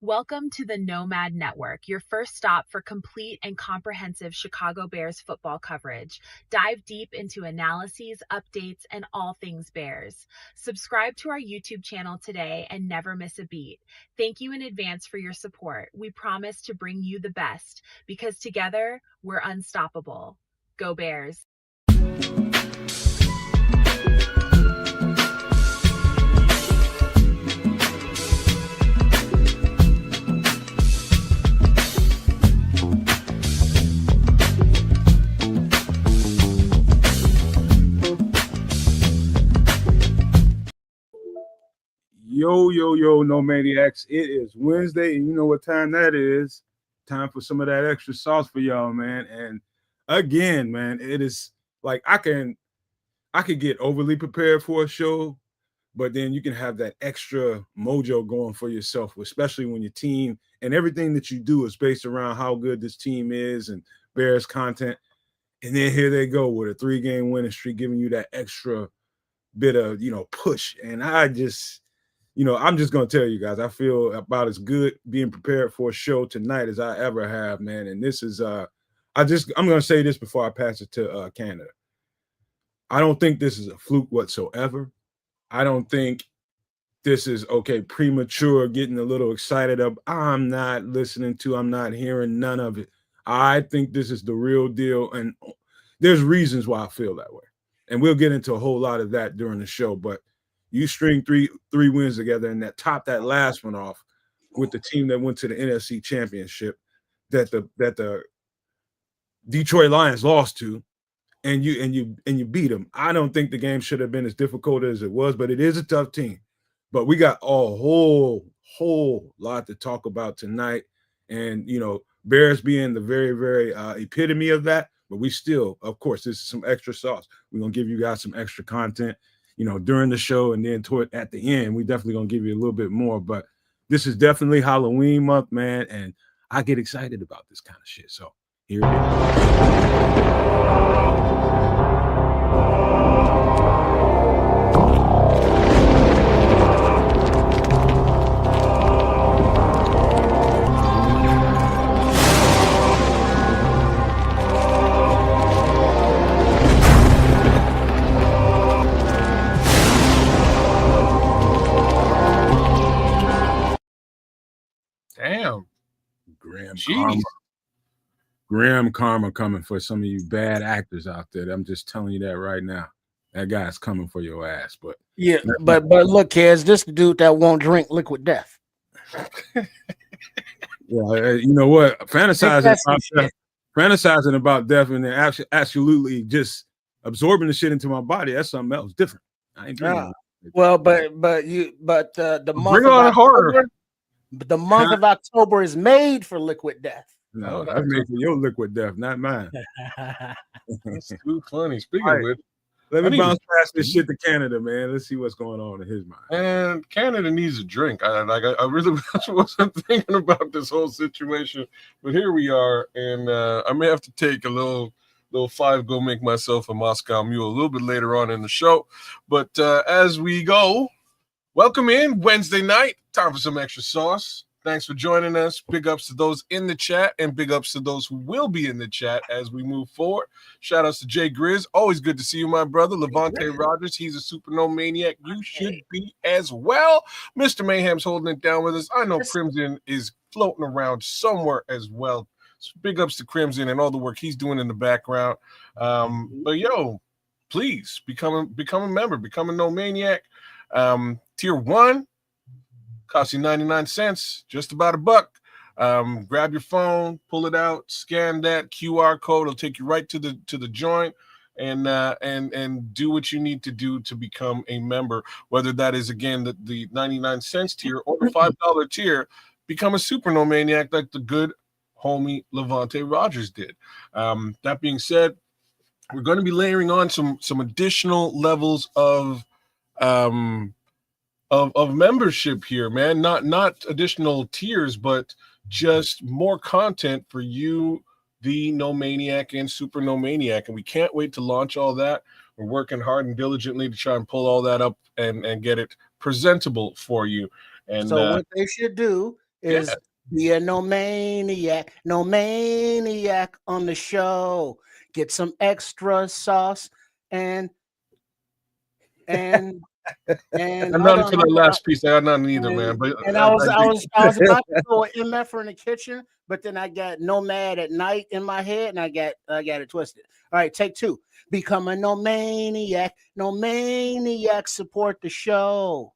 Welcome to the Nomad Network, your first stop for complete and comprehensive Chicago Bears football coverage. Dive deep into analyses, updates, and all things Bears. Subscribe to our YouTube channel today and never miss a beat. Thank you in advance for your support. We promise to bring you the best because together we're unstoppable. Go Bears. Yo, no maniacs. It is Wednesday, and you know what time that is. Time for some of that extra sauce for y'all, man. And again, man, it is like I could get overly prepared for a show, but then you can have that extra mojo going for yourself, especially when your team and everything that you do is based around how good this team is and Bears content. And then here they go with a 3-game winning streak, giving you that extra bit of, push. And I'm just going to tell you guys, I feel about as good being prepared for a show tonight as I ever have, man. And this is, I'm going to say this before I pass it to Canada. I don't think this is a fluke whatsoever. I don't think this is, premature, getting a little excited up. I'm not hearing none of it. I think this is the real deal. And there's reasons why I feel that way. And we'll get into a whole lot of that during the show, but you string three wins together and top that last one off with the team that went to the NFC Championship that the Detroit Lions lost to, and you beat them. I don't think the game should have been as difficult as it was, but it is a tough team. But we got a whole lot to talk about tonight, and Bears being the very, very epitome of that. But we still, of course, this is some extra sauce. We're gonna give you guys some extra content, during the show, and then at the end, we definitely gonna give you a little bit more. But this is definitely Halloween month, man, and I get excited about this kind of shit. So here it Damn. Graham Karma coming for some of you bad actors out there. I'm just telling you that right now. That guy's coming for your ass. But yeah, but look, kids, this the dude that won't drink liquid death. Yeah, you know what? Fantasizing about death and then absolutely just absorbing the shit into my body. That's something else different. I ain't doing that. Well, the month Bring on of horror. October, the month of October is made for liquid death. No, that's made for your liquid death, not mine. That's too funny. Speaking of which, let me bounce past this shit to Canada, man. Let's see what's going on in his mind. And Canada needs a drink. I really wasn't thinking about this whole situation, but here we are, and I may have to take a little 5 go make myself a Moscow Mule a little bit later on in the show. But as we go, welcome in Wednesday night. Time for some extra sauce. Thanks for joining us. Big ups to those in the chat and big ups to those who will be in the chat as we move forward. Shout outs to Jay Grizz. Always good to see you, my brother. Levante Rogers. He's a super no maniac. You should be as well. Mr. Mayhem's holding it down with us. I know Crimson is floating around somewhere as well. So big ups to Crimson and all the work he's doing in the background. But please become a member, become a no maniac. Tier 1. Costs you 99 cents, just about $1. Grab your phone, pull it out, scan that QR code. It'll take you right to the joint, and do what you need to do to become a member. Whether that is again the 99 cents tier or the $5 tier, become a super no maniac like the good homie Levante Rogers did. That being said, we're going to be layering on some additional levels of membership here, man. Not additional tiers, but just more content for you, the No Maniac and Super No Maniac. And we can't wait to launch all that. We're working hard and diligently to try and pull all that up and get it presentable for you. And so what they should do is be a no maniac on the show. Get some extra sauce and and And hold nothing on. for the last piece. I got nothing either, man. But And I was about to throw an MF in the kitchen, but then I got Nomad at Night in my head, and I got it twisted. All right, take two. Become a no maniac. Support the show,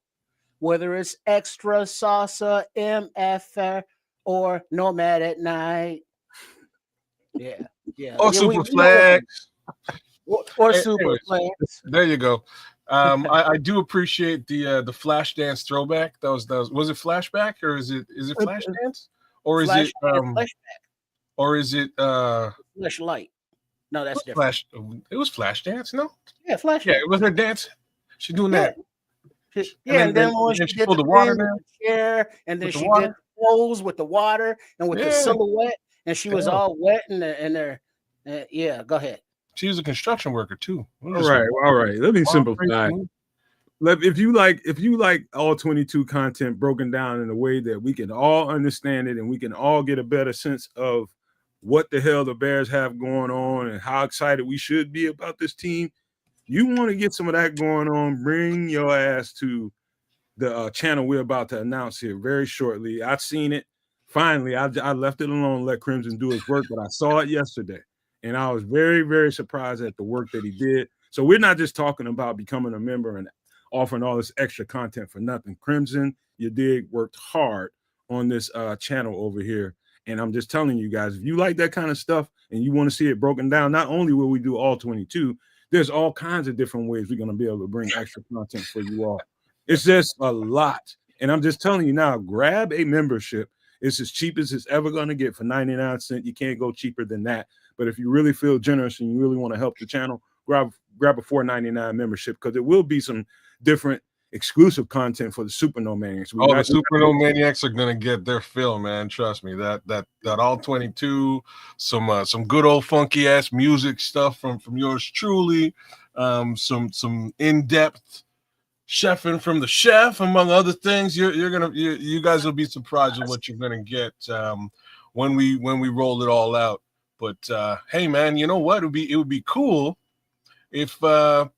whether it's extra salsa, MF, or Nomad at Night. Yeah. or Yeah, Super we know what Flex. or Super Anyways, Flex. there you go. I do appreciate the Flashdance throwback. That was it flashback or is it Flashdance or is it Flashlight. No, that's different. Flash? It was Flashdance. No, Yeah, Flashlight. yeah, it was her dance. She's doing that. Yeah, and then when she did pulled the the water thing with down the chair, and then with the she did water. the pose with the water and with the Yeah, silhouette, and she was yeah. all wet in there. Yeah, go ahead. She was a construction worker too. All right. Let me simplify. If you like all 22 content broken down in a way that we can all understand it and we can all get a better sense of what the hell the Bears have going on and how excited we should be about this team, you want to get some of that going on, bring your ass to the channel we're about to announce here very shortly. I've seen it. Finally, I left it alone, let Crimson do his work, but I saw it yesterday. And I was very, very surprised at the work that he did. So we're not just talking about becoming a member and offering all this extra content for nothing. Crimson, you did worked hard on this channel over here. And I'm just telling you guys, if you like that kind of stuff and you want to see it broken down, not only will we do all 22, there's all kinds of different ways we're going to be able to bring extra content for you all. It's just a lot. And I'm just telling you now, grab a membership. It's as cheap as it's ever going to get for 99 cents. You can't go cheaper than that. But if you really feel generous and you really want to help the channel, grab a $4.99 membership because there will be some different exclusive content for the Super No Maniacs. The Super No Maniacs are gonna get their fill, man. Trust me. That all 22, some good old funky ass music stuff from yours truly, some in-depth chefing from the chef, among other things. You guys will be surprised at what you're gonna get when we roll it all out. But hey, man, you know what? It would be cool if the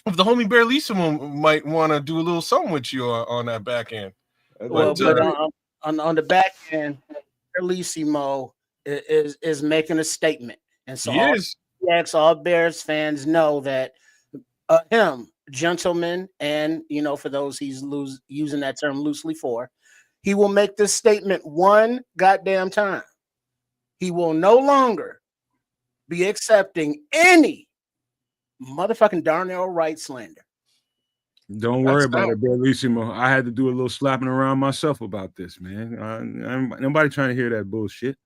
homie Bearlissimo might want to do a little something with you on that back end. But on the back end, Bearlissimo is making a statement, and so all Bears fans know that him, gentleman, and for those he's using that term loosely for, he will make this statement one goddamn time. He will no longer be accepting any motherfucking Darnell Wright slander. Don't worry about it, Bearlissimo. I had to do a little slapping around myself about this, man. Nobody trying to hear that bullshit.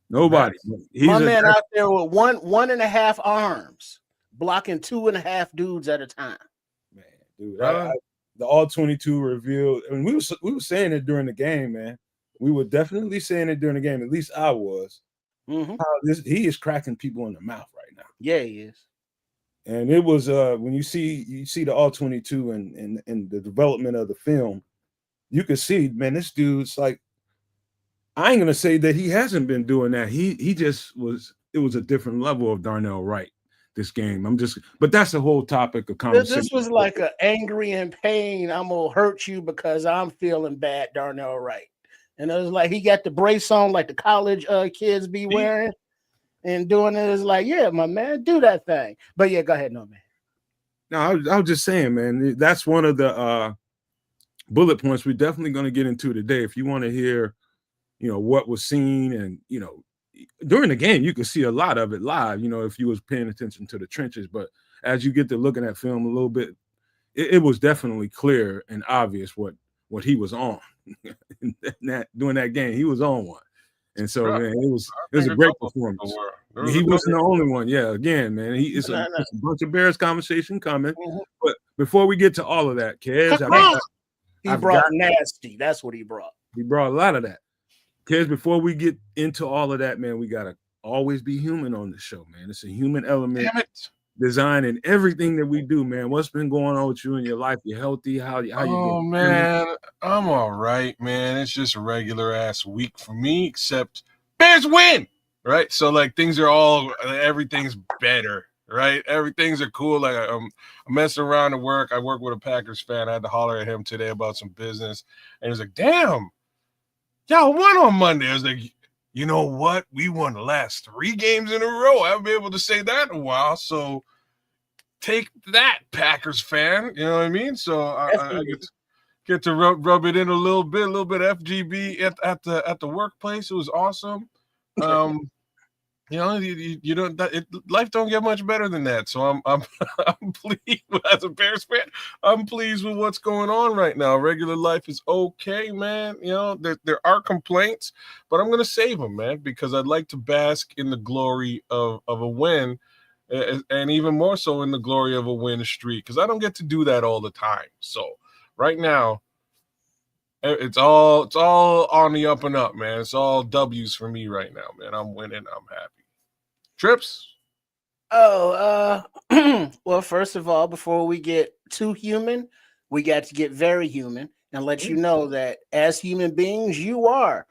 Nobody. My man out there with one and a half arms, blocking 2.5 dudes at a time. Man, dude, the all 22 revealed, and we were saying it during the game, man. We were definitely saying it during the game. At least I was. Mm-hmm. He is cracking people in the mouth right now. Yeah, he is. And it was when you see the all 22 and the development of the film, you can see, man, this dude's like, I ain't gonna say that he hasn't been doing that. He just was. It was a different level of Darnell Wright this game. But that's the whole topic of conversation. This was like an angry and pain. I'm gonna hurt you because I'm feeling bad, Darnell Wright. And it was like he got the brace on like the college kids be wearing and doing it. Is like, yeah, my man, do that thing. But yeah, go ahead, no man. No, I was just saying, man, that's one of the bullet points we're definitely going to get into today. If you want to hear, what was seen and, during the game, you could see a lot of it live, if you was paying attention to the trenches. But as you get to looking at film a little bit, it was definitely clear and obvious what he was on. During that game, he was on one. And so, man, it was a great performance. He wasn't the only one. Yeah, again, man, it's a bunch of Bears conversation coming. Mm-hmm. But before we get to all of that, Kez, he brought nasty. That's what he brought. He brought a lot of that. Kez, before we get into all of that, man, we gotta always be human on the show, man. It's a human element. Damn it. designing everything that we do, man. What's been going on with you in your life? You healthy? How you Oh, doing? man, I'm all right, man. It's just a regular ass week for me, except Bears win, right? So like everything's better, right? Everything's are cool. Like I'm messing around at work. I work with a Packers fan. I had to holler at him today about some business, and he was like, "Damn, y'all won on Monday." I was like, "You know what? We won the last 3 games in a row. I haven't been able to say that in a while, so." Take that, Packers fan. You know what I mean? So I get to rub it in a little bit FGB at the workplace. It was awesome. You know, you don't life don't get much better than that. So I'm I'm pleased as a Bears fan. I'm pleased with what's going on right now. Regular life is okay, man. You know, there are complaints, but I'm gonna save them, man, because I'd like to bask in the glory of a win. And even more so in the glory of a win streak, because I don't get to do that all the time. So right now, it's all on the up and up, man. It's all W's for me right now, man. I'm winning. I'm happy. Trips. Oh, well, first of all, before we get too human, we got to get very human and let you know that as human beings, you are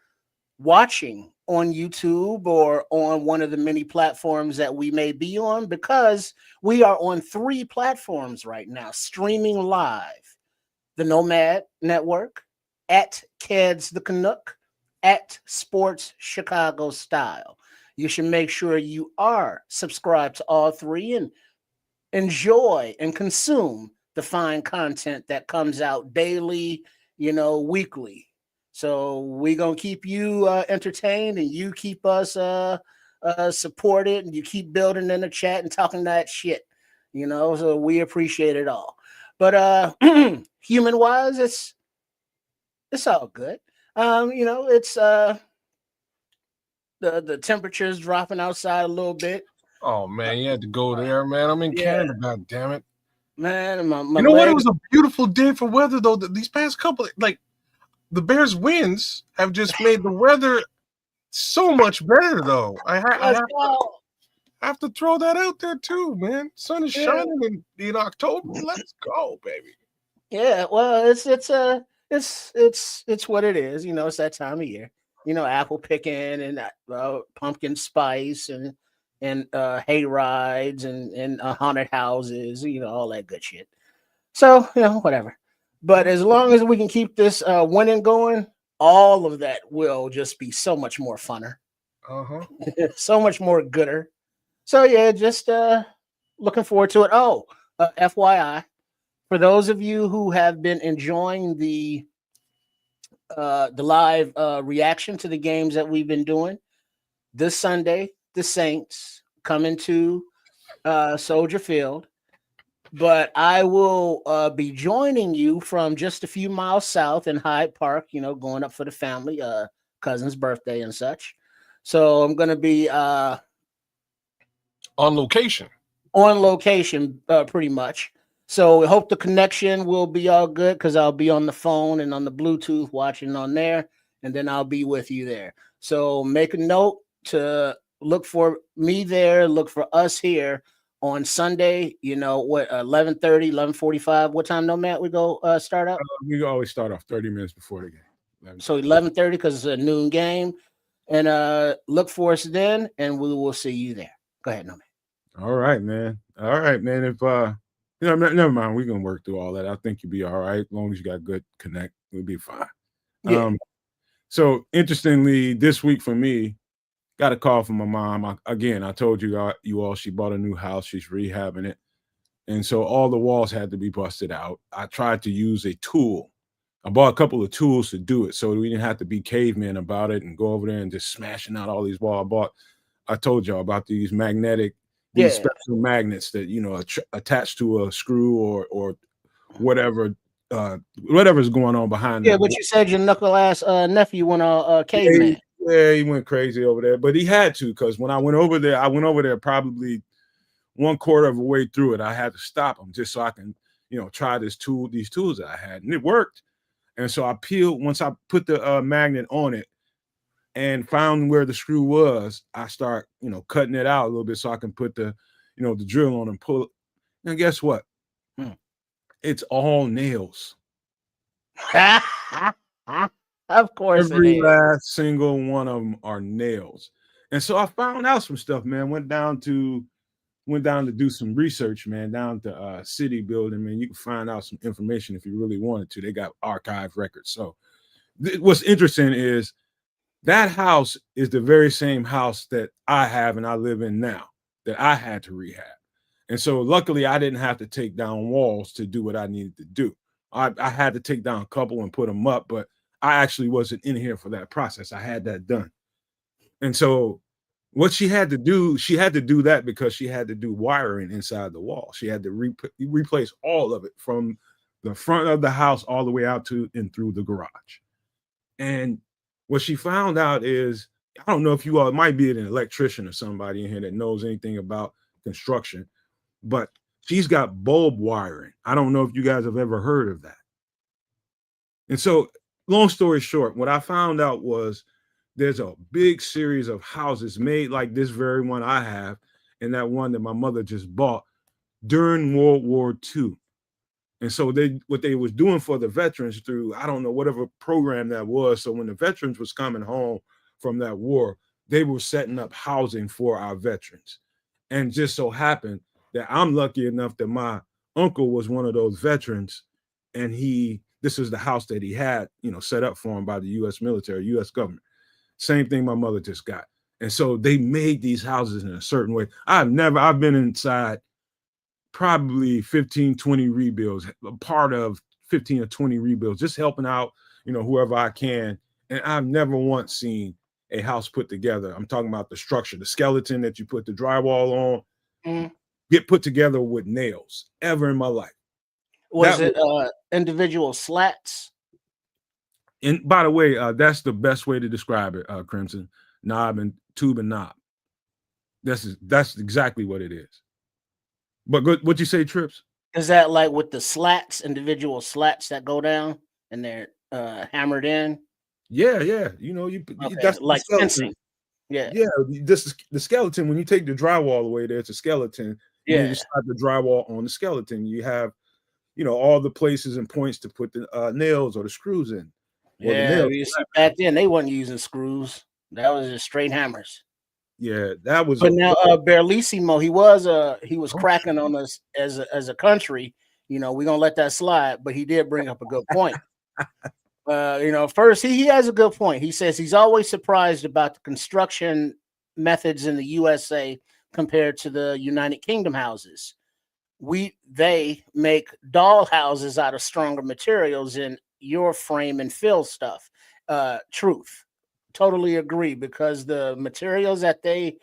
watching on YouTube or on one of the many platforms that we may be on, because we are on 3 platforms right now, streaming live: the Nomad Network, at Keds the Canuck, at Sports Chicago Style. You should make sure you are subscribed to all 3 and enjoy and consume the fine content that comes out daily, weekly. So we're gonna keep you entertained, and you keep us supported, and you keep building in the chat and talking that shit. So we appreciate it all. But human wise, it's all good. It's the temperature's dropping outside a little bit. Oh man, you had to go there, man. I'm in Canada, god damn it. Man, my you know what? It legs. was a beautiful day for weather though. These past couple, like the Bears wins have just made the weather so much better though. I have to throw that out there too, man. Sun is shining in October. Let's go, baby. Yeah, well, it's what it is. It's that time of year. Apple picking and pumpkin spice and hay rides and haunted houses. All that good shit. So whatever. But as long as we can keep this winning going, all of that will just be so much more funner. So much more gooder. So yeah, just looking forward to it. Oh, FYI, for those of you who have been enjoying the live reaction to the games that we've been doing, this Sunday, the Saints coming to Soldier Field. But I will be joining you from just a few miles south in Hyde Park, going up for the family, cousin's birthday and such. So I'm going to be on location. On location, pretty much. So we hope the connection will be all good, because I'll be on the phone and on the Bluetooth watching on there, and then I'll be with you there. So make a note to look for me there, look for us here on Sunday, 11:30, 11:45. What time, Matt, we go start up? We always start off 30 minutes before the game. So 11:30, because it's a noon game. And look for us then, and we will see you there. Go ahead, Matt. All right, man. If never mind, we're gonna work through all that. I think you'll be all right as long as you got good connect. We'll be fine. Yeah. So interestingly, this week for me, got a call from my mom. I told you all she bought a new house. She's rehabbing it, and so all the walls had to be busted out. I tried to use a tool. I bought a couple of tools to do it, so we didn't have to be cavemen about it and go over there and just smashing out all these walls. I told y'all about these special magnets that attached to a screw or whatever whatever's going on behind. Yeah, but you said your knuckle ass nephew went caveman. Yeah, he went crazy over there, but he had to, because when I went over there probably 1/4 of the way through it. I had to stop him just so I can try these tools that I had, and it worked. And so once I put the magnet on it and found where the screw was, I start, cutting it out a little bit so I can put the the drill on and pull. And guess what? It's all nails. Of course, every last single one of them are nails. And so I found out some stuff, man. Went down to do some research, man, down to city building, man. You can find out some information if you really wanted to. They got archive records. So what's interesting is that house is the very same house that I have and I live in now that I had to rehab. And so luckily I didn't have to take down walls to do what I needed to do. I had to take down a couple and put them up, but I actually wasn't in here for that process. I had that done. And so what she had to do that because she had to do wiring inside the wall. She had to replace all of it from the front of the house all the way out to and through the garage. And what she found out is, I don't know if you all, it might be an electrician or somebody in here that knows anything about construction, but she's got bulb wiring. I don't know if you guys have ever heard of that. And so, long story short, what I found out was there's a big series of houses made like this very one I have, and that one that my mother just bought during World War II. And so what they was doing for the veterans through, I don't know, whatever program that was. So when the veterans was coming home from that war, they were setting up housing for our veterans. And just so happened that I'm lucky enough that my uncle was one of those veterans, and this is the house that he had, set up for him by the U.S. military, U.S. government. Same thing my mother just got. And so they made these houses in a certain way. I've been inside probably 15, 20 rebuilds, a part of 15 or 20 rebuilds, just helping out, whoever I can. And I've never once seen a house put together. I'm talking about the structure, the skeleton that you put the drywall on, get put together with nails ever in my life. Was it individual slats? And by the way, that's the best way to describe it, Crimson. Knob and tube and knob. That's exactly what it is. But what'd you say, Trips? Is that like with the slats, individual slats that go down and they're hammered in? Yeah. That's like fencing. Yeah. This is the skeleton. When you take the drywall away, there's a skeleton. Yeah. And you slide the drywall on the skeleton. You have, all the places and points to put the nails or the screws in. You see, back then they weren't using screws. That was just straight hammers. Yeah, that was. But now, Berlissimo, he was cracking on us as a country. We're gonna let that slide. But he did bring up a good point. First he has a good point. He says he's always surprised about the construction methods in the USA compared to the United Kingdom houses. They make doll houses out of stronger materials than your frame and fill stuff. Truth. Totally agree, because the materials that they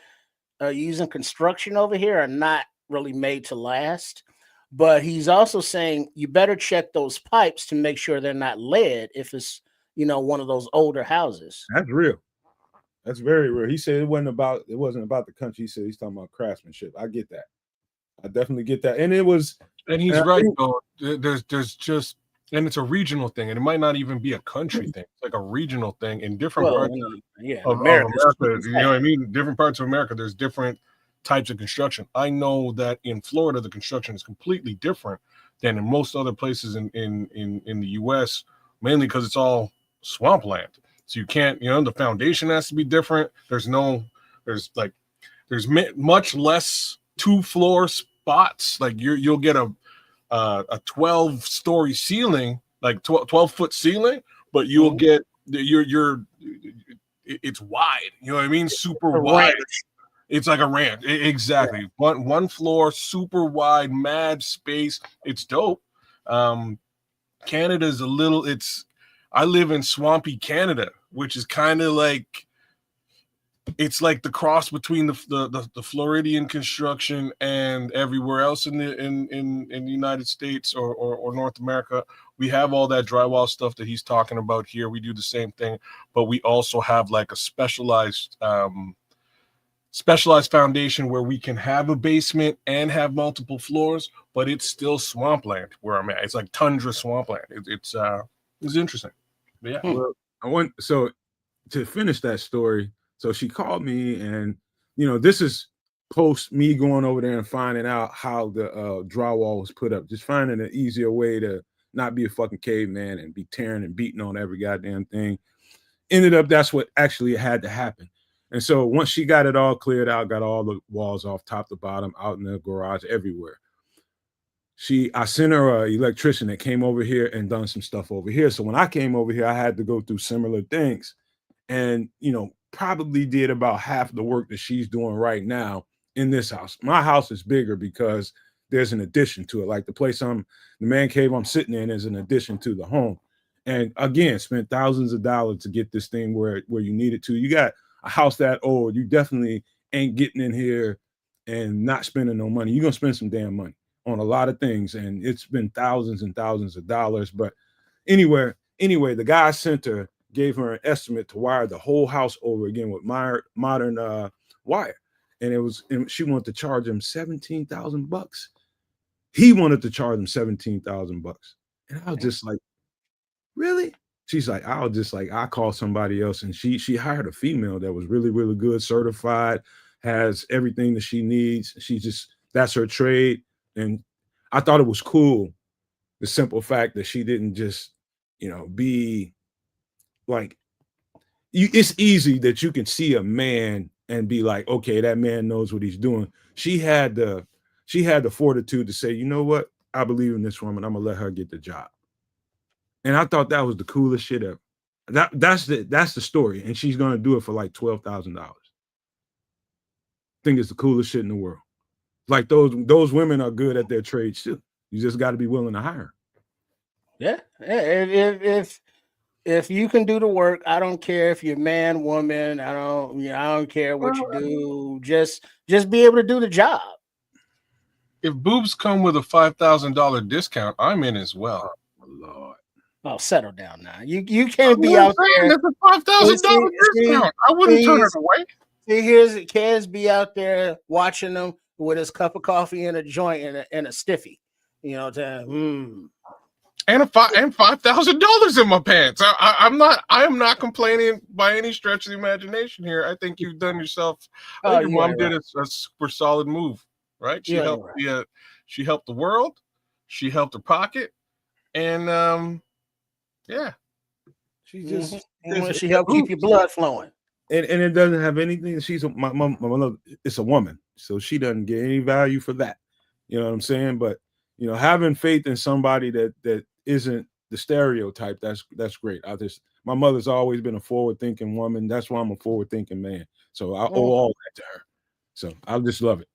use in construction over here are not really made to last. But he's also saying you better check those pipes to make sure they're not lead if it's one of those older houses. That's real. That's very real. He said it wasn't about the country. He said he's talking about craftsmanship. I get that. I definitely get that. And he's right though. There's just, and it's a regional thing, and it might not even be a country thing. It's like a regional thing in different parts of America. You know what I mean? Different parts of America, there's different types of construction. I know that in Florida, the construction is completely different than in most other places in the U.S., mainly because it's all swampland. So you can't, the foundation has to be different. There's much less 2-floor spots. Like you'll get a 12-story ceiling, like 12-foot ceiling, but you'll get it's wide. You know what I mean? Super wide. It's like a ranch. Exactly. Yeah. One floor, super wide, mad space. It's dope. Canada's I live in swampy Canada, which is kind of like, it's like the cross between the Floridian construction and everywhere else in the United States or North America. We have all that drywall stuff that he's talking about here. We do the same thing, but we also have like a specialized foundation where we can have a basement and have multiple floors, but it's still swampland where I'm at. It's like tundra swampland. It's interesting. But yeah. Well, so to finish that story. So she called me, and this is post me going over there and finding out how the drywall was put up, just finding an easier way to not be a fucking caveman and be tearing and beating on every goddamn thing. Ended up that's what actually had to happen. And so once she got it all cleared out, got all the walls off top to bottom, out in the garage, everywhere. I sent her an electrician that came over here and done some stuff over here. So when I came over here, I had to go through similar things, and probably did about half the work that she's doing right now in this house. My house is bigger because there's an addition to it. Like the man cave I'm sitting in is an addition to the home. And again, spent thousands of dollars to get this thing where you need it to. You got a house that old, you definitely ain't getting in here and not spending no money. You're gonna spend some damn money on a lot of things, and it's been thousands and thousands of dollars. But anyway, the guy sent her, gave her an estimate to wire the whole house over again with modern wire, and she wanted to charge him $17,000. He wanted to charge him $17,000, and I was just like, really? She's like, I call somebody else, and she hired a female that was really, really good, certified, has everything that she needs. That's her trade. And I thought it was cool, the simple fact that she didn't just, be like, it's easy that you can see a man and be like, okay, that man knows what he's doing. She had the fortitude to say, you know what? I believe in this woman. I'm gonna let her get the job. And I thought that was the coolest shit ever. That's the story. And she's gonna do it for like $12,000. I think it's the coolest shit in the world. Like those women are good at their trades too. You just got to be willing to hire. Yeah. If you can do the work, I don't care if you're man, woman. I don't care what you do. Just be able to do the job. If boobs come with a $5,000 discount, I'm in as well. Oh, Lord. Oh, settle down now. You can't be out there. That's a $5,000 discount. I wouldn't turn it away. See, here's kids be out there watching them with his cup of coffee and a joint and a stiffy, and $5,000 in my pants. I am not complaining by any stretch of the imagination here. I think you've done yourself. Your mom did a super solid move, right? She helped she helped the world, she helped her pocket, and she just she helped keep your blood flowing. And it doesn't have anything. My mom. It's a woman, so she doesn't get any value for that. You know what I'm saying? But having faith in somebody that isn't the stereotype, that's great. My mother's always been a forward-thinking woman. That's why I'm a forward-thinking man. So I owe all that to her. So I just love it.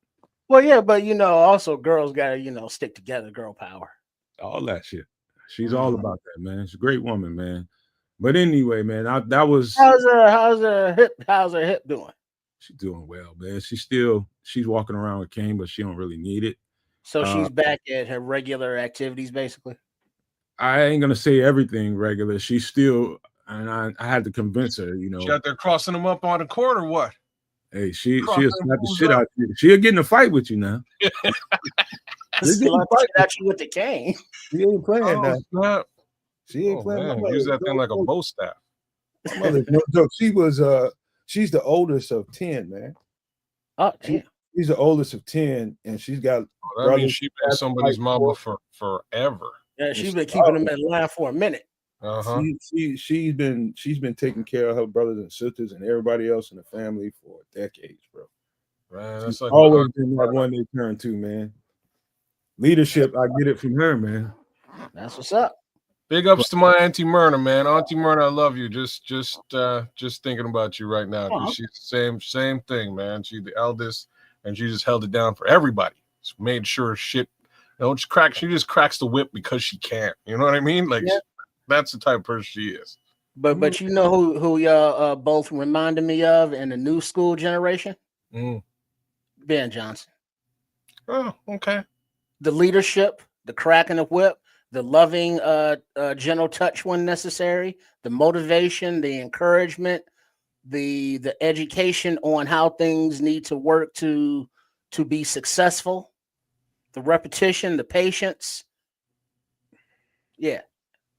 Well, yeah, but also girls gotta stick together, girl power. All that shit. She's all about that, man. She's a great woman, man. But anyway, man, that was how's her hip doing? She's doing well, man. She's walking around with cane, but she don't really need it. So she's back at her regular activities, basically. I ain't gonna say everything regular. She's still, and I had to convince her. She out there crossing them up on the court or what? Hey, she'll slap the shit out of you. She'll get in a fight with you now. Slap the shit at you with the cane. She ain't playing that. Snap. She ain't playing. Use that thing like a bow staff. Mother, no joke. She's the oldest of 10, man. Oh, damn. She's the oldest of 10, and she's got. That means she's been somebody's mama for forever. Yeah, she's been keeping them in line for a minute. She's been taking care of her brothers and sisters and everybody else in the family for decades, bro. Man, that's like always been that one they turn to, man. Leadership, I get it from her, man. That's what's up. Big ups to my Auntie Myrna, man. Auntie Myrna, I love you. Just thinking about you right now. She's the same thing, man. She's the eldest, and she just held it down for everybody. Just made sure shit don't crack. She just cracks the whip because she can't. You know what I mean? Like that's the type of person she is. But you know who y'all both reminded me of in the new school generation? Ben Johnson. Oh, okay. The leadership, the cracking the whip, the loving, gentle touch when necessary, the motivation, the encouragement, the education on how things need to work to be successful, the repetition, the patience. Yeah.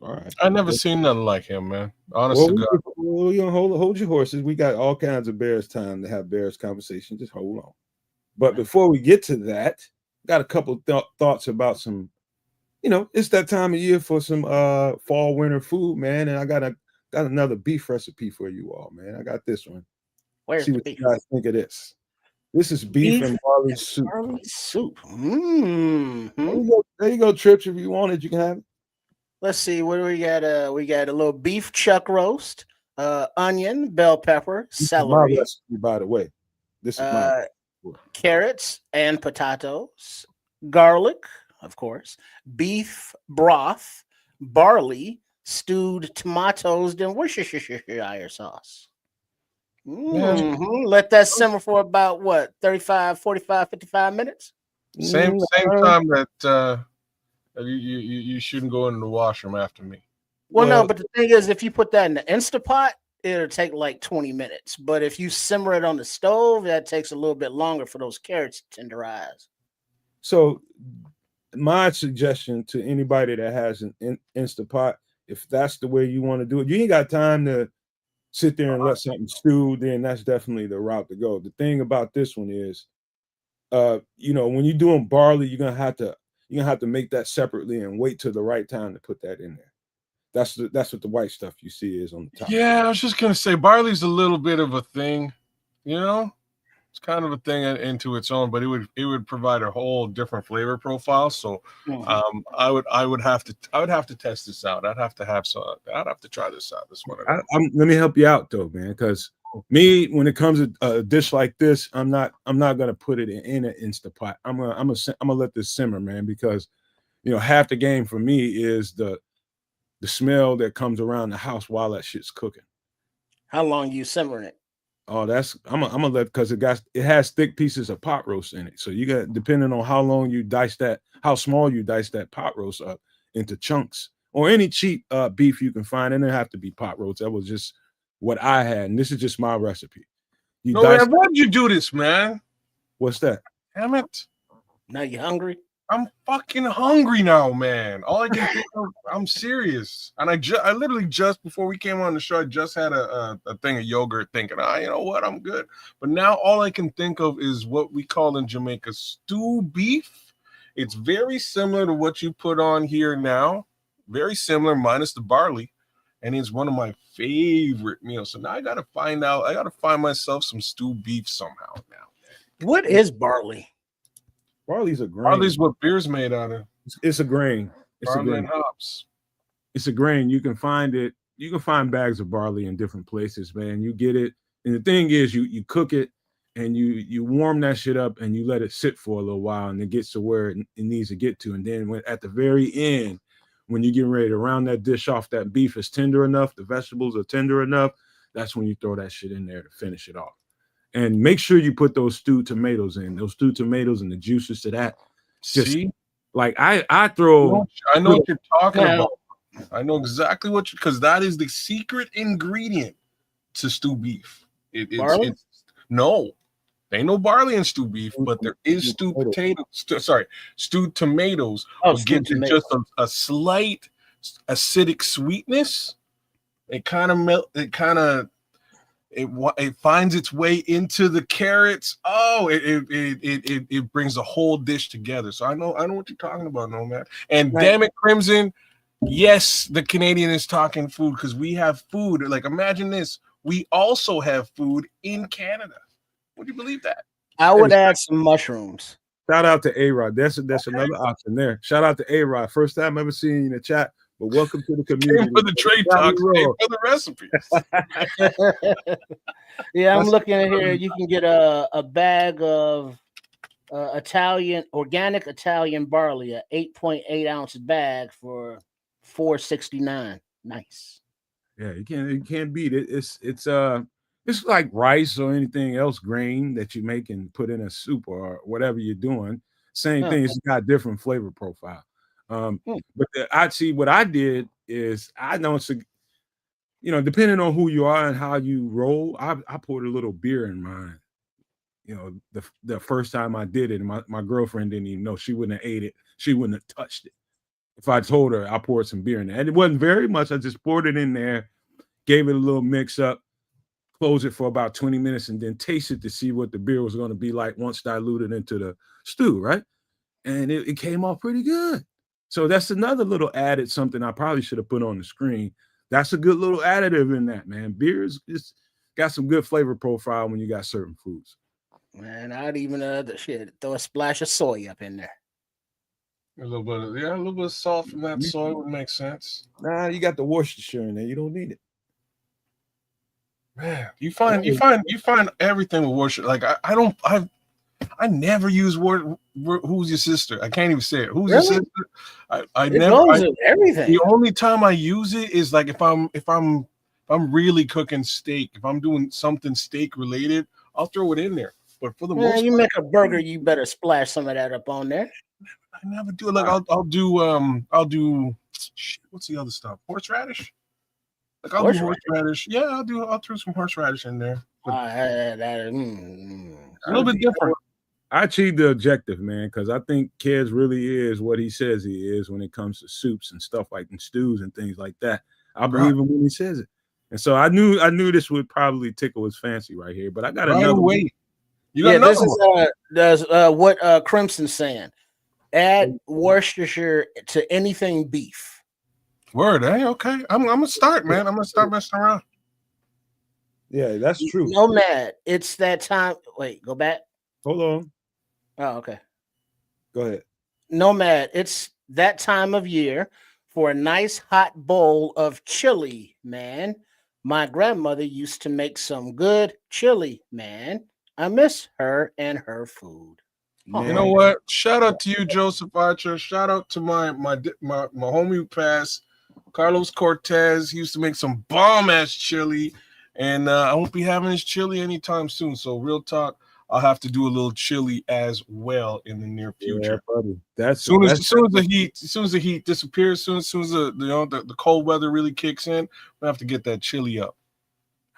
All right. I never seen nothing like him, man. Honestly, hold your horses. We got all kinds of Bears time to have Bears conversation. Just hold on. But before we get to that, got a couple thoughts about some. It's that time of year for some fall winter food, man. And I got another beef recipe for you all, man. I got this one. Where's See the what beef? you guys think of this. This is beef and barley soup. Barley soup. Mm-hmm. There you go, Trips. If you want it, you can have it. Let's see. What do we got? We got a little beef chuck roast, onion, bell pepper, celery. My recipe, by the way. This is my carrots and potatoes, garlic, of course, beef broth, barley, stewed tomatoes, then Worcestershire sauce. Mm-hmm. Let that simmer for about what, 35, 45, 55 minutes? Same time that you shouldn't go in the washroom after me. Well, no, but the thing is, if you put that in the Instapot, it'll take like 20 minutes. But if you simmer it on the stove, that takes a little bit longer for those carrots to tenderize. So my suggestion to anybody that has an Instapot, if that's the way you want to do it, you ain't got time to sit there and let something stew, then that's definitely the route to go. The thing about this one is, when you're doing barley, you're gonna have to make that separately and wait till the right time to put that in there. That's what the white stuff you see is on the top. Yeah, I was just gonna say barley's a little bit of a thing, It's kind of a thing into its own, but it would provide a whole different flavor profile. So, I would have to test this out. I'd have to try this out. This one. Let me help you out though, man, because when it comes to a dish like this, I'm not gonna put it in an Instapot. I'm gonna let this simmer, man, because half the game for me is the smell that comes around the house while that shit's cooking. How long you simmering it? Oh, I'm gonna let, because it has thick pieces of pot roast in it. So you got, depending on how long you dice that, how small you dice that pot roast up into chunks, or any cheap beef you can find. It didn't have to be pot roast. That was just what I had, and this is just my recipe. Man, why'd you do this, man? What's that? Damn it! Now you hungry? I'm fucking hungry now, man. All I can think of, I'm serious. And I literally just before we came on the show, I just had a thing of yogurt thinking, you know what, I'm good. But now all I can think of is what we call in Jamaica stew beef. It's very similar to what you put on here now. Very similar, minus the barley. And it's one of my favorite meals. So now I got to find myself some stew beef somehow now. What is barley? Barley's a grain. Barley's what beer's made out of. It's a grain. It's barley a grain. And hops. It's a grain. You can find it. You can find bags of barley in different places, man. You get it. And the thing is, you cook it and you warm that shit up and you let it sit for a little while, and it gets to where it needs to get to. And then at the very end, when you're getting ready to round that dish off, that beef is tender enough, the vegetables are tender enough, that's when you throw that shit in there to finish it off. And make sure you put those stewed tomatoes in. Those stewed tomatoes and the juices to that. See? Like I throw. I know what you're talking about. I know exactly because that is the secret ingredient to stew beef. No, there ain't no barley in stew beef, but there is stewed potatoes. Stewed tomatoes. Oh, get just a slight acidic sweetness. It finds its way into the carrots. Oh, it brings the whole dish together. So I know what you're talking about, no man. And right. Damn it, Crimson. Yes, the Canadian is talking food because we have food. Like, imagine this. We also have food in Canada. Would you believe that? I would add some mushrooms. Shout out to A-Rod. That's another option there. Shout out to A-Rod. First time ever seeing you in the chat. But welcome to the community. Came for the trade talks, came for the recipes. Yeah, I'm looking at here. You can get a bag of organic Italian barley, a 8.8 ounce bag for $4.69. Nice. Yeah, you can't beat it. It's like rice or anything else grain that you make and put in a soup or whatever you're doing. Same thing. It's got different flavor profile. But what I did is I know it's depending on who you are and how you roll, I poured a little beer in mine. The first time I did it, and my girlfriend didn't even know. She wouldn't have ate it. She wouldn't have touched it. If I told her I poured some beer in there, and it wasn't very much. I just poured it in there, gave it a little mix up, close it for about 20 minutes, and then taste it to see what the beer was going to be like once diluted into the stew, right? And it came off pretty good. So that's another little added something I probably should have put on the screen. That's a good little additive in that, man. Beer is got some good flavor profile when you got certain foods. Man, I'd even throw a splash of soy up in there. A little bit of salt from that soy would make sense. Nah, you got the Worcestershire in there. You don't need it. Man, you find everything with Worcestershire. Like I never use who's your sister. I can't even say it. Who's your sister? I never. Everything. The only time I use it is like if I'm really cooking steak. If I'm doing something steak related, I'll throw it in there. But for the most part, you make a burger, you better splash some of that up on there. I never do it. Like I'll do what's the other stuff? Horseradish. Like I'll do horseradish. Yeah, I'll throw some horseradish in there. A little bit different. I achieved the objective, man, because I think Kez really is what he says he is when it comes to soups and stuff like and stews and things like that. I believe him when he says it. And so I knew this would probably tickle his fancy right here, but I got another way. This is what Crimson's saying. Add Worcestershire to anything beef. Word, okay. I'm gonna start, man. I'm gonna start messing around. Yeah, that's true. Nomad, it's that time. Wait, go back. Hold on. Oh, okay. Go ahead. Nomad, it's that time of year for a nice hot bowl of chili, man. My grandmother used to make some good chili, man. I miss her and her food. Man. You know what? Shout out to you, Joseph Archer. Shout out to my homie who passed, Carlos Cortez. He used to make some bomb ass chili, and I won't be having his chili anytime soon. So real talk, I'll have to do a little chili as well in the near future. Yeah, buddy. As soon as the heat disappears, as soon as the cold weather really kicks in, we have to get that chili up.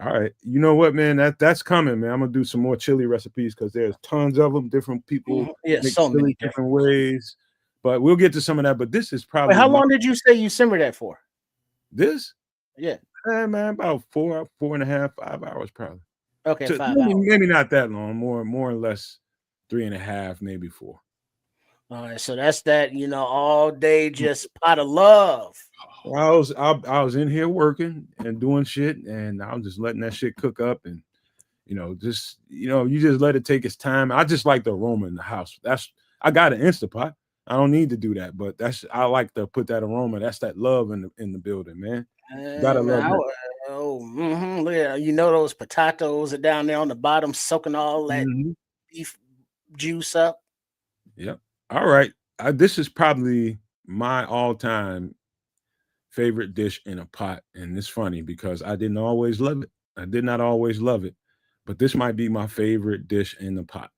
All right, you know what, man? That's coming, man. I'm gonna do some more chili recipes because there's tons of them. Different people make so chili many different ways, but we'll get to some of that. But this is probably. Wait, how long did you say you simmered that for? This? Yeah, man, about 4.5, 5 hours probably. Okay, 5 maybe, hours. Maybe not that long. More or less 3.5, maybe 4. All right, so that's that. All day just pot of love. I was in here working and doing shit, and I was just letting that shit cook up, and you just let it take its time. I just like the aroma in the house. I got an Instapot. I don't need to do that, but I like to put that aroma. That's that love in the building, man. Gotta love that. Yeah, those potatoes are down there on the bottom, soaking all that beef juice up. Yep. All right. This is probably my all-time favorite dish in a pot, and it's funny because I didn't always love it. I did not always love it, but this might be my favorite dish in the pot.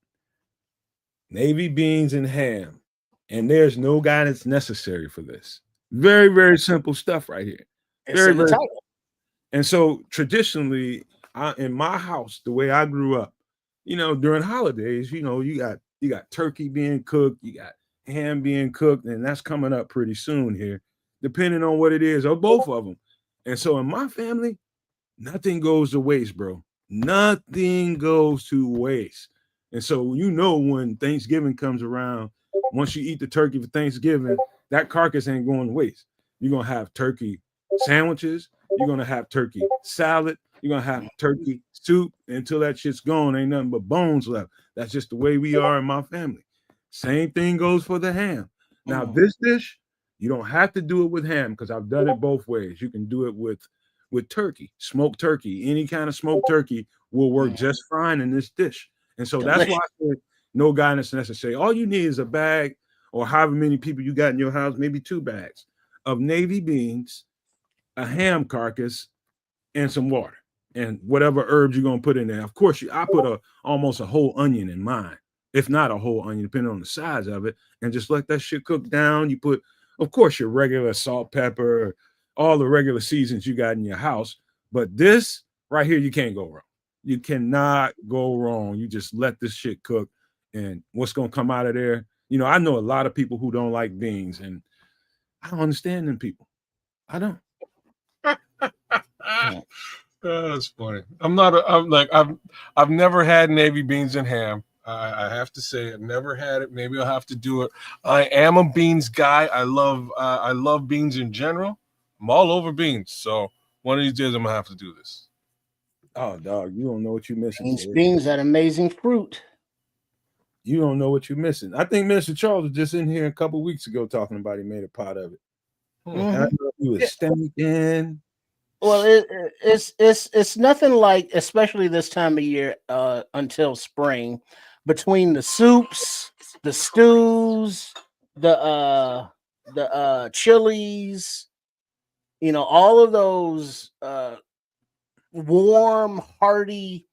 Navy beans and ham, and there's no guidance necessary for this. Very, very simple stuff right here. Very, very. And so traditionally, in my house, the way I grew up, during holidays, you got turkey being cooked, you got ham being cooked, and that's coming up pretty soon here, depending on what it is, or both of them. And so in my family, nothing goes to waste, bro. Nothing goes to waste. And so when Thanksgiving comes around, once you eat the turkey for Thanksgiving, that carcass ain't going to waste. You're going to have turkey sandwiches. You're going to have turkey salad. You're going to have turkey soup. Until that shit's gone, ain't nothing but bones left. That's just the way we are in my family. Same thing goes for the ham. Now, this dish, you don't have to do it with ham because I've done it both ways. You can do it with turkey, smoked turkey. Any kind of smoked turkey will work just fine in this dish. And so that's why I said no guidance necessary. All you need is a bag, or however many people you got in your house, maybe 2 bags of navy beans, a ham carcass, and some water, and whatever herbs you're gonna put in there. Of course, I put almost a whole onion in mine, if not a whole onion, depending on the size of it, and just let that shit cook down. You put, of course, your regular salt, pepper, all the regular seasons you got in your house. But this right here, you can't go wrong. You cannot go wrong. You just let this shit cook, and what's gonna come out of there? I know a lot of people who don't like beans, and I don't understand them people. I don't. That's funny. I've never had navy beans and ham. I have to say I've never had it. Maybe I'll have to do it. I am a beans guy. I love beans in general. I'm all over beans. So one of these days I'm gonna have to do this. Oh, dog, you don't know what you're missing. Beans, that amazing fruit. You don't know what you're missing. I think Mr. Charles was just in here a couple weeks ago talking about he made a pot of it. Mm-hmm. I know he was stinking. Well, it's nothing like, especially this time of year, until spring, between the soups, the stews, the chilies, all of those warm, hearty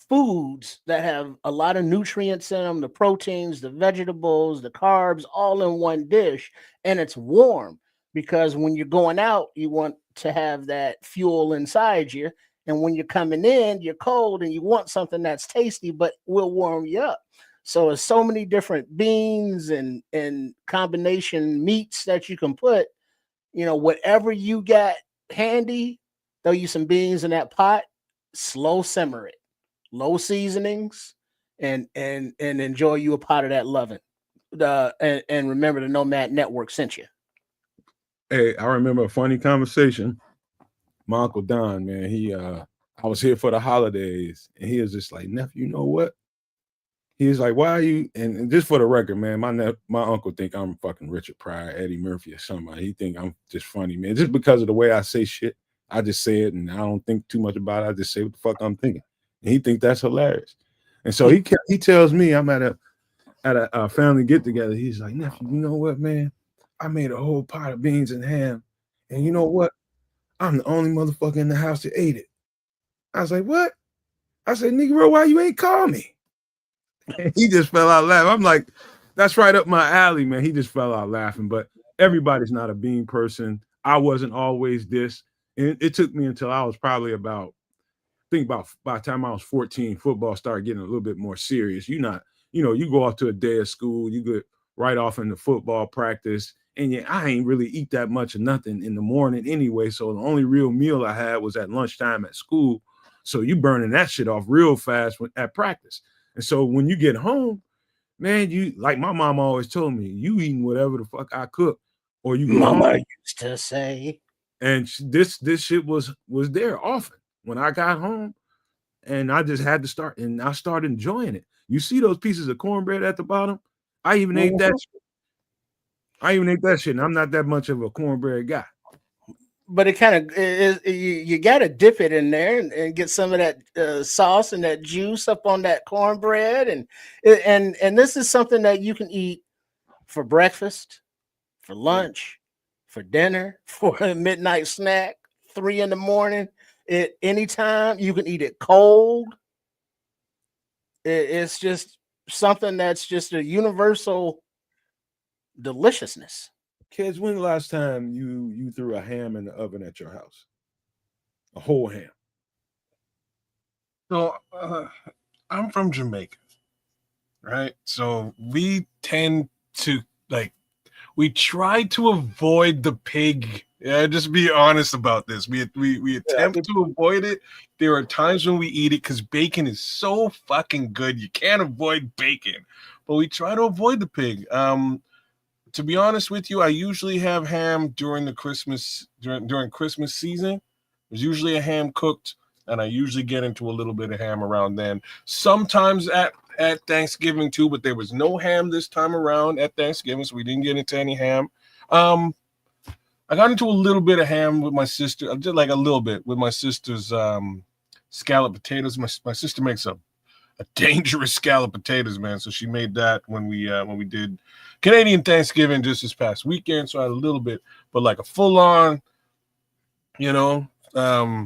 foods that have a lot of nutrients in them, the proteins, the vegetables, the carbs, all in one dish, and it's warm. Because when you're going out, you want to have that fuel inside you. And when you're coming in, you're cold and you want something that's tasty, but will warm you up. So there's so many different beans and combination meats that you can put, whatever you got handy, throw you some beans in that pot, slow simmer it, low seasonings, and enjoy you a pot of that loving. And remember, the Nomad Network sent you. Hey, I remember a funny conversation. My Uncle Don, man, I was here for the holidays, and he was just like, nephew, you know what? He was like, why are you, and just for the record, man, my uncle think I'm fucking Richard Pryor, Eddie Murphy or somebody. He think I'm just funny, man. Just because of the way I say shit, I just say it, and I don't think too much about it. I just say what the fuck I'm thinking. And he think that's hilarious. And so he tells me, I'm at a family get-together. He's like, nephew, you know what, man? I made a whole pot of beans and ham. And you know what? I'm the only motherfucker in the house that ate it. I was like, what? I said, Negro, why you ain't call me? And he just fell out laughing. I'm like, that's right up my alley, man. He just fell out laughing. But everybody's not a bean person. I wasn't always this. And it took me until I was probably by the time I was 14, football started getting a little bit more serious. You go off to a day of school, you get right off into football practice. And I ain't really eat that much of nothing in the morning anyway. So the only real meal I had was at lunchtime at school. So you burning that shit off real fast at practice. And so when you get home, man, you, like my mom always told me, you eating whatever the fuck I cook, or you go Mama home. used to say. And this shit was there often when I got home, and I just had to start, and I started enjoying it. You see those pieces of cornbread at the bottom? I even ate that shit. And I'm not that much of a cornbread guy. But it kind of is, you got to dip it in there and get some of that sauce and that juice up on that cornbread. And this is something that you can eat for breakfast, for lunch, for dinner, for a midnight snack, 3 a.m. At any time. You can eat it cold. It's just something that's just a universal deliciousness. Kids, when the last time you threw a ham in the oven at your house? A whole ham. So I'm from Jamaica, right? So we tend to we try to avoid the pig. Yeah, just be honest about this. We attempt to avoid it. There are times when we eat it because bacon is so fucking good. You can't avoid bacon, but we try to avoid the pig. To be honest with you, I usually have ham during the Christmas season. There's usually a ham cooked, and I usually get into a little bit of ham around then. Sometimes at Thanksgiving too, but there was no ham this time around at Thanksgiving, so we didn't get into any ham. I got into a little bit of ham with my sister. I did like a little bit with my sister's scalloped potatoes. My sister makes a dangerous scalloped potatoes, man. So she made that when we did Canadian Thanksgiving just this past weekend. So I had a little bit, but like a full on,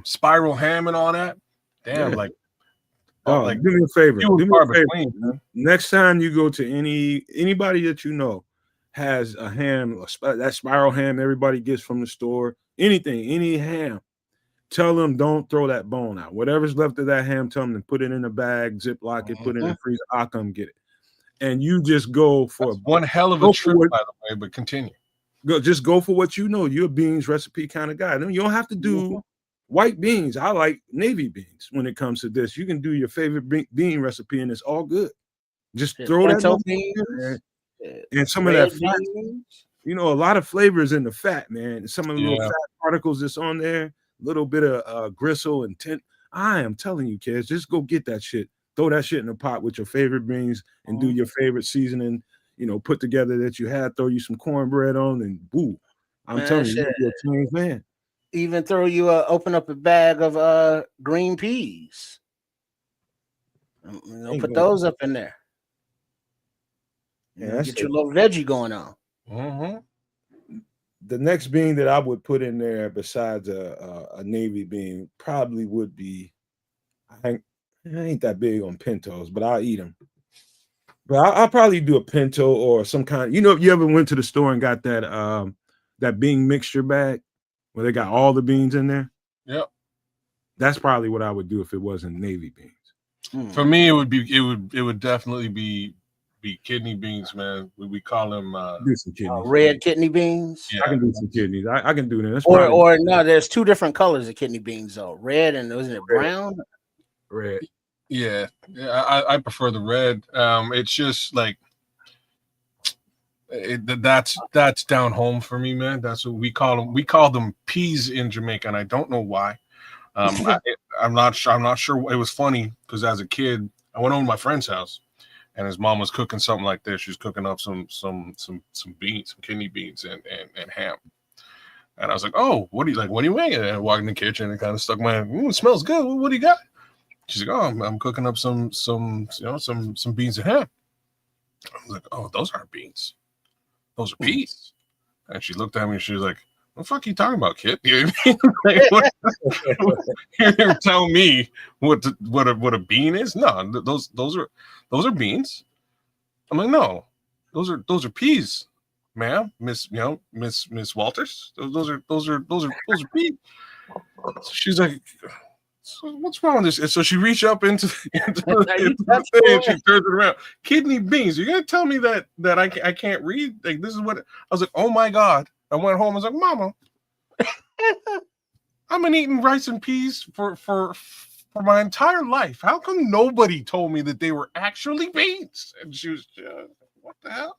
spiral ham and all that. Damn, do me a favor. Next time you go to anybody that you know has a ham, that spiral ham everybody gets from the store, any ham, tell them don't throw that bone out. Whatever's left of that ham, tell them to put it in a bag, Ziploc it, put it in the freezer. I'll come get it. And you just go for one hell of a trip, by the way, but continue. Just go for what you know. You're a beans recipe kind of guy. You don't have to do white beans. I like navy beans when it comes to this. You can do your favorite bean recipe and it's all good. Just throw pinto that beans, and some of red that fat. beans. You know, a lot of flavors in the fat, man. Some of the little Yeah. fat particles that's on there, a little bit of gristle and tint. I am telling you, kids, just go get that shit. Throw that shit in a pot with your favorite beans and do your favorite seasoning, you know, put together that you had, throw you some cornbread on and boo. I'm telling you, you'll be a changed man. Even throw you open up a bag of green peas. Put those up in there. Get your little veggie going on. The next bean that I would put in there besides a navy bean probably would be, I ain't that big on pintos, but I'll eat them. But I'll probably do a pinto or some kind. You know, you ever went to the store and got that bean mixture bag where they got all the beans in there? Yep. That's probably what I would do if it wasn't navy beans. For me, it would definitely be kidney beans, man. We call them do some kidneys. Red kidney beans. Yeah. I can do some kidneys. I can do that. That's or no, there's two different colors of kidney beans though. Red and wasn't it brown? Red. Yeah. I prefer the red. It's just like that's down home for me, man. That's what we call them. We call them peas in Jamaica, and I don't know why. I'm not sure. It was funny because as a kid, I went over to my friend's house, and his mom was cooking something like this. She was cooking up some beans, some kidney beans, and ham. And I was like, "Oh, what do you making?" And I walked in the kitchen and kind of stuck my hand. It smells good. What do you got? She's like, "Oh, I'm cooking up some beans and ham." I was like, "Oh, those aren't beans. Those are peas." And she looked at me and she was like, "What the fuck are you talking about, kid? You didn't tell me what a bean is. No, those are beans." I'm like, "No, those are peas, ma'am, Miss Walters. Those are peas." So she's like, "So what's wrong with this?" And so she reached up into the thing and she turns it around. Kidney beans. You're gonna tell me that I can't read? Like, this is what I was like, oh my God. I went home. I was like, Mama, I've been eating rice and peas for my entire life. How come nobody told me that they were actually beans? And she was, what the hell?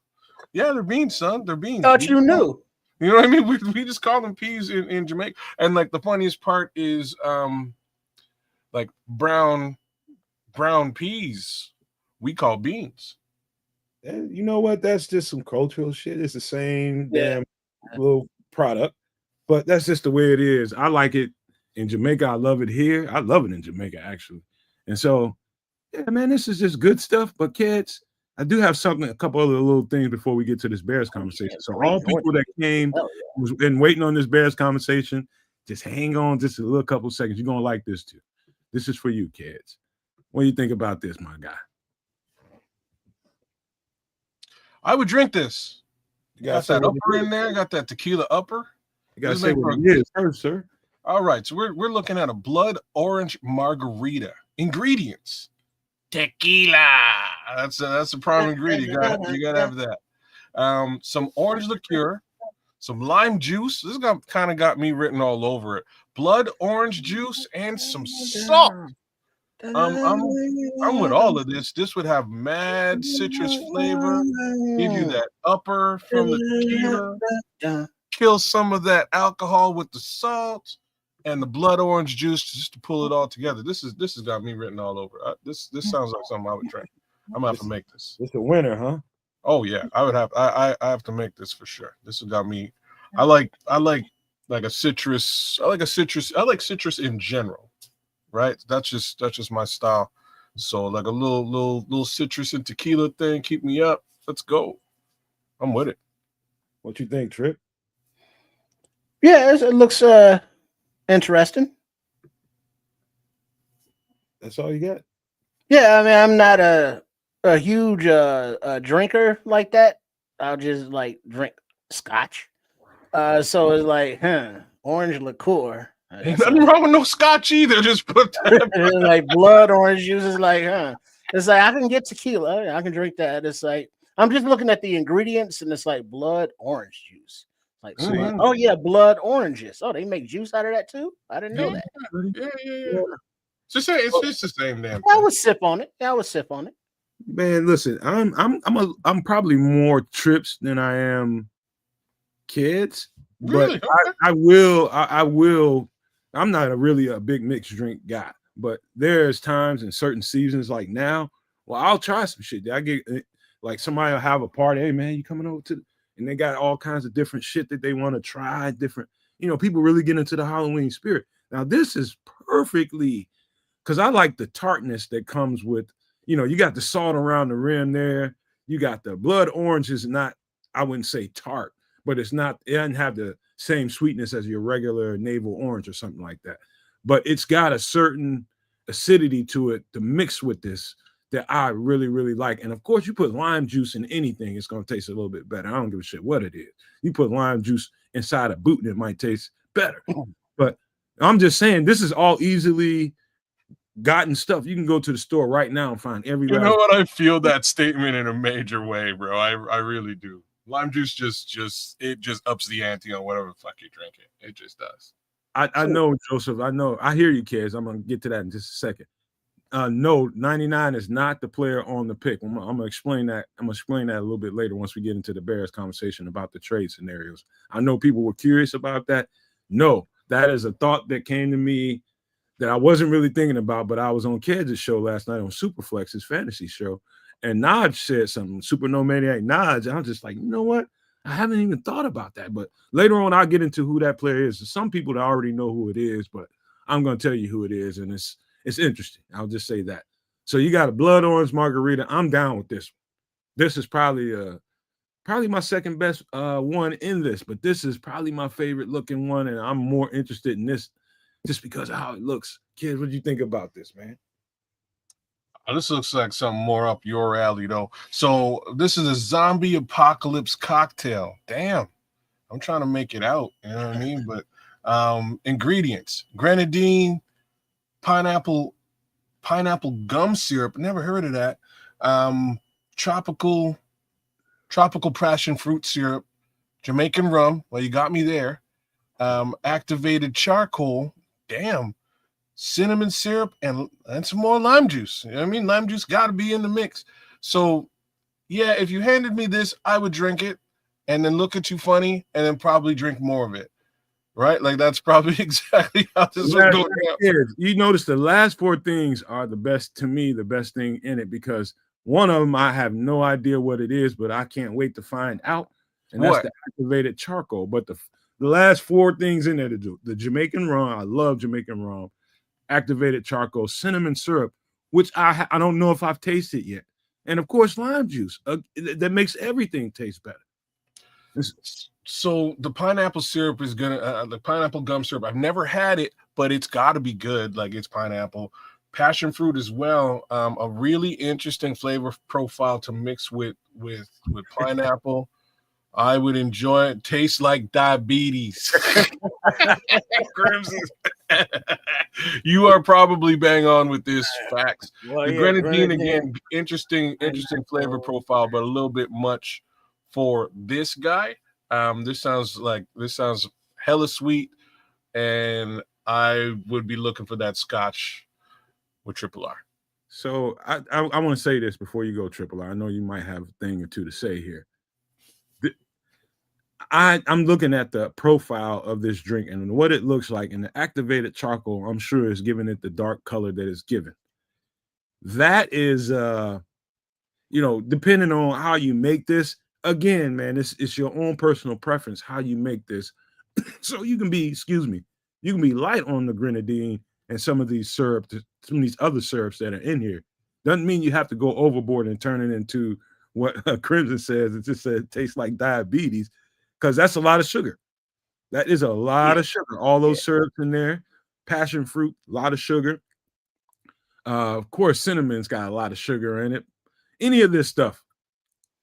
Yeah, they're beans, son. They're beans. Thought you knew. You know what I mean? We just call them peas in Jamaica. And like the funniest part is like brown peas we call beans. And you know what? That's just some cultural shit. It's the same damn little product, but that's just the way it is. I like it in Jamaica. I love it here. I love it in Jamaica, actually. And so, yeah, man, this is just good stuff. But kids, I do have a couple other little things before we get to this Bears conversation. So all people that came was been waiting on this Bears conversation, just hang on just a little couple seconds. You're gonna like this too. This is for you, kids. What do you think about this, my guy? I would drink this. You got that upper in there. Got that tequila upper. You gotta say what it is first, sir. All right, so we're looking at a blood orange margarita. Ingredients: tequila. That's a prime ingredient. You gotta have that. Some orange liqueur, some lime juice. This kind of got me written all over it. Blood orange juice and some salt. I'm with all of this. This would have mad citrus flavor. Give you that upper from the tequila. Kill some of that alcohol with the salt and the blood orange juice just to pull it all together. This has got me written all over. This sounds like something I would drink. I'm gonna have to make this. It's a winner, huh? Oh yeah, I would have. I have to make this for sure. This has got me. I like a citrus. I like citrus in general. Right, that's just my style. So like a little citrus and tequila thing, keep me up. Let's go. I'm with it. What you think, Trip? Yeah, it looks interesting. That's all you got? Yeah, I mean, I'm not a huge drinker like that. I'll just like drink scotch. So it's like, orange liqueur. Ain't nothing wrong with no scotch either. Just put that like blood orange juice is like, It's like I can get tequila, I can drink that. It's like I'm just looking at the ingredients, and it's like blood orange juice. Like, oh yeah, blood oranges. Oh, they make juice out of that too. I didn't know that. Yeah. It's the same damn thing. I would sip on it. Man, listen, I'm probably more trips than I am kids, really? But okay. I will. I'm not really a big mixed drink guy, but there's times in certain seasons like now, well, I'll try some shit. I get like somebody will have a party. Hey man, you coming over to? And they got all kinds of different shit that they want to try. Different, people really get into the Halloween spirit. Now this is perfectly, because I like the tartness that comes with, you got the salt around the rim there. You got the blood orange is not, I wouldn't say tart, but it doesn't have the same sweetness as your regular navel orange or something like that. But it's got a certain acidity to it to mix with this that I really, really like. And of course, you put lime juice in anything, it's going to taste a little bit better. I don't give a shit what it is. You put lime juice inside a boot and it might taste better. But I'm just saying, this is all easily gotten stuff. You can go to the store right now and find every. You know what? I feel that statement in a major way, bro. I really do. Lime juice just ups the ante on whatever the fuck you drink it. It just does. I know, Joseph. I know. I hear you, kids. I'm gonna get to that in just a second. No, 99 is not the player on the pick. I'm gonna explain that. I'm gonna explain that a little bit later once we get into the Bears conversation about the trade scenarios. I know people were curious about that. No, that is a thought that came to me that I wasn't really thinking about, but I was on Ked's show last night on Superflex, his fantasy show, and Naj said something, Super No Maniac Naj, and I was just like, you know what? I haven't even thought about that, but later on I'll get into who that player is. Some people that already know who it is, but I'm going to tell you who it is, and it's interesting. I'll just say that. So you got a blood orange margarita. I'm down with this one. This is probably my second best one in this, but this is probably my favorite looking one, and I'm more interested in this just because of how it looks. Kids, what do you think about this, man? This looks like something more up your alley, though. So this is a zombie apocalypse cocktail. Damn. I'm trying to make it out. You know what I mean? But ingredients: grenadine, pineapple gum syrup. Never heard of that. Tropical passion fruit syrup, Jamaican rum. Well, you got me there. Activated charcoal. Damn. Cinnamon syrup and some more lime juice. You know what I mean? Lime juice got to be in the mix. So, yeah, if you handed me this, I would drink it and then look at you funny and then probably drink more of it. Right? Like, that's probably exactly how this is going down. You notice the last four things are the best, to me, the best thing in it, because one of them I have no idea what it is, but I can't wait to find out. And that's the activated charcoal. But the last four things in there to do: the Jamaican rum. I love Jamaican rum. Activated charcoal, cinnamon syrup, which I don't know if I've tasted yet, and of course lime juice. That makes everything taste better. So the pineapple syrup is gonna the pineapple gum syrup. I've never had it, but it's got to be good. Like, it's pineapple, passion fruit as well. A really interesting flavor profile to mix with pineapple. I would enjoy it. Tastes like diabetes. Crimson. You are probably bang on with this. Facts. Well, the grenadine again, interesting flavor profile, but a little bit much for this guy. This sounds hella sweet, and I would be looking for that Scotch with Triple R. So I want to say this before you go, Triple R. I know you might have a thing or two to say here. I'm looking at the profile of this drink and what it looks like, and the activated charcoal, I'm sure, is giving it the dark color that it's given. That is, depending on how you make this, again, man, it's your own personal preference how you make this. So you can be light on the grenadine and some of these syrups, some of these other syrups that are in here. Doesn't mean you have to go overboard and turn it into what Crimson says. It just says it tastes like diabetes. Because that's a lot of sugar. That is a lot of sugar. All those syrups in there, passion fruit, a lot of sugar. Of course, cinnamon's got a lot of sugar in it. Any of this stuff,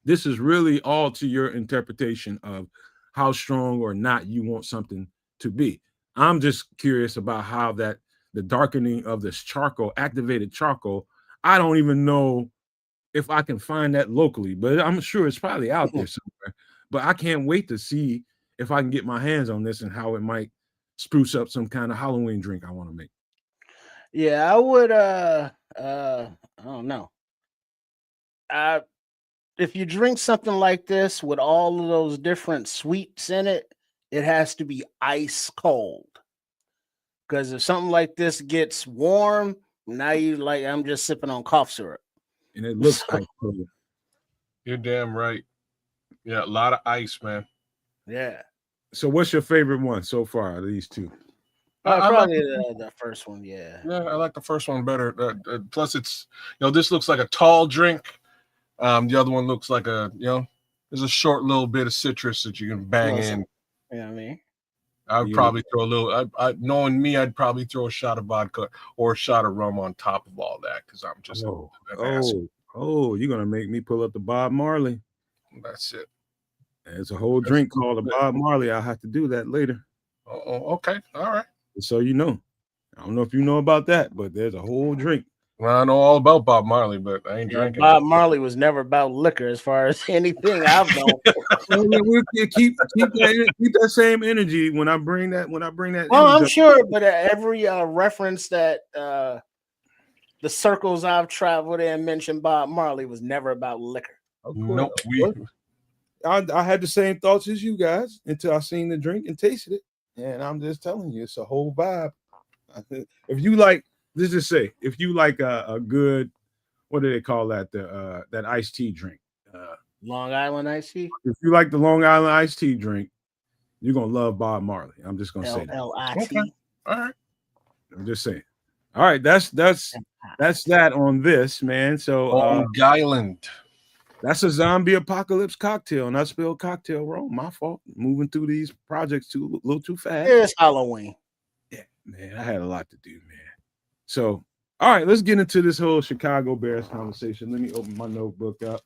this is really all to your interpretation of how strong or not you want something to be. I'm just curious about how the darkening of this charcoal, activated charcoal, I don't even know if I can find that locally, but I'm sure it's probably out there somewhere. But I can't wait to see if I can get my hands on this and how it might spruce up some kind of Halloween drink I want to make. Yeah, I would. I don't know. If you drink something like this with all of those different sweets in it, it has to be ice cold. Because if something like this gets warm, now you like I'm just sipping on cough syrup. And it looks ice cold. You're damn right. Yeah, a lot of ice, man. Yeah. So what's your favorite one so far? These two? Probably the first one. Yeah. Yeah, I like the first one better. Plus, it's this looks like a tall drink. The other one looks like there's a short little bit of citrus that you can bang in. You know what I mean? I would probably throw a little. Knowing me, I'd probably throw a shot of vodka or a shot of rum on top of all that because I'm just you're gonna make me pull up the Bob Marley. That's it. There's a whole drink called the Bob Marley. I'll have to do that later. Oh, okay, all right. So I don't know if you know about that, but there's a whole drink. Well, I know all about Bob Marley, but I ain't drinking. Bob Marley was never about liquor, as far as anything I've known. We'll keep that same energy when I bring that. Well, I'm sure, but every reference that the circles I've traveled in mentioned Bob Marley was never about liquor. Nope. I had the same thoughts as you guys until I seen the drink and tasted it, and I'm just telling you, it's a whole vibe. If you like. Let's just say, if you like a good, what do they call that? That iced tea drink. Long Island iced tea? If you like the Long Island iced tea drink, you're going to love Bob Marley. I'm just going to say that. L-I-T. Okay. All right. I'm just saying. All right. That's that on this, man. So Long Island. That's a zombie apocalypse cocktail, and I spelled cocktail wrong. My fault. Moving through these projects a little too fast. It's Halloween. Yeah, man. I had a lot to do, man. So, all right, let's get into this whole Chicago Bears conversation. Let me open my notebook up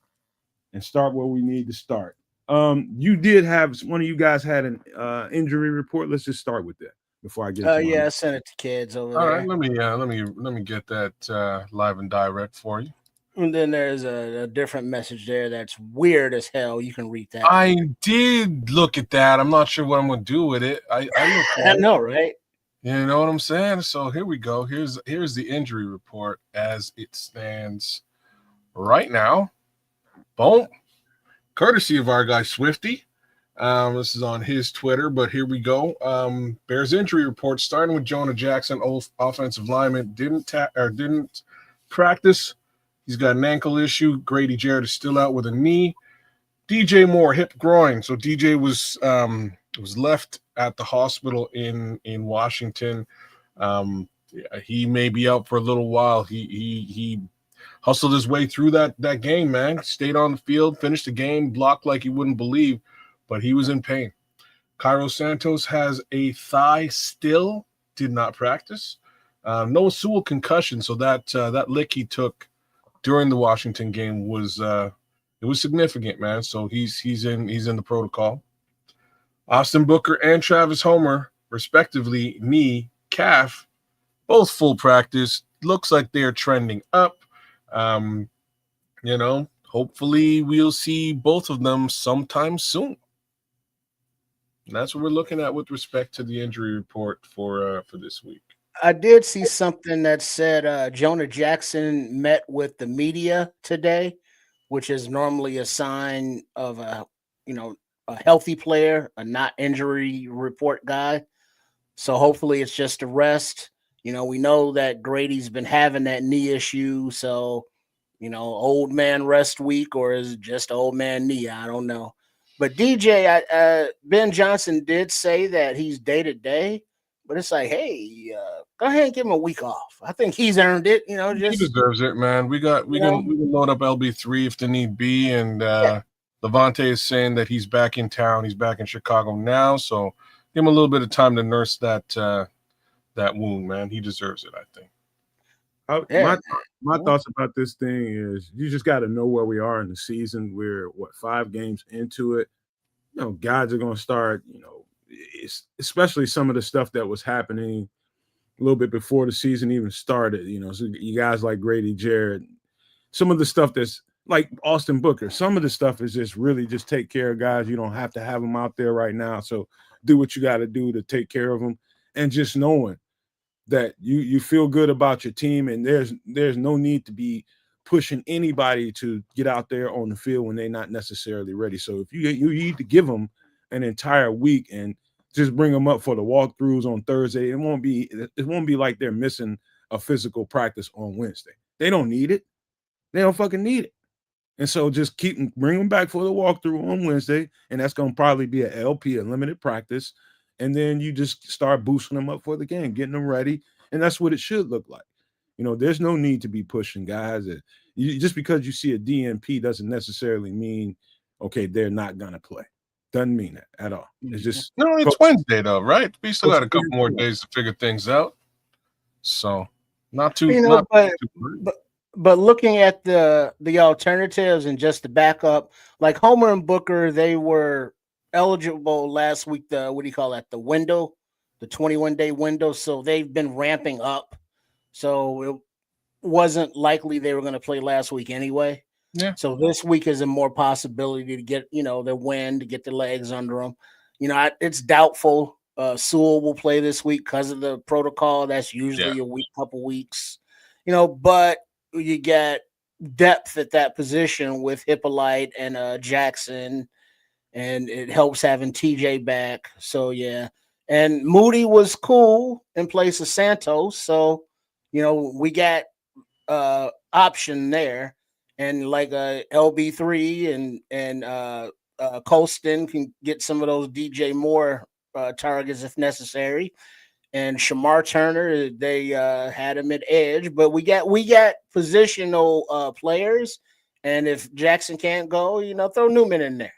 and start where we need to start. You did have one of you guys had an injury report. Let's just start with that before I get. I sent it to kids over there. All right, let me get that live and direct for you. And then there's a different message there that's weird as hell. You can read that. I did look at that. I'm not sure what I'm going to do with it. I know, right? You know what I'm saying? So here we go. Here's the injury report as it stands right now. Boom. Courtesy of our guy Swifty. This is on his Twitter, but here we go. Bears injury report starting with Jonah Jackson, offensive lineman, didn't practice. He's got an ankle issue. Grady Jarrett is still out with a knee. DJ Moore, hip groin. So DJ was left at the hospital in Washington. He may be out for a little while. He hustled his way through that game, man. Stayed on the field, finished the game, blocked like you wouldn't believe, but he was in pain. Cairo Santos has a thigh still, did not practice. Noah Sewell concussion, so that lick he took during the Washington game was it was significant, man. So he's in the protocol. Austin Booker and Travis Homer, respectively, knee, calf, both full practice. Looks like they're trending up. Hopefully we'll see both of them sometime soon. And that's what we're looking at with respect to the injury report for this week. I did see something that said Jonah Jackson met with the media today, which is normally a sign of a healthy player, a not injury report guy. So hopefully it's just a rest. We know that Grady's been having that knee issue. So, old man rest week, or is it just old man knee? I don't know. But DJ, Ben Johnson did say that he's day to day, but it's like, hey, go ahead and give him a week off. I think he's earned it. He deserves it, man. We can load up LB3 if the need be, and Levante is saying that he's back in town. He's back in Chicago now, so give him a little bit of time to nurse that wound, man. He deserves it, I think. My thoughts about this thing is you just got to know where we are in the season. We're 5 games into it. Guys are going to start. Especially some of the stuff that was happening a little bit before the season even started. So you guys like Grady Jarrett, some of the stuff that's like Austin Booker. Some of the stuff is just really just take care of guys. You don't have to have them out there right now. So do what you got to do to take care of them, and just knowing that you feel good about your team, and there's no need to be pushing anybody to get out there on the field when they're not necessarily ready. So if you need to give them an entire week and just bring them up for the walkthroughs on Thursday, it won't be like they're missing a physical practice on Wednesday. They don't need it. They don't fucking need it. And so just bring them back for the walkthrough on Wednesday, and that's going to probably be a LP, a limited practice. And then you just start boosting them up for the game, getting them ready. And that's what it should look like. There's no need to be pushing guys. Just because you see a DNP doesn't necessarily mean, okay, they're not going to play. Doesn't mean that at all. It's just it's Wednesday though, right? We still got a couple more days to figure things out. So not too but looking at the alternatives and just the backup, like Homer and Booker, they were eligible last week. The 21-day window. So they've been ramping up. So it wasn't likely they were going to play last week anyway. Yeah. So this week is a more possibility to get their win, to get the legs under them. It's doubtful Sewell will play this week because of the protocol. That's usually a week, couple weeks. But you get depth at that position with Hippolyte and Jackson, and it helps having TJ back. So yeah, and Moody was cool in place of Santos. So we got option there, and like LB3 and Colston can get some of those DJ Moore targets if necessary. And Shamar Turner, they had him at edge, but we got positional players, and if Jackson can't go, throw Newman in there.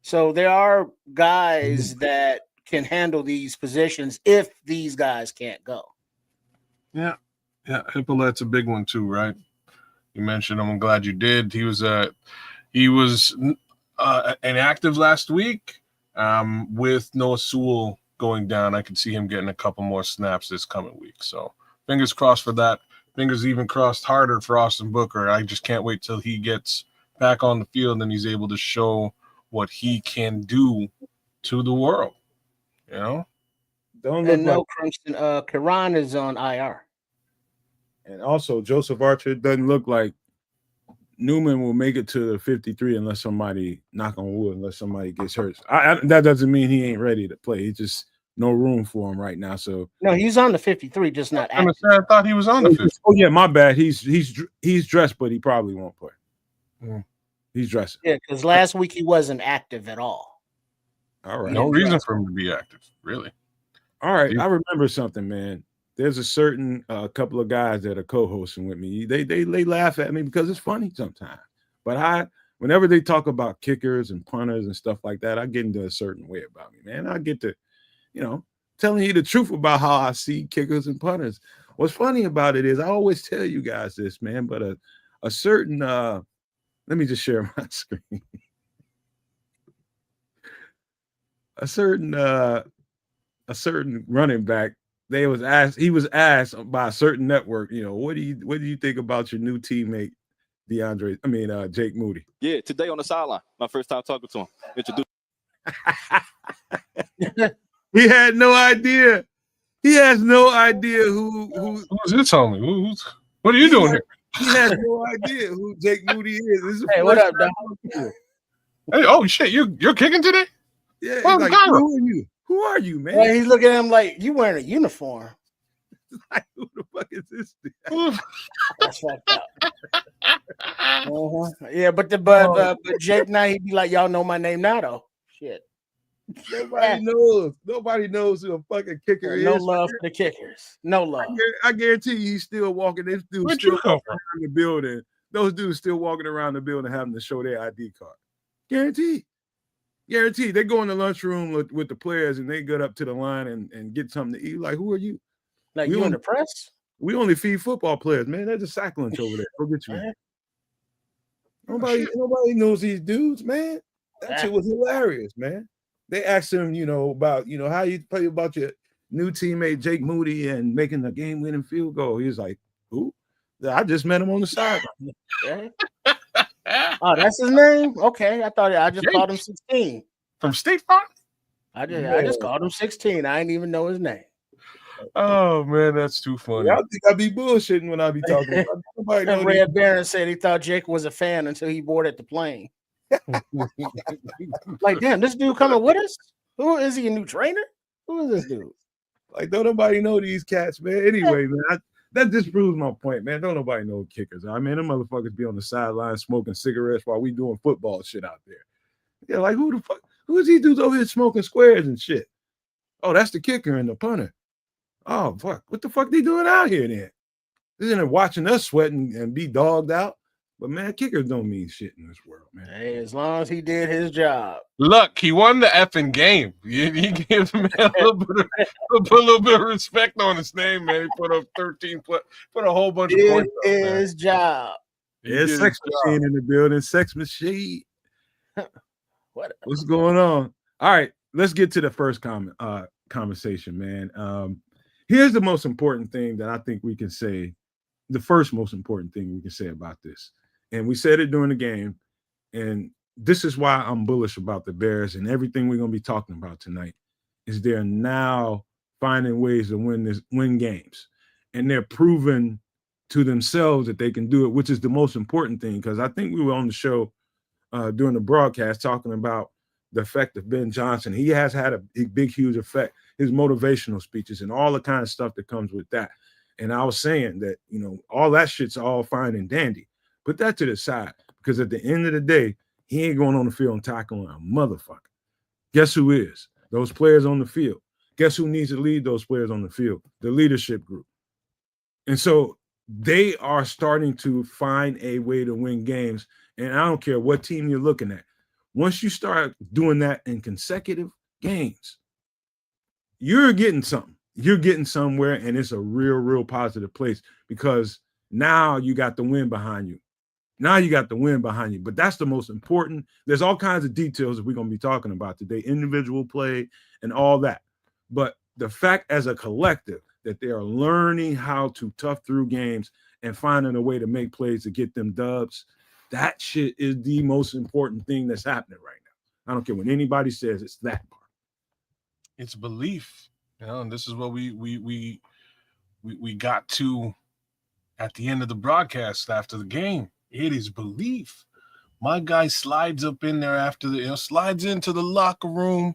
So there are guys that can handle these positions if these guys can't go. Yeah, Hippolyte's a big one too, right? You mentioned him. I'm glad you did. He was inactive last week with Noah Sewell going down. I could see him getting a couple more snaps this coming week. So fingers crossed for that. Fingers even crossed harder for Austin Booker. I just can't wait till he gets back on the field and he's able to show what he can do to the world. Don't look no Crimson. Karan is on IR. And also Joseph Archer doesn't look like Newman will make it to the 53 unless somebody, knock on wood, unless somebody gets hurt. That doesn't mean he ain't ready to play. He just no room for him right now. So no, he's on the 53, just not active. I thought he was on the 50. Oh yeah, my bad. He's dressed, but he probably won't play. He's dressing. Yeah, because last week he wasn't active at all. All right. No reason for him to be active, really. All right. I remember something, man. There's a certain couple of guys that are co-hosting with me. They laugh at me because it's funny sometimes. But whenever they talk about kickers and punters and stuff like that, I get into a certain way about me, man. I get to, telling you the truth about how I see kickers and punters. What's funny about it is I always tell you guys this, man, but a certain let me just share my screen. A certain running back, he was asked by a certain network, what do you think about your new teammate Jake Moody? Yeah, today on the sideline, my first time talking to him. Introduced. He had no idea. He has no idea who's this homie. What are you doing here? He has no idea who Jake Moody is. Hey, what up, dog? Hey, oh shit, you're kicking today? Yeah, like, who are you? Who are you, man? Well, he's looking at him like, you wearing a uniform. Like, who the fuck is this dude? That's fucked up. Yeah, but Jake now he'd be like, y'all know my name now though. Shit. Nobody knows who a fucking kicker is. No love for the kickers. No love. I guarantee you he's still walking. This dude's still walking around the building. Those dudes still walking around the building having to show their ID card. Guarantee. They go in the lunchroom with the players and they get up to the line and get something to eat. Like, who are you? Like, you in the press? We only feed football players, man. There's a sack lunch over there. Go get you. Nobody knows these dudes, man. That shit was hilarious, man. They asked him, about, how you play about your new teammate Jake Moody and making the game-winning field goal. He was like, who? I just met him on the sideline. Oh, that's his name? Okay. I just called him 16. From State Farm? I just called him 16. I didn't even know his name. Oh man, that's too funny. Y'all think I be bullshitting when I be talking about nobody know Red Baron said he thought Jake was a fan until he boarded the plane. Like, damn, this dude coming with us? Who is he, a new trainer? Who is this dude? Like, don't nobody know these cats, man. Anyway, man, that just proves my point, man. Don't nobody know kickers. I mean, them motherfuckers be on the sideline smoking cigarettes while we doing football shit out there. Yeah, like who the fuck? Who is these dudes over here smoking squares and shit? Oh, that's the kicker and the punter. Oh, fuck. What the fuck they doing out here then? Isn't it watching us sweat and be dogged out? But man, kickers don't mean shit in this world, man. Hey, as long as he did his job. Look, he won the effing game. He gave the man a little bit of respect on his name, man. He put up 13, put a whole bunch of points up, man. His job. Yeah, sex machine in the building. Sex machine. What's going on? All right, let's get to the first conversation, man. Here's the most important thing that I think we can say. The first most important thing we can say about this. And we said it during the game. And this is why I'm bullish about the Bears and everything we're going to be talking about tonight is they're now finding ways to win games. And they're proving to themselves that they can do it, which is the most important thing. Because I think we were on the show during the broadcast talking about the effect of Ben Johnson. He has had a big, huge effect. His motivational speeches and all the kind of stuff that comes with that. And I was saying that, all that shit's all fine and dandy. Put that to the side because at the end of the day, he ain't going on the field and tackling a motherfucker. Guess who is? Those players on the field. Guess who needs to lead those players on the field? The leadership group. And so they are starting to find a way to win games. And I don't care what team you're looking at. Once you start doing that in consecutive games, you're getting something. You're getting somewhere, and it's a real, real positive place because now you got the win behind you. But that's the most important. There's all kinds of details that we're going to be talking about today, individual play and all that. But the fact as a collective that they are learning how to tough through games and finding a way to make plays to get them dubs, that shit is the most important thing that's happening right now. I don't care what anybody says, it's that part. It's belief. And this is what we got to at the end of the broadcast after the game. It is belief. My guy slides up in there after slides into the locker room,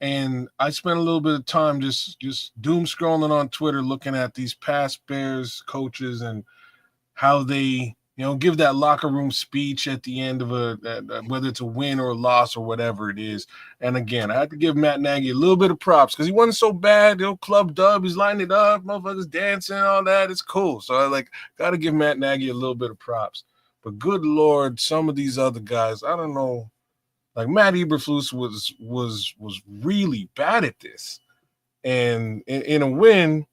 and I spent a little bit of time just doom scrolling on Twitter, looking at these past Bears coaches and how they give that locker room speech at the end of whether it's a win or a loss or whatever it is. And again, I had to give Matt Nagy a little bit of props because he wasn't so bad. Club dub, he's lining it up, motherfuckers dancing, all that. It's cool. So I got to give Matt Nagy a little bit of props. But good Lord, some of these other guys, I don't know. Like Matt Eberflus was really bad at this. And in a win,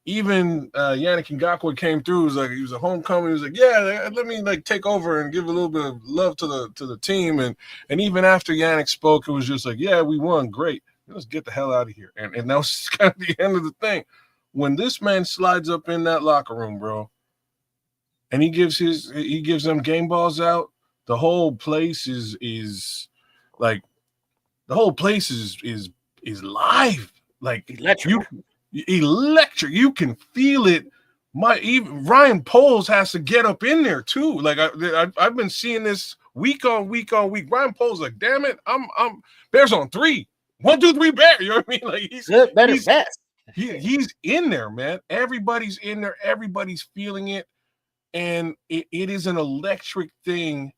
even Yannick Ngakoue came through. He was a homecoming. He was like, yeah, let me take over and give a little bit of love to the team. And even after Yannick spoke, it was just like, yeah, we won, great. Let's get the hell out of here. And that was kind of the end of the thing. When this man slides up in that locker room, bro, and he gives them game balls out, the whole place is live. Like electric. You can feel it. Even Ryan Poles has to get up in there too. I've been seeing this week on week. Ryan Poles damn it, I'm Bears on 3. 1, 2, 3 Bears. You know what I mean? He's good, better, best. He's in there, man. Everybody's in there. Everybody's feeling it, and it is an electric thing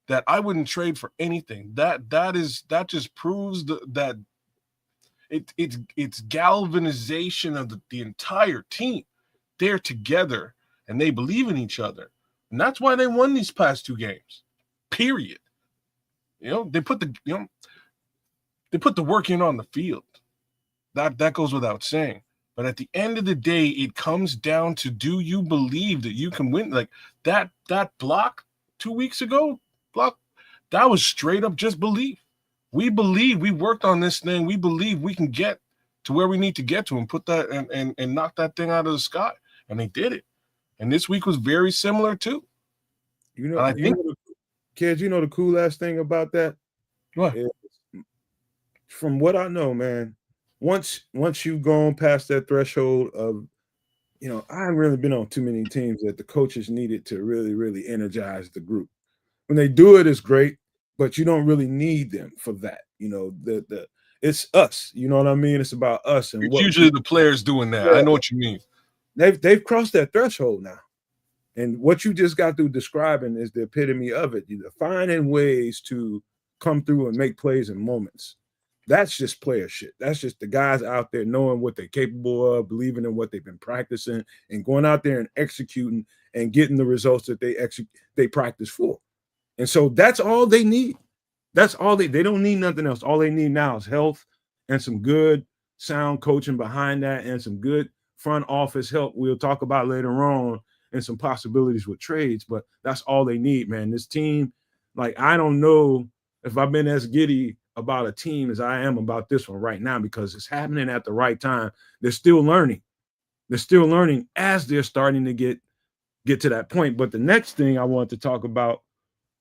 that I wouldn't trade for anything. That just proves that. It's galvanization of the entire team. They're together and they believe in each other, and that's why they won these past 2 games. Period. They put the work in on the field. That goes without saying. But at the end of the day, it comes down to, do you believe that you can win? Like that block 2 weeks ago, that was straight up just belief. We believe, we worked on this thing. We believe we can get to where we need to get to and put that and knock that thing out of the sky. And they did it. And this week was very similar too. I think kids, you know the cool ass thing about that? What? From what I know, man, once you've gone past that threshold of, I haven't really been on too many teams that the coaches needed to really, really energize the group. When they do it, it's great, but you don't really need them for that. It's us. You know what I mean? It's about us and it's usually the players doing that. Yeah. I know what you mean. They've crossed that threshold now. And what you just got through describing is the epitome of it. You're finding ways to come through and make plays in moments. That's just player shit. That's just the guys out there knowing what they're capable of, believing in what they've been practicing, and going out there and executing and getting the results that they practice for. And so that's all they need. That's all they don't need nothing else. All they need now is health and some good sound coaching behind that and some good front office help we'll talk about later on, and some possibilities with trades. But that's all they need, man. This team, like, I don't know if I've been as giddy about a team as I am about this one right now, because it's happening at the right time. They're still learning. They're still learning as they're starting to get to that point. But the next thing I wanted to talk about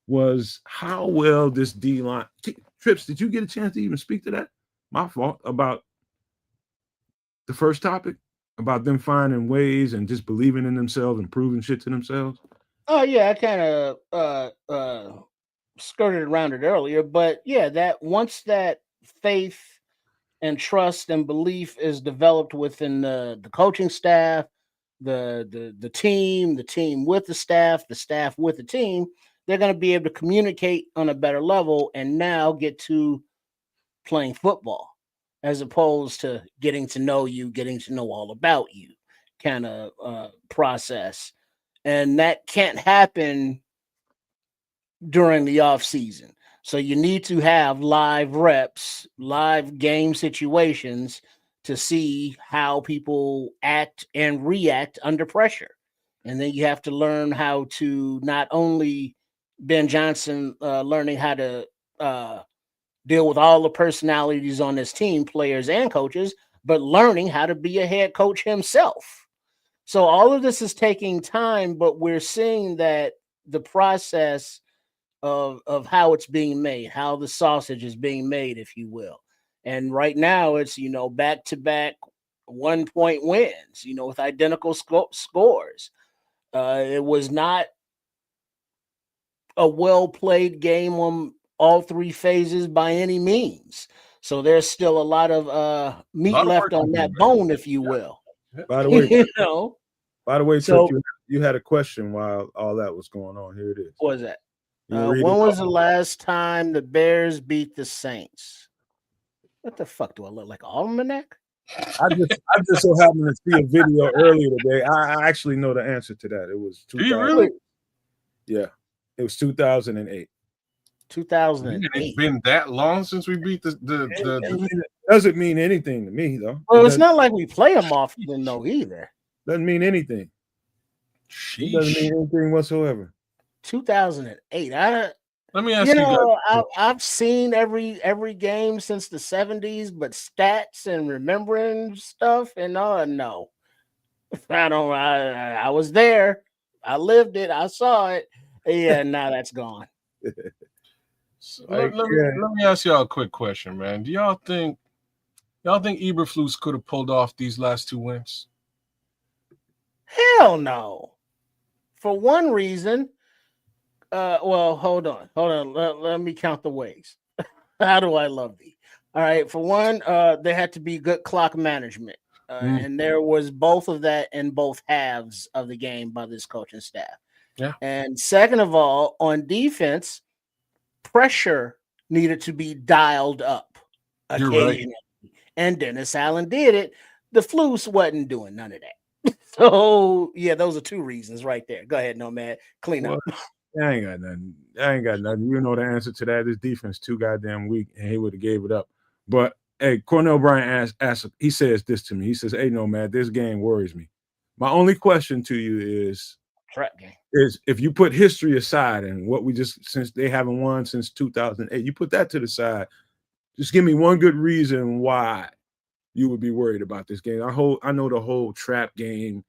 was how well this D-line. Trips, did you get a chance to even speak to that? My fault. About the first topic, about them finding ways and just believing in themselves and proving shit to themselves. Oh yeah, I kind of skirted around it earlier, but yeah, that once that faith and trust and belief is developed within the coaching staff, the team with the staff with the team, they're going to be able to communicate on a better level and now get to playing football, as opposed to getting to know you, getting to know all about you kind of process. And that can't happen during the off season. So you need to have live reps, live game situations to see how people act and react under pressure. And then you have to learn how to not only Ben Johnson learning how to deal with all the personalities on this team, players and coaches, but learning how to be a head coach himself. So all of this is taking time, but we're seeing that the process of how it's being made, how the sausage is being made, if you will. And right now it's, back-to-back 1-point wins, with identical scores. It was not a well-played game on all three phases by any means. So there's still a lot of meat left on that bone, if you will. By the way, By the way, so you had a question while all that was going on. Here it is. What was that? When was the last time the Bears beat the Saints? What the fuck do I look like, almanac? I just so happened to see a video earlier today. I actually know the answer to that. It was 2000. Really? Yeah, it was 2008. 2008. It's been that long since we beat the It doesn't mean anything to me, though. Well, it's not like we play them often, though, either. Doesn't mean anything. It doesn't mean anything whatsoever. 2008. Let me ask you. I've seen every game since the 70s, but stats and remembering stuff and no. I don't. I was there. I lived it. I saw it. Yeah, now that's gone. Let me ask y'all a quick question, man. Do y'all think Eberflus could have pulled off these last two wins? Hell no. For one reason, well, hold on. Let me count the ways. How do I love thee? All right. For one, there had to be good clock management. And there was both of that in both halves of the game by this coaching staff. Yeah. And second of all, on defense, pressure needed to be dialed up occasionally. Right. And Dennis Allen did it. The Flus wasn't doing none of that. So, yeah, those are two reasons right there. Go ahead, Nomad. Clean up. I ain't got nothing. You know the answer to that. This defense too goddamn weak, and he would have gave it up. But, hey, Cornell Bryant asked, he says this to me. He says, hey, Nomad, this game worries me. My only question to you is if you put history aside and what since they haven't won since 2008, you put that to the side, just give me one good reason why you would be worried about this game. I know the whole trap game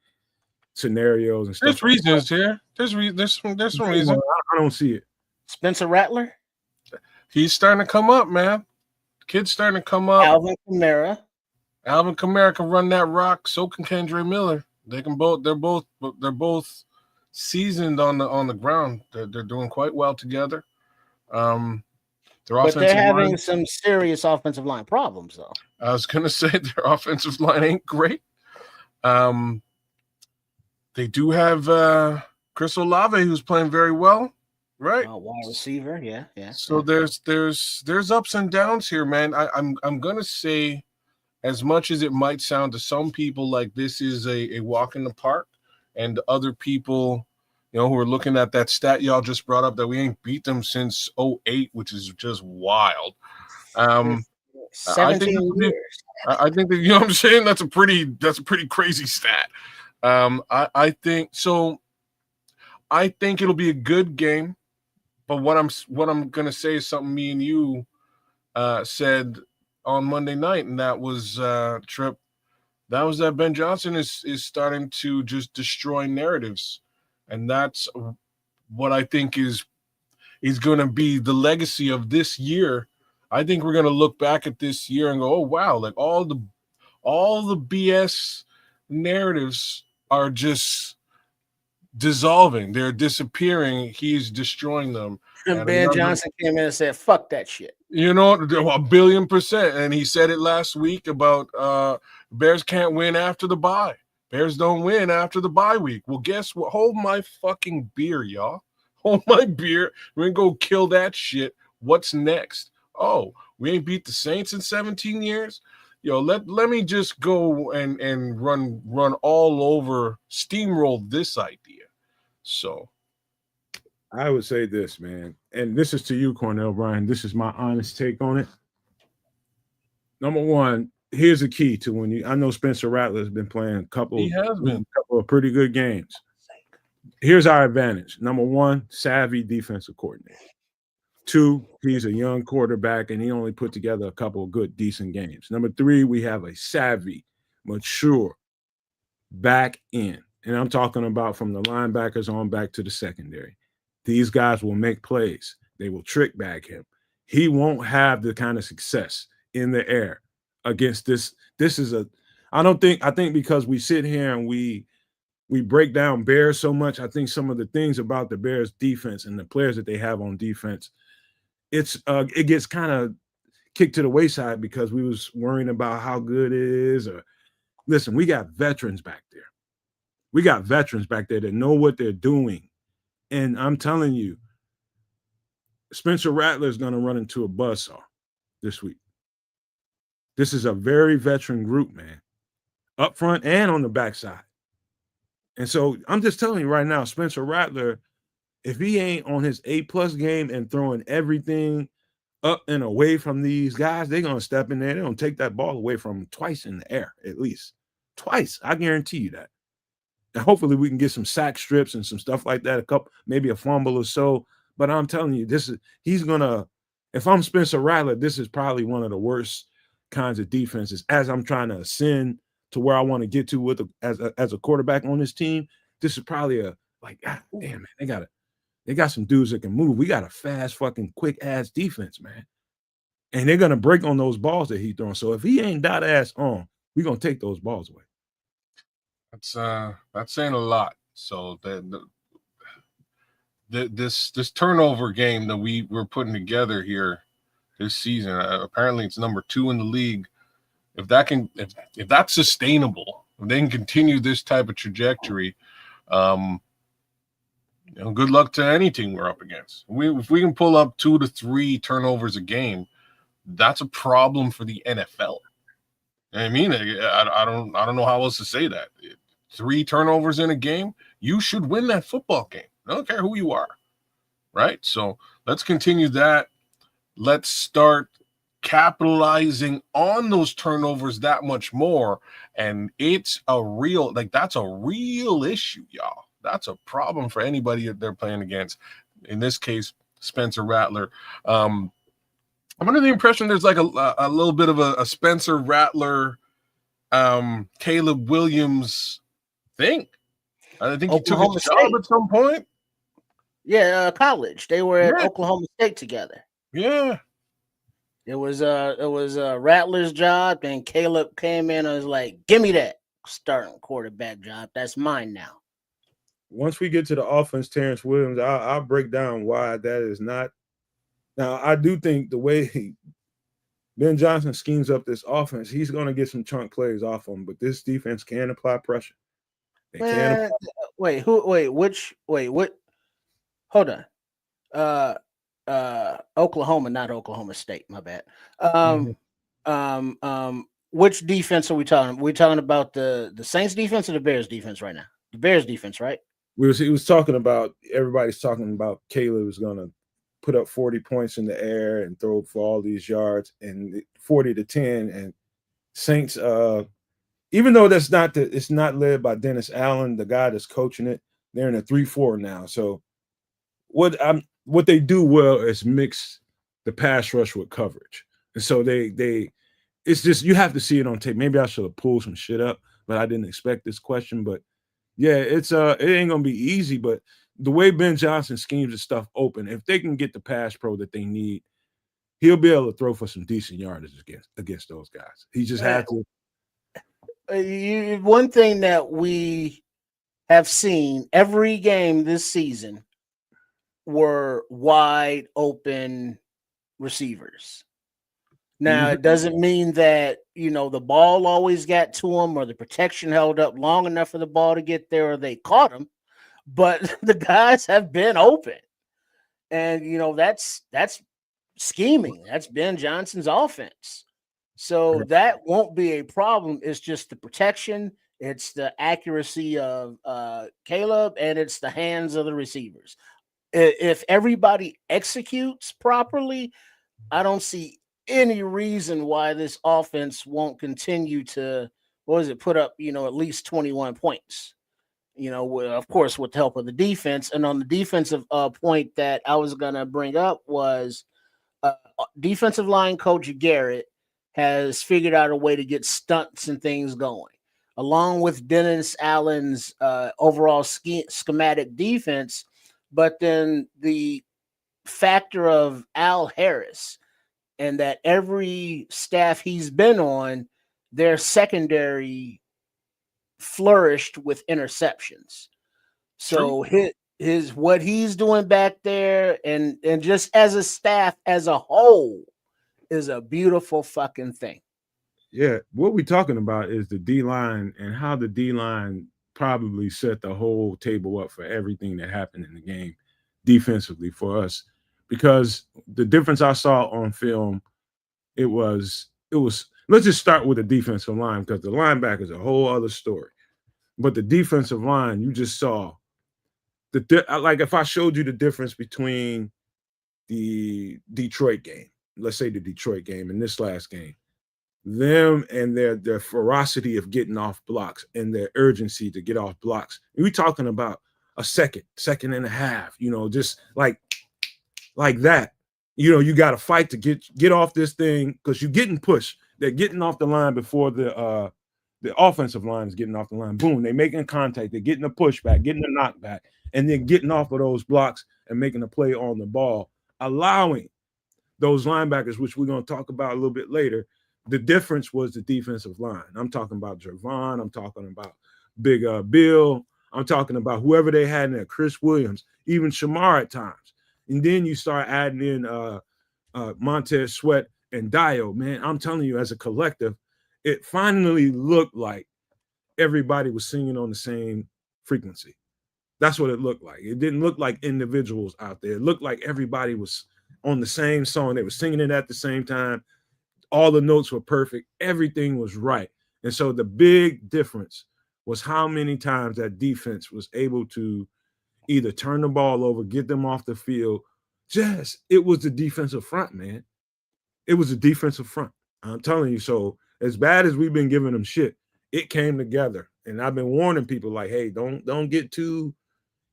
scenarios and stuff. There's reasons here. There's some reason. I don't see it. Spencer Rattler. He's starting to come up, man. Kid's starting to come up. Alvin Kamara can run that rock. So can Kendre Miller. They can both. They're both seasoned on the ground. They're doing quite well together. But they're having some serious offensive line problems, though. I was gonna say their offensive line ain't great. They do have Chris Olave, who's playing very well, right? Wide receiver, yeah. So there's ups and downs here, man. I'm gonna say, as much as it might sound to some people like this is a walk in the park, and other people, who are looking at that stat y'all just brought up that we ain't beat them since 2008, which is just wild. 17 years. I think that, you know what I'm saying? That's a pretty crazy stat. I think so. I think it'll be a good game, but what I'm gonna say is something me and you said on Monday night, and that was Trip. That was that Ben Johnson is starting to just destroy narratives, and that's what I think is going to be the legacy of this year. I think we're going to look back at this year and go, oh wow, like all the BS narratives are just dissolving. They're disappearing. He's destroying them. And Ben Johnson came in and said, fuck that shit. 1,000,000,000%. And he said it last week about Bears can't win after the bye. Bears don't win after the bye week. Well, guess what? Hold my fucking beer, y'all. Hold my beer. We're going to go kill that shit. What's next? Oh, we ain't beat the Saints in 17 years? Let me just go and run all over, steamroll this idea. So I would say this, man, and this is to you, Cornell Bryan. This is my honest take on it. Number one, here's the key to I know Spencer Rattler has been playing a couple of pretty good games. Here's our advantage. Number one, savvy defensive coordinator. Two, he's a young quarterback, and he only put together a couple of good, decent games. Number three, we have a savvy, mature back end. And I'm talking about from the linebackers on back to the secondary. These guys will make plays. They will trick bag him. He won't have the kind of success in the air against this. I think because we sit here and we break down Bears so much, I think some of the things about the Bears defense and the players that they have on defense, it gets kind of kicked to the wayside because we was worrying about how good it is. Listen, we got veterans back there. We got veterans back there that know what they're doing. And I'm telling you, Spencer Rattler is going to run into a buzzsaw this week. This is a very veteran group, man, up front and on the backside. And so I'm just telling you right now, Spencer Rattler, if he ain't on his A+ game and throwing everything up and away from these guys, they're going to step in there. They're going to take that ball away from him twice in the air, at least. Twice. I guarantee you that. And hopefully we can get some sack strips and some stuff like that, maybe a fumble or so. But I'm telling you, if I'm Spencer Rattler, this is probably one of the worst kinds of defenses as I'm trying to ascend to where I want to get to as a quarterback on this team. This is probably damn, man, they got some dudes that can move. We got a fast, fucking quick ass defense, man. And they're gonna break on those balls that he's throwing. So if he ain't dot ass on, we're gonna take those balls away. That's saying a lot. So this turnover game that we're putting together here this season, apparently it's number 2 in the league. If that's sustainable, if they can continue this type of trajectory, good luck to any team we're up against. If we can pull up 2 to 3 turnovers a game, that's a problem for the NFL. I mean, I don't know how else to say that. 3 turnovers in a game, you should win that football game. I don't care who you are, right? So let's continue that. Let's start capitalizing on those turnovers that much more. And it's that's a real issue, y'all. That's a problem for anybody that they're playing against. In this case, Spencer Rattler. I'm under the impression there's like a little bit of a Spencer Rattler, Caleb Williams thing. I think he took his job at some point. Yeah, college. They were at Oklahoma State together. Yeah. It was Rattler's job, and Caleb came in and was like, "Give me that starting quarterback job. That's mine now." Once we get to the offense, Terrence Williams, I'll break down why that is not. Now, I do think the way Ben Johnson schemes up this offense, he's going to get some chunk plays off him, but this defense can apply pressure. They can apply. What? Hold on. Oklahoma, not Oklahoma State. My bad. Which defense are we talking? We're talking about the Saints defense or the Bears defense right now? The Bears defense, right? He was talking about, everybody's talking about Caleb was going to put up 40 points in the air and throw for all these yards, and 40-10. And Saints, even though it's not led by Dennis Allen, the guy that's coaching it, they're in a 3-4 now. So what they do well is mix the pass rush with coverage. And so it's just, you have to see it on tape. Maybe I should have pulled some shit up, but I didn't expect this question. But yeah, it ain't gonna be easy, but the way Ben Johnson schemes the stuff open, if they can get the pass pro that they need, he'll be able to throw for some decent yardage against those guys. He just had to. One thing that we have seen every game this season were wide open receivers. Now, it doesn't mean that, the ball always got to them or the protection held up long enough for the ball to get there or they caught him, but the guys have been open. And, that's scheming. That's Ben Johnson's offense. So that won't be a problem. It's just the protection. It's the accuracy of Caleb, and it's the hands of the receivers. If everybody executes properly, I don't see any reason why this offense won't continue to, put up, at least 21 points, of course, with the help of the defense. And on the defensive point that I was going to bring up was defensive line coach Garrett has figured out a way to get stunts and things going, along with Dennis Allen's overall schematic defense. But then the factor of Al Harris, and that every staff he's been on, their secondary flourished with interceptions. So his what he's doing back there and just as a staff as a whole is a beautiful fucking thing. Yeah, what we're talking about is the D-line and how the D-line probably set the whole table up for everything that happened in the game defensively for us. Because the difference I saw on film, it was let's just start with the defensive line, because the linebacker is a whole other story. But the defensive line, you just saw like if I showed you the difference between the Detroit game, let's say the Detroit game and this last game, them and their ferocity of getting off blocks and their urgency to get off blocks. We're talking about a second and a half, just like that. You got to fight to get off this thing because you're getting pushed. They're getting off the line before the offensive line is getting off the line. Boom, they're making contact. They're getting a pushback, getting a knockback, and then getting off of those blocks and making a play on the ball, allowing those linebackers, which we're going to talk about a little bit later. The difference was the defensive line. I'm talking about Javon. I'm talking about Big Bill. I'm talking about whoever they had in there, Chris Williams, even Shamar at times. And then you start adding in Montez Sweat and Dio. Man, I'm telling you, as a collective, it finally looked like everybody was singing on the same frequency. That's what it looked like. It didn't look like individuals out there. It looked like everybody was on the same song. They were singing it at the same time. All the notes were perfect. Everything was right. And so the big difference was how many times that defense was able to either turn the ball over, get them off the field. It was the defensive front, man. It was the defensive front. I'm telling you. So as bad as we've been giving them shit, it came together. And I've been warning people like, hey, don't get too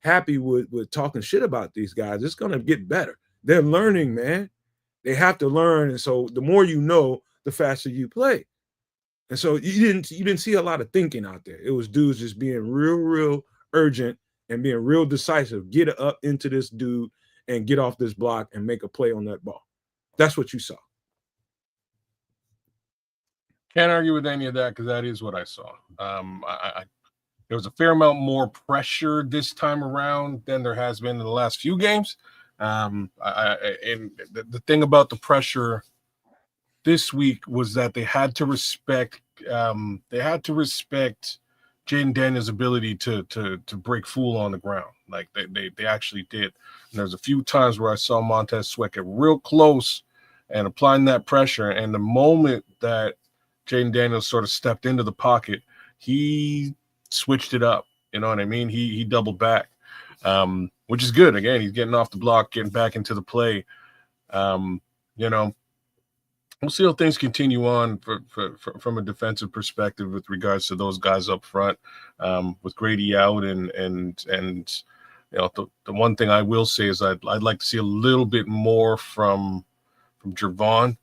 happy with talking shit about these guys. It's going to get better. They're learning, man. They have to learn. And so the more you know, the faster you play. And so you didn't see a lot of thinking out there. It was dudes just being real urgent and being real decisive. Get it up into this dude and get off this block and make a play on that ball. That's what you saw. Can't argue with any of that because that is what I saw. There was a fair amount more pressure this time around than there has been in the last few games. And the thing about the pressure this week was that they had to respect Jaden Daniels' ability to break fool on the ground. Like they actually did. And there's a few times where I saw Montez Sweat get real close and applying that pressure. And the moment that Jaden Daniels sort of stepped into the pocket, he switched it up. You know what I mean? He doubled back, which is good. Again, he's getting off the block, getting back into the play. You know, we'll see how things continue on from a defensive perspective with regards to those guys up front, with Grady out and you know, the one thing I will say is I'd like to see a little bit more from Javon.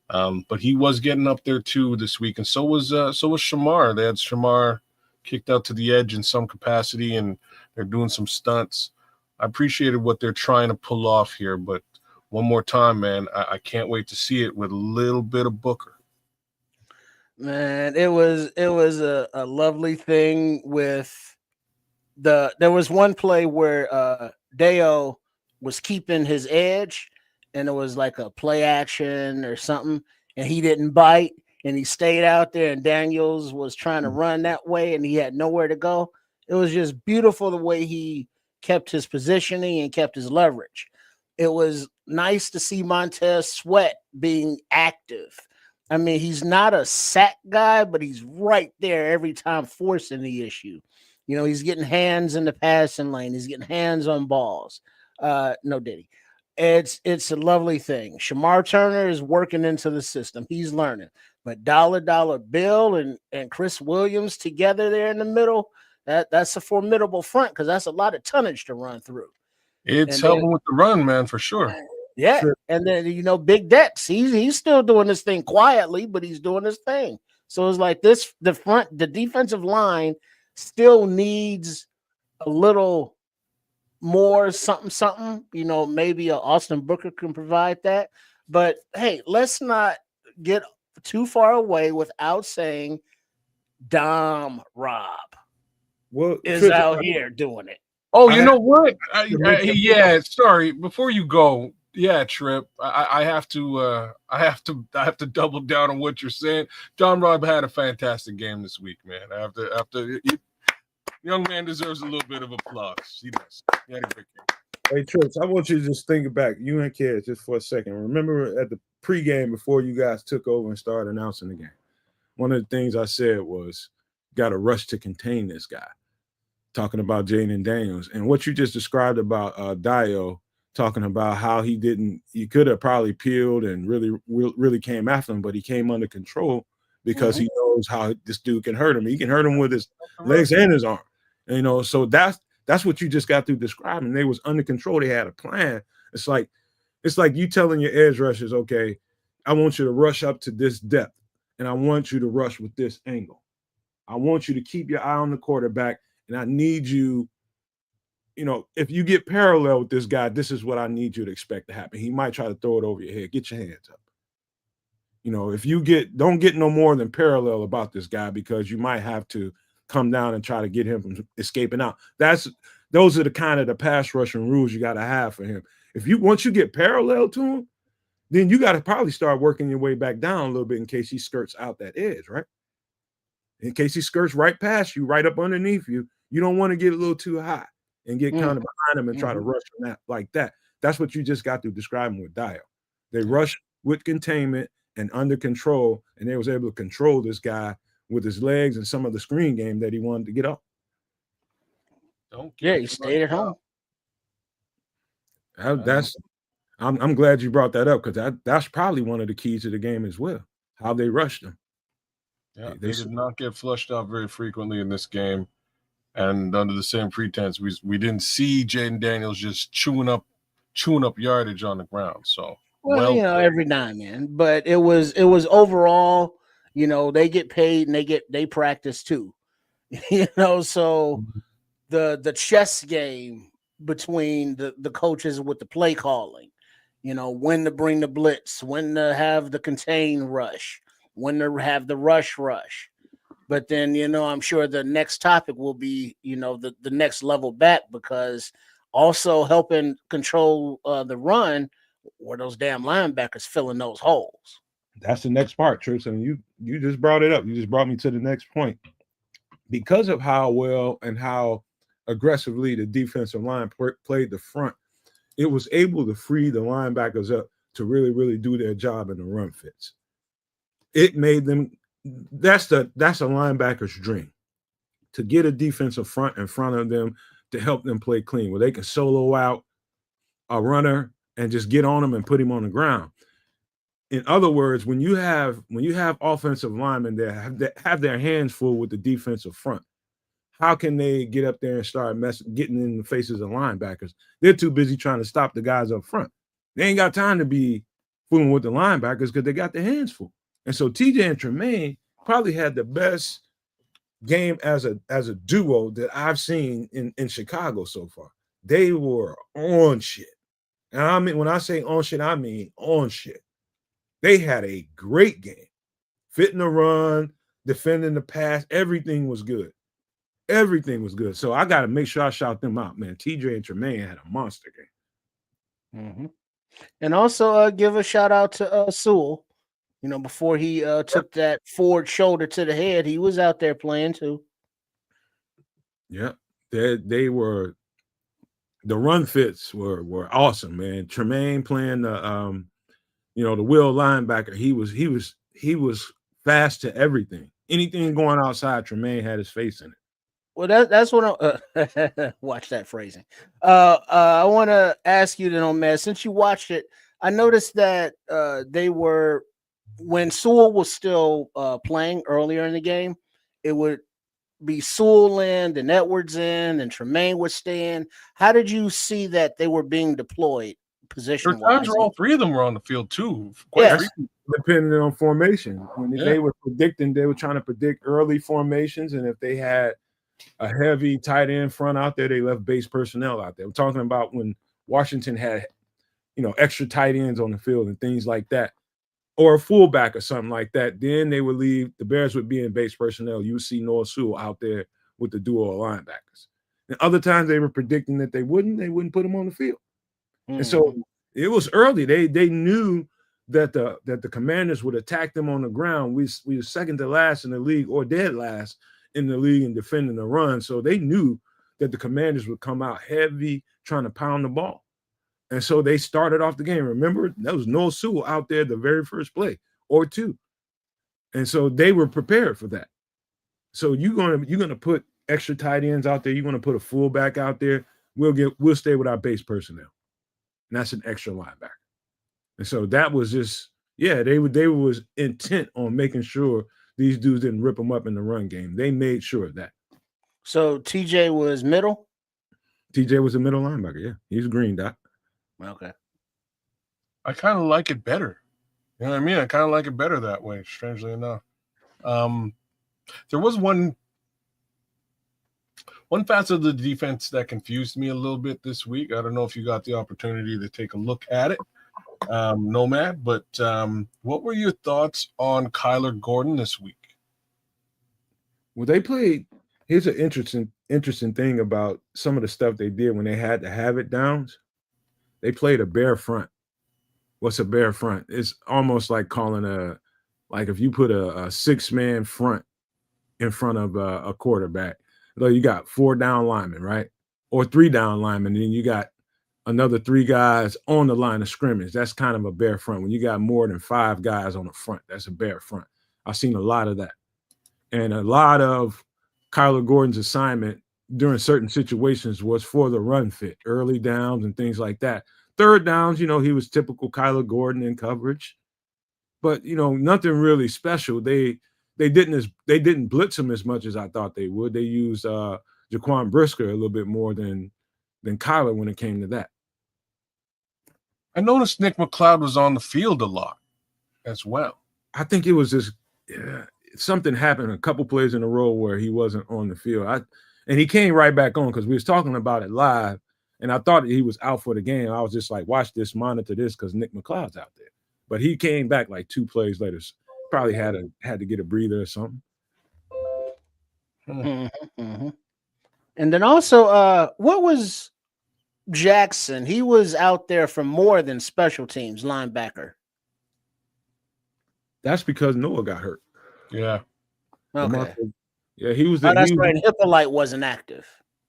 But he was getting up there too this week, and so was Shamar. They had Shamar kicked out to the edge in some capacity, and they're doing some stunts. I appreciated what they're trying to pull off here, but one more time, man, I can't wait to see it with a little bit of Booker. Man, it was a lovely thing with there was one play where Deo was keeping his edge, and it was like a play action or something, and he didn't bite, and he stayed out there, and Daniels was trying to run that way, and he had nowhere to go. It was just beautiful the way he kept his positioning and kept his leverage. It was nice to see Montez Sweat being active. I mean, he's not a sack guy, but he's right there every time forcing the issue. You know, he's getting hands in the passing lane. He's getting hands on balls. No Diddy. It's a lovely thing. Shamar Turner is working into the system. He's learning. But Dollar Bill and Chris Williams together there in the middle, that's a formidable front because that's a lot of tonnage to run through. It's helping with the run, man, for sure. Yeah. Sure. And then, you know, Big Dex, he's still doing this thing quietly, but he's doing his thing. So it's like the defensive line still needs a little more something, you know, maybe Austin Booker can provide that. But hey, let's not get too far away without saying Dom Rob is out here doing it. Oh, you know what? Yeah, sorry. Before you go, yeah, Trip, I have to double down on what you're saying. John Robb had a fantastic game this week, man. Young man deserves a little bit of applause. He does. He had a good game. Hey, Trips, I want you to just think back, you and kids, just for a second. Remember at the pregame before you guys took over and started announcing the game, one of the things I said was, got to rush to contain this guy, talking about Jaden Daniels. And what you just described about Dio, talking about how he could have probably peeled and really came after him, but he came under control because he knows how this dude can hurt him. He can hurt him with his legs and his arm. And, you know, so that's what you just got through describing. They was under control. They had a plan. It's like you telling your edge rushers, okay, I want you to rush up to this depth, and I want you to rush with this angle. I want you to keep your eye on the quarterback, and I need you, you know, if you get parallel with this guy, this is what I need you to expect to happen. He might try to throw it over your head. Get your hands up. You know, if you don't get no more than parallel about this guy, because you might have to come down and try to get him from escaping out. Those are the kind of the pass rushing rules you got to have for him. Once you get parallel to him, then you got to probably start working your way back down a little bit in case he skirts out that edge, right? In case he skirts right past you, right up underneath you, you don't want to get a little too high and get kind of behind him and try to rush him that like that. That's what you just got to describe him with Dio. They rush with containment and under control, and they was able to control this guy with his legs and some of the screen game that he wanted to get up. He stayed at home. I'm glad you brought that up, because that's probably one of the keys to the game as well, how they rushed him. Yeah, they did not get flushed out very frequently in this game, and under the same pretense, we didn't see Jaden Daniels just chewing up yardage on the ground. So well, you know, every now and then, but it was overall, you know, they get paid and they practice too, you know. So the chess game between the coaches with the play calling. When to bring the blitz, when to have the contain rush, when to have the rush. But then, I'm sure the next topic will be, the next level back, because also helping control the run were those damn linebackers filling those holes. That's the next part, Tristan. You just brought it up. You just brought me to the next point. Because of how well and how aggressively the defensive line played the front, it was able to free the linebackers up to really, really do their job in the run fits. It made them, that's a linebacker's dream, to get a defensive front in front of them to help them play clean, where they can solo out a runner and just get on him and put him on the ground. In other words, when you have offensive linemen that have their hands full with the defensive front, how can they get up there and start getting in the faces of linebackers? They're too busy trying to stop the guys up front. They ain't got time to be fooling with the linebackers because they got their hands full. And so TJ and Tremaine probably had the best game as a duo that I've seen in Chicago so far. They were on shit. And I mean, when I say on shit, I mean on shit. They had a great game. Fitting the run, defending the pass, everything was good. Everything was good. So I got to make sure I shout them out, man. TJ and Tremaine had a monster game. Mm-hmm. And also give a shout out to Sewell. Before he took that forward shoulder to the head, he was out there playing too. Yeah, they were. The run fits were awesome, man. Tremaine playing the the will linebacker. He was fast to everything. Anything going outside, Tremaine had his face in it. Well, that's what I watch that phrasing. I want to ask you then, Matt, since you watched it, I noticed that they were, when Sewell was still playing earlier in the game, it would be Sewell in, then Edwards in, and Tremaine would stay in. How did you see that they were being deployed position-wise? There are times where all three of them were on the field too. Depending on formation. When they were predicting, they were trying to predict early formations, and if they had a heavy tight end front out there, they left base personnel out there. We're talking about when Washington had, extra tight ends on the field and things like that, or a fullback or something like that. Then they would leave. The Bears would be in base personnel. You would see Noah Sewell out there with the duo of linebackers. And other times they were predicting that they wouldn't put him on the field. And so it was early. They knew that the Commanders would attack them on the ground. We were second to last in the league, or dead last in the league in defending the run. So they knew that the Commanders would come out heavy trying to pound the ball. And so they started off the game. Remember, that was Noah Sewell out there the very first play or two. And so they were prepared for that. So you're gonna put extra tight ends out there. You're gonna put a fullback out there. We'll stay with our base personnel. And that's an extra linebacker. And so that was just, they was intent on making sure these dudes didn't rip them up in the run game. They made sure of that. So TJ was middle? TJ was a middle linebacker, yeah. He's green dot. Okay. I kind of like it better. You know what I mean? I kind of like it better that way, strangely enough. There was one facet of the defense that confused me a little bit this week. I don't know if you got the opportunity to take a look at it, Nomad, but what were your thoughts on Kyler Gordon this week? Well, they played. Here's an interesting thing about some of the stuff they did when they had to have it downs. They played a bare front. What's a bare front? It's almost like calling if you put a 6-man front in front of a quarterback. So you got 4 down linemen, right? Or 3 down linemen, and then you got another 3 guys on the line of scrimmage. That's kind of a bare front. When you got more than 5 guys on the front, that's a bare front. I've seen a lot of that. And a lot of Kyler Gordon's assignment during certain situations was for the run fit, early downs and things like that. Third downs, he was typical Kyler Gordon in coverage, but nothing really special. They didn't blitz him as much as I thought they would. They used Jaquan Brisker a little bit more than Kyler when it came to that. I noticed Nick McLeod was on the field a lot as well. I think it was just something happened a couple plays in a row where he wasn't on the field. And he came right back on because we was talking about it live, and I thought he was out for the game. I was just like, watch this, monitor this, because Nick McLeod's out there. But he came back like 2 plays later. Probably had to get a breather or something. Mm-hmm. And then also, what was Jackson? He was out there for more than special teams linebacker. That's because Noah got hurt. Yeah. Okay. Yeah, he was. That's right. Hippolyte wasn't active.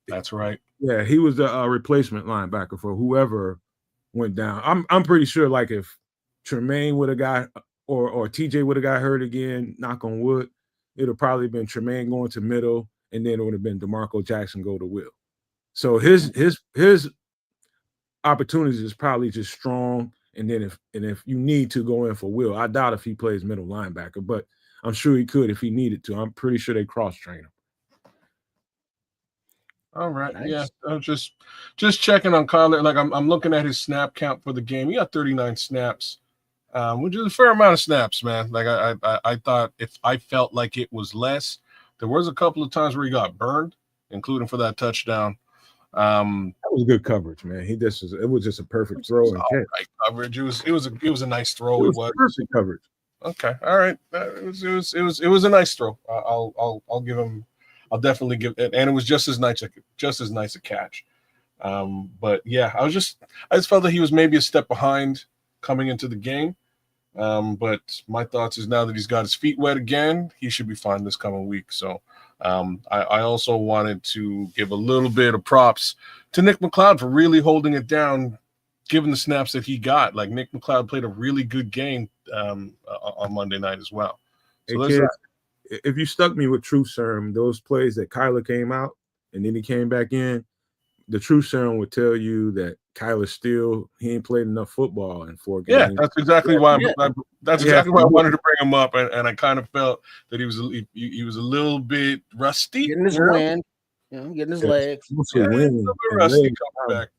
That's right. Yeah, he was the replacement linebacker for whoever went down. I'm pretty sure, like, if Tremaine would have got or TJ would have got hurt again, knock on wood, it would have probably been Tremaine going to middle, and then it would have been DeMarco Jackson go to Will. So his opportunities is probably just strong. And then if you need to go in for Will, I doubt if he plays middle linebacker, but I'm sure he could if he needed to. I'm pretty sure they cross-train him. All right. Nice. Yeah. I'm just checking on Kyler. Like I'm looking at his snap count for the game. He got 39 snaps, which is a fair amount of snaps, man. Like I thought if I felt like it was less, there was a couple of times where he got burned, including for that touchdown. That was good coverage, man. It was just a perfect throw and catch. Right coverage. It was a nice throw. It was perfect coverage. Okay. All right. It was a nice throw. I'll give him. I'll definitely give it, and it was just as nice a catch. But yeah, I just felt that he was maybe a step behind coming into the game. But my thoughts is now that he's got his feet wet again, he should be fine this coming week. So I also wanted to give a little bit of props to Nick McLeod for really holding it down, given the snaps that he got. Like Nick McLeod played a really good game on Monday night as well. So hey, kids, if you stuck me with Truth Serum, those plays that Kyler came out and then he came back in, the Truth Serum would tell you that Kyler he ain't played enough football in 4 games. Yeah, that's exactly why exactly why I wanted to bring him up, and I kind of felt that he was a little bit rusty, getting his wind, getting his legs. A little bit rusty coming back.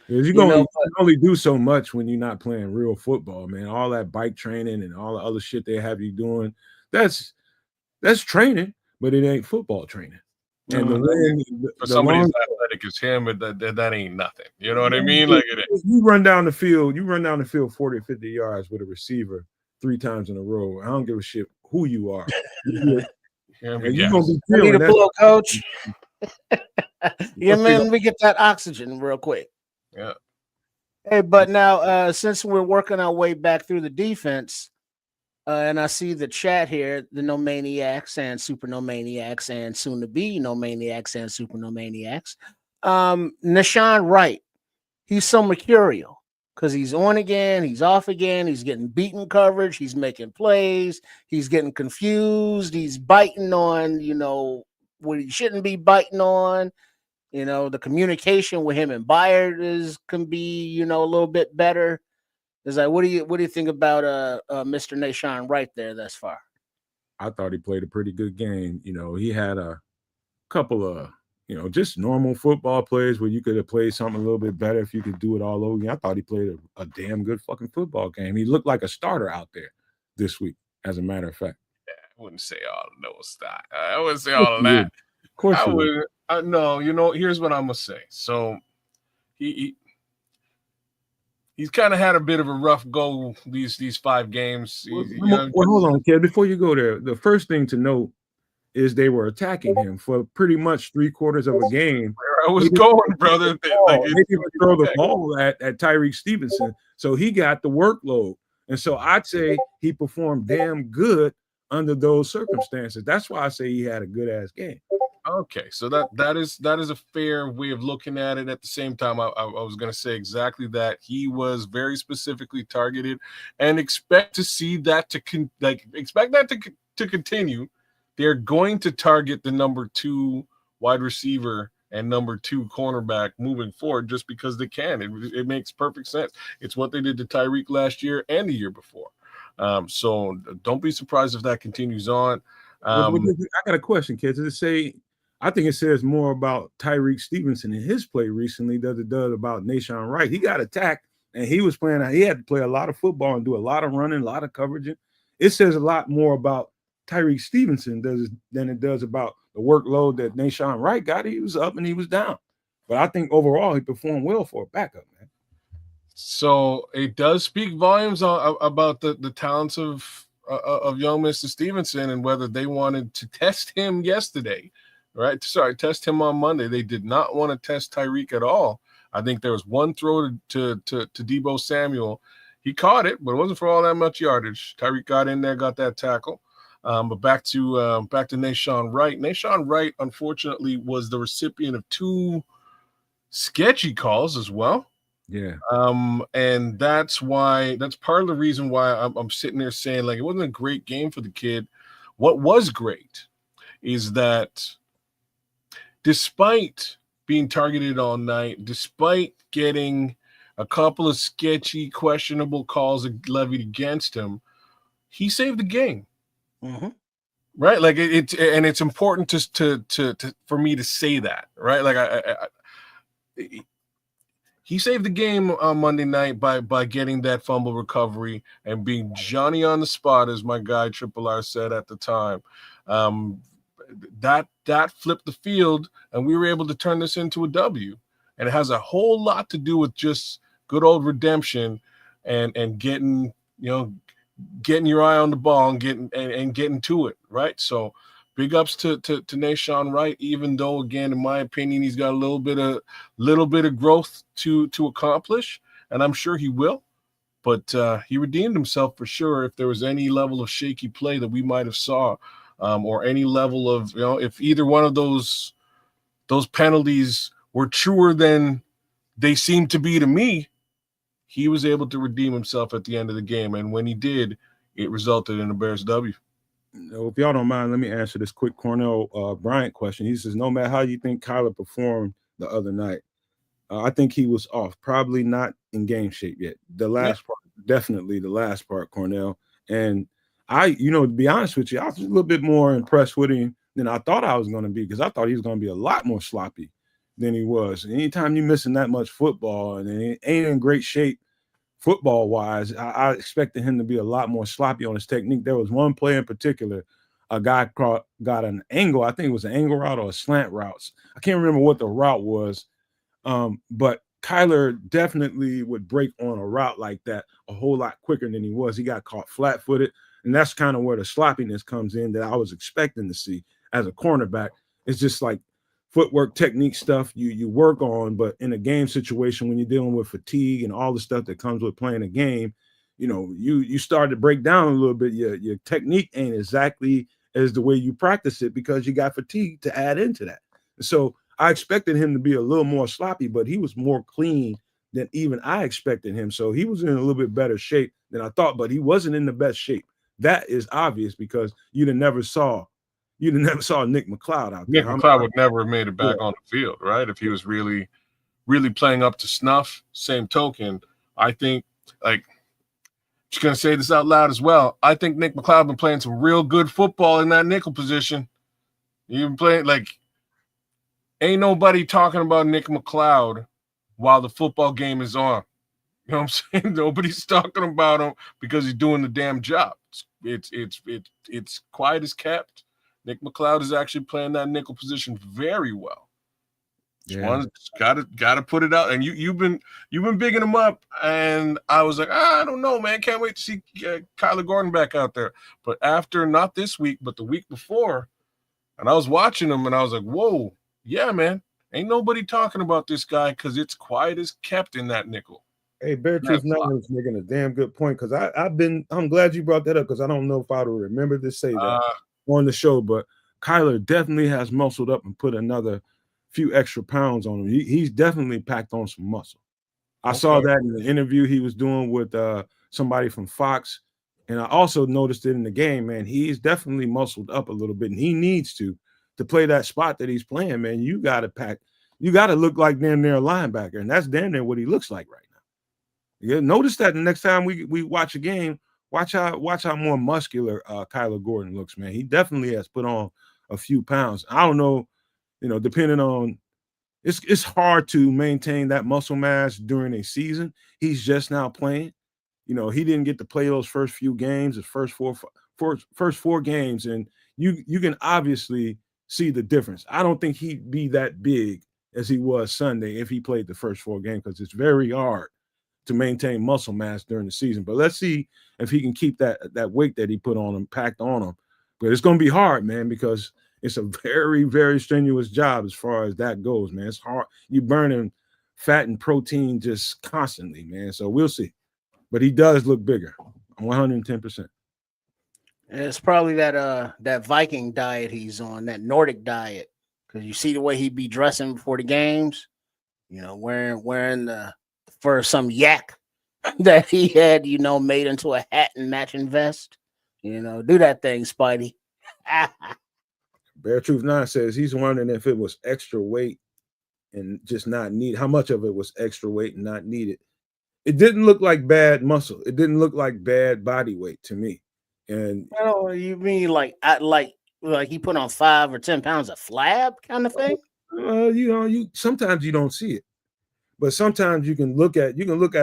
You can only do so much when you're not playing real football, man. All that bike training and all the other shit they have you doing, that's training, but it ain't football training. And for somebody as athletic as him, that ain't nothing. You know what I mean? Like you run down the field 40 or 50 yards with a receiver 3 times in a row. I don't give a shit who you are. You're gonna be I need a blow, coach. Yeah, man, let me get that oxygen real quick. Yeah. Hey, but now since we're working our way back through the defense, and I see the chat here, the No Maniacs and Super No Maniacs and soon to be No Maniacs and Super No Maniacs. Nashawn Wright, he's so mercurial because he's on again, he's off again, he's getting beaten coverage, he's making plays, he's getting confused, he's biting on, what he shouldn't be biting on. The communication with him and Byard can be, a little bit better. Is like, what do you think about Mr. Nashawn Wright there thus far? I thought he played a pretty good game. He had a couple of, just normal football plays where you could have played something a little bit better if you could do it all over again. I thought he played a damn good fucking football game. He looked like a starter out there this week, as a matter of fact. Yeah, I wouldn't say all of those that. I wouldn't say all of that. Of course I would. No, here's what I'm gonna say. So he's kind of had a bit of a rough go these 5 games. Well, hold on, kid. Before you go there, the first thing to note is they were attacking him for pretty much 3/4 of a game. Where I was going, brother. They didn't throw the ball at Tyreek Stevenson, so he got the workload. And so I'd say he performed damn good under those circumstances. That's why I say he had a good ass game. Okay, so that is a fair way of looking at it. At the same time, I was going to say exactly that. He was very specifically targeted, and expect that to continue. They're going to target the number 2 wide receiver and number 2 cornerback moving forward, just because they can. It makes perfect sense. It's what they did to Tyreek last year and the year before. So don't be surprised if that continues on. I got a question, kids. Does it say? I think it says more about Tyreek Stevenson in his play recently than it does about Nashawn Wright. He got attacked, and he had to play a lot of football and do a lot of running, a lot of coverage. It says a lot more about Tyreek Stevenson than it does about the workload that Nahshon Wright got. He was up and he was down. But I think overall he performed well for a backup, man. So it does speak volumes about the talents of young Mr. Stevenson and whether they wanted to test him yesterday, right? Sorry, test him on Monday. They did not want to test Tyreek at all. I think there was one throw to Deebo Samuel. He caught it, but it wasn't for all that much yardage. Tyreek got in there, got that tackle. But back to Nahshon Wright. Nahshon Wright, unfortunately, was the recipient of 2 sketchy calls as well. Yeah. And that's part of the reason why I'm sitting there saying, like, it wasn't a great game for the kid. What was great is that despite being targeted all night, despite getting a couple of sketchy, questionable calls levied against him, he saved the game. Mm-hmm. Right? Like it's important to for me to say that, right? Like he saved the game on Monday night by getting that fumble recovery and being Johnny on the spot, as my guy Triple R said at the time. That flipped the field, and we were able to turn this into a W. And it has a whole lot to do with just good old redemption and getting your eye on the ball and getting to it, right? So big ups to Nahshon Wright, even though, again, in my opinion, he's got a little bit of growth to accomplish, and I'm sure he will. But he redeemed himself for sure. If there was any level of shaky play that we might have saw, or any level of, if either one of those penalties were truer than they seemed to be to me, he was able to redeem himself at the end of the game. And when he did, it resulted in a Bears W. If y'all don't mind, let me answer this quick Cornell Bryant question. He says, no matter how you think Kyler performed the other night, I think he was off. Probably not in game shape yet. The last part, definitely the last part, Cornell. And to be honest with you, I was a little bit more impressed with him than I thought I was going to be, because I thought he was going to be a lot more sloppy than he was. Anytime you're missing that much football and he ain't in great shape football-wise, I expected him to be a lot more sloppy on his technique. There was one play in particular, a guy got an angle. I think it was an angle route or a slant route. I can't remember what the route was, but Kyler definitely would break on a route like that a whole lot quicker than he was. He got caught flat-footed, and that's kind of where the sloppiness comes in that I was expecting to see as a cornerback. It's just like footwork, technique stuff you work on, but in a game situation when you're dealing with fatigue and all the stuff that comes with playing a game, you start to break down a little bit. Your technique ain't exactly as the way you practice it because you got fatigue to add into that. So I expected him to be a little more sloppy, but he was more clean than even I expected him. So he was in a little bit better shape than I thought, but he wasn't in the best shape. That is obvious because you'd have never saw Nick McCloud out there. Nick McCloud would never have made it back on the field, right? If he was really, really playing up to snuff. Same token, I think, just going to say this out loud as well, I think Nick McCloud been playing some real good football in that nickel position. He's been playing ain't nobody talking about Nick McCloud while the football game is on. You know what I'm saying? Nobody's talking about him because he's doing the damn job. It's quiet as kept. Nick McCloud is actually playing that nickel position very well. Gotta put it out. And you've been bigging him up, and I was like, I don't know, man. Can't wait to see Kyler Gordon back out there. But after, not this week, but the week before, and I was watching him, and I was like, whoa, yeah, man. Ain't nobody talking about this guy because it's quiet as kept in that nickel. Hey, Beatrice was making a damn good point, because I'm glad you brought that up, because I don't know if I would remember to say that on the show, but Kyler definitely has muscled up and put another few extra pounds on him. He's definitely packed on some muscle. I saw that in the interview he was doing with somebody from Fox, and I also noticed it in the game, man. He's definitely muscled up a little bit, and he needs to play that spot that he's playing, man. You got to look like damn near a linebacker, and that's damn near what he looks like right now. Yeah, notice that the next time we watch a game, watch how more muscular Kyler Gordon looks, man. He definitely has put on a few pounds. I don't know, depending on, it's hard to maintain that muscle mass during a season. He's just now playing. He didn't get to play those first few games, his first four first 4 games, and you can obviously see the difference. I don't think he'd be that big as he was Sunday if he played the first 4 games, because it's very hard to maintain muscle mass during the season. But let's see if he can keep that weight that he put on him, packed on him. But it's going to be hard, man, because it's a very, very strenuous job as far as that goes, man. It's hard. You're burning fat and protein just constantly, man. So we'll see. But he does look bigger, 110%. It's probably that Viking diet he's on, that Nordic diet, because you see the way he be dressing before the games, wearing the for some yak that he had, made into a hat and matching vest. Do that thing, Spidey. Bear Truth 9 says he's wondering if it was extra weight and just not need. How much of it was extra weight and not needed? It didn't look like bad muscle. It didn't look like bad body weight to me. And you mean like he put on 5 or 10 pounds of flab kind of thing? You sometimes you don't see it, but sometimes you can look at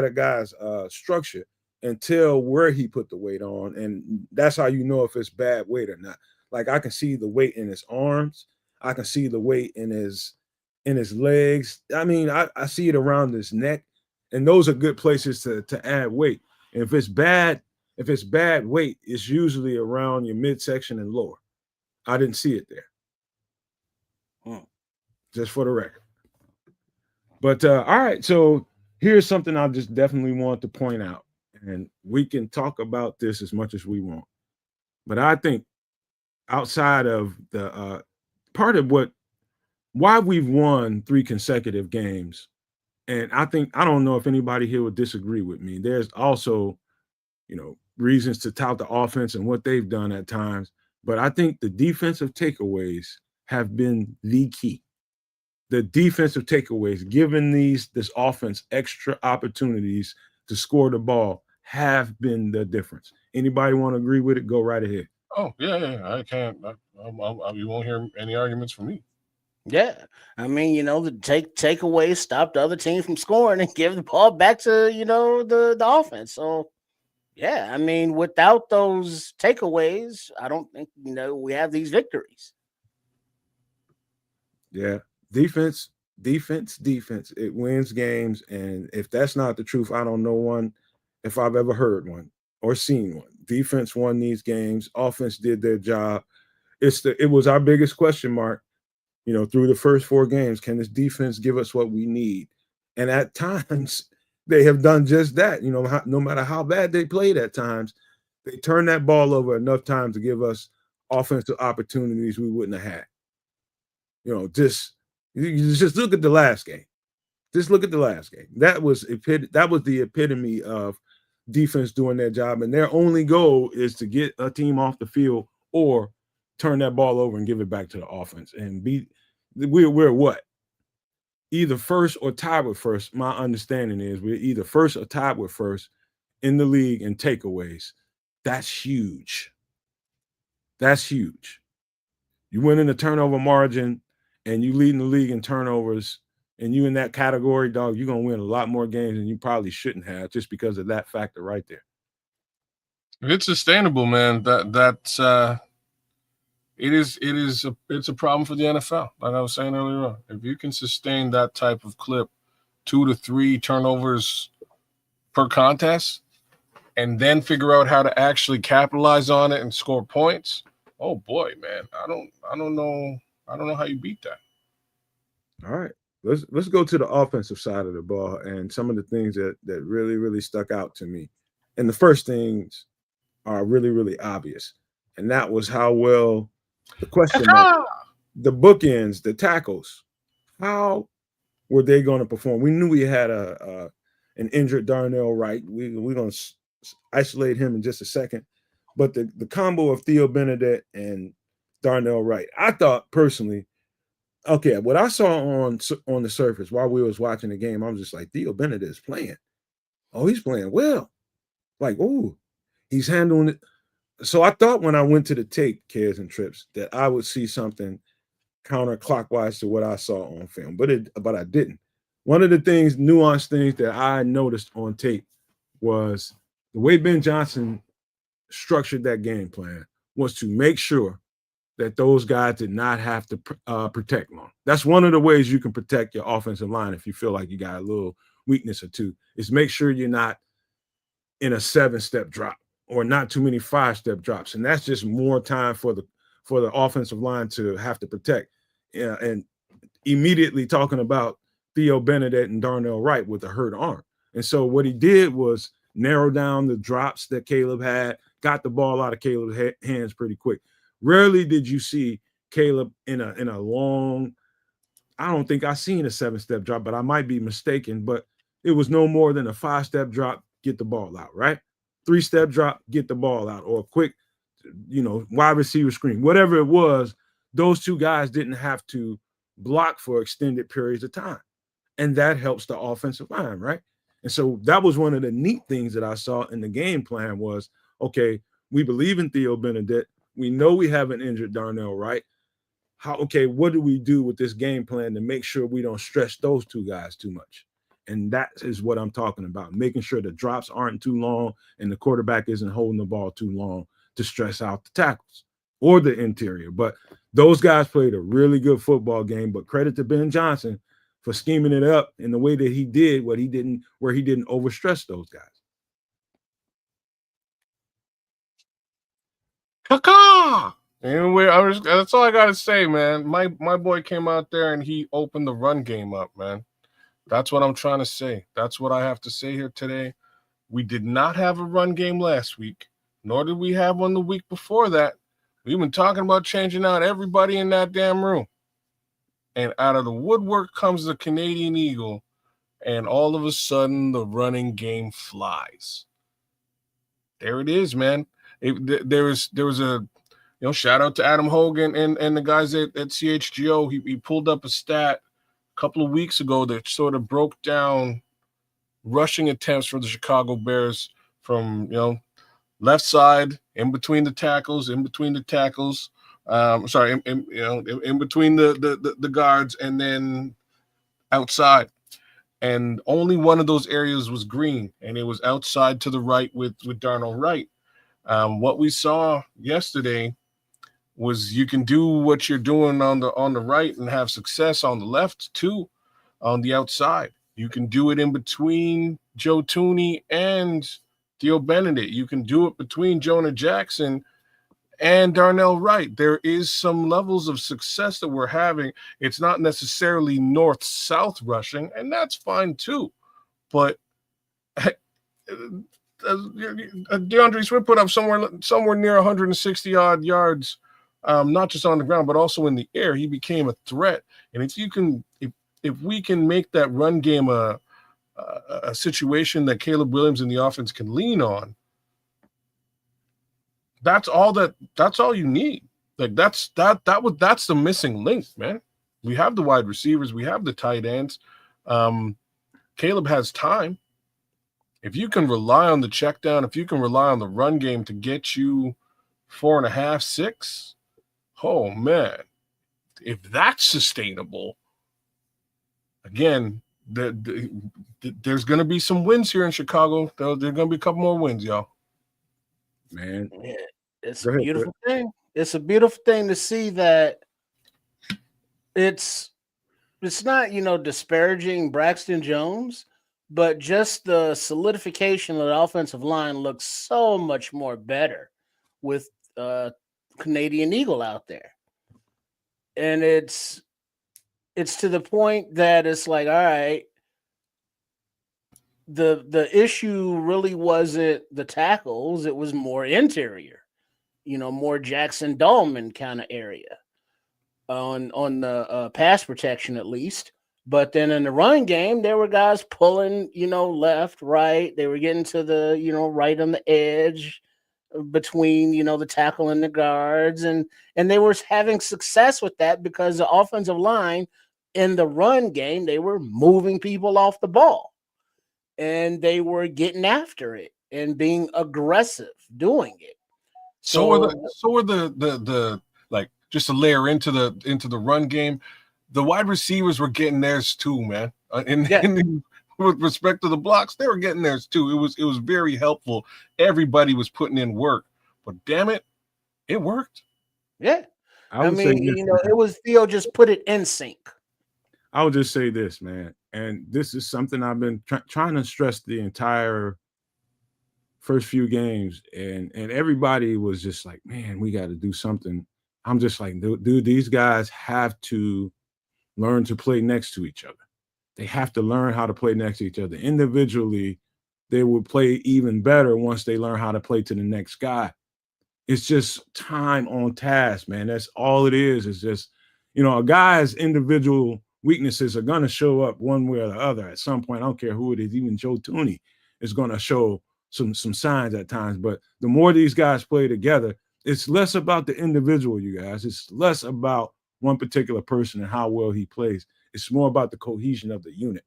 a guy's structure and tell where he put the weight on, and that's how you know if it's bad weight or not. Like, I can see the weight in his arms, I can see the weight in his legs. I mean, I see it around his neck, and those are good places to add weight. And if it's bad weight, it's usually around your midsection and lower. I didn't see it there. Just for the record. But all right, so here's something I just definitely want to point out, and we can talk about this as much as we want. But I think outside of the part of why we've won 3 consecutive games, and I don't know if anybody here would disagree with me. There's also, reasons to tout the offense and what they've done at times, but I think the defensive takeaways have been the key. The defensive takeaways, giving this offense extra opportunities to score the ball, have been the difference. Anybody want to agree with it? Go right ahead. Oh, yeah. I can't. You won't hear any arguments from me. Yeah. I mean, the takeaways stop the other team from scoring and give the ball back to, the offense. So, yeah, I mean, without those takeaways, I don't think, we have these victories. Yeah. Defense. It wins games. And if that's not the truth, I don't know one, if I've ever heard one or seen one. Defense won these games. Offense did their job. It was our biggest question mark, through the first 4 games. Can this defense give us what we need? And at times, they have done just that. No matter how bad they played at times, they turned that ball over enough times to give us offensive opportunities we wouldn't have had. Just look at the last game. Just look at the last game. That was the epitome of defense doing their job, and their only goal is to get a team off the field or turn that ball over and give it back to the offense. And we're what? Either first or tied with first. My understanding is we're either first or tied with first in the league in takeaways. That's huge. That's huge. You win in the turnover margin and you lead in the league in turnovers, and you in that category, dog, you're going to win a lot more games than you probably shouldn't have, just because of that factor right there. If it's sustainable, man, it's a problem for the NFL. Like I was saying earlier on, if you can sustain that type of clip, 2 to 3 turnovers per contest, and then figure out how to actually capitalize on it and score points. Oh boy, man, I don't know how you beat that. All right, let's go to the offensive side of the ball and some of the things that really, really stuck out to me. And the first things are really, really obvious, and that was how well the question mark, the bookends, the tackles, how were they going to perform? We knew we had an injured Darnell Wright. We're going to isolate him in just a second, but the combo of Theo Benedict and Darnell Wright, I thought personally, okay, what I saw on the surface while we was watching the game, I was just like, Theo Benedict is playing. Oh, he's playing well. Like, oh, he's handling it. So I thought when I went to the tape, Kez and Trips, that I would see something counterclockwise to what I saw on film, but I didn't. One of the nuanced things that I noticed on tape was the way Ben Johnson structured that game plan was to make sure that those guys did not have to protect long. That's one of the ways you can protect your offensive line if you feel like you got a little weakness or two, is make sure you're not in a 7-step drop or not too many 5-step drops. And that's just more time for the offensive line to have to protect. And immediately talking about Theo Benedict and Darnell Wright with a hurt arm. And so what he did was narrow down the drops that Caleb had, got the ball out of Caleb's hands pretty quick. Rarely did you see Caleb in a long, I don't think I've seen a 7-step drop, but I might be mistaken, but it was no more than a 5-step drop, get the ball out, right? 3-step drop, get the ball out, or a quick, wide receiver screen, whatever it was. Those two guys didn't have to block for extended periods of time. And that helps the offensive line, right? And so that was one of the neat things that I saw in the game plan was, okay, we believe in Theo Benedict. We know we have an injured Darnell Wright. What do we do with this game plan to make sure we don't stress those two guys too much? And that is what I'm talking about, making sure the drops aren't too long and the quarterback isn't holding the ball too long to stress out the tackles or the interior. But those guys played a really good football game, but credit to Ben Johnson for scheming it up in the way that he did, where he didn't overstress those guys. Caca! Anyway, that's all I gotta say, man. My boy came out there and he opened the run game up, man. That's what I'm trying to say. That's what I have to say here today. We did not have a run game last week, nor did we have one the week before that. We've been talking about changing out everybody in that damn room. And out of the woodwork comes the Canadian Eagle, and all of a sudden the running game flies. There it is, man. There was a shout out to Adam Hogan and the guys at CHGO. He pulled up a stat a couple of weeks ago that sort of broke down rushing attempts for the Chicago Bears from left side, in between the tackles, in between the guards, and then outside. And only one of those areas was green, and it was outside to the right with Darnell Wright. What we saw yesterday was you can do what you're doing on the right and have success on the left too, on the outside. You can do it in between Joe Thuney and Theo Benedict. You can do it between Jonah Jackson and Darnell Wright. There is some levels of success that we're having. It's not necessarily north-south rushing, and that's fine too. But DeAndre Swift put up somewhere near 160 odd yards, not just on the ground but also in the air. He became a threat, and if we can make that run game a situation that Caleb Williams and the offense can lean on, that's all you need. Like that's the missing link, man. We have the wide receivers, we have the tight ends. Caleb has time. If you can rely on the check down, if you can rely on the run game to get you 4.5, 6, oh man, if that's sustainable, again, there's going to be some wins here in Chicago. There's going to be a couple more wins, y'all. Man, yeah, it's a beautiful thing. It's a beautiful thing to see that it's not, disparaging Braxton Jones, but just the solidification of the offensive line looks so much more better with Canadian Eagle out there. And it's to the point that it's like, all right, the issue really wasn't the tackles, it was more interior, more Jackson Dahlman kind of area on the pass protection at least. But then in the run game, there were guys pulling, left, right. They were getting to the, right on the edge between, the tackle and the guards. And they were having success with that because the offensive line in the run game, they were moving people off the ball and they were getting after it and being aggressive doing it. So are the like, just to layer into the run game, the wide receivers were getting theirs too, man. With respect to the blocks, they were getting theirs too. It was very helpful. Everybody was putting in work. but damn it, it worked. Yeah. I mean, this, it was Theo just put it in sync. I would just say this, man, and this is something I've been trying to stress the entire first few games, and everybody was just like, man, we got to do something. I'm just like, dude, these guys have to learn to play next to each other. They have to learn how to play next to each other. Individually, they will play even better once they learn how to play to the next guy. It's just time on task, man. That's all it is. It's just, a guy's individual weaknesses are going to show up one way or the other at some point. I don't care who it is. Even Joe Tooney is going to show some signs at times. But the more these guys play together, it's less about the individual, you guys. It's less about one particular person and how well he plays. It's more about the cohesion of the unit.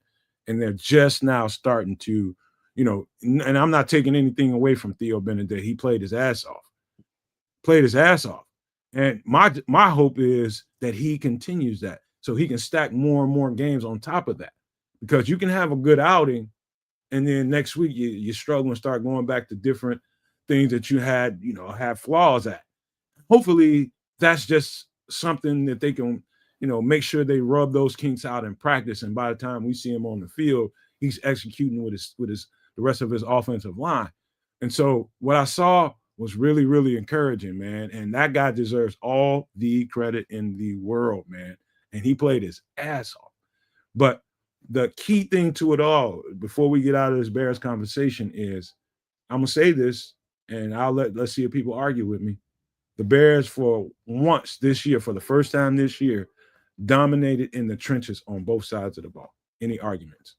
And they're just now starting to, and I'm not taking anything away from Theo Benedict. He played his ass off. And my hope is that he continues that so he can stack more and more games on top of that, because you can have a good outing and then next week you struggle and start going back to different things that you had, have flaws at. Hopefully that's just something that they can, make sure they rub those kinks out in practice. And by the time we see him on the field, he's executing with the rest of his offensive line. And so what I saw was really, really encouraging, man. And that guy deserves all the credit in the world, man. And he played his ass off. But the key thing to it all, before we get out of this Bears conversation, is I'm going to say this, and let's see if people argue with me. The Bears, for once this year, for the first time this year, dominated in the trenches on both sides of the ball. Any arguments?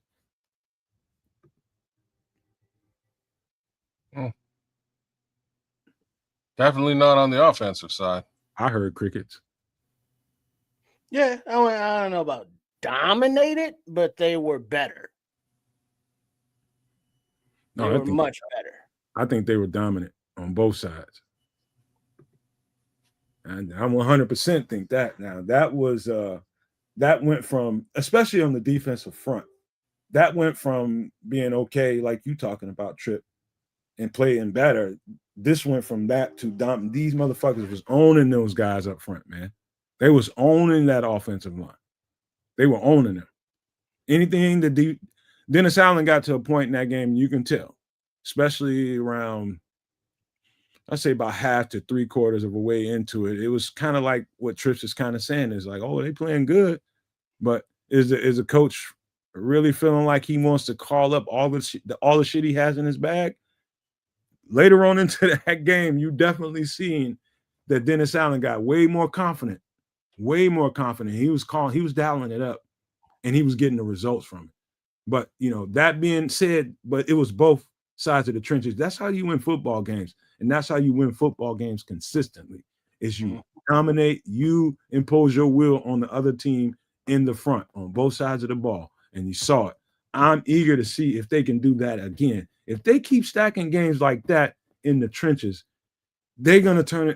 Definitely not on the offensive side. I heard crickets. Yeah, I don't know about dominated, but they were better. They were much better. I think they were dominant on both sides. And I 100% think that. Now, that went from, especially on the defensive front, that went from being okay, like you talking about, Trip, and playing better. This went from that to these motherfuckers was owning those guys up front, man. They was owning that offensive line. They were owning them. Anything that Dennis Allen got to a point in that game, you can tell, especially around, I'd say about half to 3/4 of a way into it. It was kind of like what Trips is kind of saying is like, oh, they playing good, but is the coach really feeling like he wants to call up all the shit he has in his bag? Later on into that game, you definitely seen that Dennis Allen got way more confident. He was dialing it up, and he was getting the results from it. But, that being said, but it was both sides of the trenches. That's how you win football games, and that's how you win football games consistently, is you dominate, you impose your will on the other team in the front on both sides of the ball, and you saw it. I'm eager to see if they can do that again. If they keep stacking games like that in the trenches, they're gonna turn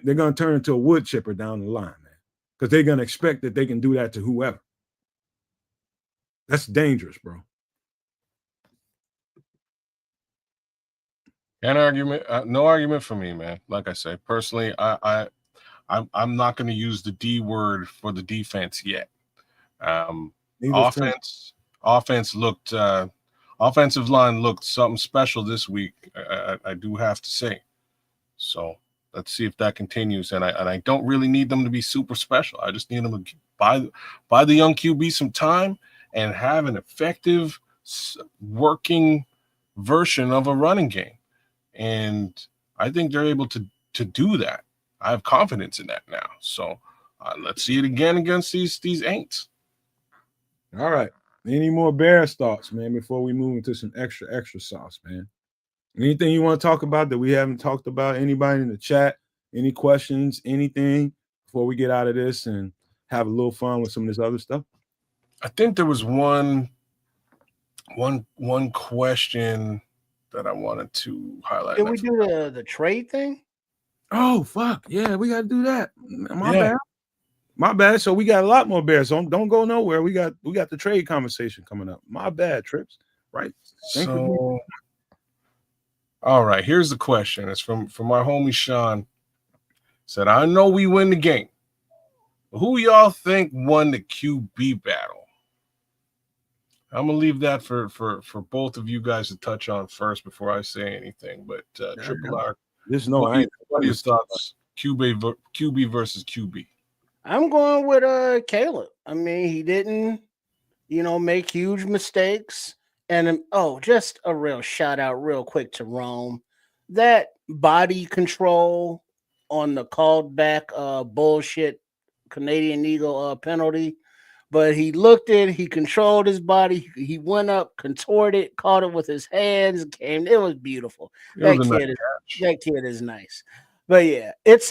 into a wood chipper down the line, man. Because they're gonna expect that they can do that to whoever. That's dangerous, bro. No argument for me, man. Like I say, personally, I'm not going to use the D word for the defense yet. Offense looked. Offensive line looked something special this week. I do have to say. So let's see if that continues. And I don't really need them to be super special. I just need them to buy the young QB some time and have an effective working version of a running game. And I think they're able to do that. I have confidence in that now. So let's see it again against these Aints. All right. Any more Bears thoughts, man, before we move into some extra sauce, man? Anything you want to talk about that we haven't talked about? Anybody in the chat? Any questions? Anything before we get out of this and have a little fun with some of this other stuff? I think there was one question that I wanted to highlight. Did we do the trade thing? Oh, fuck. Yeah, we got to do that. My bad. So we got a lot more Bears. Don't go nowhere. We got the trade conversation coming up. My bad, Trips. Right. All right, here's the question. It's from my homie Sean. Said, I know we win the game. Who y'all think won the QB battle? I'm gonna leave that for both of you guys to touch on first before I say anything. But Triple R, what are your thoughts? QB versus QB. I'm going with Caleb. I mean, he didn't, make huge mistakes. And just a real shout out, real quick to Rome. That body control on the called back bullshit Canadian Eagle penalty. But he looked at, he controlled his body. He went up, contorted, caught it with his hands, came. It was beautiful. That kid is nice. But yeah, it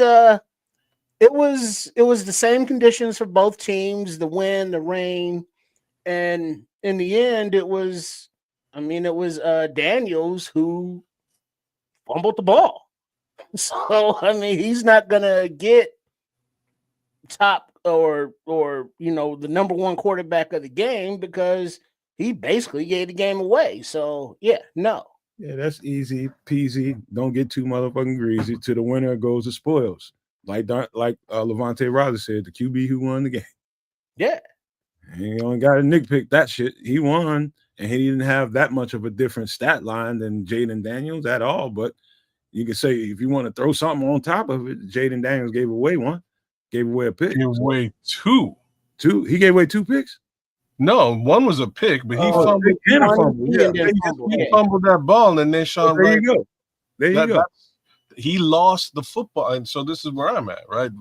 was the same conditions for both teams, the wind, the rain, and in the end it was Daniels who fumbled the ball. So I mean, he's not gonna get top or the number one quarterback of the game because he basically gave the game away. So yeah, no. Yeah, that's easy peasy. Don't get too motherfucking greasy. To the winner goes the spoils. Like Levante Rogers said, the QB who won the game. Yeah. He only got to nitpick that shit. He won, and he didn't have that much of a different stat line than Jaden Daniels at all. But you can say if you want to throw something on top of it, Jaden Daniels gave away a pick. Gave away two. He gave away 2 picks? No, one was a pick, but he fumbled. And a fumble. Yeah. He fumbled that ball, and then Sean There you go. He lost the football, and so this is where I'm at, right?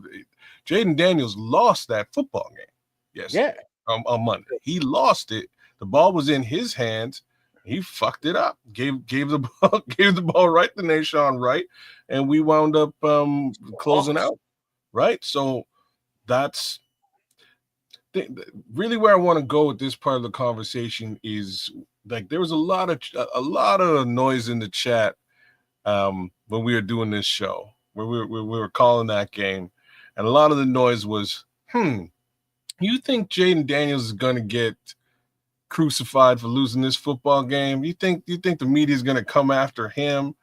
Jaden Daniels lost that football game. Yes. Yeah. On Monday, he lost it. The ball was in his hands. He fucked it up. Gave the ball right to Nashawn Wright, and we wound up closing out. Right. So that's really where I want to go with this part of the conversation is like there was a lot of noise in the chat when we were doing this show where we were calling that game, and a lot of the noise was, you think Jaden Daniels is going to get crucified for losing this football game? You think the media is going to come after him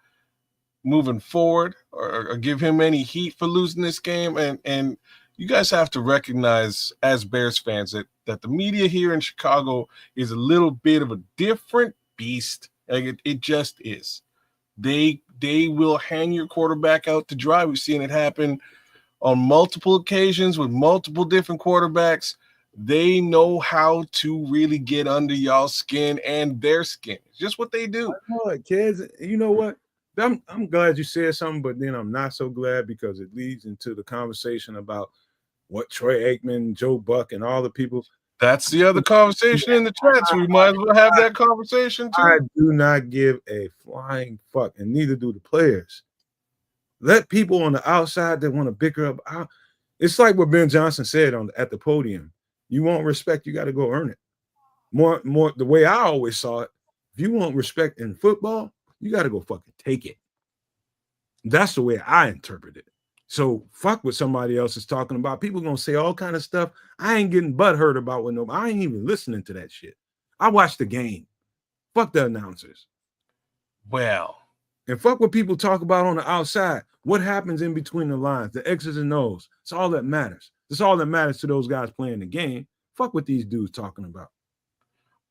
moving forward or give him any heat for losing this game? And you guys have to recognize as Bears fans that the media here in Chicago is a little bit of a different beast. Like it just is. They will hang your quarterback out to dry. We've seen it happen on multiple occasions with multiple different quarterbacks. They know how to really get under y'all's skin and their skin. It's just what they do. I know it, kids. You know what? I'm glad you said something, but then I'm not so glad because it leads into the conversation about what Troy Aikman, Joe Buck, and all the people. That's the other conversation in the chat, so we might as well have that conversation too. I do not give a flying fuck, and neither do the players. Let people on the outside that want to bicker up. It's like what Ben Johnson said at the podium. You want respect, you got to go earn it. More the way I always saw it, if you want respect in football, you got to go fucking take it. That's the way I interpret it. So fuck what somebody else is talking about. People gonna say all kind of stuff. I ain't getting butthurt about what nobody. I ain't even listening to that shit. I watch the game. Fuck the announcers. Well, and fuck what people talk about on the outside. What happens in between the lines, the X's and O's. It's all that matters. It's all that matters to those guys playing the game. Fuck what these dudes talking about.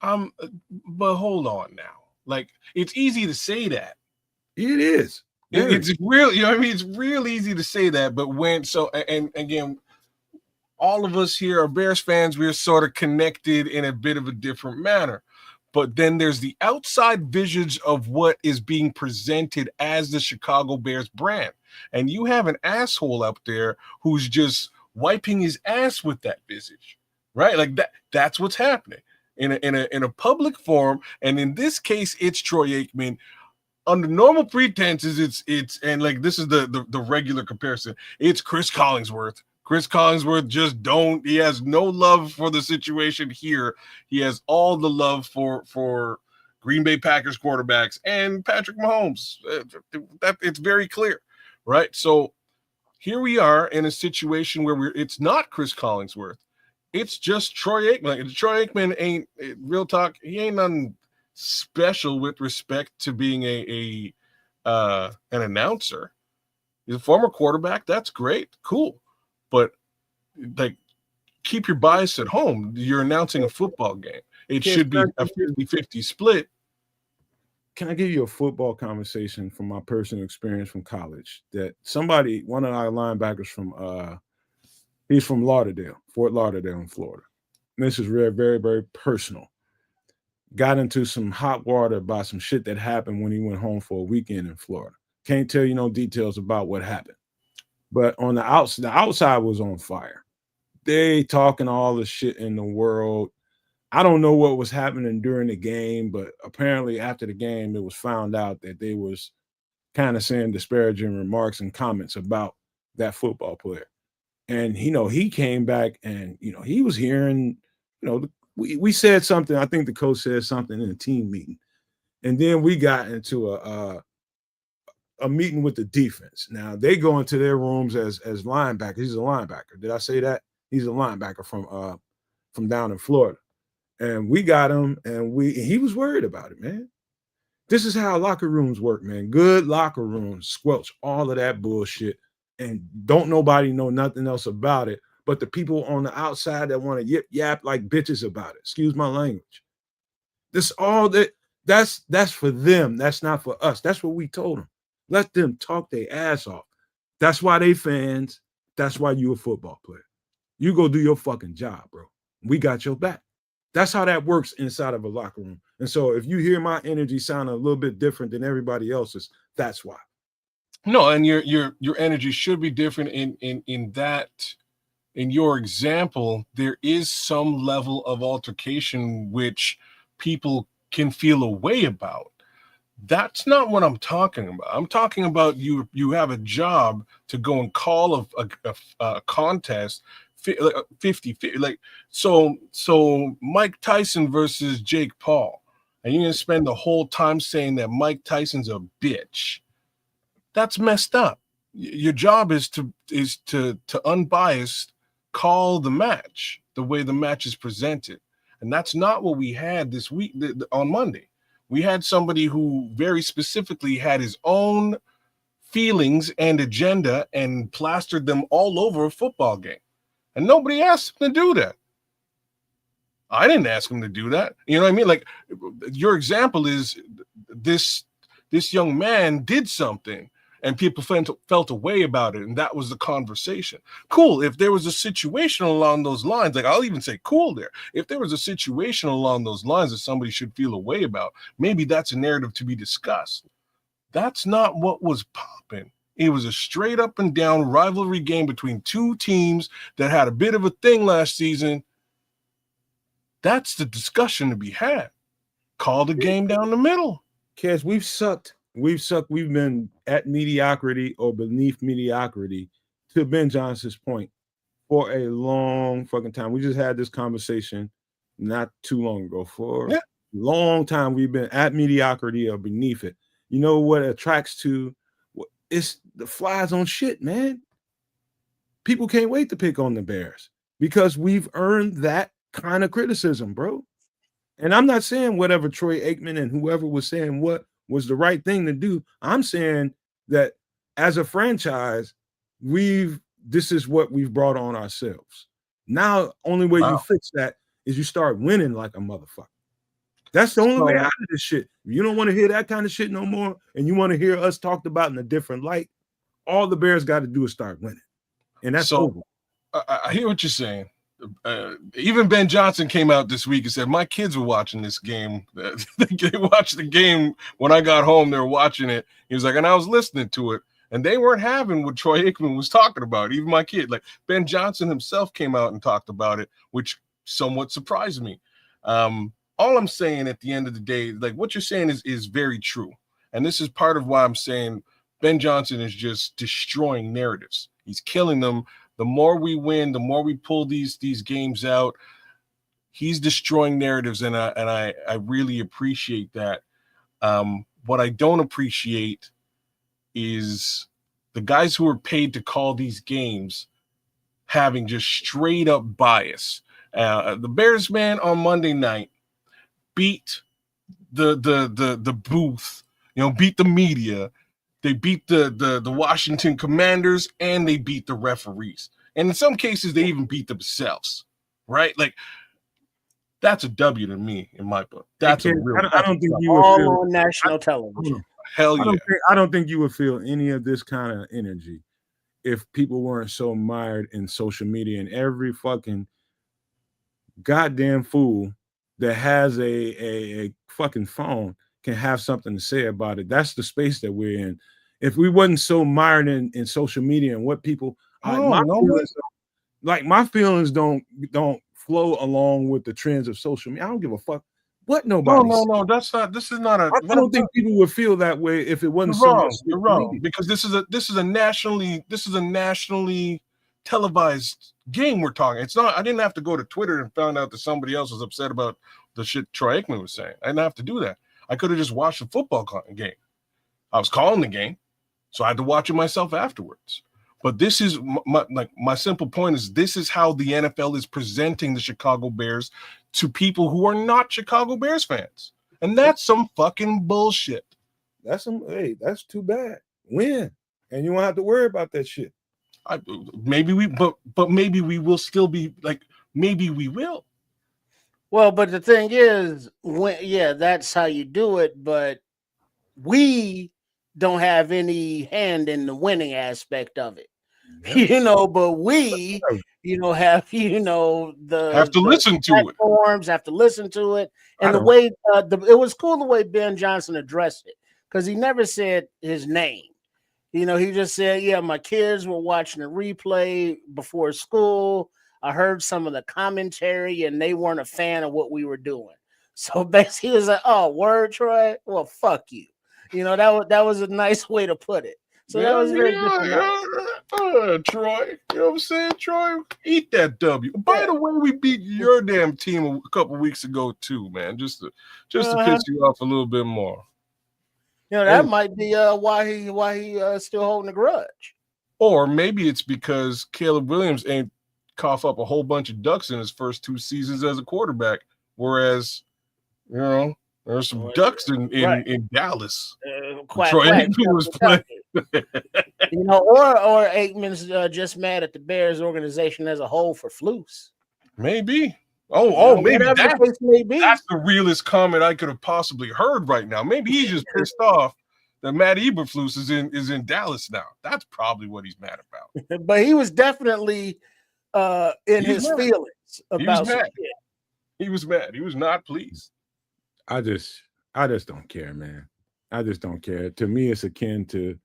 But hold on now. Like, it's easy to say that. It is. It's real, you know what I mean? It's real easy to say that, but and again, all of us here are Bears fans. We're sort of connected in a bit of a different manner. But then there's the outside visage of what is being presented as the Chicago Bears brand. And you have an asshole out there who's just wiping his ass with that visage, right? Like that's what's happening in a public forum. And in this case, it's Troy Aikman. Under normal pretenses, it's and like this is the regular comparison. It's Chris Collinsworth. Chris Collinsworth he has no love for the situation here. He has all the love for Green Bay Packers quarterbacks and Patrick Mahomes. That it's very clear, right? So here we are in a situation where it's not Chris Collinsworth. It's just Troy Aikman. Like, Troy Aikman ain't, real talk, he ain't nothing special with respect to being a an announcer. He's a former quarterback. That's great. Cool. But like, keep your bias at home. You're announcing a football game. It should be a 50-50 split. Can I give you a football conversation from my personal experience from college? That one of our linebackers he's from Fort Lauderdale in Florida. And this is very, very, very personal. Got into some hot water about some shit that happened when he went home for a weekend in Florida. Can't tell you no details about what happened. But on the outside was on fire. They talking all the shit in the world. I don't know what was happening during the game, but apparently after the game, it was found out that they was kind of saying disparaging remarks and comments about that football player. And, he came back and, he was hearing, we said something. I think the coach said something in a team meeting. And then we got into a meeting with the defense. Now they go into their rooms as linebackers. He's a linebacker. Did I say that? He's a linebacker from down in Florida. And we got him, and he was worried about it, man. This is how locker rooms work, man. Good locker rooms squelch all of that bullshit, and don't nobody know nothing else about it but the people on the outside that want to yip yap like bitches about it. Excuse my language. That's for them. That's not for us. That's what we told them. Let them talk their ass off. That's why they fans. That's why you a football player. You go do your fucking job, bro. We got your back. That's how that works inside of a locker room. And so if you hear my energy sound a little bit different than everybody else's, that's why. No, and your energy should be different in that. In your example, there is some level of altercation which people can feel a way about. That's not what I'm talking about. I'm talking about you have a job to go and call a contest 50-50. Like, so Mike Tyson versus Jake Paul, and you're gonna spend the whole time saying that Mike Tyson's a bitch. That's messed up. Your job is to unbiased call the match the way the match is presented, and that's not what we had this week on Monday. We had somebody who very specifically had his own feelings and agenda and plastered them all over a football game. And nobody asked him to do that. I didn't ask him to do that. You know what I mean? Like, your example is this young man did something and people felt a way about it, and that was the conversation. Cool. If there was a situation along those lines, like, I'll even say cool there. If there was a situation along those lines that somebody should feel a way about, maybe that's a narrative to be discussed. That's not what was popping. It was a straight up and down rivalry game between two teams that had a bit of a thing last season. That's the discussion to be had. Call the game down the middle. Cass, we've sucked. We've been at mediocrity or beneath mediocrity, to Ben Johnson's point, for a long fucking time. We just had this conversation not too long ago. For a long time, we've been at mediocrity or beneath it. You know what attracts to? It's the flies on shit, man. People can't wait to pick on the Bears because we've earned that kind of criticism, bro. And I'm not saying whatever Troy Aikman and whoever was saying what was the right thing to do. I'm saying that as a franchise, this is what we've brought on ourselves. Now, only way you fix that is you start winning like a motherfucker. That's the only way out of this shit. If you don't want to hear that kind of shit no more, and you want to hear us talked about in a different light, all the Bears got to do is start winning. And that's over. I hear what you're saying. Even Ben Johnson came out this week and said, my kids were watching this game. They watched the game when I got home. They were watching it. He was like, and I was listening to it. And they weren't having what Troy Aikman was talking about. Even my kid, like Ben Johnson himself came out and talked about it, which somewhat surprised me. All I'm saying at the end of the day, like what you're saying is very true. And this is part of why I'm saying Ben Johnson is just destroying narratives. He's killing them. The more we win, the more we pull these games out, he's destroying narratives. And I really appreciate that. What I don't appreciate is the guys who are paid to call these games having just straight up bias. The Bears, man, on Monday night beat the booth, beat the media They beat the Washington Commanders, and they beat the referees. And in some cases, they even beat themselves, right? Like, that's a W to me, in my book. That's a real. I don't think you would all feel on national television. Hell yeah. I don't think you would feel any of this kind of energy if people weren't so mired in social media, and every fucking goddamn fool that has a fucking phone can have something to say about it. That's the space that we're in. If we wasn't so mired in social media and what people my feelings don't flow along with the trends of social media. I don't give a fuck what nobody says. No, that's not. This is not a. I don't think people would feel that way if it wasn't so much. You're wrong because this is a nationally televised game we're talking. It's not. I didn't have to go to Twitter and found out that somebody else was upset about the shit Troy Aikman was saying. I didn't have to do that. I could have just watched the football game. I was calling the game, so I had to watch it myself afterwards. But this is my simple point is this is how the NFL is presenting the Chicago Bears to people who are not Chicago Bears fans. And that's some fucking bullshit. That's too bad. Win. And you won't have to worry about that shit. Maybe we will still be like, maybe we will. Well, but the thing is, that's how you do it, but we don't have any hand in the winning aspect of it. But we, have to listen to it. Platforms have to listen to it, and the way it was cool the way Ben Johnson addressed it because he never said his name. He just said, "Yeah, my kids were watching the replay before school. I heard some of the commentary, and they weren't a fan of what we were doing." So basically, he was like, "Oh, word, Troy. Well, fuck you." That was a nice way to put it. So that was very good. Troy, you know what I'm saying? Troy, eat that W. By the way, we beat your damn team a couple weeks ago too, man. Just to piss you off a little bit more. That might be why he still holding a grudge. Or maybe it's because Caleb Williams ain't cough up a whole bunch of ducks in his first 2 seasons as a quarterback, whereas there's some ducks in Dallas. Troy Aikman was playing. Or Aikman's just mad at the Bears organization as a whole for flus. Maybe. Maybe that's the realest comment I could have possibly heard right now. Maybe he's just pissed off that Matt Eberflus is in Dallas now. That's probably what he's mad about. But he was definitely in his feelings about it. He was mad. He was not pleased. I just don't care, man. I just don't care. To me, it's akin to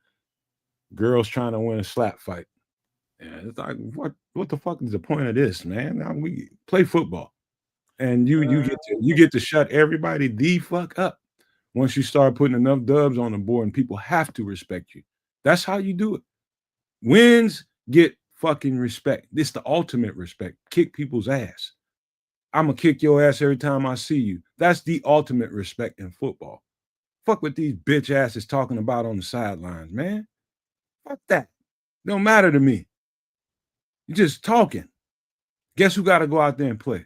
girls trying to win a slap fight. Yeah, it's like what the fuck is the point of this, man? Now we play football, and you get to shut everybody the fuck up once you start putting enough dubs on the board, and people have to respect you. That's how you do it. Wins get fucking respect. It's the ultimate respect. Kick people's ass. I'm gonna kick your ass every time I see you. That's the ultimate respect in football. Fuck what these bitch asses talking about on the sidelines, man. Fuck that. Don't matter to me. You're just talking. Guess who got to go out there and play?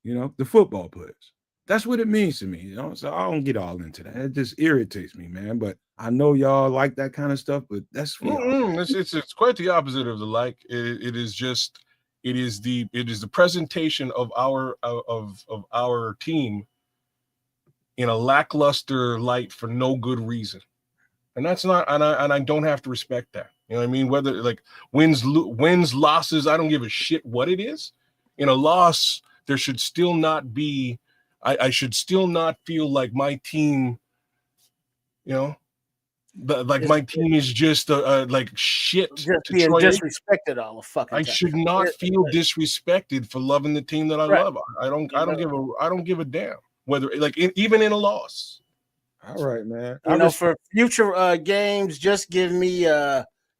The football players. That's what it means to me. So I don't get all into that. It just irritates me, man. But I know y'all like that kind of stuff. But that's it's quite the opposite of the like. It is the presentation of our team in a lackluster light for no good reason, and that's not. And I don't have to respect that. You know what I mean? Whether like wins, losses, I don't give a shit what it is. In a loss, there should still not be. I should still not feel like my team. My team is just like shit. Just being disrespected all the fucking time. I should not feel disrespected for loving the team that I love. I don't give a damn whether even in a loss. All right, man. For future games, just give me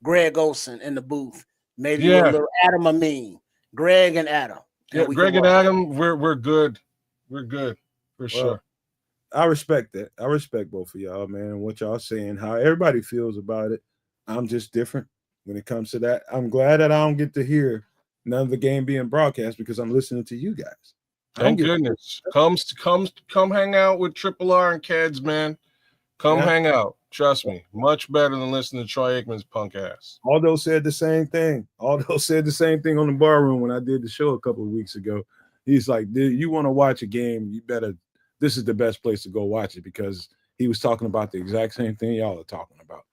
Greg Olson in the booth. Maybe a little Adam Amin. Greg and Adam. Yeah, Greg and Adam, we're good. We're good for sure. I respect that. I respect both of y'all, man, and what y'all saying, how everybody feels about it. I'm just different when it comes to that. I'm glad that I don't get to hear none of the game being broadcast because I'm listening to you guys. Thank goodness. Come hang out with Triple R and Keds, man. Come hang out. Trust me. Much better than listening to Troy Aikman's punk ass. Aldo said the same thing. Aldo said the same thing on the bar room when I did the show a couple of weeks ago. He's like, dude, you want to watch a game, you better, this is the best place to go watch it, because he was talking about the exact same thing y'all are talking about.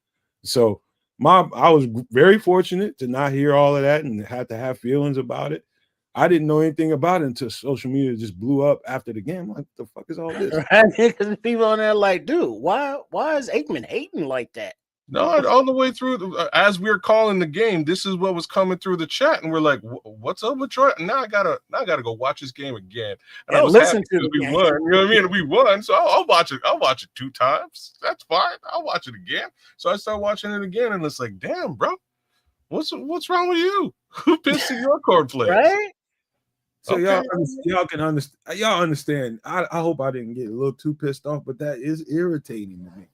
So I was very fortunate to not hear all of that and had to have feelings about it. I didn't know anything about it until social media just blew up after the game. I'm like, what the fuck is all this? Right? Because people on there like, dude, why is Aikman hating like that? No, all the way through, as we were calling the game, this is what was coming through the chat, and we're like, "What's up with Troy?" Now I gotta go watch this game again. And I was listen happy to because the we game. won. You know what I mean? We won, so I'll watch it. I'll watch it 2 times. That's fine. I'll watch it again. So I start watching it again, and it's like, damn, bro, what's wrong with you? Who pissed in your cornflakes? Right? So y'all can understand. Y'all understand. I hope I didn't get a little too pissed off, but that is irritating to me.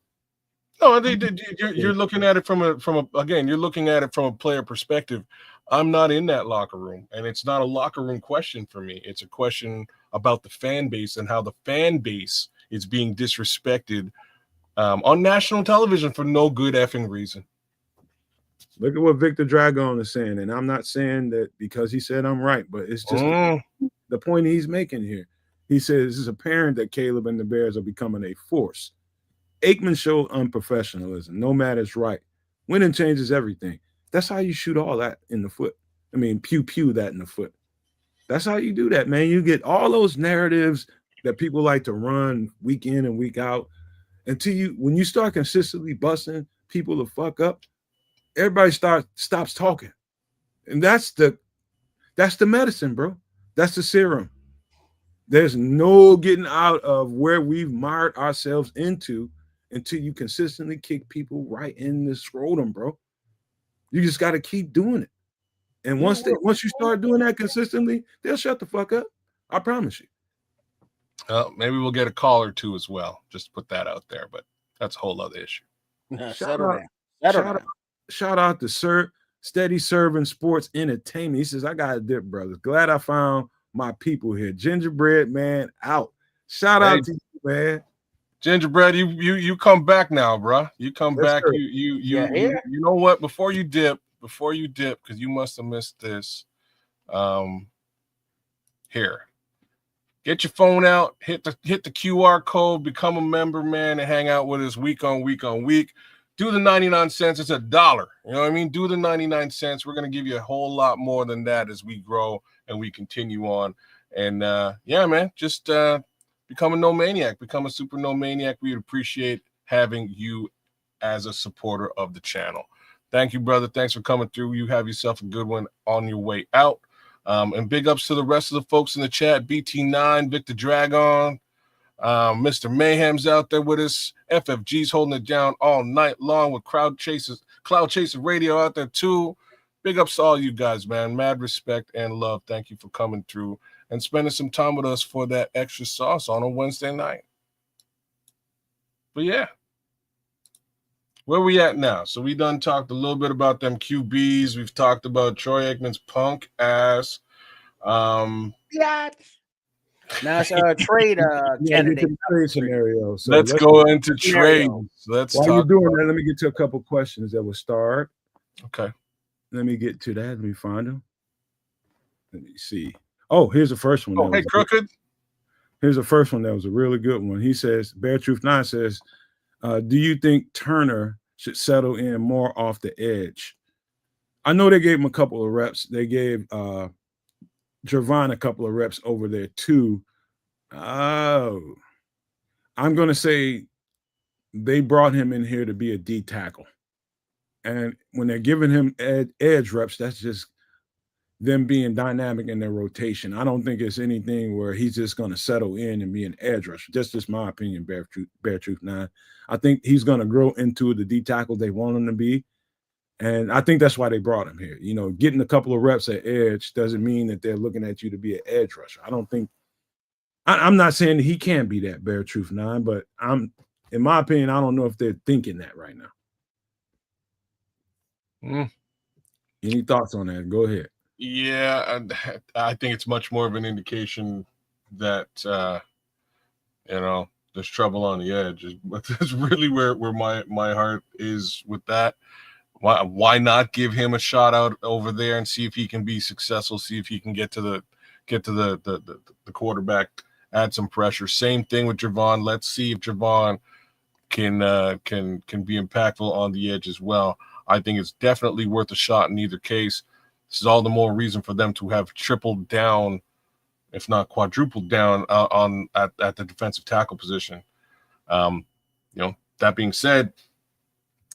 No, you're looking at it from you're looking at it from a player perspective. I'm not in that locker room, and it's not a locker room question for me. It's a question about the fan base and how the fan base is being disrespected on national television for no good effing reason. Look at what Victor Dragon is saying, and I'm not saying that because he said I'm right, but it's just the point he's making here. He says it's apparent that Caleb and the Bears are becoming a force. Aikman showed unprofessionalism. No matter's right. Winning changes everything. That's how you shoot all that in the foot. I mean, pew that in the foot. That's how you do that, man. You get all those narratives that people like to run week in and week out until when you start consistently busting people the fuck up, everybody stops talking. And that's the medicine, bro. That's the serum. There's no getting out of where we've mired ourselves into until you consistently kick people right in the scrotum, bro. You just got to keep doing it. And once you start doing that consistently, they'll shut the fuck up. I promise you. Maybe we'll get a call or two as well. Just to put that out there, but that's a whole other issue. Shout out to Sir Steady Serving Sports Entertainment. He says, I got a dip, brothers. Glad I found my people here. Gingerbread Man out. Shout out to you, man. Gingerbread, you come back now, bro. You come back. Sir. You know what? Before you dip, because you must have missed this. Here. Get your phone out, hit the QR code, become a member, man, and hang out with us week on week. Do the 99 cents. It's $1. You know what I mean? Do the 99 cents. We're going to give you a whole lot more than that as we grow and we continue on. And man, just become a no maniac, become a super no maniac. We'd appreciate having you as a supporter of the channel. Thank you, brother. Thanks for coming through. You have yourself a good one on your way out. And big ups to the rest of the folks in the chat. BT9, Victor Dragon, Mr. Mayhem's out there with us. FFG's holding it down all night long with Cloud Chaser Radio out there too. Big ups to all you guys, man. Mad respect and love. Thank you for coming through and spending some time with us for that extra sauce on a Wednesday night. But yeah, where we at now? So we done talked a little bit about them QBs. We've talked about Troy Aikman's punk ass. Now it's a trade candidate. Trade scenario. So let's go into trades. While you're doing that, let me get to a couple questions that will start. Okay. Let me get to that. Let me find them. Let me see. Oh, here's the first one. Oh, hey, Crooked. Here's the first one that was a really good one. He says, Bear Truth 9 says, do you think Turner should settle in more off the edge? I know they gave him a couple of reps. They gave Javon a couple of reps over there too. Oh, I'm going to say they brought him in here to be a D tackle. And when they're giving him edge reps, that's just them being dynamic in their rotation. I don't think it's anything where he's just going to settle in and be an edge rusher. That's just my opinion, Bear Truth 9. I think he's going to grow into the D tackle they want him to be. And I think that's why they brought him here. You know, getting a couple of reps at edge doesn't mean that they're looking at you to be an edge rusher. I don't think – I'm not saying that he can't be that, Bear Truth 9, but in my opinion, I don't know if they're thinking that right now. Any thoughts on that? Go ahead. Yeah, I think it's much more of an indication that, there's trouble on the edge. That's really where my heart is with that. Why not give him a shot out over there and see if he can be successful? See if he can get to the quarterback, add some pressure. Same thing with Javon. Let's see if Javon can be impactful on the edge as well. I think it's definitely worth a shot in either case. This is all the more reason for them to have tripled down, if not quadrupled down, at the defensive tackle position. That being said,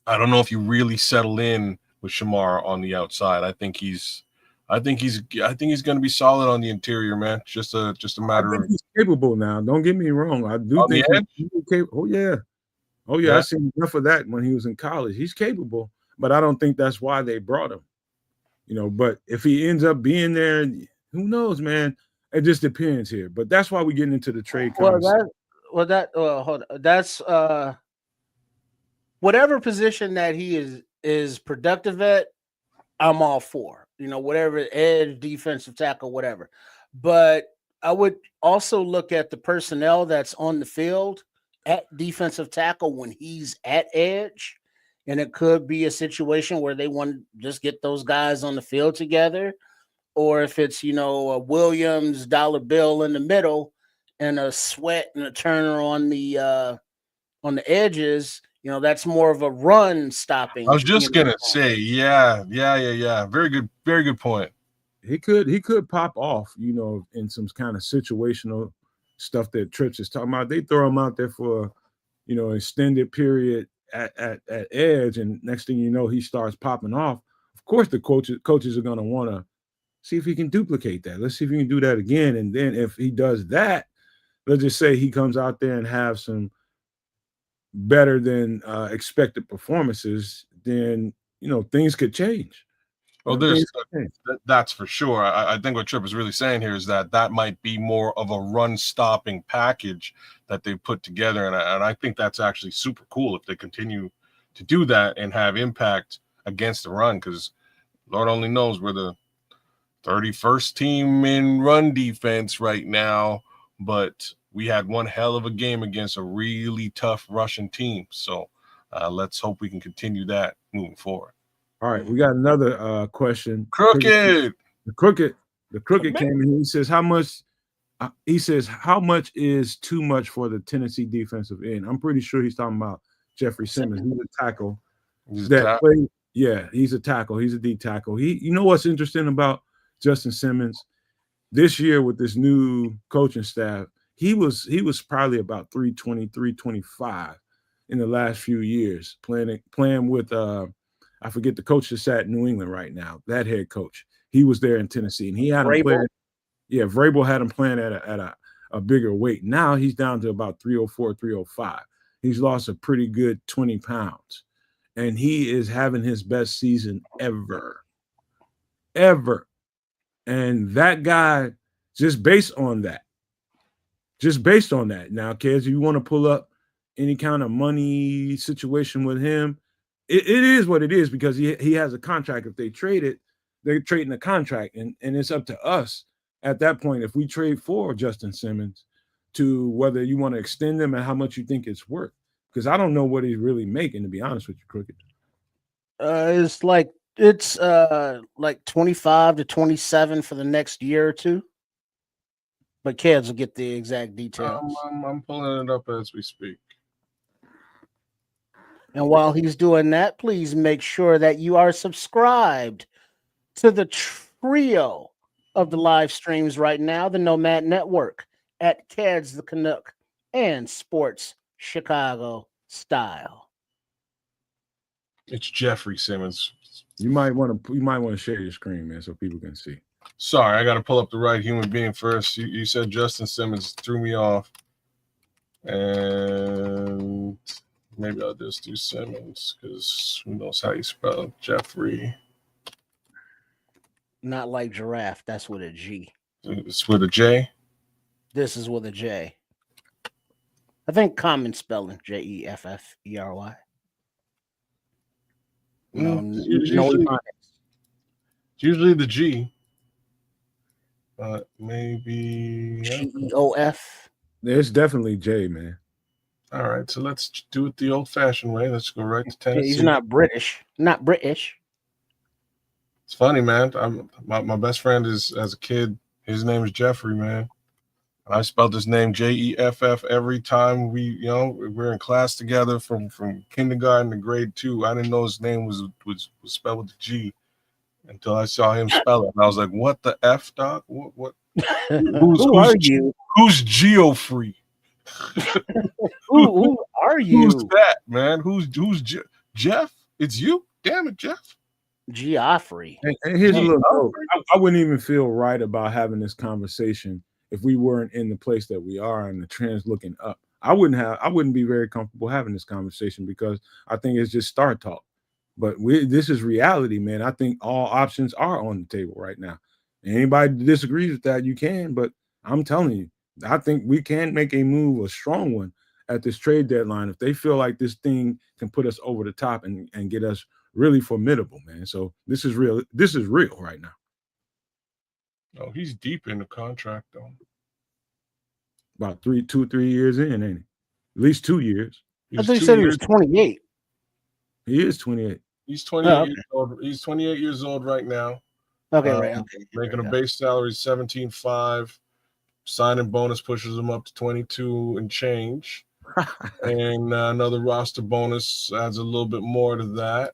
I don't know if you really settle in with Shamar on the outside. I think he's going to be solid on the interior, man. Just a matter of he's capable now. Don't get me wrong. I do think he's capable. Oh yeah. I seen enough of that when he was in college. He's capable, but I don't think that's why they brought him. But if he ends up being there, who knows, man? It just depends here. But that's why we're getting into the trade conversation. Hold on. That's whatever position that he is productive at, I'm all for. Whatever, edge, defensive tackle, whatever. But I would also look at the personnel that's on the field at defensive tackle when he's at edge. And it could be a situation where they want to just get those guys on the field together. Or if it's, a Williams dollar bill in the middle and a Sweat and a Turner on the edges, that's more of a run stopping. I was just gonna say, yeah. Very good point. He could pop off, in some kind of situational stuff that Trips is talking about. They throw him out there for, extended period at edge, and next thing you know, he starts popping off. Of course, the coaches are gonna want to see if he can duplicate that. Let's see if he can do that again. And then if he does that, let's just say he comes out there and have some better than expected performances, then things could change. Well, that's for sure. I think what Tripp is really saying here is that might be more of a run stopping package that they put together, and I think that's actually super cool if they continue to do that and have impact against the run, because Lord only knows we're the 31st team in run defense right now, but we had one hell of a game against a really tough Russian team. So let's hope we can continue that moving forward. All right, we got another question. Crooked. The crooked came in. He says, how much is too much for the Tennessee defensive end? I'm pretty sure he's talking about Jeffrey Simmons. He's a tackle. He's a tackle. He's a D tackle. You know what's interesting about Justin Simmons this year with this new coaching staff? He was probably about 320, 325 in the last few years playing with I forget the coach that's at New England right now, that head coach. He was there in Tennessee, and he had him playing. Yeah, Vrabel had him playing at a bigger weight. Now he's down to about 304, 305. He's lost a pretty good 20 pounds, and he is having his best season ever. And that guy, just based on that. Now, kids, if you want to pull up any kind of money situation with him, it is what it is, because he has a contract. If they trade it, they're trading a contract, and it's up to us at that point, if we trade for Justin Simmons, to whether you want to extend him and how much you think it's worth. Because I don't know what he's really making, to be honest with you, Crooked. It's like 25 to 27 for the next year or two. But kids will get the exact details. I'm pulling it up as we speak. And while he's doing that, please make sure that you are subscribed to the trio of the live streams right now, the Nomad Network at Cads the Canuck and Sports Chicago Style. It's Jeffrey Simmons. You might want to share your screen, man, so people can see. Sorry, I got to pull up the right human being first. You said Justin Simmons, threw me off. And maybe I'll just do Simmons, because who knows how you spell Jeffrey. Not like giraffe. That's with a G. It's with a J? This is with a J. I think common spelling, Jeffery. Usually the G. But maybe GEOF. It's definitely J, man. All right, so let's do it the old-fashioned way. Let's go right to Tennessee. He's not British. Not British. It's funny, man. My best friend is, as a kid, his name is Jeffrey, man. I spelled his name Jeff every time we're in class together from kindergarten to grade 2. I didn't know his name was spelled with a G until I saw him spell it. And I was like, "What the F, doc? What? Who are you? Who's Geoffrey? Who are you? Who's that, man? Who's Jeff? It's you? Damn it, Jeff." Geoffrey. And here's a little note. I wouldn't even feel right about having this conversation if we weren't in the place that we are and the trends looking up. I wouldn't be very comfortable having this conversation because I think it's just star talk. But this is reality, man. I think all options are on the table right now. Anybody that disagrees with that, you can. But I'm telling you, I think we can make a move, a strong one, at this trade deadline if they feel like this thing can put us over the top and get us really formidable, man. So this is real. This is real right now. Oh, he's deep in the contract, though. About 3 years in, ain't he? At least 2 years. I thought you said he was 28. He is 28. He's 28 years old. He's 28 years old right now. Okay, right. Okay. Making a base salary of $17.5. Signing bonus pushes him up to 22 and change. And another roster bonus adds a little bit more to that.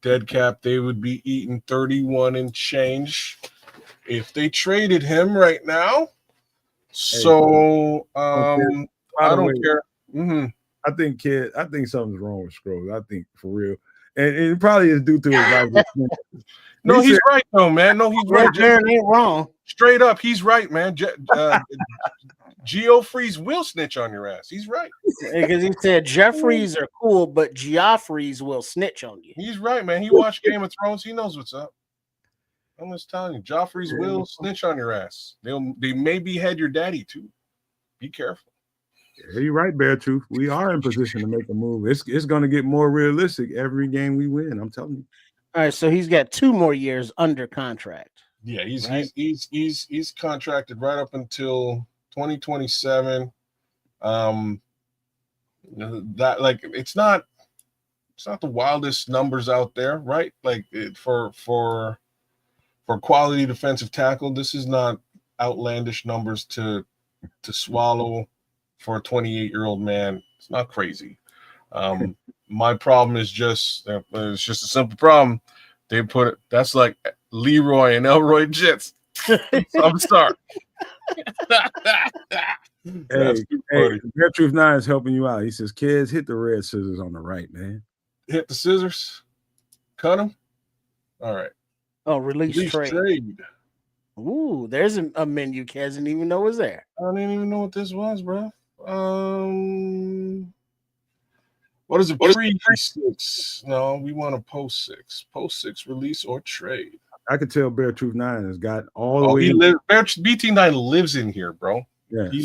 Dead cap, they would be eating 31 and change if they traded him right now. So I don't care. Mm-hmm. I think something's wrong with Scrolls. I think for real. And it probably is due to his life. No, he's right though, man. No, he's right. Jared ain't wrong. Straight up, he's right, man. Geoffreys will snitch on your ass. He's right. Because he said Jeffries are cool, but Geoffreys will snitch on you. He's right, man. He watched Game of Thrones. He knows what's up. I'm just telling you, Joffrey's will snitch on your ass. They may behead your daddy too. Be careful. Yeah, you're right, Bear Truth. We are in position to make a move. It's going to get more realistic every game we win. I'm telling you. All right, so he's got 2 more years under contract. Yeah, he's contracted right up until 2027. That like it's not the wildest numbers out there, right? Like for quality defensive tackle, this is not outlandish numbers to swallow for a 28-year-old man. It's not crazy. My problem is just it's just a simple problem. They put it. That's like Leroy and Elroy Jets. I'm sorry. Hey, Bear Truth 9 is helping you out. He says, "Kids, hit the red scissors on the right, man. Hit the scissors, cut them. All right. Oh, release trade. Ooh, there's a menu Kez didn't even know was there. I didn't even know what this was, bro. What is a pre-6? No, we want a post-6. Post-6 release or trade. I could tell Bear Truth 9 has got all the way. BT9 lives in here, bro. Yes. He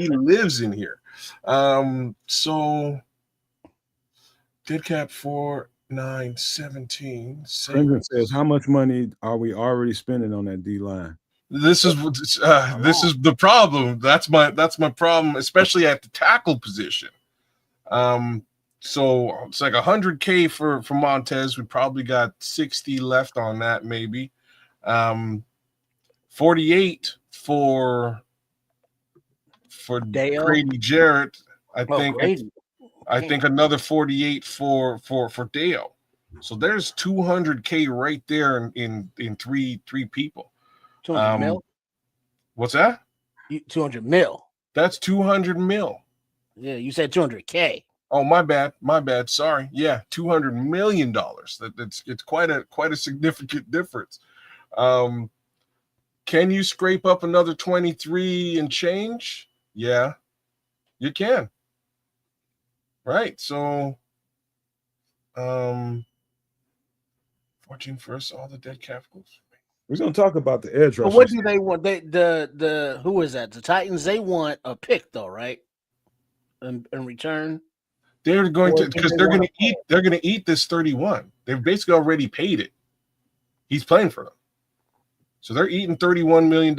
lives in here. So dead cap 4, 9, 17. Crimson says, how much money are we already spending on that D line? This is the problem. That's my problem, especially at the tackle position. So it's like $100K for Montez. We probably got 60 left on that, maybe. 48 for Dale. Grady Jarrett. I think another 48 for Dale. So there's 200K right there in three people. 200 mil. What's that? 200 mil. That's 200 mil. Yeah, you said 200K. Oh, my bad. Sorry. Yeah, $200 million. It's quite a significant difference. Can you scrape up another 23 and change? Yeah, you can. Right. So, 14 first, all the dead cap goals. We're gonna talk about the edge rushers. What do they want? The who is that? The Titans. They want a pick though, right? In return. They're going to because they're going to eat. They're going to eat this 31. They've basically already paid it. He's playing for them, so they're eating $31 million.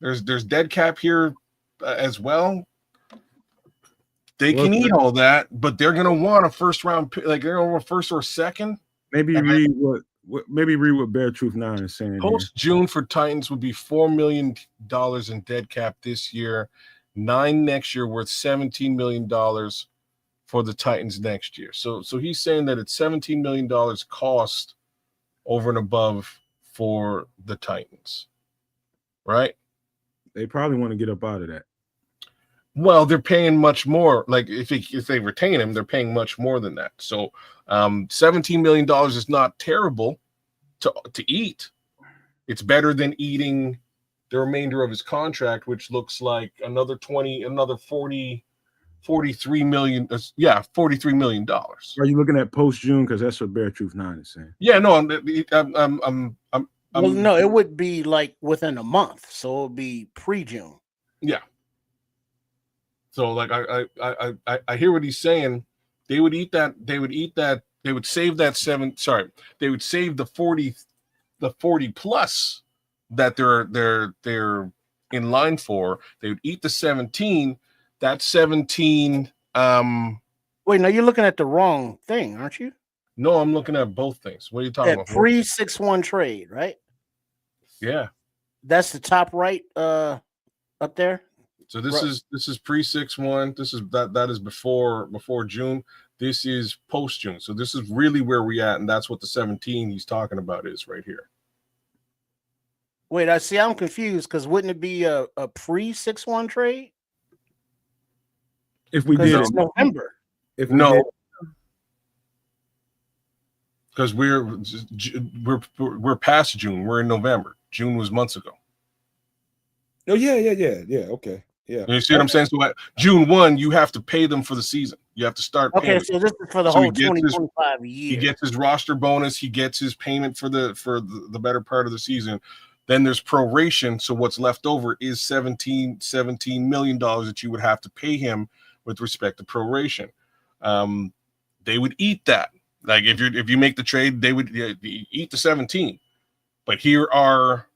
There's dead cap here as well. They can eat all that, but they're gonna want a first round pick, like they're gonna want first or second. Maybe read what Bear Truth 9 is saying. Post June for Titans would be $4 million in dead cap this year, 9 next year, worth $17 million for the Titans next year. So he's saying that it's $17 million cost over and above for the Titans, right? They probably want to get up out of that. Well, they're paying much more. Like if they retain him, they're paying much more than that. So $17 million is not terrible to eat. It's better than eating the remainder of his contract, which looks like another 43 million. $43 million. Are you looking at post June? Because that's what Bear Truth 9 is saying. Yeah, no, well, no, it would be like within a month, so it would be pre-June. Yeah. So like I hear what he's saying. They would eat that. They would save that they would save the 40 plus that they're in line for. They would eat the 17. That 17. Wait, no, you're looking at the wrong thing, aren't you? No, I'm looking at both things. What are you talking about? Pre-6-1 trade, right? Yeah. That's the top right up there. So this is pre-6-1. That is before June. This is post June. So this is really where we at, and that's what the 17 he's talking about is right here. Wait, I'm confused because wouldn't it be a pre-6-1 trade? If we did it's November. If no, because we're past June. We're in November. June was months ago. Oh yeah. Okay. Yeah. You see what I'm saying? So at June 1, you have to pay them for the season. You have to start paying. Okay, so this is for the whole 2025 year. He gets his roster bonus. He gets his payment for the better part of the season. Then there's proration. So what's left over is $17 million that you would have to pay him with respect to proration. They would eat that. Like if you make the trade, they would eat the 17. But here are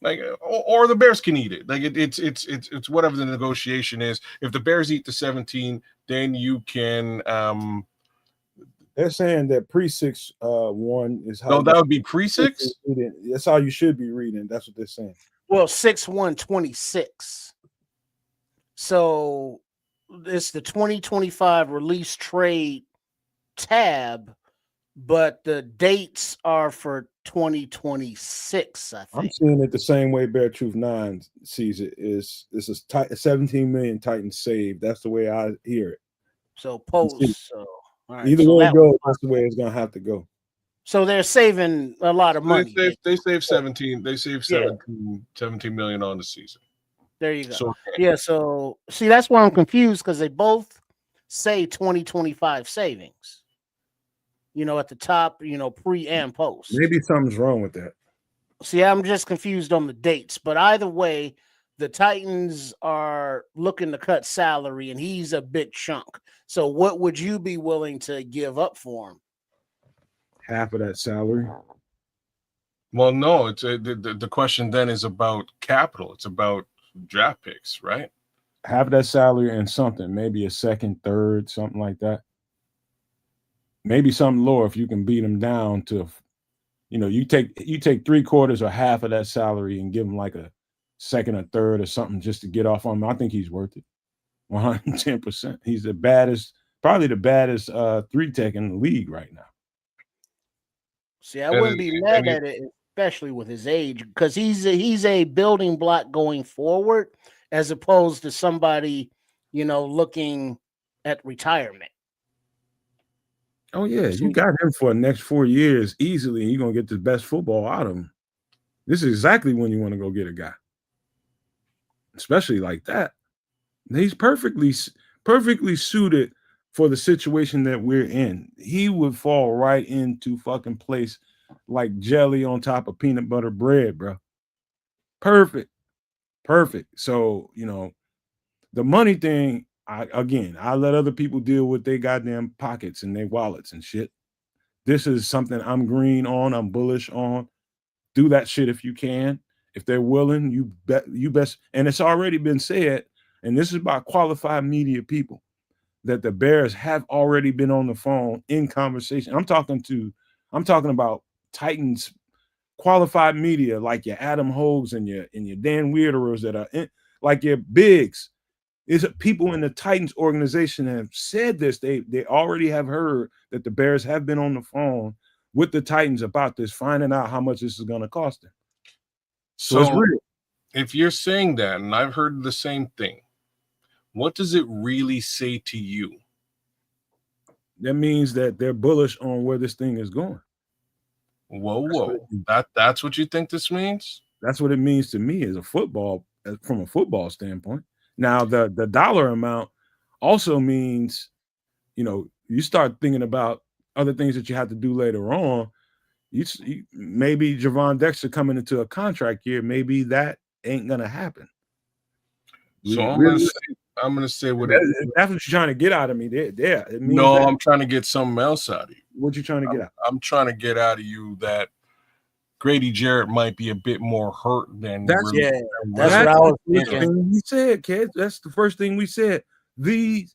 like, or the Bears can eat it. Like it's whatever the negotiation is. If the Bears eat the 17, then you can. They're saying that pre-6-1 is how. No, that would be pre-6. That's how you should be reading. That's what they're saying. Well, 6-1-26. So it's the 2025 release trade tab, but the dates are for 2026. I think I'm seeing it the same way Bear Truth 9 sees it. This is 17 million Titans saved. That's the way I hear it. So post. So all right, either way it goes, that's the way it's gonna have to go. So they're saving a lot of money. They save 17. They save 17 million on the season. There you go. So, yeah. So see, that's why I'm confused because they both say 2025 savings. At the top, pre and post. Maybe something's wrong with that. See, I'm just confused on the dates, but either way, the Titans are looking to cut salary, and he's a big chunk. So, what would you be willing to give up for him? Half of that salary. Well, no. It's the question then is about capital. It's about draft picks, right? Half of that salary and something, maybe a second, third, something like that. Maybe something lower if you can beat them down to, you take 3/4 or half of that salary and give him like a second or third or something just to get off on him. I think he's worth it. 110%. He's probably the baddest 3-tech in the league right now. See, I wouldn't be mad at it, especially with his age, because he's a building block going forward, as opposed to somebody, looking at retirement. Oh, yeah. You got him for the next 4 years easily, and you're going to get the best football out of him. This is exactly when you want to go get a guy, especially like that. He's perfectly suited for the situation that we're in. He would fall right into fucking place like jelly on top of peanut butter bread, bro. Perfect. So, the money thing, I let other people deal with their goddamn pockets and their wallets and shit. This is something I'm green on. I'm bullish on. Do that shit if you can. If they're willing, you best. And it's already been said, and this is by qualified media people, that the Bears have already been on the phone in conversation. I'm talking about Titans qualified media, like your Adam Hogues and your Dan Weirderos that are like your bigs. Is people in the Titans organization have said this. They already have heard that the Bears have been on the phone with the Titans about this, finding out how much this is going to cost them. So it's real. If you're saying that, and I've heard the same thing, what does it really say to you? That means that they're bullish on where this thing is going. Whoa. That's what you think this means? That's what it means to me from a football standpoint. Now, the dollar amount also means, you start thinking about other things that you have to do later on. Maybe Javon Dexter coming into a contract year, maybe that ain't gonna happen. So I'm gonna say what that's what you're trying to get out of me. There. I'm trying to get something else out of you. What you trying to get out? I'm trying to get out of you that Grady Jarrett might be a bit more hurt than that's what I was thinking. We said, kids. That's the first thing we said. These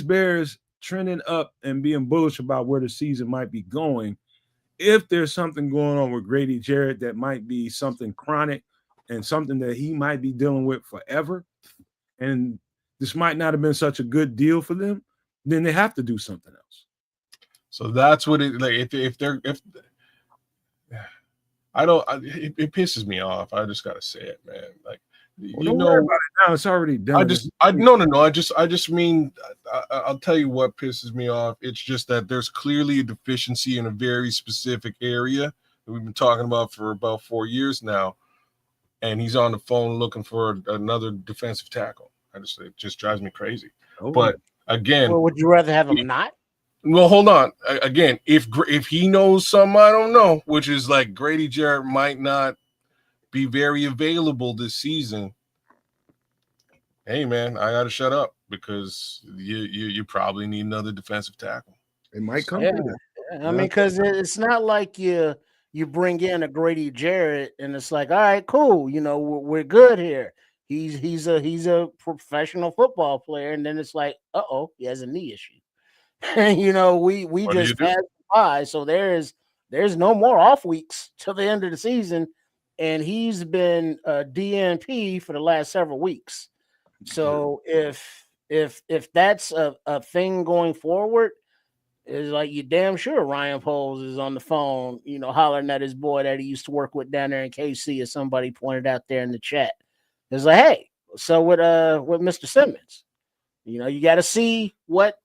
Bears trending up and being bullish about where the season might be going. If there's something going on with Grady Jarrett that might be something chronic and something that he might be dealing with forever, and this might not have been such a good deal for them, then they have to do something else. So that's what it like. It pisses me off. I just gotta say it, man. Like, don't worry about it now. It's already done. No. I just mean, I'll tell you what pisses me off. It's just that there's clearly a deficiency in a very specific area that we've been talking about for about 4 years now, and he's on the phone looking for another defensive tackle. It just drives me crazy. Oh. But again, would you rather have him not? Well, hold on. Again, if he knows something I don't know, which is like Grady Jarrett might not be very available this season, hey man, I gotta shut up because you probably need another defensive tackle. It might come. Yeah. I mean, because it's not like you bring in a Grady Jarrett and it's like, all right, cool, we're good here. He's a professional football player, and then it's like, he has a knee issue. We just passed by, so there's no more off weeks till the end of the season, and he's been DNP for the last several weeks. So if that's a thing going forward, it's like you damn sure Ryan Poles is on the phone, hollering at his boy that he used to work with down there in KC, as somebody pointed out there in the chat. It's like, hey, so with Mr. Simmons, you got to see what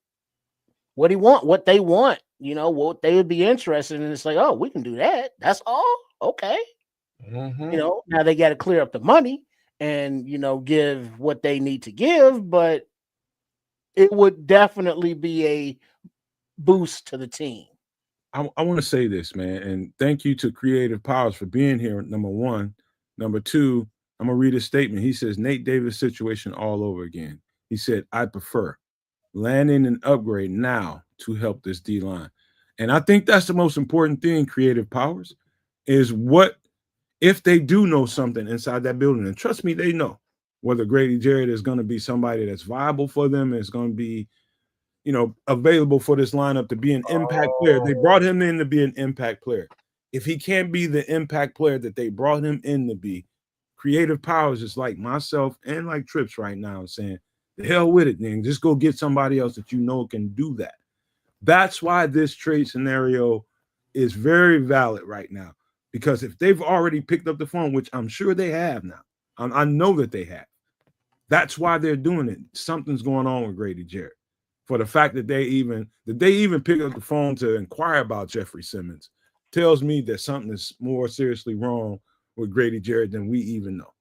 they want, what they would be interested in. It's like, oh, we can do that. That's all. Okay. Mm-hmm. Now they got to clear up the money and, give what they need to give, but it would definitely be a boost to the team. I want to say this, man, and thank you to Creative Powers for being here, number one. Number two, I'm going to read his statement. He says, Nate Davis situation all over again. He said, I prefer landing an upgrade now to help this D-line. And I think that's the most important thing, Creative Powers, is what if they do know something inside that building. And trust me, they know whether Grady Jarrett is going to be somebody that's viable for them, is going to be, available for this lineup to be an impact player. They brought him in to be an impact player. If he can't be the impact player that they brought him in to be, Creative Powers is like myself and like Trips right now saying, the hell with it, then. Just go get somebody else that can do that. That's why this trade scenario is very valid right now. Because if they've already picked up the phone, which I'm sure they have now, I know that they have. That's why they're doing it. Something's going on with Grady Jarrett. For the fact that they even pick up the phone to inquire about Jeffrey Simmons tells me that something is more seriously wrong with Grady Jarrett than we even know.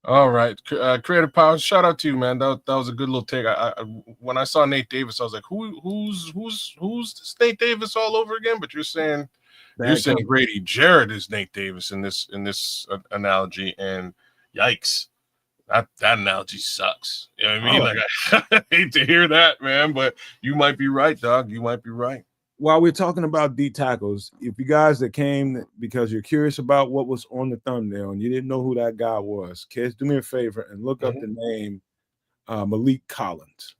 All right, Creative Powers, shout out to you, man. That was a good little take. I when I saw Nate Davis, I was like, who's this Nate Davis all over again? But you're saying Grady Jarrett is Nate Davis in this analogy, and yikes, that analogy sucks. You know what I mean? Like, I hate to hear that, man, but you might be right, dog. You might be right. while we're talking about D tackles, if you guys that came because you're curious about what was on the thumbnail and you didn't know who that guy was, kids, do me a favor and look up the name Malik Collins.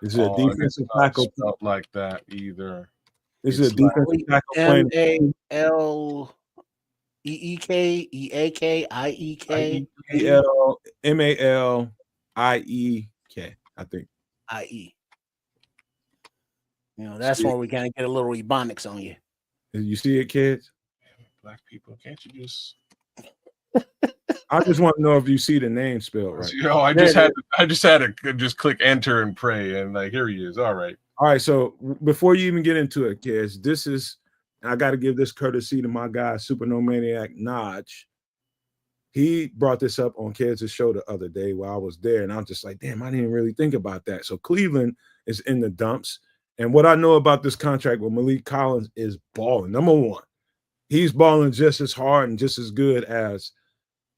This is a defensive tackle. Not like that either. This is a defensive tackle playing MALEEKEAKIEK MALIEK, I think. IE. That's where we kind of get a little ebonics on you. You see it, kids? Black people, can't you just? I just want to know if you see the name spelled right. I just had to just click enter and pray, and like here he is. All right. So before you even get into it, kids, this is, I got to give this courtesy to my guy, Super No Maniac Notch. He brought this up on Kids' show the other day while I was there, and I'm just like, damn, I didn't really think about that. So Cleveland is in the dumps, and what I know about this contract with Malik Collins is balling. Number one, he's balling just as hard and just as good as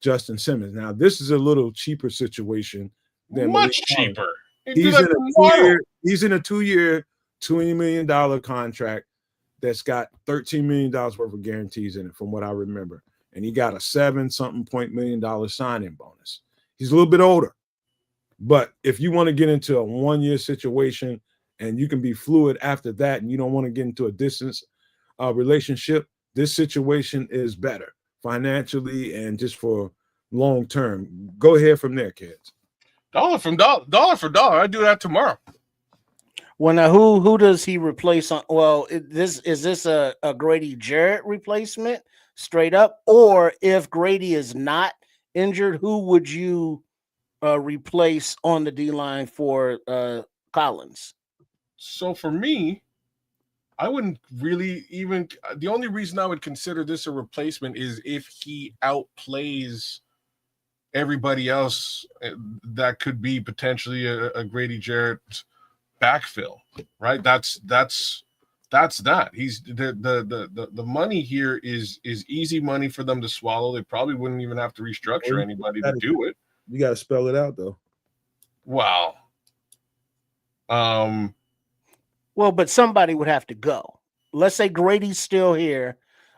Justin Simmons. Now, this is a little cheaper situation than much cheaper. He's in a 2-year, $20 million contract that's got $13 million worth of guarantees in it, from what I remember. And he got a $7-something million signing bonus. He's a little bit older. But if you want to get into a 1-year situation and you can be fluid after that, and you don't want to get into a distance relationship, this situation is better financially and just for long term. Go ahead from there, kids. Dollar for dollar. I do that tomorrow. Well, now who does he replace on? Well, is this a Grady Jarrett replacement straight up, or if Grady is not injured, who would you replace on the D line for Collins? So for me, I wouldn't really even. The only reason I would consider this a replacement is if he outplays everybody else that could be potentially a Grady Jarrett backfill, right? That's that. He's the money here is easy money for them to swallow. They probably wouldn't even have to restructure anybody to do it. You got to spell it out though. Wow. Well, but somebody would have to go. Let's say Grady's still here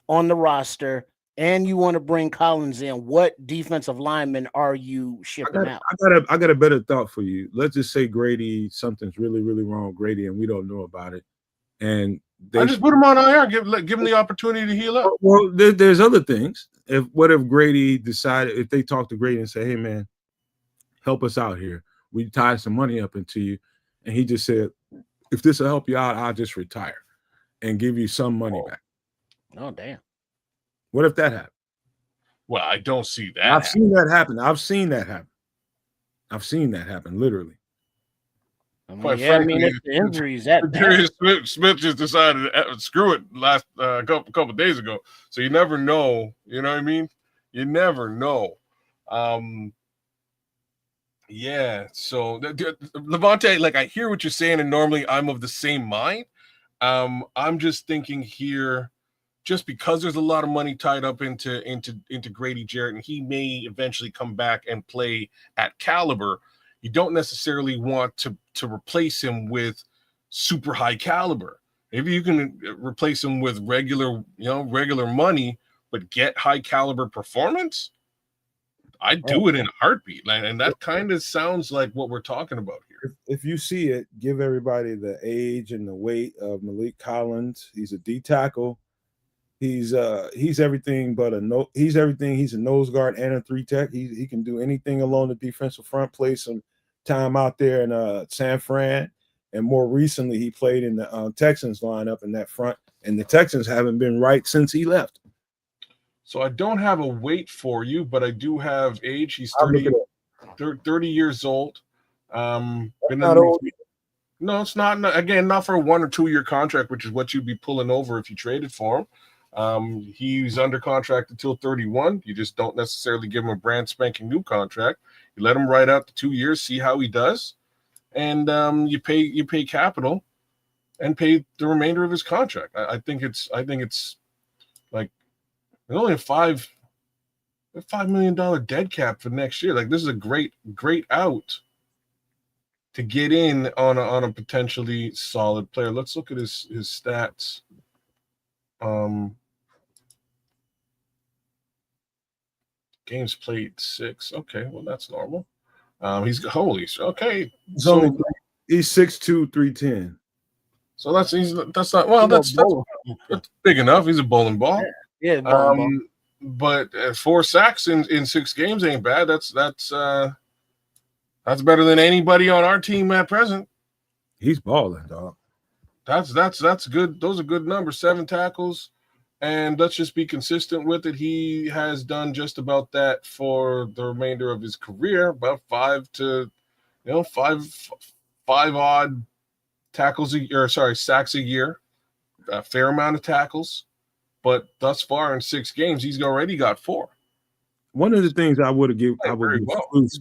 on the roster, and you want to bring Collins in. What defensive lineman are you shipping out? I got a better thought for you. Let's just say Grady, something's really, really wrong with Grady, and we don't know about it. And I just put him on IR, give him the opportunity to heal up. Well, there's other things. What if Grady decided, if they talk to Grady and say, hey, man, help us out here. We tied some money up into you. And he just said, if this will help you out, I'll just retire and give you some money back. Oh, damn. What if that happened? Well, I don't see that. I've seen that happen. I've seen that happen, literally. It's the injuries that Darius Smith just decided screw it last couple days ago. So you never know. You know what I mean? You never know. Yeah. So Levante, like I hear what you're saying, and normally I'm of the same mind. I'm just thinking here, just because there's a lot of money tied up into Grady Jarrett, and he may eventually come back and play at caliber. You don't necessarily want to replace him with super high caliber. Maybe you can replace him with regular money, but get high caliber performance. I'd do it in a heartbeat. And that kind of sounds like what we're talking about here. If you see it, give everybody the age and the weight of Malik Collins. He's a D tackle. He's everything but he's everything. He's a nose guard and a 3 tech. He can do anything along the defensive front, play some time out there in San Fran. And more recently, he played in the Texans lineup in that front. And the Texans haven't been right since he left. So I don't have a weight for you, but I do have age. He's 30 years old. Not old. No, it's not. Again, not for a 1 or 2 year contract, which is what you'd be pulling over if you traded for him. He's under contract until 31. You just don't necessarily give him a brand spanking new contract. You let him ride out the 2 years, see how he does, and you pay capital and pay the remainder of his contract. I think it's like there's only a $5 million dead cap for next year. Like this is a great out to get in on a potentially solid player. Let's look at his stats. Games played 6. Okay, well that's normal. He's okay. He's 6'2", 310. So that's big enough. He's a bowling ball. Yeah, bowling ball. But 4 sacks in 6 games ain't bad. That's better than anybody on our team at present. He's balling, dog. That's good. Those are good numbers. 7 tackles, and let's just be consistent with it. He has done just about that for the remainder of his career. About 5 odd tackles sacks a year. A fair amount of tackles, but thus far in 6 games, he's already got 4. One of the things I would give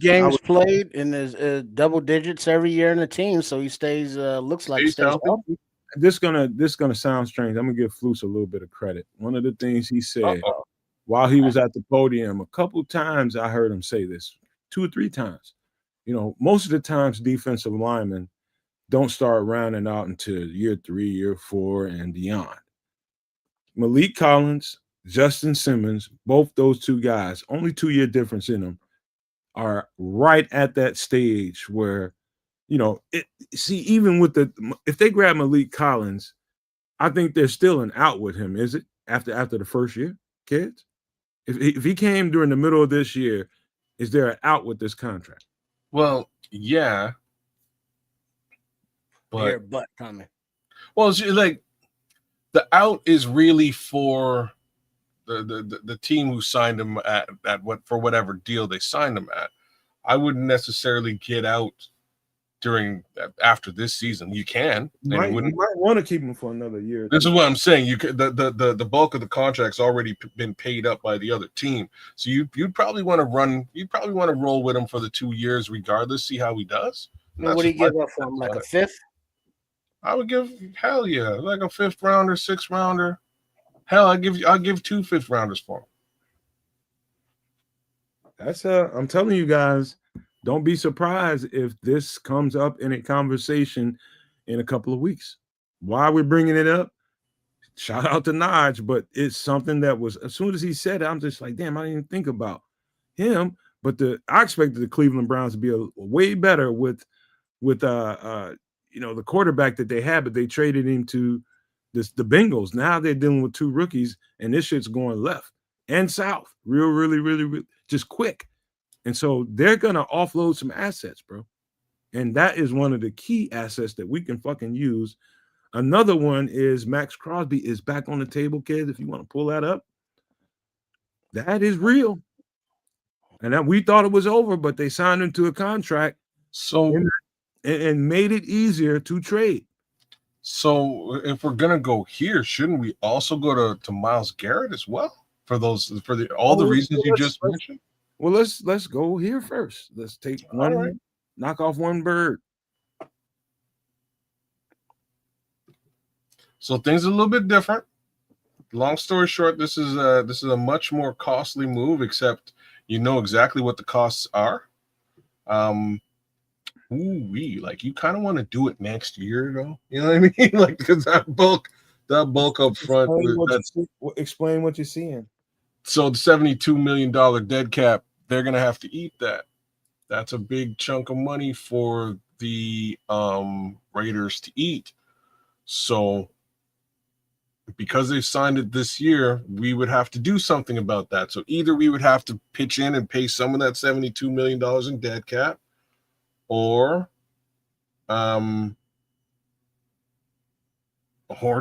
games played in his double digits every year in the team, so he stays healthy. This gonna sound strange. I'm gonna give Flus a little bit of credit. One of the things he said while he was at the podium, a couple times I heard him say this, 2 or 3 times. Most of the times defensive linemen don't start rounding out until year 3, year 4, and beyond. Malik Collins, Justin Simmons, both those 2 guys, only 2-year difference in them, are right at that stage where, even with if they grab Malik Collins, I think there's still an out with him, is it? After the first year, kids? If he came during the middle of this year, is there an out with this contract? Well, yeah. But coming. Well, it's like the out is really for the team who signed him at whatever deal they signed him at. I wouldn't necessarily get out after this season. You can. You might want to keep him for another year. This is what I'm saying. You could, the bulk of the contract's already been paid up by the other team, so you'd probably want to run. You'd probably want to roll with him for the 2 years, regardless. See how he does. What do you give up for him? Like a 5th? I would give like a 5th rounder, 6th rounder. Hell, I'll give 2 5th rounders for him. I'm telling you guys, don't be surprised if this comes up in a conversation in a couple of weeks. Why we're bringing it up? Shout out to Naj, but it's something that was, as soon as he said it, I'm just like, damn, I didn't even think about him. But I expected the Cleveland Browns to be way better with the quarterback that they had, but they traded him to the Bengals. Now they're dealing with 2 rookies, and this shit's going left and south, really, just quick. And so they're gonna offload some assets, bro. And that is one of the key assets that we can fucking use. Another one is Max Crosby is back on the table, kids. If you want to pull that up, that is real. And that we thought it was over, but they signed him to a contract. So and made it easier to trade. So if we're gonna go here, shouldn't we also go to Myles Garrett as well for the reasons you just mentioned? Well, let's go here first. Let's take knock off one bird. So things are a little bit different. Long story short, this is a much more costly move, except you know exactly what the costs are. Like you kind of want to do it next year, though. You know what I mean? Like because that bulk up front. Explain what you're seeing. So the $72 million dead cap, they're gonna have to eat that. That's a big chunk of money for the Raiders to eat. So because they've signed it this year, we would have to do something about that. So either we would have to pitch in and pay some of that $72 million in dead cap, or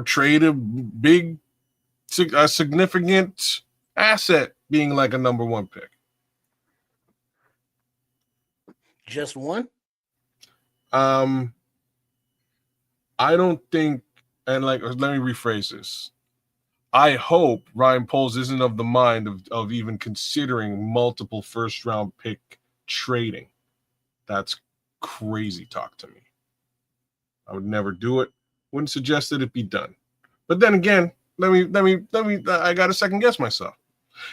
trade a significant asset, being like a number 1 pick. Just one? I don't think, and let me rephrase this. I hope Ryan Poles isn't of the mind of even considering multiple 1st-round pick trading. That's crazy talk to me. I would never do it. Wouldn't suggest that it be done. But then again, let me I got to second guess myself.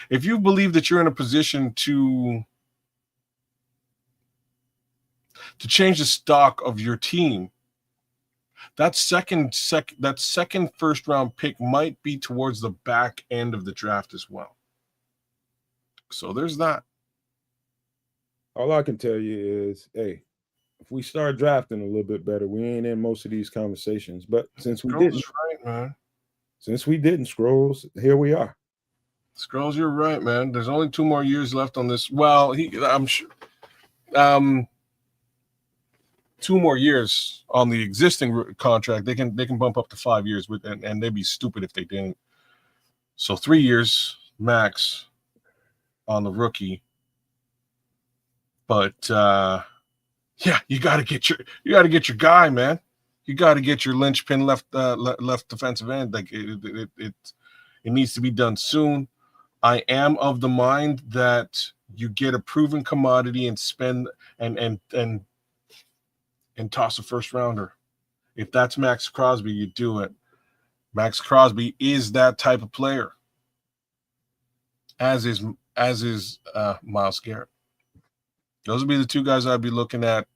If you believe that you're in a position to to change the stock of your team, that second first round pick might be towards the back end of the draft as well. So there's that. All I can tell you is, hey, if we start drafting a little bit better, we ain't in most of these conversations. But since we didn't, right, man. Since we didn't, Scrolls, here we are. Scrolls, you're right, man. There's only 2 more years left on this. Well, I'm sure. 2 more years on the existing contract. They can bump up to 5 years with, and they'd be stupid if they didn't. So 3 years max on the rookie. But yeah, you got to get your guy, man. You got to get your linchpin left defensive end. Like it needs to be done soon. I am of the mind that you get a proven commodity and spend and toss a first rounder. If that's Max Crosby, you do it. Max Crosby is that type of player. As is Myles Garrett. Those would be the 2 guys I'd be looking at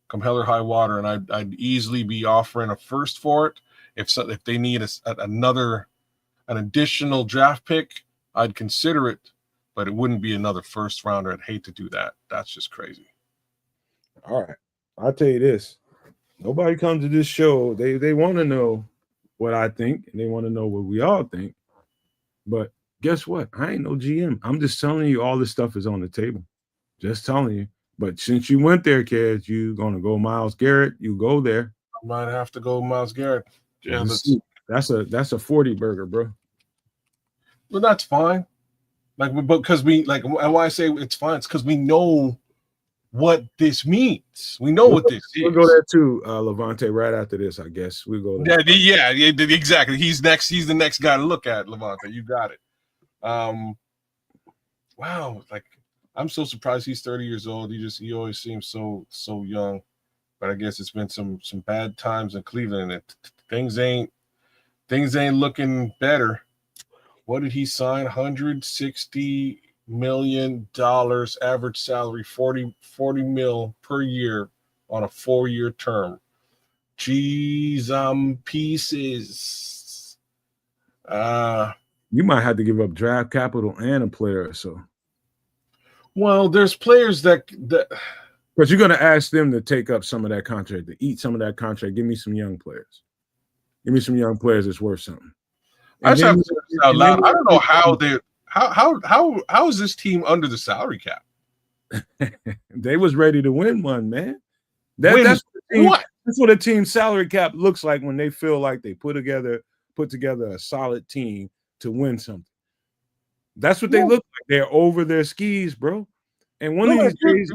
come hell or high water, and I'd easily be offering a first for it. If they need an additional draft pick, I'd consider it, but it wouldn't be another first rounder. I'd hate to do that. That's just crazy. All right, I'll tell you this: nobody comes to this show. They want to know what I think, and they want to know what we all think. But guess what? I ain't no GM. I'm just telling you all this stuff is on the table. Just telling you. But since you went there, kids, you gonna go Myles Garrett. You go there. I might have to go Myles Garrett. Yeah, that's a 40 burger, bro. Well, that's fine. Because we and why I say it's fine, it's because we know what this means. We know what this is. We'll go there too, Levante, right after this, I guess. We go there. Yeah, exactly. He's next. He's the next guy to look at, Levante. You got it. Wow, like I'm so surprised he's 30 years old. He always seems so young. But I guess it's been some bad times in Cleveland. Things ain't looking better. What did he sign? $160 million average salary, 40 mil per year on a 4-year term. Jeez, pieces. You might have to give up draft capital and a player or so. Well, there's players that because you're going to ask them to take up some of that contract, to eat some of that contract. Give me some young players. Give me some young players that's worth something. I just have to say this out loud. I don't know how is this team under the salary cap? They was ready to win one, man. That's what a team's salary cap looks like when they feel like they put together a solid team to win something. That's what they look like. They're over their skis, bro. And one of these days,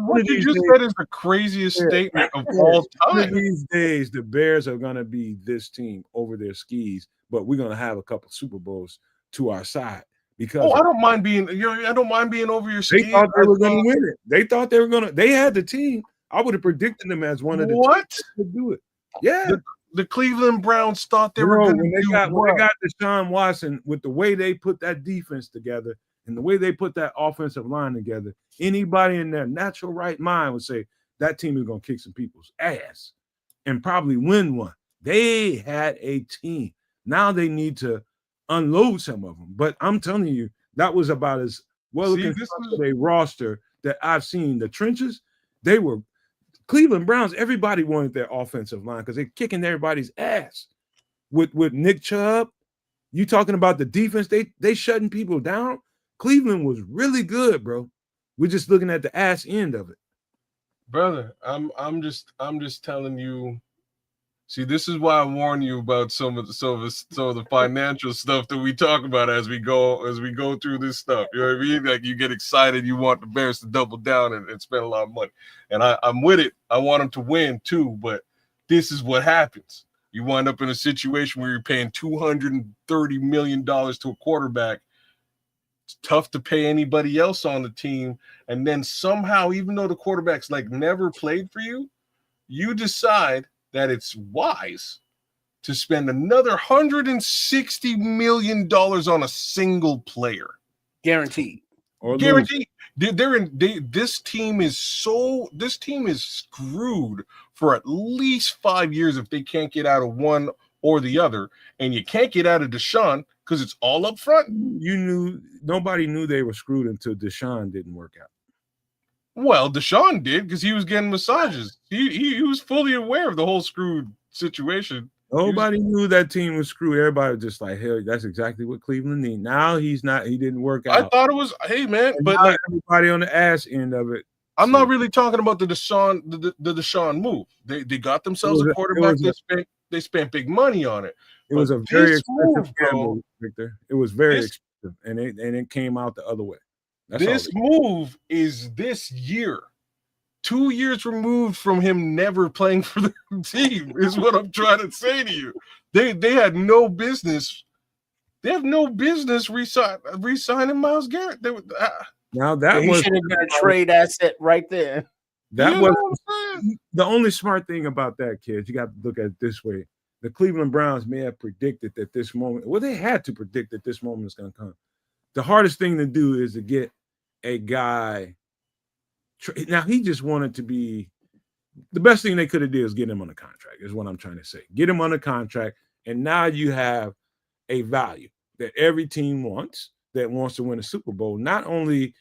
said is the craziest statement of all time. One of these days, the Bears are gonna be this team over their skis, but we're gonna have a couple Super Bowls to our side because I don't mind being over your skis. They thought they were gonna win it. They thought they were gonna. They had the team. I would have predicted them as one of the teams to do it. Yeah. The Cleveland Browns thought they were going to do when they got Deshaun Watson, with the way they put that defense together and the way they put that offensive line together, anybody in their natural right mind would say that team is going to kick some people's ass and probably win one. They had a team. Now they need to unload some of them. But I'm telling you, that was about as well constructed a roster that I've seen. The trenches, they were Cleveland Browns, everybody wanted their offensive line because they're kicking everybody's ass. With Nick Chubb, you talking about the defense, they shutting people down. Cleveland was really good, bro. We're just looking at the ass end of it. Brother, I'm just telling you. See, this is why I warn you about some of the financial stuff that we talk about as we go through this stuff. You know what I mean? Like you get excited, you want the Bears to double down and spend a lot of money. And I'm with it. I want them to win too, but this is what happens. You wind up in a situation where you're paying $230 million to a quarterback. It's tough to pay anybody else on the team. And then somehow, even though the quarterback's like never played for you, you decide that it's wise to spend another $160 million on a single player. Guaranteed. Guaranteed. This team is screwed for at least 5 years if they can't get out of one or the other, and you can't get out of Deshaun because it's all up front. Nobody knew they were screwed until Deshaun didn't work out. Well, Deshaun did because he was getting massages. He was fully aware of the whole screwed situation. Nobody knew that team was screwed. Everybody was just like, hell, that's exactly what Cleveland needs. Now he's not. He didn't work out. I thought it was, hey man, and but like everybody on the ass end of it. I'm not really talking about the Deshaun move. They got themselves a quarterback. They spent big money on it. It was a very expensive gamble, Victor. It was very expensive, and it came out the other way. This move is this year. 2 years removed from him never playing for the team is what I'm trying to say to you. They had no business. They have no business re-signing Myles Garrett. Now that he should have been a trade asset right there. That was the only smart thing about that, kids. You got to look at it this way. The Cleveland Browns may have predicted that this moment, well, they had to predict that this moment is going to come. The hardest thing to do is to get a guy. Now, he just wanted to be the best thing they could have did is get him on a contract, is what I'm trying to say. Get him on a contract, and now you have a value that every team wants that wants to win a Super Bowl. Not only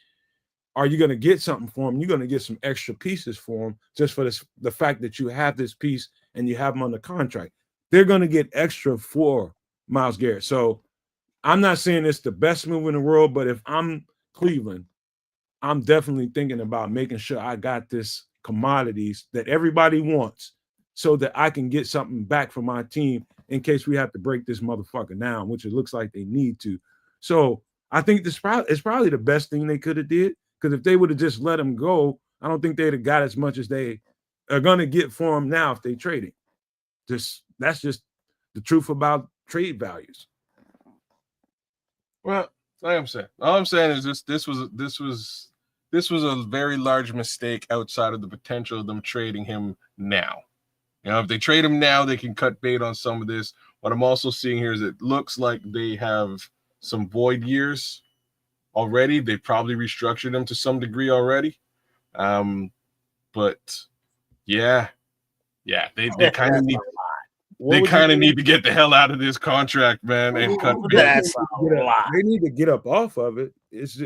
are you going to get something for him, you're going to get some extra pieces for him just for the fact that you have this piece and you have him on the contract. They're going to get extra for Myles Garrett. So I'm not saying it's the best move in the world, but if I'm Cleveland, I'm definitely thinking about making sure I got this commodities that everybody wants so that I can get something back for my team in case we have to break this motherfucker down, which it looks like they need to. So I think it's probably the best thing they could have did, because if they would have just let him go, I don't think they'd have got as much as they are going to get for him now if they trade him. That's just the truth about trade values. Well, like all I'm saying is this was a very large mistake outside of the potential of them trading him now. You know, if they trade him now, they can cut bait on some of this. What I'm also seeing here is it looks like they have some void years already. They probably restructured them to some degree already. But yeah, they kind of need. They kind of need to get the hell out of this contract, man, and cut. That's a lot. They need to get up off of it.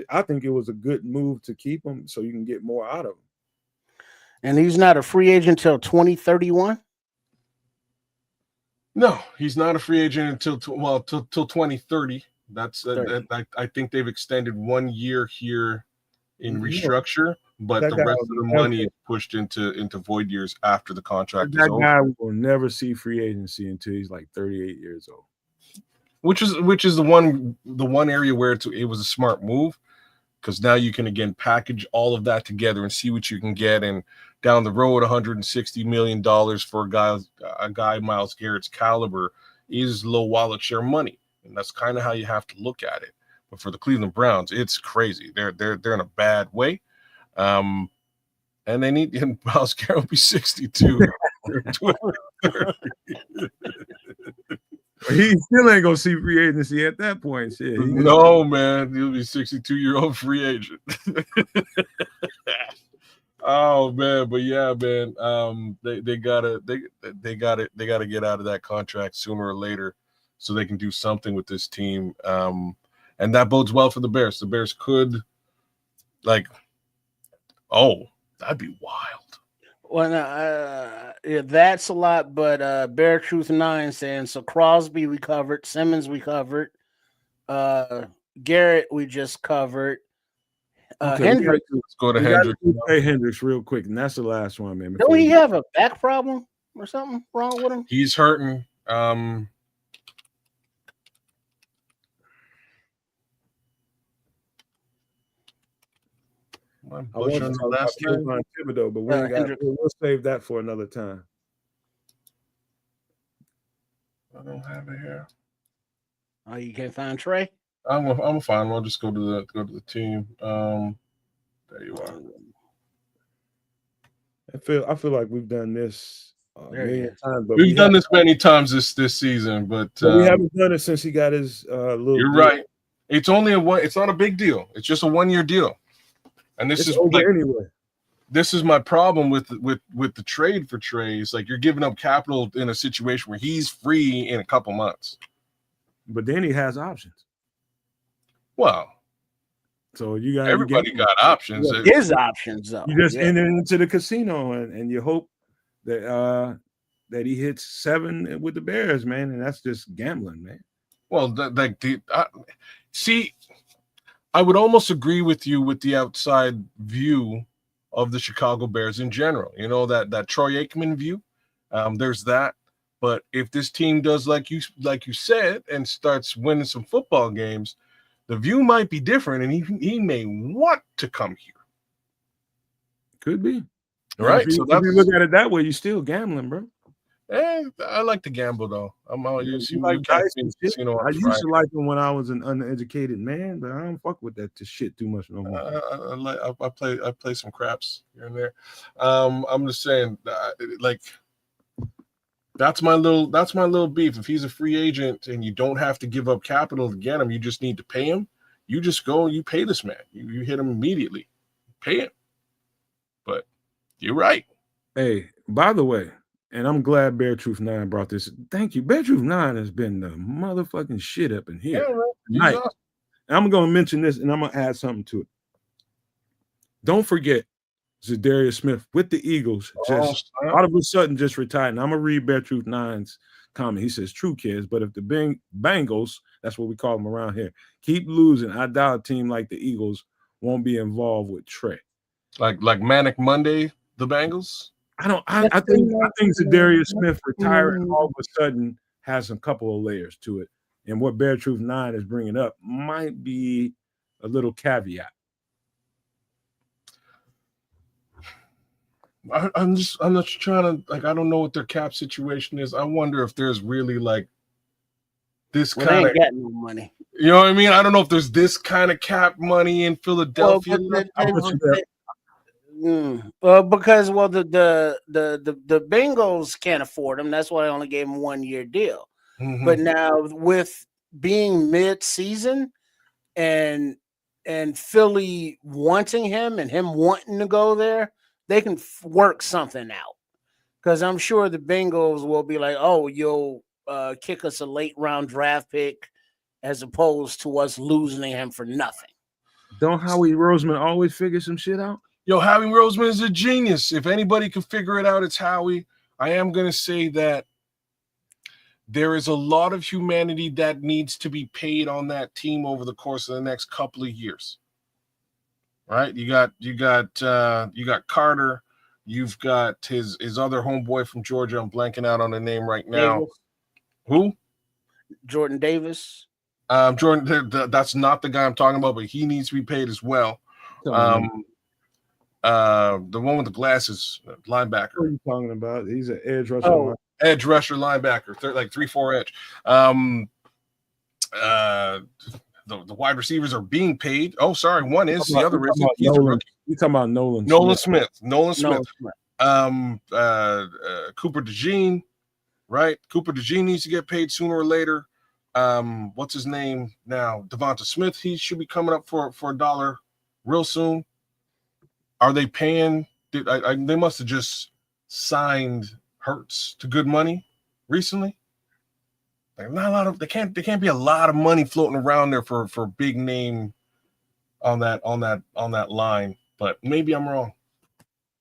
I think it was a good move to keep him so you can get more out of him. And he's not a free agent until 2031? No, he's not a free agent until 2030. That's I think they've extended 1 year here in restructure, but the rest of the money is pushed into void years after the contract is over. That guy will never see free agency until he's like 38 years old. Which is the one area where it was a smart move, because now you can again package all of that together and see what you can get, and down the road, $160 million for a guy Myles Garrett's caliber is low wallet share money, and that's kind of how you have to look at it. But for the Cleveland Browns, it's crazy. They're in a bad way, and they need Myles Garrett will be 62. He still ain't gonna see free agency at that point. Shit. No, man, he'll be 62-year-old free agent. Oh man, but yeah, man, they gotta get out of that contract sooner or later, so they can do something with this team. And that bodes well for the Bears. The Bears could, that'd be wild. Well, yeah, that's a lot, but Bear Truth 9 saying, so Crosby we covered, Simmons we covered, Garrett we just covered. Hendricks. Let's go to Hendricks. Hey, Hendricks real quick, and that's the last one, man. Don't he have a back problem or something wrong with him? He's hurting. I want to talk about Thibodeau, but we'll save that for another time. I don't have it here. Oh, you can't find Trey? I'm gonna find one. I'll just go to the team. There you are. I feel like we've done this many times, but we've done this many times this season, but we haven't done it since he got his little. You're right. It's only it's not a big deal. It's just a 1 year deal. And this It's is over like anyway. This is my problem with the trade for Trey. It's like you're giving up capital in a situation where he's free in a couple months. But then he has options. Well, so you got everybody got options. Well, his options, though. You just enter into the casino and you hope that that he hits 7 with the Bears, man, and that's just gambling, man. Well, see, I would almost agree with you with the outside view of the Chicago Bears in general. You know, that Troy Aikman view. There's that. But if this team does like you said and starts winning some football games, the view might be different, and he may want to come here. Could be. Right. If you look at it that way, you're still gambling, bro. I like to gamble though. I'm all you see like you catch me, you know. I used to like them when I was an uneducated man, but I don't fuck with that shit too much no more. I play some craps here and there. I'm just saying, like that's my little beef. If he's a free agent and you don't have to give up capital to get him, you just need to pay him. You just go and you pay this man. You hit him immediately, pay him. But you're right. Hey, by the way. And I'm glad Bear Truth 9 brought this. Thank you. Bear Truth 9 has been the motherfucking shit up in here. Yeah, right. Awesome. I'm going to mention this, and I'm going to add something to it. Don't forget, Zadarius Smith with the Eagles just all of a sudden just retired. And I'm going to read Bear Truth 9's comment. He says, true, kids, but if the Bengals, that's what we call them around here, keep losing, I doubt a team like the Eagles won't be involved with Trey. Like Manic Monday, the Bengals? I think Zadarius Smith retiring all of a sudden has a couple of layers to it. And what Bear Truth 9 is bringing up might be a little caveat. I'm not trying to, like, I don't know what their cap situation is. I wonder if there's really like this kind of getting no money. You know what I mean? I don't know if there's this kind of cap money in Philadelphia. Because the Bengals can't afford him. That's why I only gave him 1 year deal. Mm-hmm. But now with being mid-season and Philly wanting him and him wanting to go there, they can work something out. Because I'm sure the Bengals will be like, oh, you'll kick us a late round draft pick as opposed to us losing him for nothing. Don't Howie Roseman always figure some shit out? Yo, Howie Roseman is a genius. If anybody can figure it out, it's Howie. I am going to say that there is a lot of humanity that needs to be paid on that team over the course of the next couple of years. Right? You got Carter. You've got his other homeboy from Georgia. I'm blanking out on the name right now. Davis. Who? Jordan Davis. Jordan. That's not the guy I'm talking about, but he needs to be paid as well. The one with the glasses, linebacker. What are you talking about? He's an edge rusher. Edge rusher linebacker, like 3-4 edge. The wide receivers are being paid. Oh, sorry, one is, the other isn't. He's a rookie. You're talking about Nolan Smith. Cooper DeJean, right? Cooper DeJean needs to get paid sooner or later. What's his name now? Devonta Smith. He should be coming up for $1 real soon. Are they paying? They must have just signed Hurts to good money recently. Like not a lot of they can't be a lot of money floating around there for big name on that line. But maybe I'm wrong.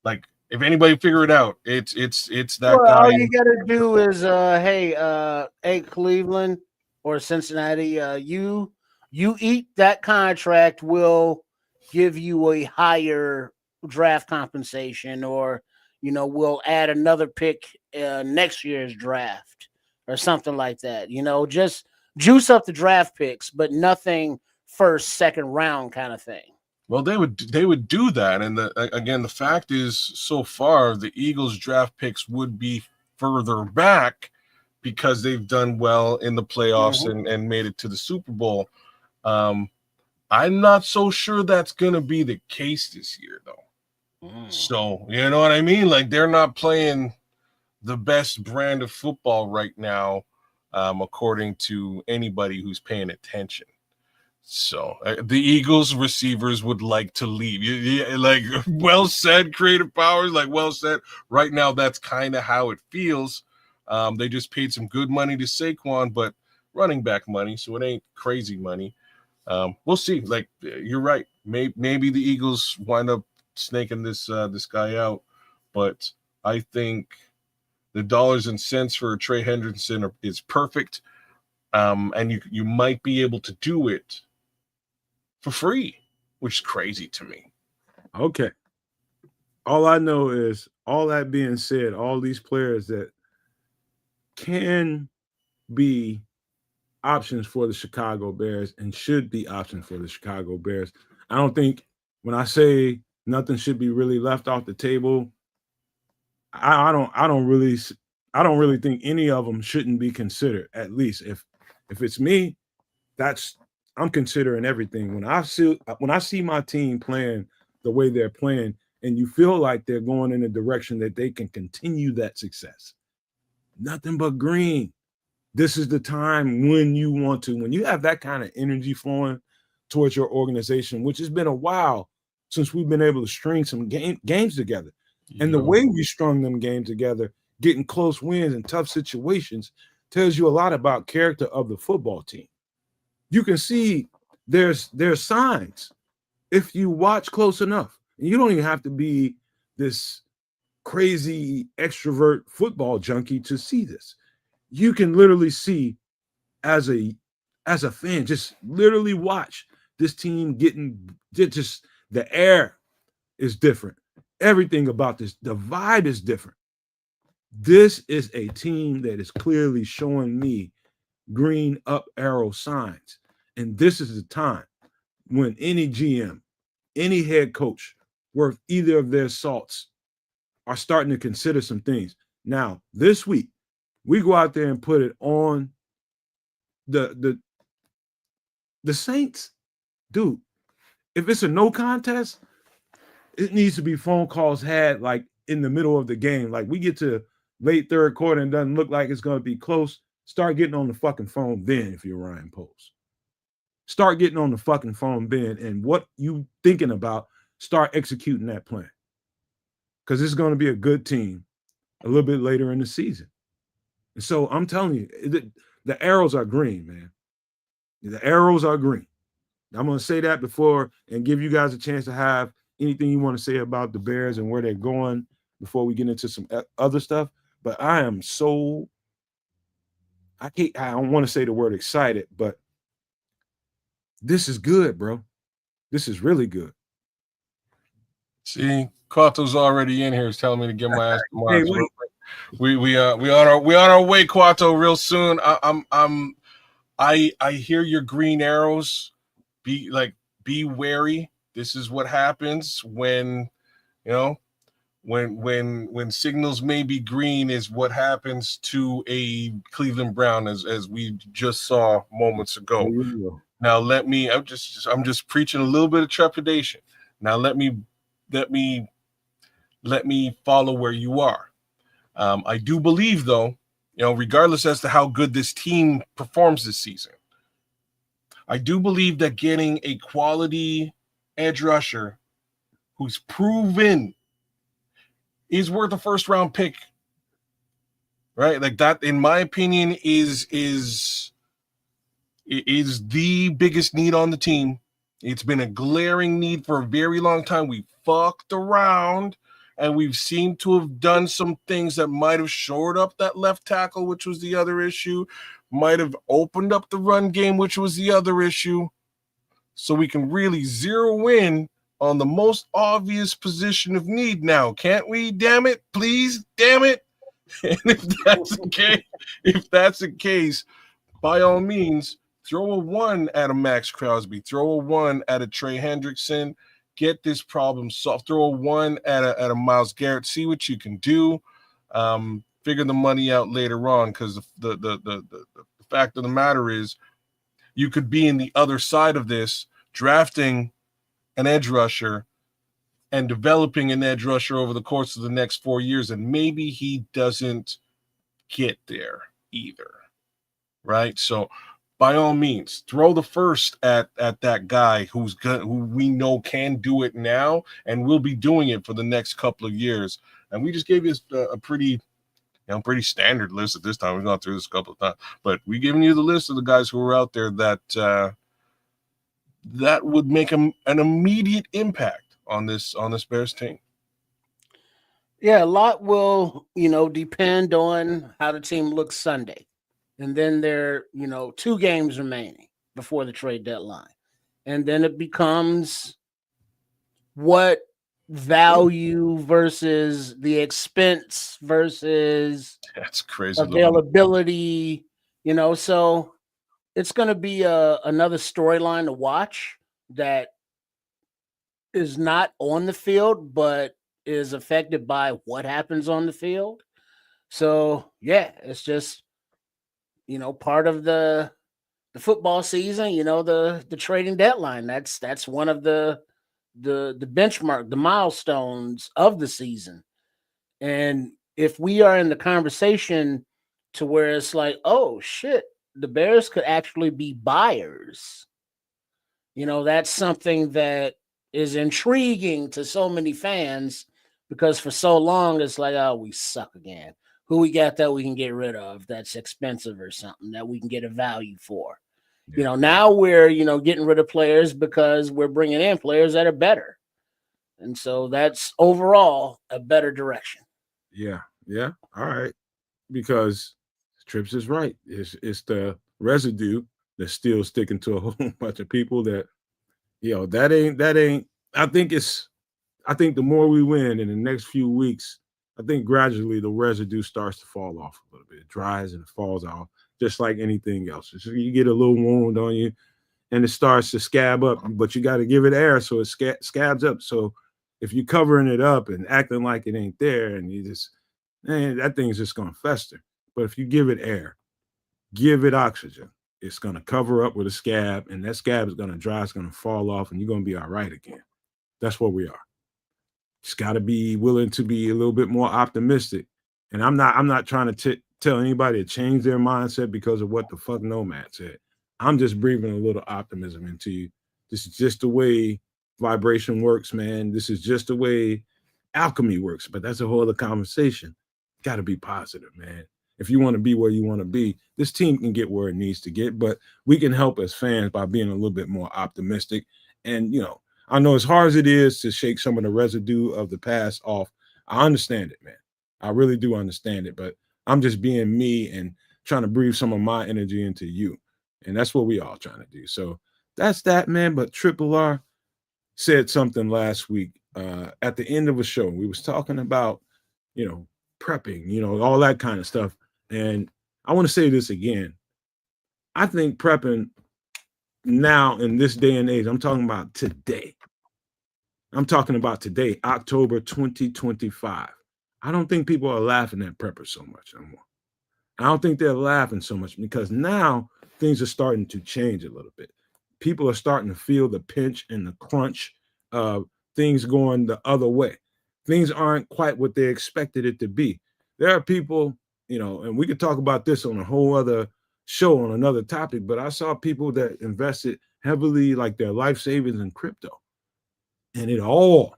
Like if anybody figure it out, it's that guy. All you gotta do is hey Cleveland or Cincinnati, you eat that contract, will give you a higher draft compensation, or we'll add another pick next year's draft or something like that. Just juice up the draft picks, but nothing first, second round kind of thing. Well, they would do that, and the fact is, so far the Eagles' draft picks would be further back because they've done well in the playoffs and made it to the Super Bowl. I'm not so sure that's going to be the case this year, though. So, you know what I mean? Like, they're not playing the best brand of football right now, according to anybody who's paying attention. So the Eagles receivers would like to leave. Like, well said, creative powers. Like, well said. Right now, that's kind of how it feels. They just paid some good money to Saquon, but running back money, so it ain't crazy money. We'll see. Like, you're right. Maybe the Eagles wind up snaking this guy out, but I think the dollars and cents for Trey Hendrickson is perfect, and you might be able to do it for free, which is crazy to me. Okay. All I know is, all that being said, all these players that can be options for the Chicago Bears and should be options for the Chicago Bears. I don't think, when I say nothing should be really left off the table, I don't really think any of them shouldn't be considered. At least if it's me, I'm considering everything. When I see my team playing the way they're playing, and you feel like they're going in a direction that they can continue that success, nothing but green. This is the time when you have that kind of energy flowing towards your organization, which has been a while since we've been able to string some games together. And the way we strung them games together, getting close wins in tough situations, tells you a lot about character of the football team. You can see there's signs if you watch close enough. And you don't even have to be this crazy extrovert football junkie to see this. You can literally see, as a fan, just literally watch this team getting, just the air is different. Everything about this, the vibe is different. This is a team that is clearly showing me green up arrow signs. And this is the time when any GM, any head coach worth either of their salts are starting to consider some things. Now, this week, we go out there and put it on the Saints. Dude, if it's a no contest, it needs to be phone calls had like in the middle of the game. Like, we get to late third quarter and doesn't look like it's going to be close. Start getting on the fucking phone then if you're Ryan Post. Start getting on the fucking phone then, and what you thinking about, start executing that plan. Because it's going to be a good team a little bit later in the season. And so I'm telling you, the arrows are green, man. The arrows are green. I'm going to say that before and give you guys a chance to have anything you want to say about the Bears and where they're going before we get into some other stuff. But I am so, I don't want to say the word excited, but this is good, bro. This is really good. See, Quato's already in here. He's telling me to get my ass to Mars. We on our way, Quato, real soon. I hear your green arrows. Be wary. This is what happens when, when signals may be green, is what happens to a Cleveland Brown, as we just saw moments ago. Now I'm just preaching a little bit of trepidation. Now let me follow where you are. I do believe, though, regardless as to how good this team performs this season, I do believe that getting a quality edge rusher who's proven is worth a first round pick, right? Like, that, in my opinion, is the biggest need on the team. It's been a glaring need for a very long time. We fucked around, and we've seemed to have done some things that might have shored up that left tackle, which was the other issue, might have opened up the run game, which was the other issue. So we can really zero in on the most obvious position of need now, can't we? Damn it, please, damn it. And if that's the case, by all means, throw a 1 at a Max Crosby, throw a 1 at a Trey Hendrickson, get this problem solved. Throw a 1 at a Myles Garrett, see what you can do. Figure the money out later on, because the fact of the matter is, you could be in the other side of this, drafting an edge rusher and developing an edge rusher over the course of the next 4 years, and maybe he doesn't get there either, right? So by all means, throw the first at that guy who we know can do it now and will be doing it for the next couple of years. And we just gave you a pretty standard list at this time. We've gone through this a couple of times, but we giving you the list of the guys who are out there that would make an immediate impact on this Bears team. Yeah, a lot will, depend on how the team looks Sunday. And then there, 2 games remaining before the trade deadline. And then it becomes what value versus the expense versus that's crazy availability, so it's going to be another storyline to watch that is not on the field, but is affected by what happens on the field. So yeah, it's just part of the football season, the trading deadline. That's one of the benchmark, the milestones of the season. And if we are in the conversation to where it's like, oh shit, the Bears could actually be buyers, that's something that is intriguing to so many fans, because for so long it's like, oh, we suck again. Who we got that we can get rid of that's expensive or something that we can get a value for? Yeah. Now we're, getting rid of players because we're bringing in players that are better. And so that's overall a better direction. Yeah. Yeah. All right. Because Trips is right. It's the residue that's still sticking to a whole bunch of people that, that ain't, I think the more we win in the next few weeks, I think gradually the residue starts to fall off a little bit. It dries and it falls off, just like anything else. So you get a little wound on you and it starts to scab up, but you got to give it air so it scabs up. So if you're covering it up and acting like it ain't there, and you just, that thing's just going to fester. But if you give it air, give it oxygen, it's going to cover up with a scab, and that scab is going to dry, it's going to fall off, and you're going to be all right again. That's what we are. Just got to be willing to be a little bit more optimistic. And I'm not trying to tell anybody to change their mindset because of what the fuck Nomad said. I'm just breathing a little optimism into you. This is just the way vibration works, man. This is just the way alchemy works. But that's a whole other conversation. Got to be positive, man. If you want to be where you want to be, this team can get where it needs to get, but we can help as fans by being a little bit more optimistic. And, I know as hard as it is to shake some of the residue of the past off, I understand it, man. I really do understand it, but I'm just being me and trying to breathe some of my energy into you. And that's what we all trying to do. So that's that, man. But Triple R said something last week at the end of a show. We was talking about, prepping, all that kind of stuff. And I want to say this again. I think prepping now in this day and age, I'm talking about today. October 2025. I don't think people are laughing at preppers so much anymore. I don't think they're laughing so much because now things are starting to change a little bit. People are starting to feel the pinch and the crunch of things going the other way. Things aren't quite what they expected it to be. There are people, and we could talk about this on a whole other show on another topic, but I saw people that invested heavily, like their life savings in crypto, and it all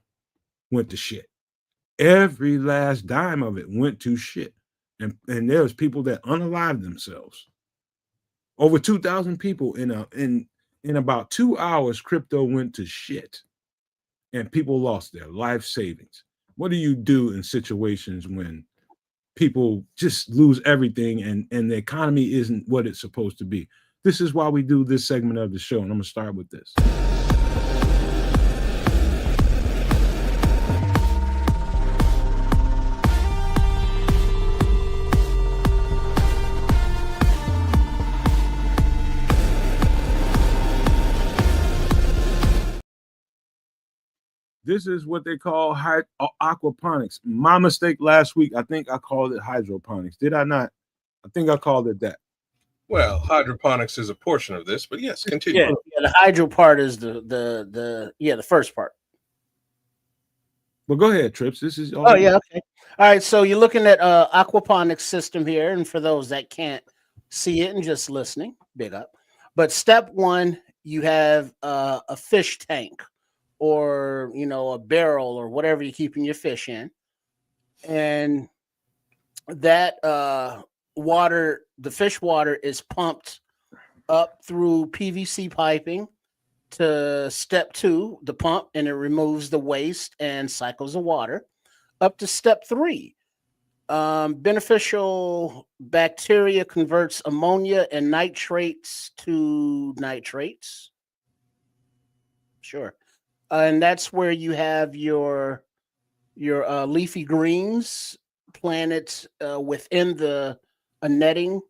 went to shit. Every last dime of it went to shit. And there's people that unalived themselves. Over 2,000 people in about 2 hours, crypto went to shit. And people lost their life savings. What do you do in situations when people just lose everything and the economy isn't what it's supposed to be? This is why we do this segment of the show, and I'm going to start with this. This is what they call aquaponics. My mistake last week. I think I called it hydroponics. Did I not? I think I called it that. Well, hydroponics is a portion of this, but yes, continue. Yeah, the hydro part is the first part. Well, go ahead, Trips. This is all. Oh, yeah, okay. All right, so you're looking at aquaponics system here, and for those that can't see it and just listening, big up. But step one, you have a fish tank, or a barrel, or whatever you're keeping your fish in, and that water, the fish water, is pumped up through PVC piping to step two, the pump, and it removes the waste and cycles the water. Up to step three, beneficial bacteria converts ammonia and nitrates to nitrates. Sure. And that's where you have your leafy greens planted within a netting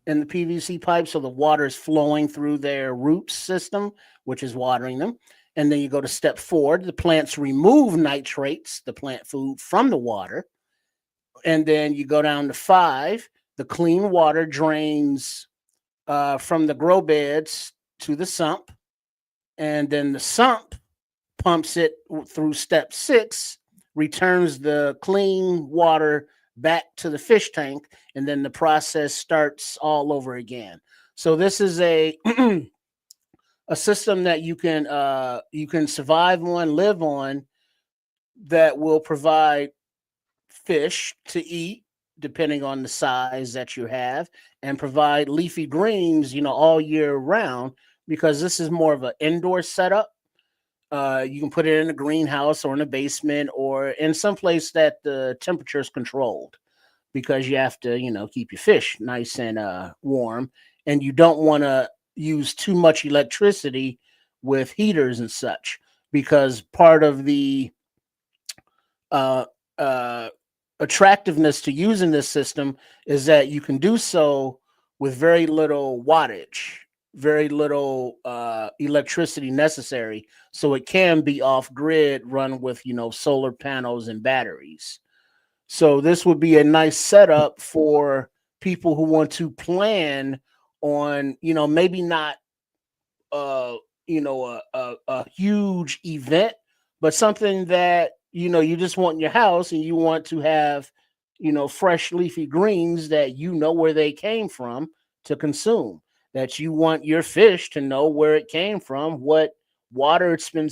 in the PVC pipe, so the water is flowing through their root system, which is watering them. And then you go to step four, the plants remove nitrates, the plant food, from the water. And then you go down to five, the clean water drains from the grow beds to the sump. And then the sump pumps it through step six, returns the clean water back to the fish tank, and then the process starts all over again. So this is a a system that you can survive on, live on, that will provide fish to eat depending on the size that you have, and provide leafy greens, all year round, because this is more of an indoor setup. You can put it in a greenhouse or in a basement or in some place that the temperature is controlled, because you have to, keep your fish nice and warm, and you don't want to use too much electricity with heaters and such, because part of the uh, attractiveness to using this system is that you can do so with very little wattage, very little electricity necessary, so it can be off grid, run with solar panels and batteries. So this would be a nice setup for people who want to plan on, maybe not a huge event, but something that you just want in your house, and you want to have fresh leafy greens that where they came from to consume, that you want your fish to know where it came from, what water it's been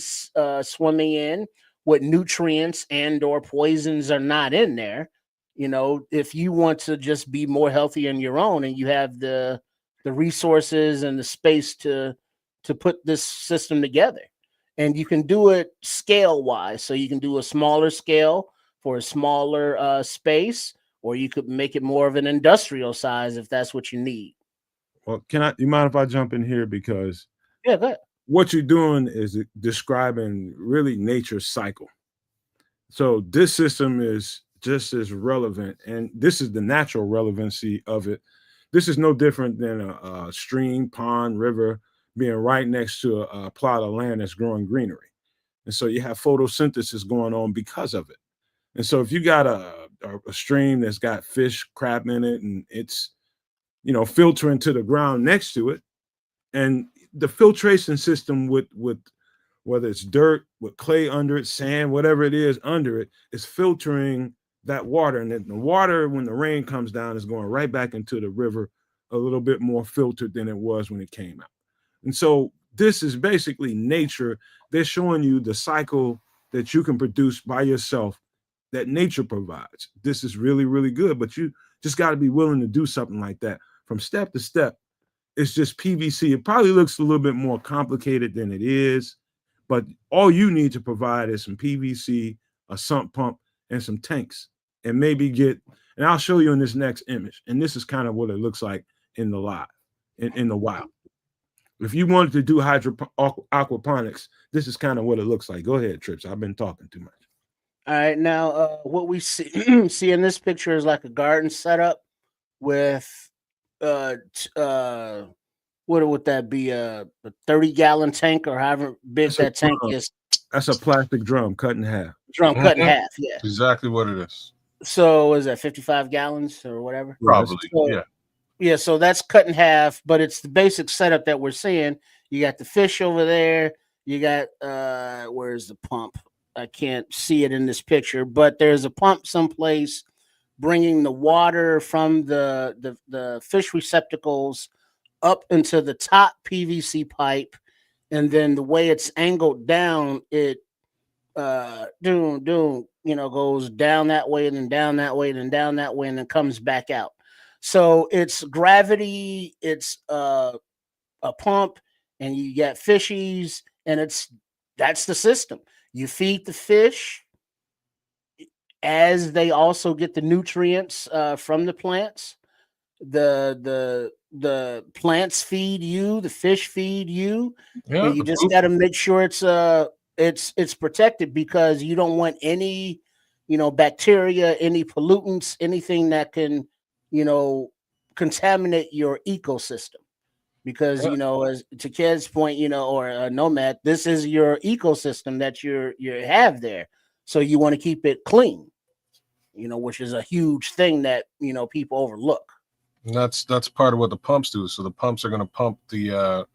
swimming in, what nutrients and or poisons are not in there. If you want to just be more healthy on your own, and you have the resources and the space to put this system together, and you can do it scale wise, so you can do a smaller scale for a smaller space, or you could make it more of an industrial size if that's what you need. Well, you mind if I jump in here? Because yeah, go ahead. What you're doing is describing really nature's cycle. So this system is just as relevant, and this is the natural relevancy of it. This is no different than a stream, pond, river being right next to a plot of land that's growing greenery. And so you have photosynthesis going on because of it. And so if you got a stream that's got fish, crab in it, and it's, filtering to the ground next to it, and the filtration system with whether it's dirt, with clay under it, sand, whatever it is under it, is filtering that water. And the water, when the rain comes down, is going right back into the river a little bit more filtered than it was when it came out. And so this is basically nature. They're showing you the cycle that you can produce by yourself, that nature provides. This is really, really good, but you just got to be willing to do something like that from step to step. It's just PVC. It probably looks a little bit more complicated than it is, but all you need to provide is some PVC, a sump pump, and some tanks, and maybe and I'll show you in this next image. And this is kind of what it looks like in the in the wild. If you wanted to do aquaponics, this is kind of what it looks like. Go ahead, Trips. I've been talking too much. All right, now what we see in this picture is like a garden setup with what would that be, a 30-gallon tank, or however big that tank is? That's a plastic drum cut in half. Cut in half, yeah. Exactly what it is. So is that 55 gallons or whatever? Probably, so, yeah. So that's cut in half, but it's the basic setup that we're seeing. You got the fish over there. You got where's the pump? I can't see it in this picture, but there's a pump someplace bringing the water from the fish receptacles up into the top PVC pipe, and then the way it's angled down, it goes down that way and then down that way and then down that way and then comes back out. So it's gravity, it's a pump, and you get fishies, and that's the system. You feed the fish as they also get the nutrients from the plants. The plants feed you, the fish feed you, and you just got to make sure it's protected, because you don't want any bacteria, any pollutants, anything that can contaminate your ecosystem. Because as to Ked's point, or Nomad, this is your ecosystem that you have there, so you want to keep it clean, which is a huge thing that people overlook. And that's part of what the pumps do. So the pumps are going to pump the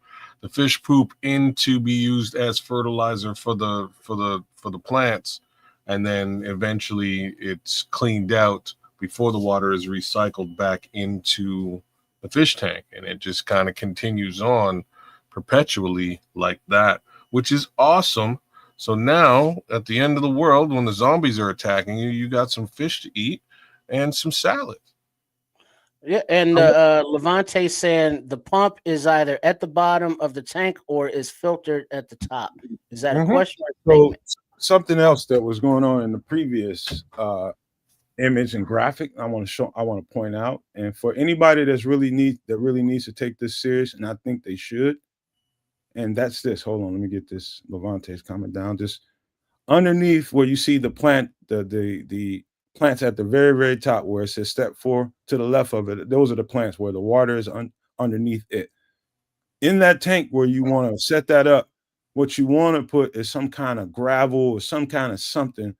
fish poop in to be used as fertilizer for the plants, and then eventually it's cleaned out before the water is recycled back into the fish tank, and it just kind of continues on perpetually like that, which is awesome. So now at the end of the world, when the zombies are attacking you, you got some fish to eat and some salad. Yeah, and Levante saying the pump is either at the bottom of the tank or is filtered at the top. Is that a question or a statement? So something else that was going on in the previous image and graphic I want to point out, and for anybody that really needs to take this serious, and I think they should, and that's this. Hold on, let me get this Levante's comment down. Just underneath where you see the plant, the plants at the very, very top where it says step 4, to the left of it, those are the plants where the water is underneath it. In that tank where you want to set that up, what you want to put is some kind of gravel or some kind of sediment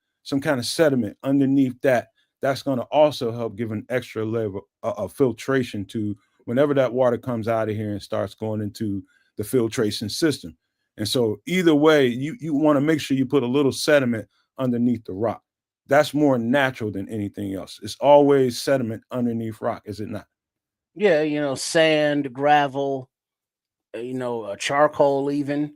underneath that. That's going to also help give an extra level of filtration to whenever that water comes out of here and starts going into the filtration system. And so either way, you want to make sure you put a little sediment underneath the rock. That's more natural than anything else. It's always sediment underneath rock, is it not? Yeah, sand, gravel, charcoal even.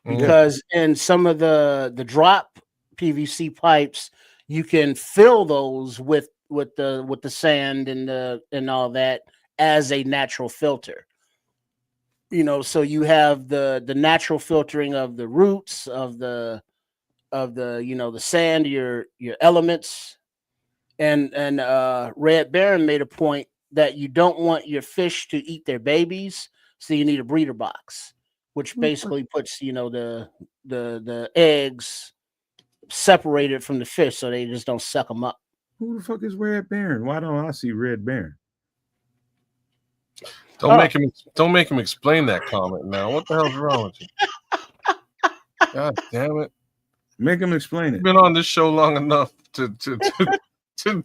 Because in some of the drop PVC pipes, you can fill those with the sand and all that as a natural filter. So you have the natural filtering of the roots of the the sand, your elements, and Red Baron made a point that you don't want your fish to eat their babies, so you need a breeder box, which basically puts the eggs separated from the fish, so they just don't suck them up. Who the fuck is Red Baron? Why don't I see Red Baron? Don't make him explain that comment now. What the hell's wrong with you? God damn it! Make him explain it. You've been on this show long enough to know.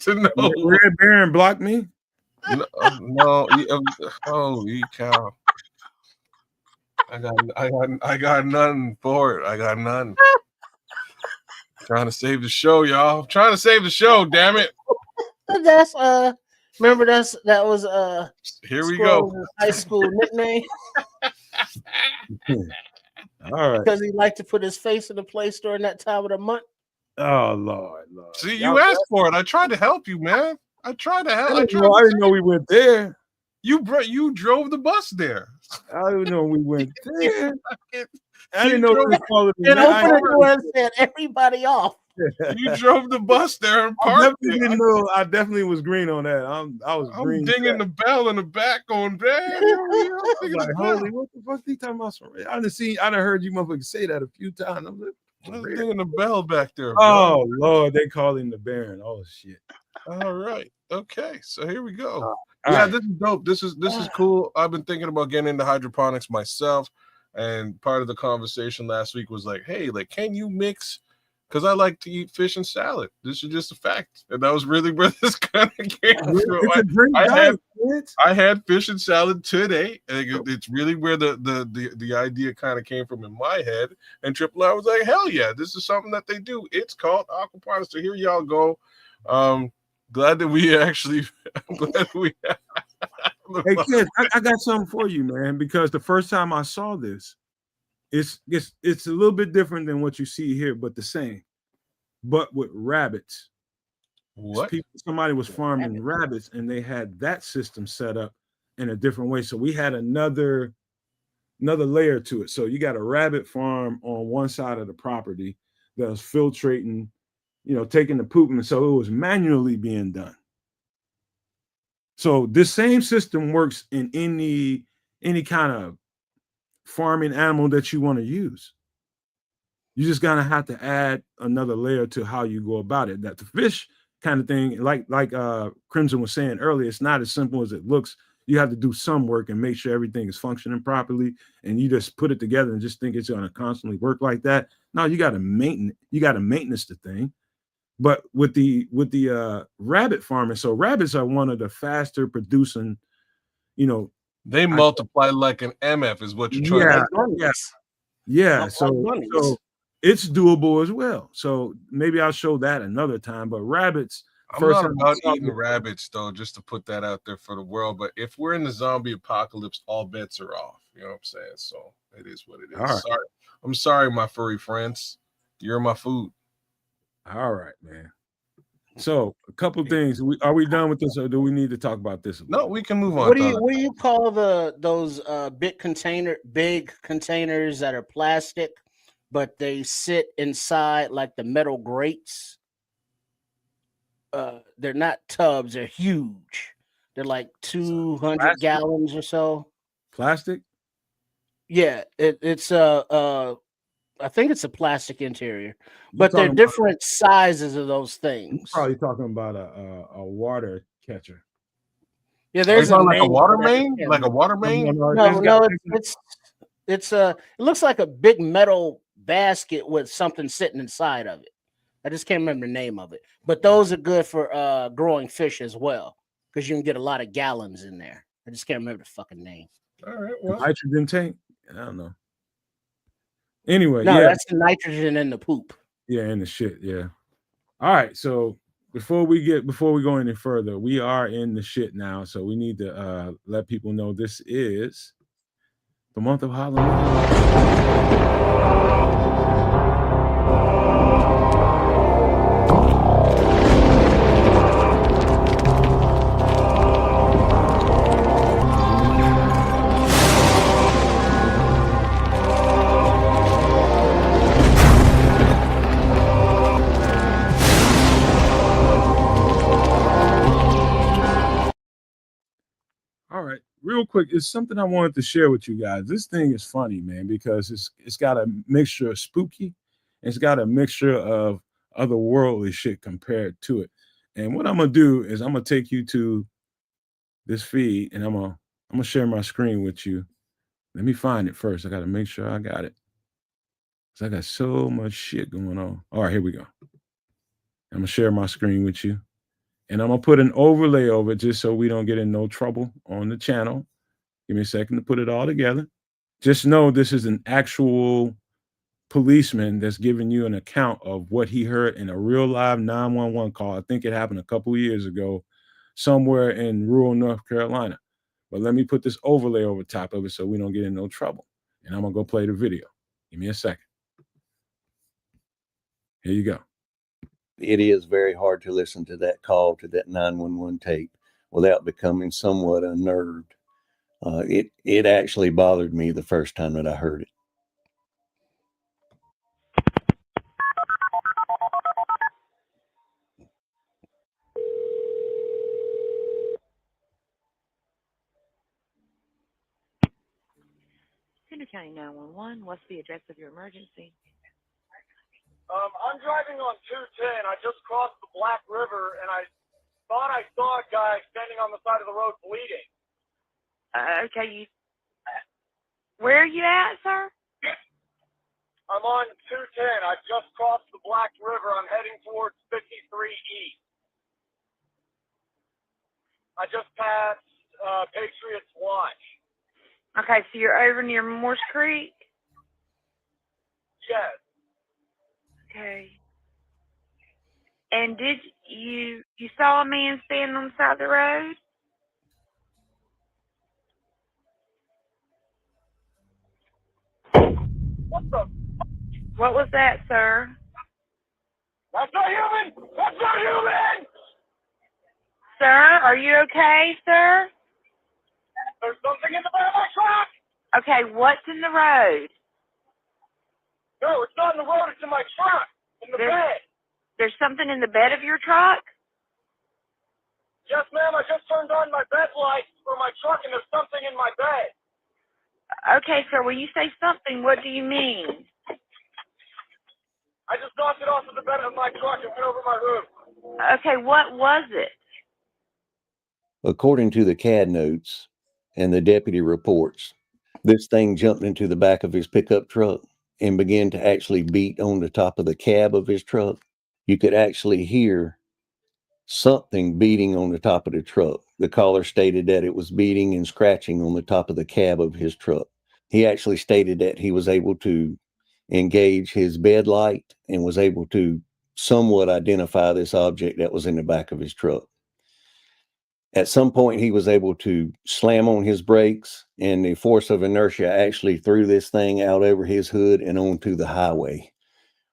Red Baron blocked me. No, holy cow! I got none for it. I got none. Trying to save the show, y'all. I'm trying to save the show. Damn it! That's remember that was here we go. High school nickname. All right. Because he liked to put his face in the Play Store in that time of the month. Oh Lord. See, you asked for it. I tried to help you, man. I tried to help. I didn't know we went there. You drove the bus there. I didn't know we went there. I didn't know we were calling it. And opened the door and said everybody off. You drove the bus there and parked. I definitely was green on that. I'm green. Dinging the bell in the back going, damn. Like, holy, what the fuck are you talking about? I done heard you motherfuckers say that a few times. I'm like, I was dinging the bell back there. Oh Lord, they call him the Baron. Oh shit. All right. Okay. So here we go. Right. This is dope. This is cool. I've been thinking about getting into hydroponics myself. And part of the conversation last week was like, hey, like, can you mix? Because I like to eat fish and salad. This is just a fact. And that was really where this kind of came from. I had fish and salad today. And it's really where the idea kind of came from in my head. And Triple R was like, hell yeah, this is something that they do. It's called aquaponics. So here y'all go. Glad that we actually, I'm Hey kids, I got something for you, man. Because the first time I saw this, it's a little bit different than what you see here, but the same. But with rabbits. What? Somebody was farming rabbits, and they had that system set up in a different way. So we had another layer to it. So you got a rabbit farm on one side of the property that was filtrating, taking the poop, and so it was manually being done. So this same system works in any kind of farming animal that you want to use. You just gotta have to add another layer to how you go about it. That the fish kind of thing, like Crimson was saying earlier, it's not as simple as it looks. You have to do some work and make sure everything is functioning properly. And you just put it together and just think it's going to constantly work like that. No, you got to maintenance the thing. But with the rabbit farming, so rabbits are one of the faster producing, they multiply like an MF is what you're trying to. Yeah. So it's doable as well. So maybe I'll show that another time. But rabbits, I'm not about eating rabbits, though, just to put that out there for the world. But if we're in the zombie apocalypse, all bets are off. You know what I'm saying? So it is what it is. Right. Sorry. I'm sorry, my furry friends. You're my food. All right, man. So a couple things. Are we done with this, or do we need to talk about this? No, we can move on. What do you call those big containers that are plastic, but they sit inside like the metal grates? They're not tubs, they're huge. They're like 200 gallons or so. Plastic? Yeah, it's I think it's a plastic interior, but they're different sizes of those things. You're probably talking about a water catcher. Yeah, there's like a water main, like a water main. No, it looks like a big metal basket with something sitting inside of it. I just can't remember the name of it, but those are good for growing fish as well because you can get a lot of gallons in there. I just can't remember the fucking name. All right, well, nitrogen tank. I don't know. Anyway, no, that's the nitrogen in the poop. Yeah, in the shit. Yeah. All right. So before we go any further, we are in the shit now. So we need to let people know this is the month of Halloween. Real quick, it's something I wanted to share with you guys. This thing is funny, man, because it's got a mixture of spooky, it's got a mixture of otherworldly shit compared to it. And what I'm gonna do is I'm gonna take you to this feed, and I'm gonna share my screen with you. Let me find it first. I gotta make sure I got it, because I got so much shit going on. All right, here we go. I'm gonna share my screen with you, and I'm gonna put an overlay over it just so we don't get in no trouble on the channel. Give me a second to put it all together. Just know this is an actual policeman that's giving you an account of what he heard in a real live 911 call. I think it happened a couple of years ago somewhere in rural North Carolina. But let me put this overlay over top of it so we don't get in no trouble. And I'm going to go play the video. Give me a second. Here you go. It is very hard to listen to that call, to that 911 tape, without becoming somewhat unnerved. It actually bothered me the first time that I heard it. Henry County 911, what's the address of your emergency? I'm driving on 210. I just crossed the Black River, and I thought I saw a guy standing on the side of the road bleeding. Okay, where are you at, sir? I'm on 210. I just crossed the Black River. I'm heading towards 53 East. I just passed Patriots Watch. Okay, so you're over near Morse Creek? Yes. Okay. And did you saw a man standing on the side of the road? the? What was that, sir? That's not human. That's not human. Sir, are you okay, sir? There's something in the back of my truck. Okay, what's in the road? No, it's not in the road. It's in my truck. In the bed. There's something in the bed of your truck? Yes, ma'am. I just turned on my bed light for my truck, and there's something in my bed. Okay, sir, when you say something, what do you mean? I just knocked it off of the bed of my truck and went over my roof. Okay, what was it? According to the CAD notes and the deputy reports, this thing jumped into the back of his pickup truck and began to actually beat on the top of the cab of his truck. You could actually hear something beating on the top of the truck. The caller stated that it was beating and scratching on the top of the cab of his truck. He actually stated that he was able to engage his bed light and was able to somewhat identify this object that was in the back of his truck. At some point, he was able to slam on his brakes, and the force of inertia actually threw this thing out over his hood and onto the highway,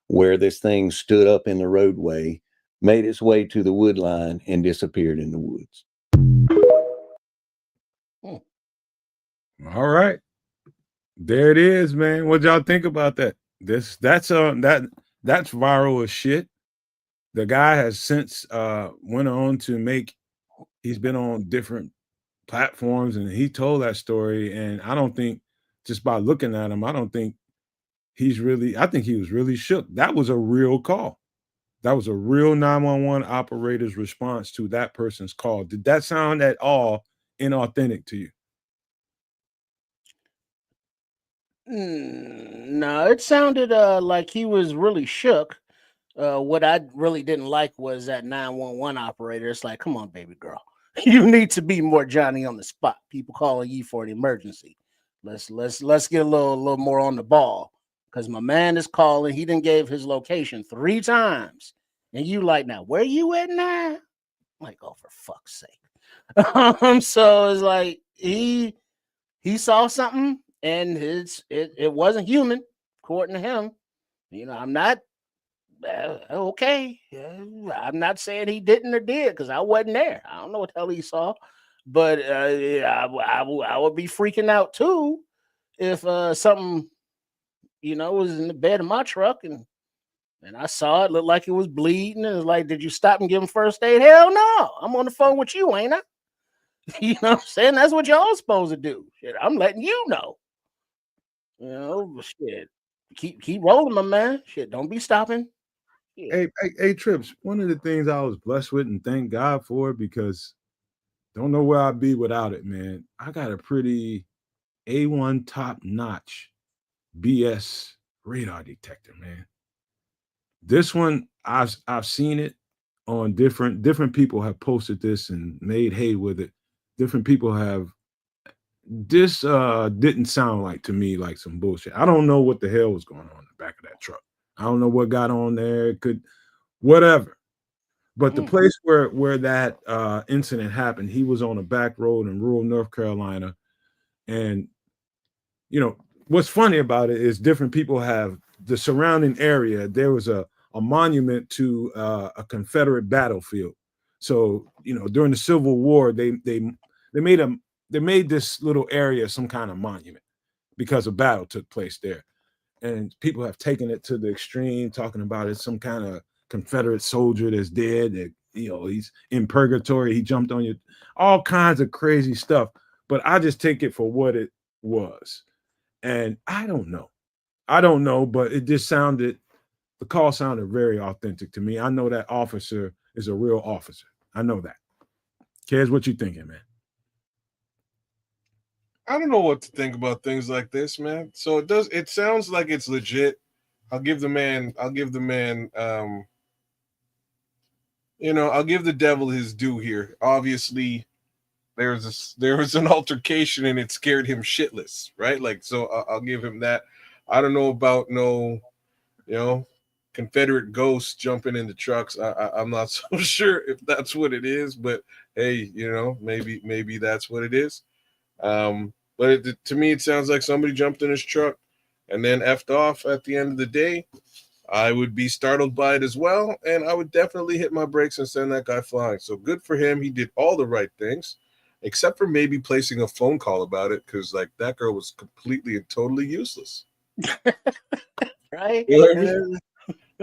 where this thing stood up in the roadway, made its way to the wood line, and disappeared in the woods. All right. There it is, man. What y'all think about that? That's viral as shit. The guy has since went on to make, he's been on different platforms and he told that story. And I don't think, just by looking at him, I don't think I think he was really shook. That was a real call. That was a real 911 operator's response to that person's call. Did that sound at all inauthentic to you? No, it sounded like he was really shook. What I really didn't like was that 911 operator. It's like, come on, baby girl, you need to be more Johnny on the spot. People calling you for an emergency. Let's get a little more on the ball, because my man is calling. He didn't gave his location 3 times, and you like, now where you at now? I'm like, oh, for fuck's sake. So it's like he saw something, and it wasn't human, according to him. I'm not okay. I'm not saying he didn't or did, because I wasn't there. I don't know what the hell he saw, but yeah, I would be freaking out too if something was in the bed of my truck and I saw it, looked like it was bleeding, and it's like, did you stop and give him first aid? Hell no, I'm on the phone with you, ain't I? You know what I'm saying? That's what y'all supposed to do. Shit, I'm letting you know. Shit. Keep rolling, my man. Shit, don't be stopping. Yeah. Hey, Trips, one of the things I was blessed with, and thank God for, because don't know where I'd be without it, man. I got a pretty A1 top notch BS radar detector, man. This one, I've seen it on different people have posted this and made hay with it. Different people have, this didn't sound like, to me, like some bullshit. I don't know what the hell was going on in the back of that truck. I don't know what got on there. It could, whatever. But the place where that incident happened, he was on a back road in rural North Carolina. And, what's funny about it is different people have the surrounding area. There was a monument to a Confederate battlefield. So, during the Civil War, they made this little area some kind of monument because a battle took place there. And people have taken it to the extreme, talking about it some kind of Confederate soldier that's dead, that he's in purgatory, he jumped on you, all kinds of crazy stuff. But I just take it for what it was. And I don't know, but it just the call sounded very authentic to me. I know that officer is a real officer. I know that. Kez, what you thinking, man? I don't know what to think about things like this, man. So it sounds like it's legit. I'll give the man, I'll give the devil his due here. Obviously, there was an altercation and it scared him shitless, right? Like, so I'll give him that. I don't know about no, Confederate ghosts jumping in the trucks. I'm not so sure if that's what it is, but hey, maybe that's what it is. But to me, it sounds like somebody jumped in his truck and then effed off at the end of the day, I would be startled by it as well, and I would definitely hit my brakes and send that guy flying. So good for him. He did all the right things, except for maybe placing a phone call about it, because like that girl was completely and totally useless. Right? You know what I mean?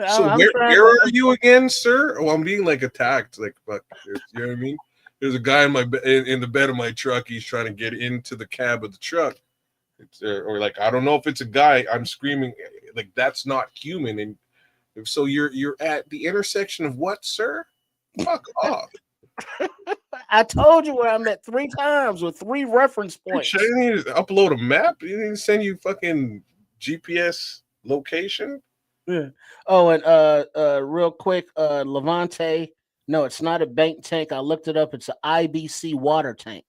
So I'm where are you again, sir? Oh, I'm being like attacked. Like fuck, you know what I mean? There's a guy in my in the bed of my truck. He's trying to get into the cab of the truck. Or like I don't know if it's a guy. I'm screaming like that's not human. And so you're at the intersection of what, sir? Fuck off. I told you where I'm at 3 times with 3 reference points. You need to upload a map. You need to send you fucking GPS location. Yeah. Oh, and real quick, Levante. No, it's not a bank tank. I looked it up. It's an IBC water tank,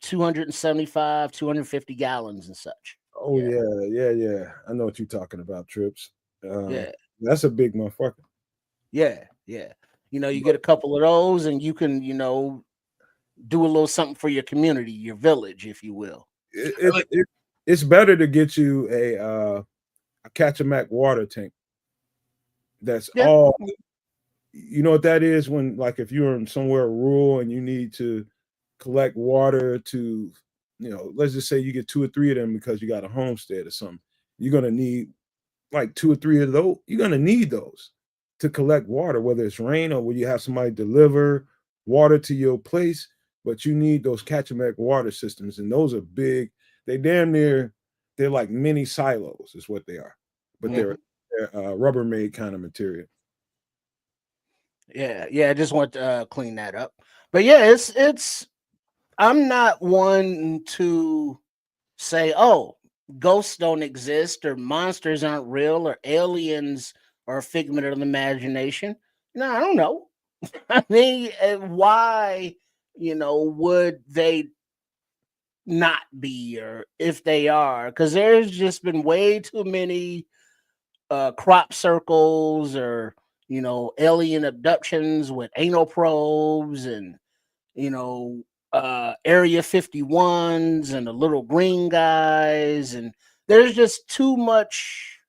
275, 250 gallons and such. Oh yeah. I know what you're talking about, Trips. Yeah. That's a big motherfucker. Yeah. You know, you get a couple of those, and you can, do a little something for your community, your village, if you will. It's better to get you a Catch-A-Mac water tank. That's all. You know what that is when, like, if you're in somewhere rural and you need to collect water to, let's just say you get 2 or 3 of them because you got a homestead or something. You're gonna need like 2 or 3 of those. You're gonna need those to collect water, whether it's rain or when you have somebody deliver water to your place. But you need those Catch-A-Mac water systems, and those are big. They damn near, they're like mini silos, is what they are. But they're Rubbermaid kind of material. Yeah. I just want to clean that up. But yeah, it's. I'm not one to say, oh, ghosts don't exist, or monsters aren't real, or aliens are a figment of the imagination. No, I don't know. I mean, why, would they not be, or if they are? Because there's just been way too many crop circles, or alien abductions with anal probes, and Area 51s and the little green guys, and there's just too much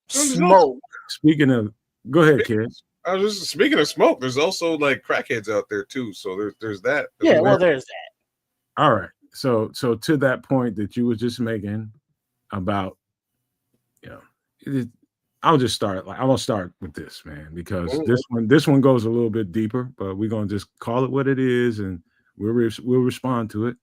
smoke. Speaking of, go ahead, kids. I was just speaking of smoke. There's also like crackheads out there too. So there's that. Yeah, well, there's that. All right. So to that point that you were just making about, I'll just start. Like, I will start with this, man, because this one goes a little bit deeper. But we're gonna just call it what it is, and we'll respond to it.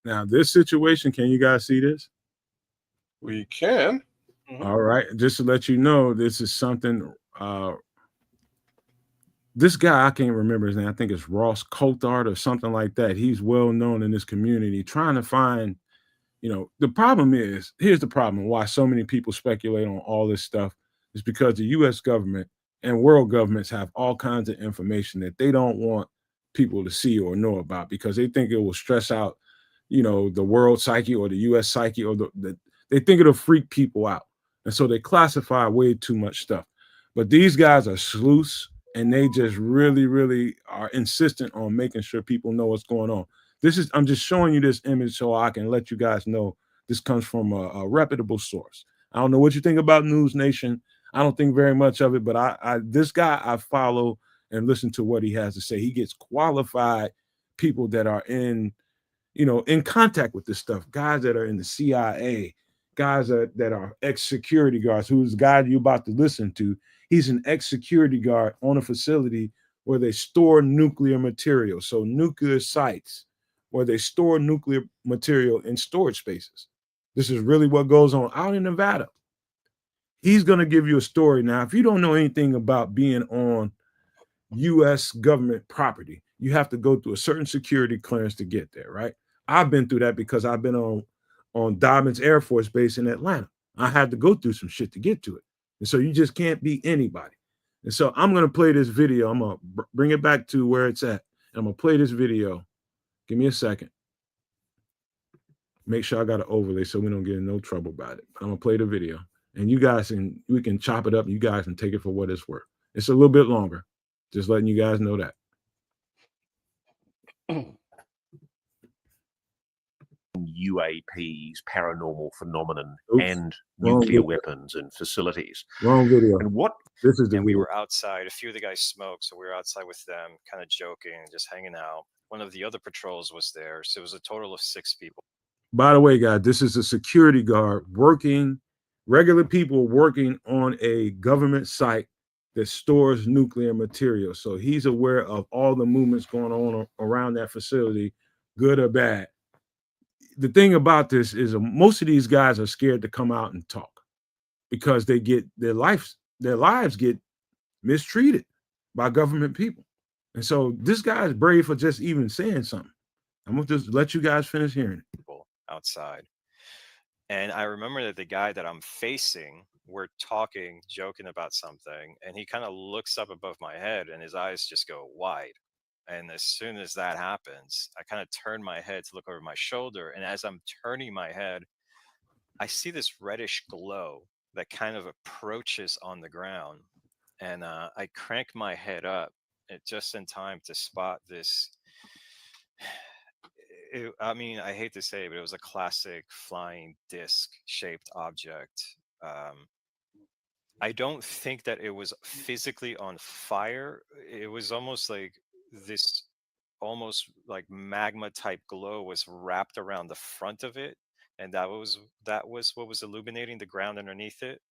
Now, this situation, can you guys see this? We can. All right. Just to let you know, this is something. This guy, I can't remember his name. I think it's Ross Coulthard or something like that. He's well known in this community, trying to find, the problem is, here's the problem why so many people speculate on all this stuff is because the U.S. government and world governments have all kinds of information that they don't want people to see or know about because they think it will stress out, the world psyche or the U.S. psyche, or they think it'll freak people out. And so they classify way too much stuff. But these guys are sleuths, and they just really, really are insistent on making sure people know what's going on. I'm just showing you this image so I can let you guys know this comes from a reputable source. I don't know what you think about News Nation. I don't think very much of it, but this guy, I follow and listen to what he has to say. He gets qualified people that are in contact with this stuff, guys that are in the CIA, guys that are ex-security guards. Who's the guy you're about to listen to? He's an ex-security guard on a facility where they store nuclear material. So nuclear sites where they store nuclear material in storage spaces. This is really what goes on out in Nevada. He's going to give you a story. Now, if you don't know anything about being on U.S. government property. You have to go through a certain security clearance to get there, right? I've been through that because I've been on Dobbins Air Force Base in Atlanta. I had to go through some shit to get to it. And so you just can't be anybody. And so I'm going to play this video. I'm going to bring it back to where it's at. And I'm going to play this video. Give me a second. Make sure I got an overlay so we don't get in no trouble about it. I'm going to play the video. And you guys we can chop it up. And you guys can take it for what it's worth. It's a little bit longer. Just letting you guys know that. UAPs, paranormal phenomenon, and nuclear weapons and facilities. Wrong video. And what? This is the and we video. were outside. A few of the guys smoked, so we were outside with them, kind of joking and just hanging out. One of the other patrols was there, so it was a total of 6 people. By the way, guys, this is a security guard working, regular people working on a government site that stores nuclear material. So he's aware of all the movements going on around that facility, good or bad. The thing about this is most of these guys are scared to come out and talk because they get their lives get mistreated by government people. And so this guy is brave for just even saying something. I'm gonna just let you guys finish hearing it. People outside. And I remember that the guy that I'm facing, we're talking, joking about something, and he kind of looks up above my head and his eyes just go wide. And as soon as that happens, I kind of turn my head to look over my shoulder. And as I'm turning my head, I see this reddish glow that kind of approaches on the ground. And I crank my head up just in time to spot this. I mean, I hate to say it, but it was a classic flying disc shaped object. I don't think that it was physically on fire. It was almost like this almost like magma type glow was wrapped around the front of it, and that was what was illuminating the ground underneath it.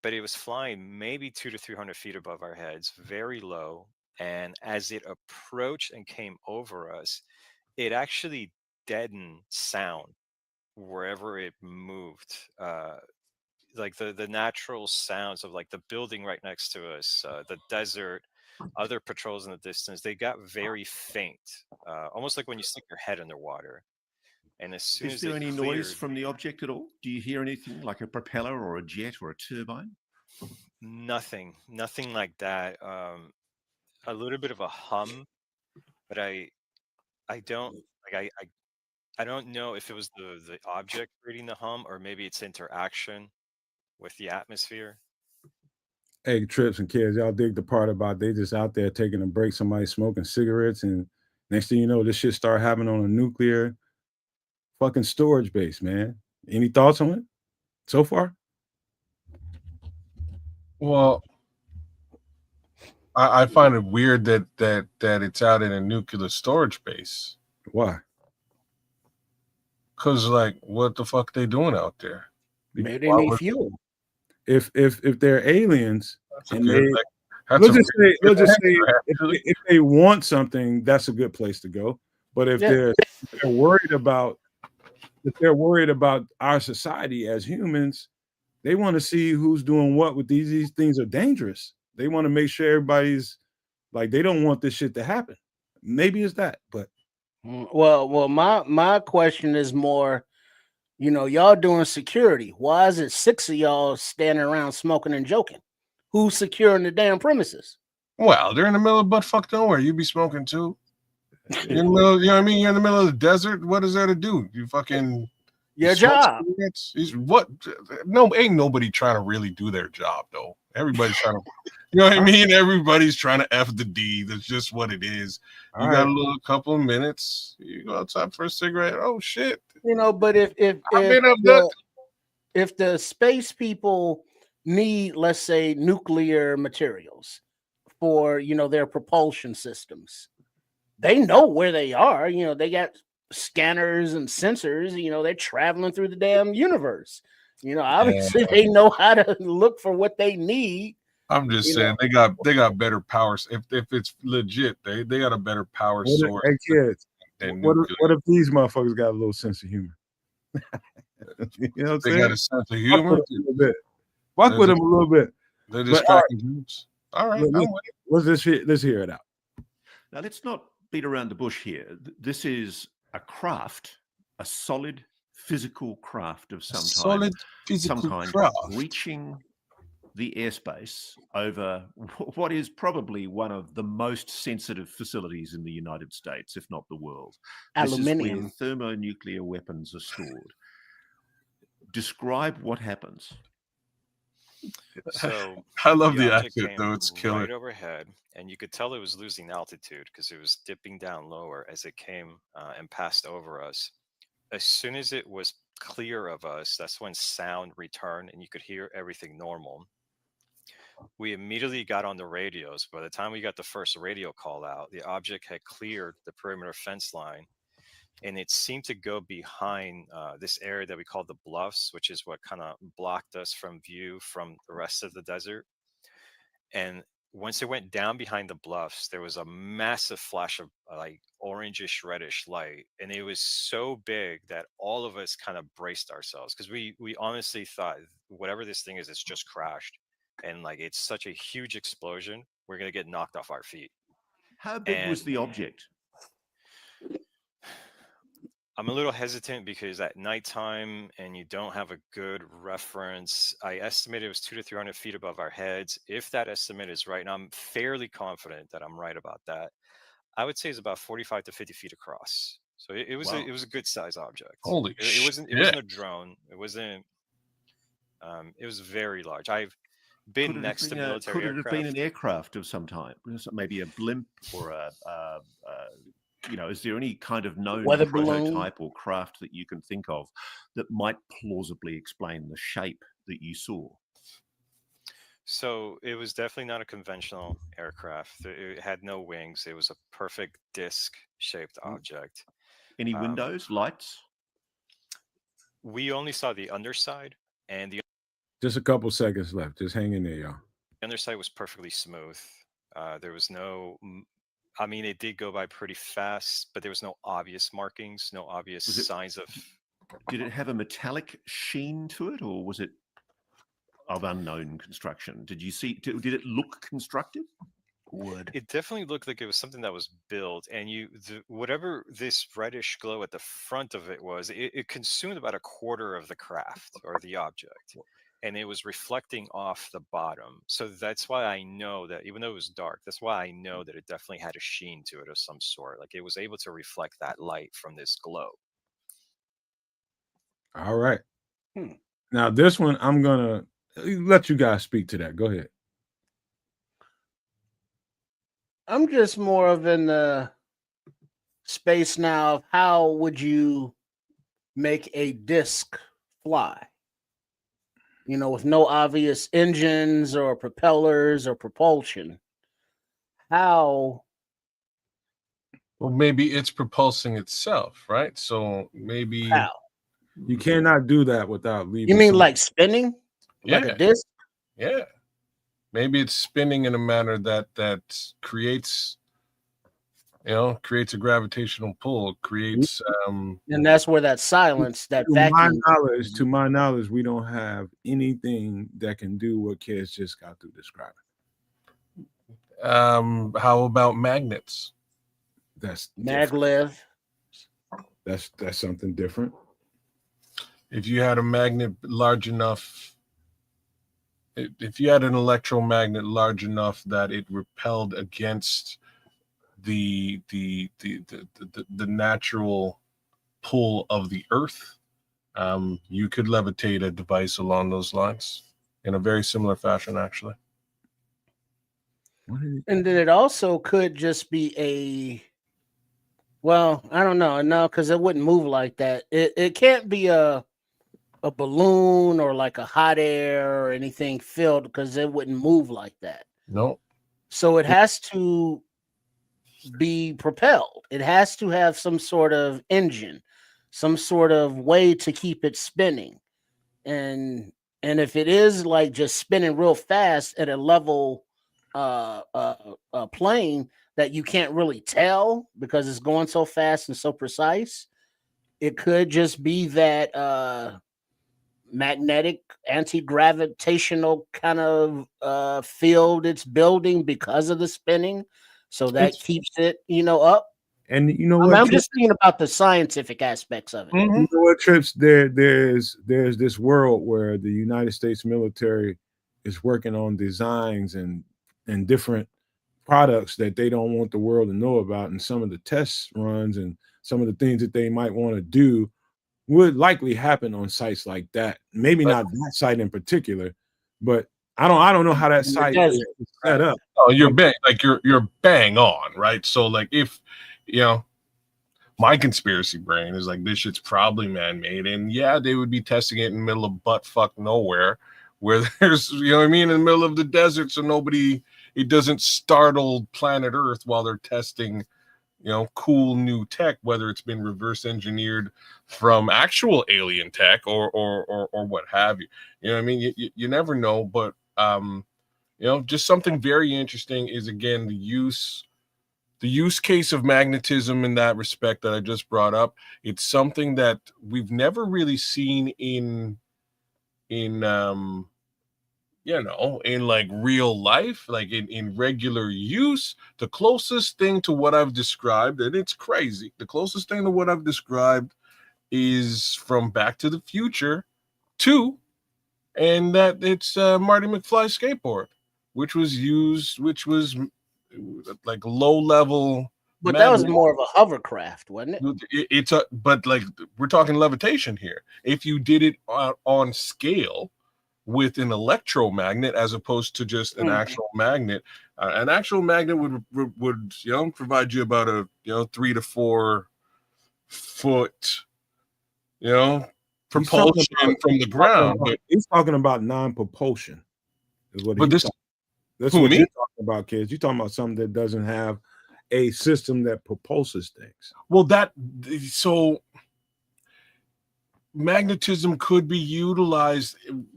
But it was flying maybe 200 to 300 feet above our heads, very low. And as it approached and came over us, it actually deadened sound wherever it moved. Like the natural sounds of like the building right next to us, the desert, other patrols in the distance, they got very faint, almost like when you stick your head underwater. And as soon as is there any noise from the object at all? Do you hear anything like a propeller or a jet or a turbine? Nothing like that. A little bit of a hum, but I don't like I don't know if it was the object creating the hum or maybe its interaction with the atmosphere. Hey, Trips and kids, y'all dig the part about they just out there taking a break, somebody smoking cigarettes, and next thing you know, this shit start happening on a nuclear fucking storage base, man. Any thoughts on it so far? Well, I find it weird that it's out in a nuclear storage base. Why? Because like, what the fuck they doing out there? Maybe they need fuel. If they're aliens, and let's just say if they want something, that's a good place to go. But if they're worried about our society as humans, they want to see who's doing what with these things are dangerous. They want to make sure everybody's like, they don't want this shit to happen. Maybe it's that, but well, my question is more, you know, y'all doing security. Why is it 6 of y'all standing around smoking and joking? Who's securing the damn premises? Well, they're in the middle of butt fuck nowhere. You be smoking too. You're in the middle, you know what I mean? You're in the middle of the desert. What is there to do? You fucking your job. What? No, ain't nobody trying to really do their job though. Everybody's trying to, you know what I mean? Everybody's trying to F the D. That's just what it is. You got a little couple of minutes. You go outside for a cigarette. Oh shit. You know, but if the space people need, let's say, nuclear materials for, you know, their propulsion systems, they know where they are. You know, they got scanners and sensors. You know, they're traveling through the damn universe. You know, obviously they know how to look for what they need. I'm just saying they got better powers. If it's legit, they got a better power source. Hey kids, what if these motherfuckers got a little sense of humor? You know what I'm saying? They got a sense of humor. Fuck with them a little bit. They're distracting groups. All right. Let's hear it out. Now, let's not beat around the bush here. This is a craft, a solid physical craft of some kind, reaching the airspace over what is probably one of the most sensitive facilities in the United States, if not the world. Aluminium. This is where thermonuclear weapons are stored. Describe what happens. So I love the object accent, came though. It's killer. right overhead, and you could tell it was losing altitude because it was dipping down lower as it came and passed over us. As soon as it was clear of us, that's when sound returned and you could hear everything normal. We immediately got on the radios. By the time we got the first radio call out, the object had cleared the perimeter fence line, and it seemed to go behind this area that we call the bluffs, which is what kind of blocked us from view from the rest of the desert. And once it went down behind the bluffs, there was a massive flash of like orangish reddish light, and it was so big that all of us kind of braced ourselves because we honestly thought whatever this thing is, it's just crashed, and like it's such a huge explosion, we're gonna get knocked off our feet. How big was the object? I'm a little hesitant because at nighttime and you don't have a good reference, I estimate it was 200 to 300 feet above our heads. If that estimate is right, and I'm fairly confident that I'm right about that, I would say it's about 45 to 50 feet across. So it was it was a good size object. Holy it wasn't a drone. It wasn't. It was very large. I've been next to military aircraft. Could it have been an aircraft of some type? Maybe a blimp or is there any kind of known weather prototype balloon or craft that you can think of that might plausibly explain the shape that you saw? So it was definitely not a conventional aircraft. It had no wings. It was a perfect disc-shaped object. Any windows, lights? We only saw the underside, and the Just a couple seconds left. Just hang in there, y'all. underside was perfectly smooth. There was no. I mean, it did go by pretty fast, but there was no obvious markings, no obvious signs of. Did it have a metallic sheen to it, or was it of unknown construction? Did you see? Did it look constructed? wood. It definitely looked like it was something that was built, and whatever this reddish glow at the front of it was, it consumed about a quarter of the craft or the object. And it was reflecting off the bottom. So that's why I know that even though it was dark, that's why I know that it definitely had a sheen to it of some sort. Like it was able to reflect that light from this glow. All right. Now this one, I'm gonna let you guys speak to that. Go ahead. I'm just more of in the space now of how would you make a disc fly? You know, with no obvious engines or propellers or propulsion. How? Well, maybe it's propulsing itself, right? So maybe How? You cannot do that without leaving. You mean like spinning? Like a disc? Yeah. Maybe it's spinning in a manner that creates a gravitational pull, creates and that's where that silence, that vacuum. To my knowledge, we don't have anything that can do what kids just got through describing. How about magnets? That's maglev. That's something different. If you had a magnet large enough, if you had an electromagnet large enough that it repelled against the natural pull of the earth, you could levitate a device along those lines in a very similar fashion, actually. And then it also could just be I don't know. No, because it wouldn't move like that. It can't be a balloon or like a hot air or anything filled because it wouldn't move like that. No. So it has to be propelled. It has to have some sort of engine, some sort of way to keep it spinning. And if it is like just spinning real fast at a level plane that you can't really tell because it's going so fast and so precise, it could just be that magnetic anti-gravitational kind of field it's building because of the spinning, so that keeps it, up. And you know what? I'm just thinking about the scientific aspects of it. You know what, Trips? There's this world where the United States military is working on designs and different products that they don't want the world to know about, and some of the test runs and some of the things that they might want to do would likely happen on sites like that. Maybe not that site in particular, but I don't know how that site is set up. Oh, you're bang on, right? So like if my conspiracy brain is like this shit's probably man-made, and yeah, they would be testing it in the middle of buttfuck nowhere, where there's in the middle of the desert, so it doesn't startle planet Earth while they're testing cool new tech, whether it's been reverse engineered from actual alien tech or what have you. You know what I mean? You never know, but just something very interesting is, again, the use case of magnetism in that respect that I just brought up. It's something that we've never really seen in like real life, like in regular use. The closest thing to what I've described, and it's crazy, the closest thing to what I've described is from Back to the Future 2, and that it's Marty McFly's skateboard, which was like low level. But that was more of a hovercraft, wasn't it? But like we're talking levitation here. If you did it on scale with an electromagnet as opposed to just an actual magnet, an actual magnet would provide you about a 3 to 4 foot propulsion from the ground. But he's talking about non-propulsion is what that's what you're talking about, kids. You're talking about something that doesn't have a system that propulses things. Well, so magnetism could be utilized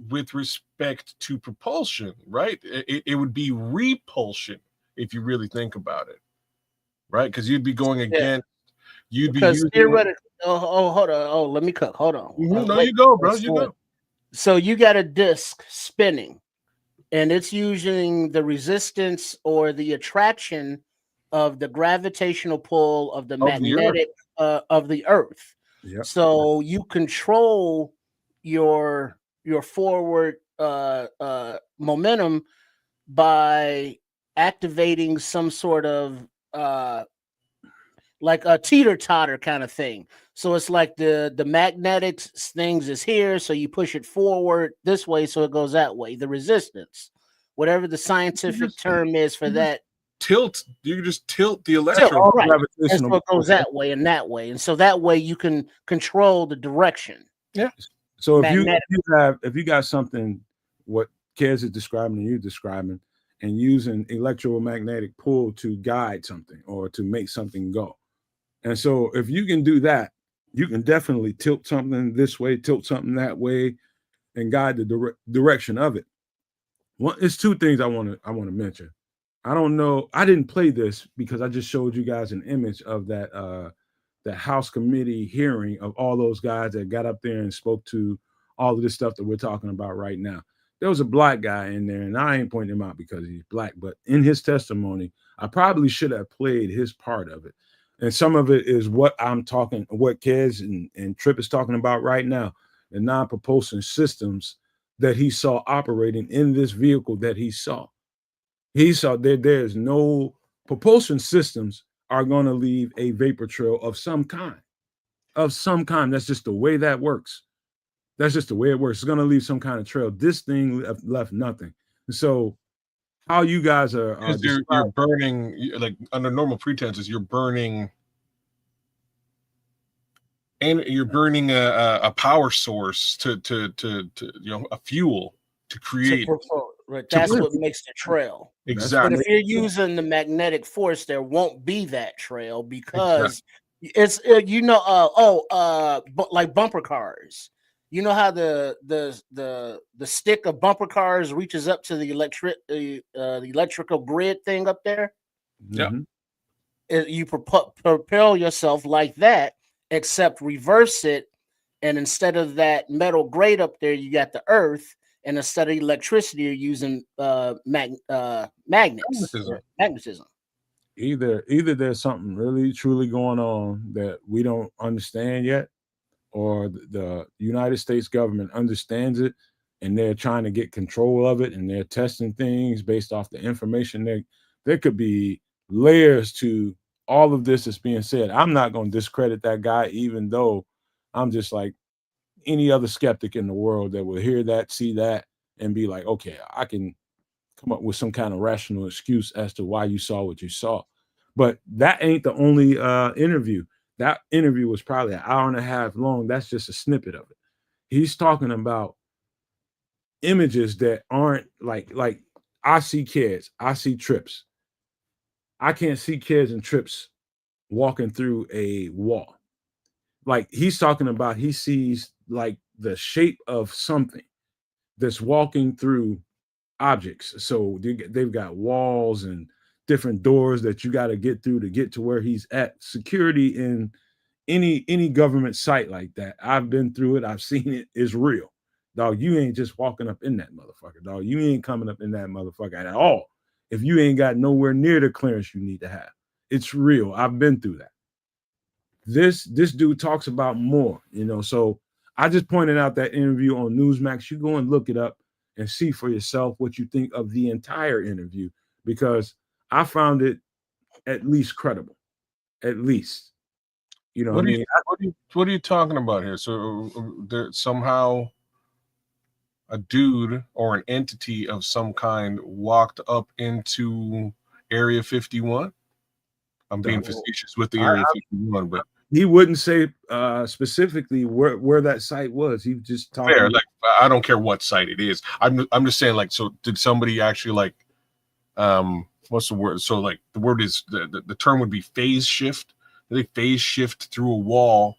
with respect to propulsion, right? It would be repulsion if you really think about it, right? Because you'd be going against. You'd be using theoretically. Hold on. Oh, let me cook. Hold on. No, you go, bro. You go. So you got a disc spinning, and it's using the resistance or the attraction of the gravitational pull of the magnetic of the Earth. Yep. So you control your forward momentum by activating some sort of like a teeter-totter kind of thing. So it's like the magnetic things is here, so you push it forward this way, so it goes that way. The resistance, whatever the scientific term is for that. Tilt. You can just tilt the electron. Right. And so it goes that way and that way, and so that way you can control the direction. Yeah. So if you got something what Kez is describing and you're describing, and using electromagnetic pull to guide something or to make something go. And so if you can do that, you can definitely tilt something this way, tilt something that way, and guide the direction of it. It's two things I want to mention. I don't know. I didn't play this because I just showed you guys an image of that House committee hearing of all those guys that got up there and spoke to all of this stuff that we're talking about right now. There was a black guy in there, and I ain't pointing him out because he's black, but in his testimony, I probably should have played his part of it. And some of it is what Kez and Tripp is talking about right now, the non-propulsion systems that he saw operating in this vehicle that he saw. He saw that there's no propulsion systems are going to leave a vapor trail of some kind. That's just the way that works. That's just the way it works. It's going to leave some kind of trail. This thing left nothing. So how you guys are you're burning, like under normal pretenses, you're burning a power source to a fuel to create. That's what makes the trail. Exactly. But if you're using the magnetic force, there won't be that trail because it's like bumper cars. You know how the stick of bumper cars reaches up to the electrical grid thing up there? Yeah. You propel yourself like that, except reverse it And instead of that metal grate up there, you got the earth. And instead of electricity, you're using magnets, magnetism. Either there's something really truly going on that we don't understand yet, or the United States government understands it and they're trying to get control of it and they're testing things based off the information. There could be layers to all of this that's being said. I'm not going to discredit that guy, even though I'm just like any other skeptic in the world that will hear that, see that, and be like, okay, I can come up with some kind of rational excuse as to why you saw what you saw. But that ain't the only interview. That interview was probably an hour and a half long. That's just a snippet of it. He's talking about images that aren't like I see kids, I see trips. I can't see kids and trips walking through a wall. Like he's talking about, he sees like the shape of something that's walking through objects. So they've got walls and different doors that you got to get through to get to where he's at. Security in any government site like that, I've been through it, I've seen it, is real. Dog, you ain't just walking up in that motherfucker, dog. You ain't coming up in that motherfucker at all if you ain't got nowhere near the clearance you need to have. It's real. I've been through that. This dude talks about more, so I just pointed out that interview on Newsmax. You go and look it up and see for yourself what you think of the entire interview, because I found it at least credible. At least. What are you talking about here? So there somehow a dude or an entity of some kind walked up into Area 51? I'm being facetious with the Area 51, but he wouldn't say specifically where that site was. He just talked. Fair, like I don't care what site it is. I'm just saying, like, so did somebody actually like what's the word? So like the word is the term would be phase shift. They phase shift through a wall.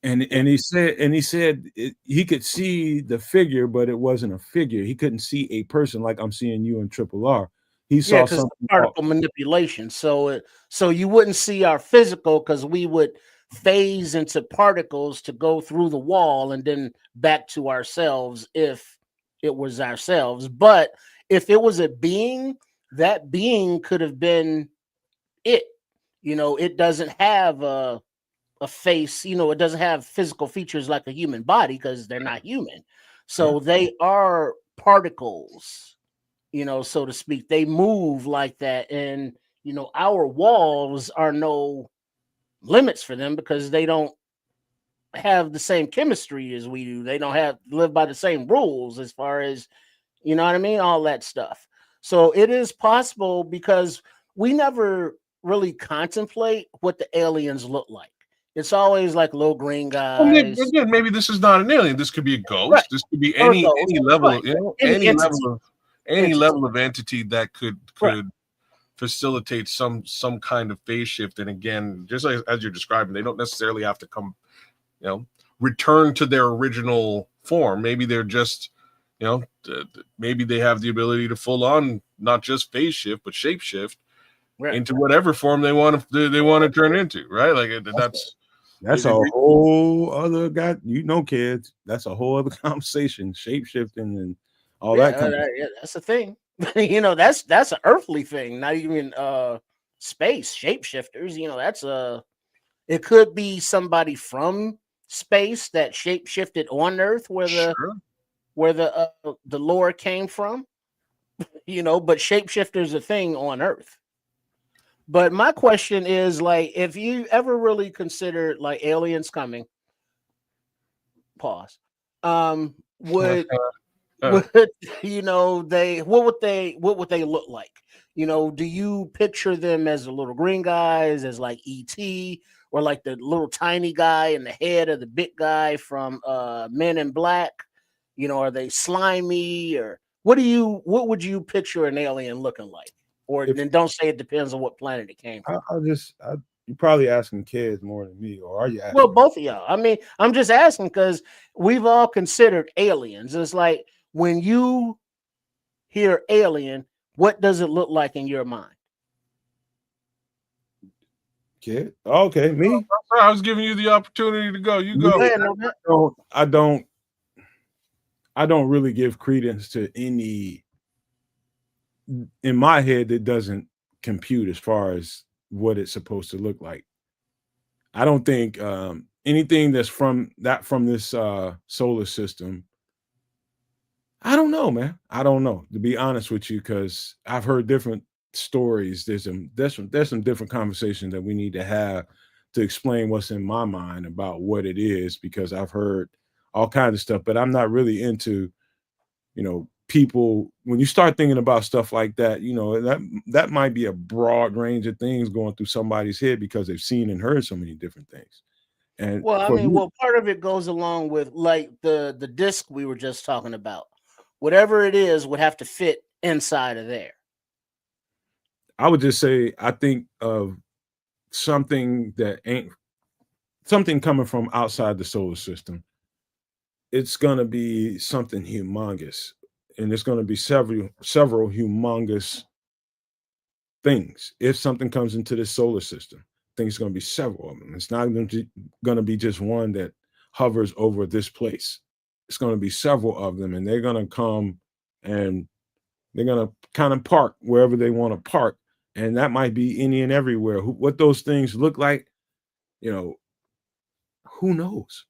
And he said he could see the figure, but it wasn't a figure. He couldn't see a person like I'm seeing you in Triple R. He saw something particle manipulation. So you wouldn't see our physical, because we would phase into particles to go through the wall and then back to ourselves if it was ourselves. But if it was a being, that being could have been it. It doesn't have a face, it doesn't have physical features like a human body because they're not human. So they are particles, so to speak. They move like that. And, our walls are no limits for them because they don't have the same chemistry as we do. They don't live by the same rules as far as, you know what I mean? All that stuff. So it is possible, because we never really contemplate what the aliens look like. It's always like little green guys. Well, maybe this is not an alien. This could be a ghost. Right. This could be any level of any level of entity that could facilitate some kind of phase shift. And again, just like as you're describing, they don't necessarily have to come, return to their original form. Maybe they're just, maybe they have the ability to full on not just phase shift but shape shift into whatever form they want to turn into. Right? Like that's a whole other kids. That's a whole other conversation. Shape shifting and all that. That's a thing. That's an earthly thing. Not even space shapeshifters. It could be somebody from space that shape shifted on Earth, where the lore came from. But shapeshifters a thing on Earth. But my question is, like, if you ever really considered like aliens coming, pause, would what would they look like? Do you picture them as the little green guys, as like ET, or like the little tiny guy in the head of the big guy from Men in Black? Are they slimy, or what would you picture an alien looking like? Or then don't say it depends on what planet it came from. You're probably asking kids more than me, or are you asking? Well, both of y'all. I mean, I'm just asking because we've all considered aliens. It's like, when you hear alien, what does it look like in your mind? Kid. Okay, me. I was giving you the opportunity to go. You go. I don't really give credence to any in my head that doesn't compute as far as what it's supposed to look like. I don't think anything that's from this solar system. I don't know, man. I don't know, to be honest with you, because I've heard different stories. There's some different conversations that we need to have to explain what's in my mind about what it is, because I've heard all kinds of stuff, but I'm not really into, people. When you start thinking about stuff like that, that might be a broad range of things going through somebody's head because they've seen and heard so many different things. And Well, I for mean, me, part of it goes along with like the disc we were just talking about. Whatever it is would have to fit inside of there. I would just say I think of something that ain't something coming from outside the solar system. It's gonna be something humongous, and it's gonna be several humongous things. If something comes into the solar system, I think it's gonna be several of them. It's not gonna be just one that hovers over this place. It's gonna be several of them, and they're gonna come and they're gonna kind of park wherever they want to park, and that might be any and everywhere. What those things look like, you know, who knows?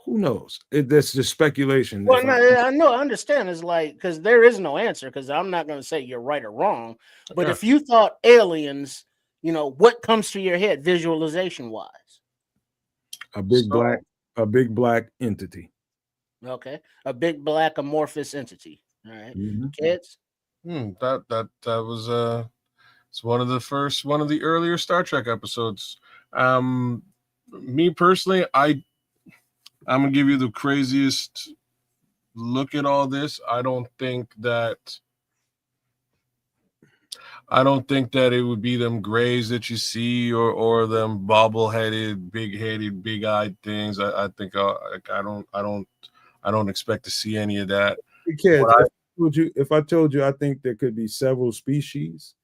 Who knows? That's just speculation. Well, no, I know, I understand. It's like, because there is no answer, because I'm not going to say you're right or wrong. But if you thought aliens, what comes to your head visualization wise? A big black entity. Okay. A big black amorphous entity. All right. Kids? That was it's one of the earlier Star Trek episodes. Me personally, I'm gonna give you the craziest look at all this. I don't think that it would be them grays that you see or them bobble-headed, big-headed, big-eyed things. I think I don't expect to see any of that. Kids, if I told you I think there could be several species,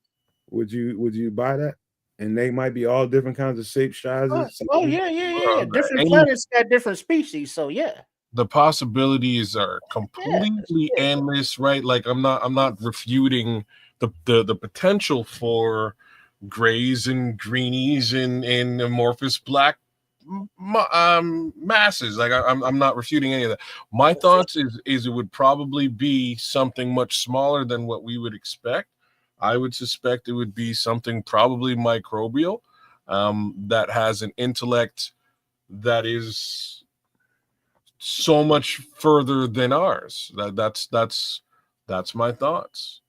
would you buy that? And they might be all different kinds of shapes, sizes. Yeah. Different planets got different species, so yeah. The possibilities are completely endless, right? Like I'm not refuting the potential for grays and greenies and amorphous black masses. Like I'm not refuting any of that. My thoughts is it would probably be something much smaller than what we would expect. I would suspect it would be something probably microbial that has an intellect that is so much further than ours. That's my thoughts.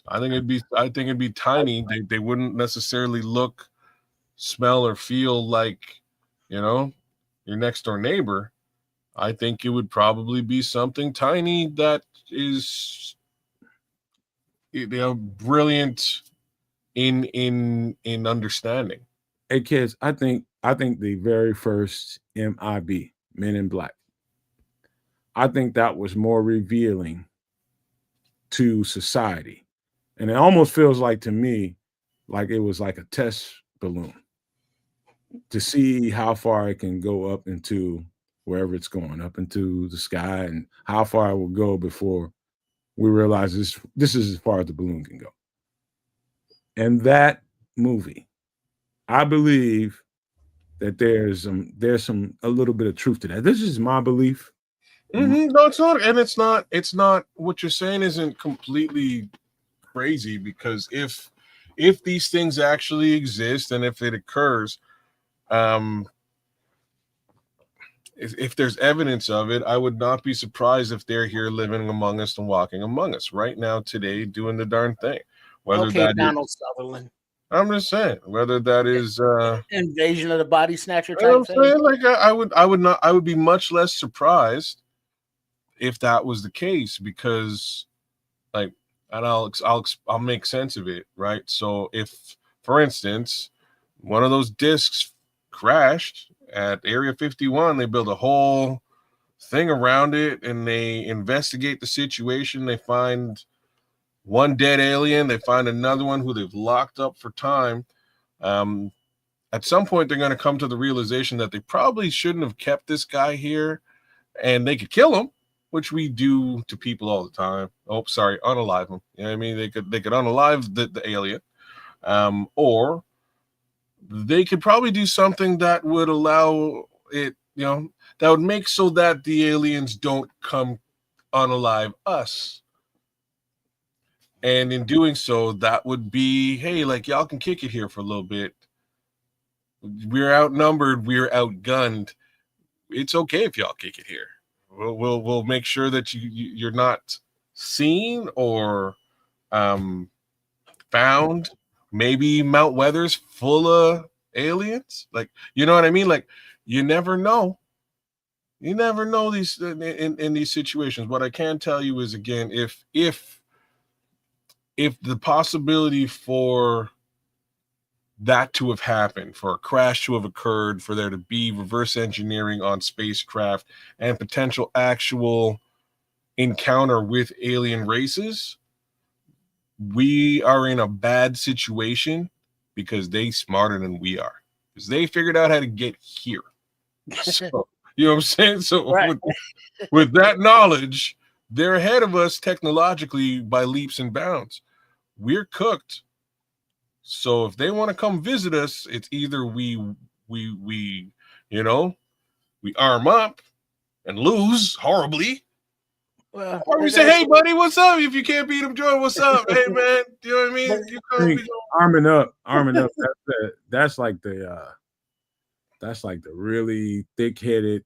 I think it'd be tiny. They wouldn't necessarily look, smell, or feel like, your next door neighbor. I think it would probably be something tiny that is brilliant in understanding. Hey kids, I think the very first MIB, Men in Black, I think that was more revealing to society. And it almost feels like to me like it was like a test balloon to see how far it can go up into wherever it's going, up into the sky, and how far it will go before we realize this is as far as the balloon can go. And that movie, I believe that there's a little bit of truth to that. This is my belief. No, it's not, and it's not. What you're saying isn't completely crazy, because if these things actually exist and if it occurs, if there's evidence of it, I would not be surprised if they're here living among us and walking among us right now today, doing the darn thing. Whether that Donald Sutherland. I'm just saying, whether that is Invasion of the Body Snatcher type thing. Like I would be much less surprised if that was the case, because like, and I'll make sense of it, right? So if, for instance, one of those discs crashed at Area 51, they build a whole thing around it and they investigate the situation. They find one dead alien, they find another one who they've locked up for time. at some point they're going to come to the realization that they probably shouldn't have kept this guy here, and they could kill him, which we do to people all the time. Oh, sorry, unalive him. You know what I mean? They could unalive the alien, or they could probably do something that would allow it, that would make so that the aliens don't come unalive us. And in doing so, that would be, hey, like, y'all can kick it here for a little bit. We're outnumbered. We're outgunned. It's okay if y'all kick it here. We'll make sure that you're not seen or found. Maybe Mount Weather's full of aliens. Like, you know what I mean? Like, you never know. You never know these in these situations. What I can tell you is, again, if the possibility for that to have happened, for a crash to have occurred, for there to be reverse engineering on spacecraft and potential actual encounter with alien races, we are in a bad situation because they smarter than we are, because they figured out how to get here. So, you know what I'm saying? So right. with that knowledge, they're ahead of us technologically by leaps and bounds. We're cooked. So if they want to come visit us, it's either we arm up and lose horribly, or we say, hey buddy, what's up? If you can't beat them, join. What's up? Hey man, you know what I mean? Arming up. That's like the really thick-headed.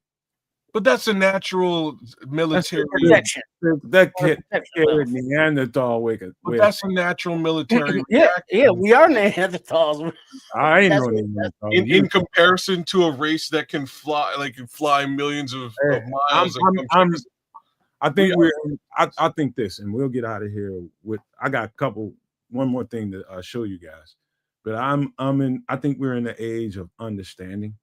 But that's a natural military protection. That Neanderthal wicked. But that's a natural military reaction. Yeah, we are Neanderthals. I ain't no Neanderthal. In comparison to a race that can fly millions of miles. I think this, and we'll get out of here with. I got one more thing to show you guys, but I think we're in the age of understanding.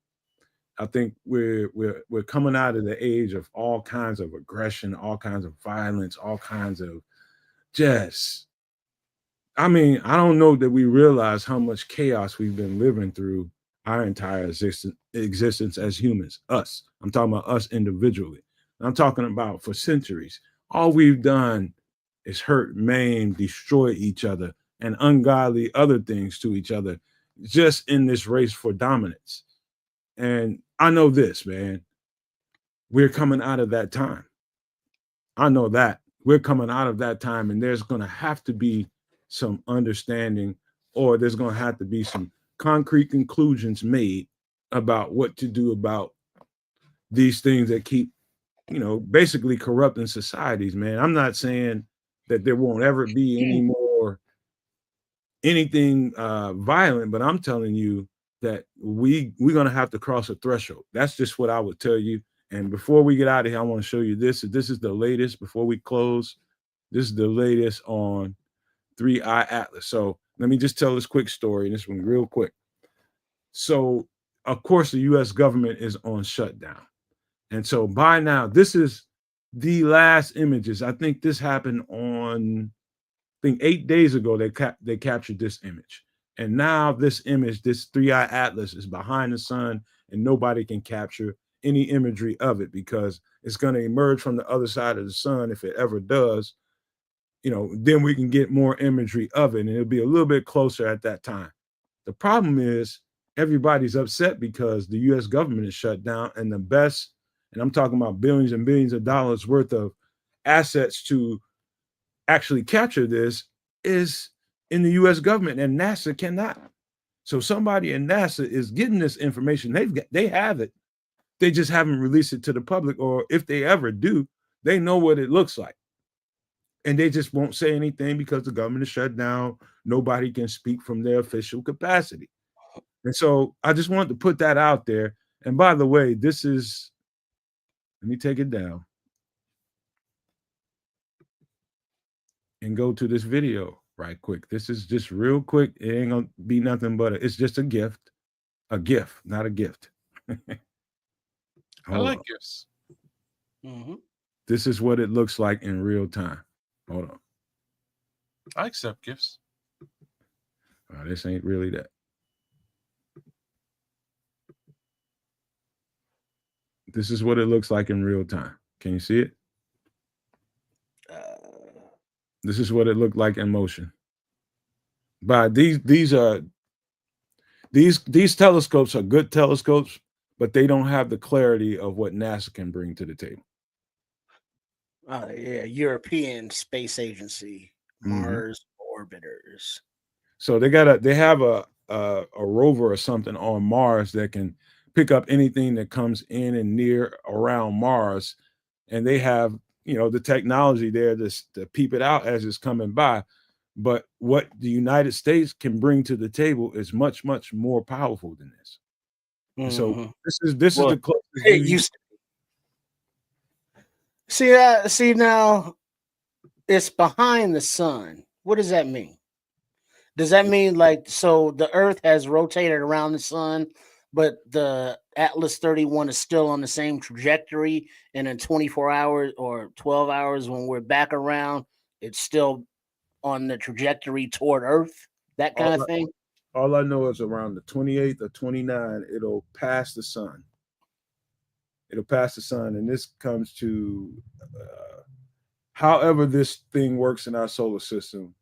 I think we're coming out of the age of all kinds of aggression, all kinds of violence, all kinds of I don't know that we realize how much chaos we've been living through our entire existence as humans. Us. I'm talking about us individually. I'm talking about for centuries. All we've done is hurt, maim, destroy each other, and ungodly other things to each other, just in this race for dominance. And I know this, man. We're coming out of that time. I know that. We're coming out of that time, and there's going to have to be some understanding, or there's going to have to be some concrete conclusions made about what to do about these things that keep, basically corrupting societies, man. I'm not saying that there won't ever be anything violent, but I'm telling you that we're going to have to cross a threshold. That's just what I would tell you. And before we get out of here, I want to show you this. This is the latest before we close. This is the latest on 3i Atlas. So let me just tell this quick story, this one real quick. So, of course, the U.S. government is on shutdown. And so by now, this is the last images. I think this happened on, 8 days ago, they captured this image. And now this image, this 3i Atlas, is behind the sun, and nobody can capture any imagery of it because it's going to emerge from the other side of the sun. If it ever does, then we can get more imagery of it, and it'll be a little bit closer at that time. The problem is everybody's upset because the U.S. government is shut down, and the best, and I'm talking about billions and billions of dollars worth of assets to actually capture this is in the U.S. government, and NASA cannot. So somebody in NASA is getting this information. They have it. They just haven't released it to the public, or if they ever do, they know what it looks like. And they just won't say anything because the government is shut down. Nobody can speak from their official capacity. And so I just wanted to put that out there. And by the way, let me take it down and go to this video right quick. This is just real quick. It ain't gonna be nothing but it's just a gift, not a gift. I like gifts. Mm-hmm. This is what it looks like in real time. Hold on. I accept gifts. This ain't really that. This is what it looks like in real time. Can you see it? This is what it looked like in motion. But these telescopes are good telescopes, but they don't have the clarity of what NASA can bring to the table. Yeah, European Space Agency, Mars orbiters. So they have a rover or something on Mars that can pick up anything that comes in and near around Mars, and they have the technology there to peep it out as it's coming by. But what the United States can bring to the table is much, much more powerful than this. So this is the closest it used to be. See now, it's behind the sun. What does that mean? Does that mean so the Earth has rotated around the sun, but the Atlas 31 is still on the same trajectory, and in 24 hours or 12 hours when we're back around, it's still on the trajectory toward Earth, that kind of thing? All I know is around the 28th or 29th, it'll pass the sun. It'll pass the sun, and this comes to however this thing works in our solar system.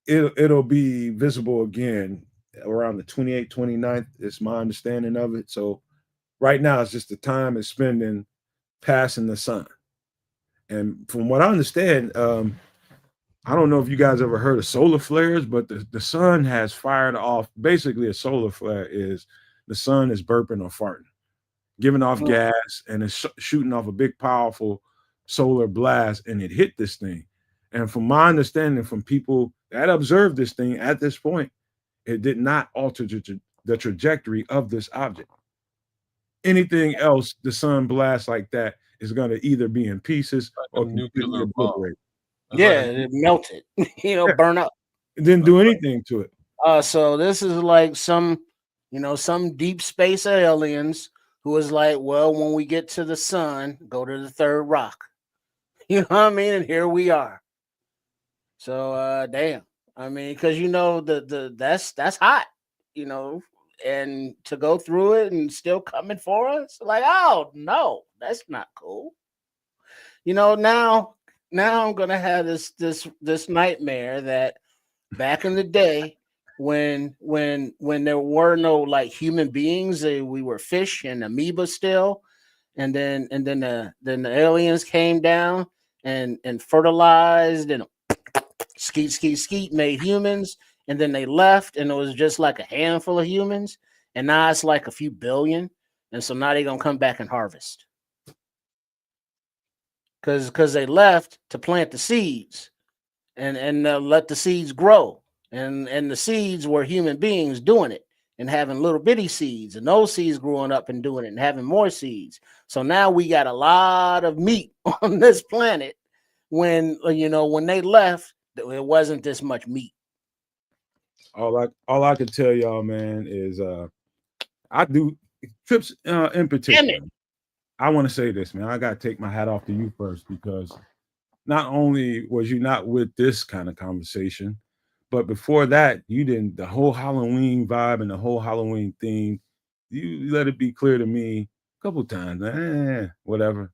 It'll be visible again around the 28th, 29th. It's my understanding of it. So right now, it's just the time it's spending passing the sun. And from what I understand, I don't know if you guys ever heard of solar flares, but the sun has fired off. Basically, a solar flare is the sun is burping or farting, giving off gas, and it's shooting off a big, powerful solar blast, and it hit this thing. And from my understanding, from people that observed this thing at this point, it did not alter the trajectory of this object. Anything else, the sun blast like that is going to either be in pieces or completely obliterated. Yeah, it melted, burn up. It didn't do anything to it. So this is like some deep space aliens who was like, well, when we get to the sun, go to the third rock. You know what I mean? And here we are. So damn. I mean, because that's hot, and to go through it and still coming for us, like, oh no, that's not cool. Now I'm gonna have this nightmare that back in the day when there were no like human beings, we were fish and amoeba still, and then the aliens came down and fertilized and skeet made humans, and then they left, and it was just like a handful of humans, and now it's like a few billion, and so now they're gonna come back and harvest because they left to plant the seeds and let the seeds grow, and the seeds were human beings doing it and having little bitty seeds, and those seeds growing up and doing it and having more seeds. So now we got a lot of meat on this planet. When they left, it wasn't this much meat. All I can tell y'all, man, is I do trips in particular. I want to say this, man. I got to take my hat off to you first, because not only was you not with this kind of conversation, but before that, you didn't. The whole Halloween vibe and the whole Halloween theme, you let it be clear to me a couple times. Whatever.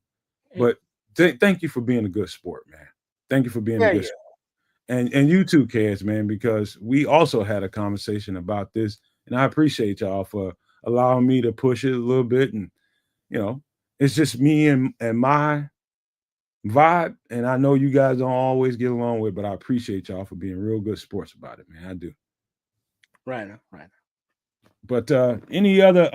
But thank you for being a good sport, man. Thank you for being a good sport. And you too, Kaz, man, because we also had a conversation about this, and I appreciate y'all for allowing me to push it a little bit. And it's just me and my vibe, and I know you guys don't always get along with, but I appreciate y'all for being real good sports about it, man. I do. Right. But any other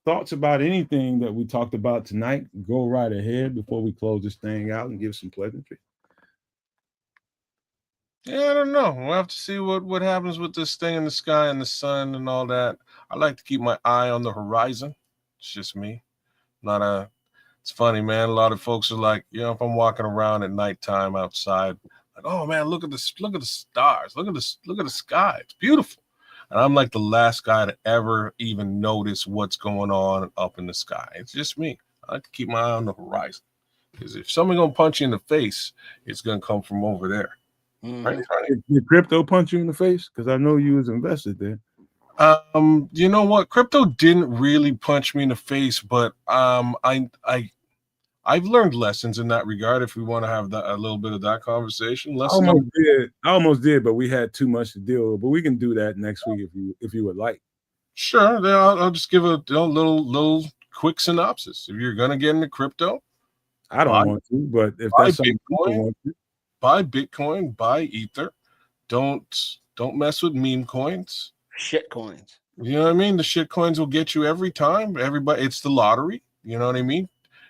thoughts about anything that we talked about tonight? Go right ahead before we close this thing out and give some pleasantry. Yeah, I don't know. We'll have to see what happens with this thing in the sky and the sun and all that. I like to keep my eye on the horizon. It's just me. It's funny, man. A lot of folks are like, if I'm walking around at nighttime outside, like, oh man, look at the stars, look at the sky. It's beautiful. And I'm like the last guy to ever even notice what's going on up in the sky. It's just me. I like to keep my eye on the horizon. Because if someone's gonna punch you in the face, it's gonna come from over there. Right? Did crypto punch you in the face? Because I know you was invested there. You know what? Crypto didn't really punch me in the face, but I've learned lessons in that regard. If we want to have a little bit of that conversation, I almost did, but we had too much to deal with. But we can do that next week if you would like. Sure. Then I'll just give a little quick synopsis. If you're gonna get into crypto, I don't want to, but if that's something people want to, buy Bitcoin, buy Ether. Don't mess with meme coins. Shit coins. You know what I mean? The shit coins will get you every time. Everybody, it's the lottery. You know what I mean?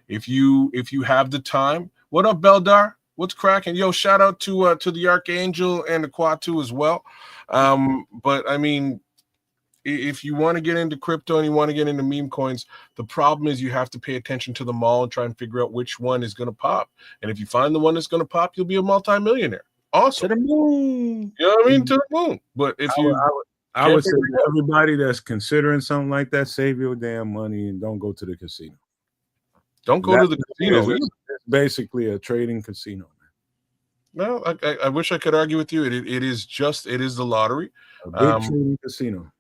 If you have the time. What up, Beldar? What's cracking? Yo, shout out to the Archangel and the Quatu as well. But I mean, if you want to get into crypto and you want to get into meme coins, the problem is you have to pay attention to them all and try and figure out which one is going to pop. And if you find the one that's going to pop, you'll be a multimillionaire. Awesome. To the moon. You know what I mean? To the moon. But if I would say to everybody that's considering something like that, save your damn money and don't go to the casino. Don't go to the casino. It's basically a trading casino. No, I wish I could argue with you. It is the lottery. A big trading casino.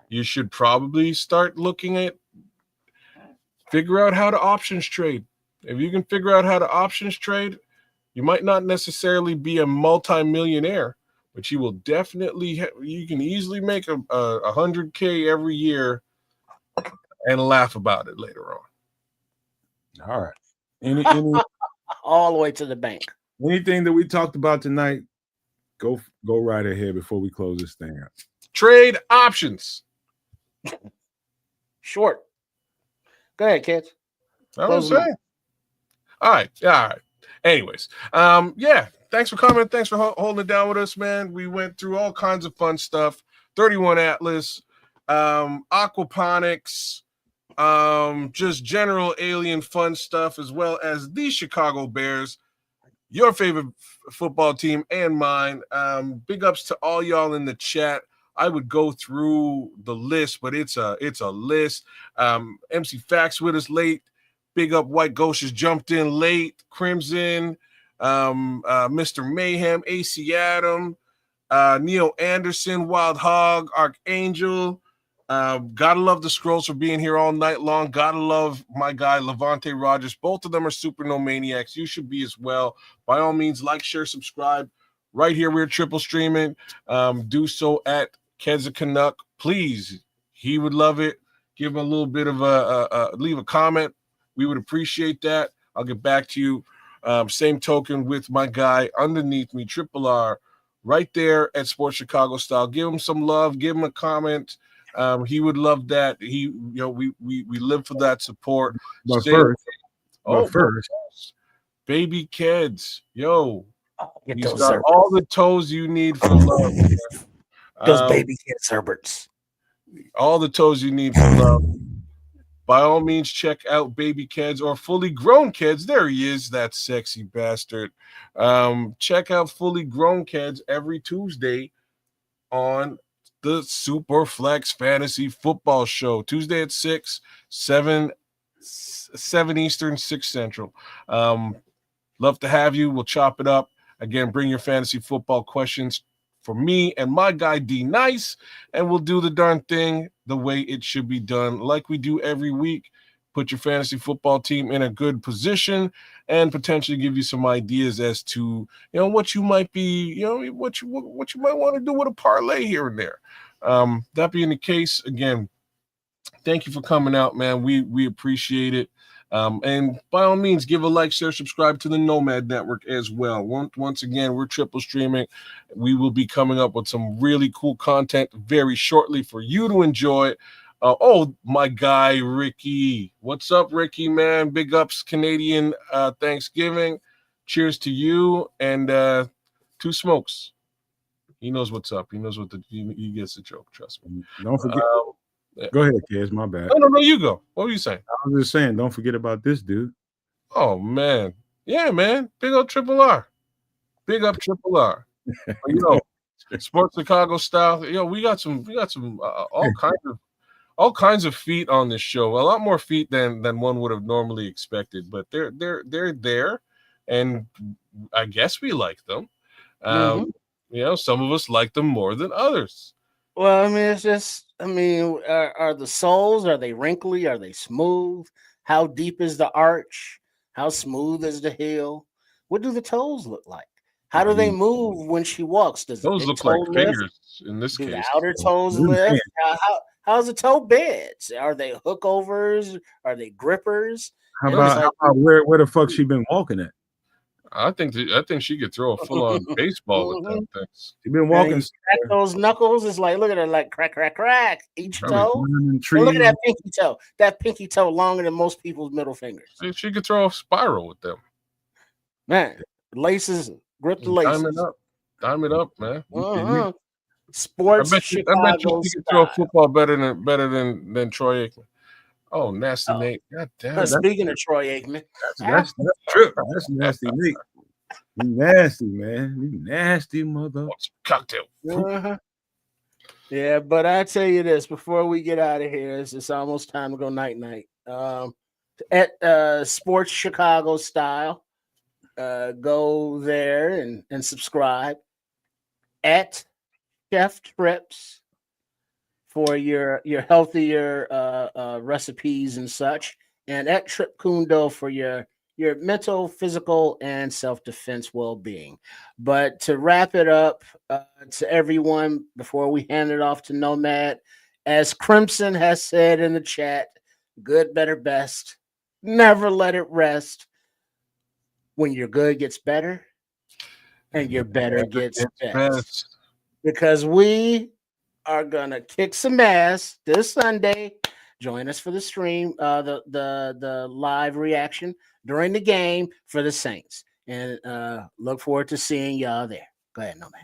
You should probably start looking at figure out how to options trade. If you can figure out how to options trade, you might not necessarily be a multi-millionaire, but you will definitely you can easily make a 100K every year and laugh about it later on. All right. Any all the way to the bank. Anything that we talked about tonight, go right ahead before we close this thing out. Trade options. Short. Go ahead, kids. I was saying. All right. Anyways, thanks for coming. Thanks for holding it down with us, man. We went through all kinds of fun stuff. 31 Atlas, aquaponics, just general alien fun stuff, as well as the Chicago Bears, your favorite football team and mine. Big ups to all y'all in the chat. I would go through the list, but it's a list. MC Facts with us late. Big up White Ghost has jumped in late. Crimson, Mr. Mayhem, AC Adam, Neil Anderson, Wild Hog, Archangel. Gotta love the Scrolls for being here all night long. Gotta love my guy Levante Rogers. Both of them are super no maniacs. You should be as well. By all means, like, share, subscribe. Right here, we're triple streaming. Do so at Keza Canuck. Please, he would love it. Give him a little bit of leave a comment. We would appreciate that. I'll get back to you. Same token with my guy underneath me, Triple R, right there at Sports Chicago Style. Give him some love. Give him a comment. He would love that. We live for that support. But first, baby kids, yo, Get he's got all the toes you need for love. Those baby kids, Herberts. All the toes you need for love. By all means, check out Baby Kids or Fully Grown Kids. There he is, that sexy bastard. Check out Fully Grown Kids every Tuesday on the Super Flex Fantasy Football Show. Tuesday at 6, 7 Eastern, 6 Central. Love to have you. We'll chop it up. Again, bring your fantasy football questions for me and my guy D Nice, and we'll do the darn thing the way it should be done, like we do every week. Put your fantasy football team in a good position and potentially give you some ideas as to what you might be, what you might want to do with a parlay here and there. That being the case, again, thank you for coming out, man. We appreciate it. And by all means, give a like, share, subscribe to the Nomad Network as well. Once again, we're triple streaming. We will be coming up with some really cool content very shortly for you to enjoy. My guy, Ricky. What's up, Ricky, man? Big ups, Canadian Thanksgiving. Cheers to you and Two Smokes. He knows what's up. He knows he gets the joke. Trust me. Don't forget. Go ahead, kids. My bad. No, you go. What were you saying? I was just saying, don't forget about this dude. Oh, man. Yeah, man. Big up Triple R. Big up Triple R. Sports Chicago Style. We got some all kinds of feet on this show. A lot more feet than one would have normally expected, but they're there, and I guess we like them. Some of us like them more than others. Well, I mean, it's just, I mean, are the soles, are they wrinkly? Are they smooth? How deep is the arch? How smooth is the heel? What do the toes look like? How I do they mean, move when she walks? Does the those big look like toe lift? fingers in this Do the case. outer toes What are you lift? saying? How's the toe beds? Are they hookovers? Are they grippers? How And it's about like, where the fuck she been walking at? I think she could throw a full on baseball with them Mhm. things. She been And walking you crack those knuckles. It's like, look at her, like crack, crack, crack each Probably toe. climbing And look at trees. that pinky toe. That pinky toe longer than most people's middle fingers. she could throw a spiral with them. Man, laces, grip the laces. Dime it up, man. You kidding me? Sports I bet you Chicago she could throw a style. football better than Troy Aikman. Oh, nasty Oh, Nate. God damn. speaking of Troy Aikman, That's true. That's nasty, Nate. You nasty, man. You nasty mother. Cocktail. uh-huh. Yeah, but I tell you this before we get out of here, it's almost time to go night night. At Sports Chicago style, go there and subscribe at Chef Trips for your healthier recipes and such, and at Trip Kundo for your mental, physical, and self-defense well-being. But to wrap it up, to everyone before we hand it off to Nomad, as Crimson has said in the chat, good, better, best. Never let it rest. When your good gets better and your better gets best. Because we are gonna kick some ass this Sunday. Join us for the stream, the live reaction during the game for the Saints, and look forward to seeing y'all there. Go ahead, Nomad.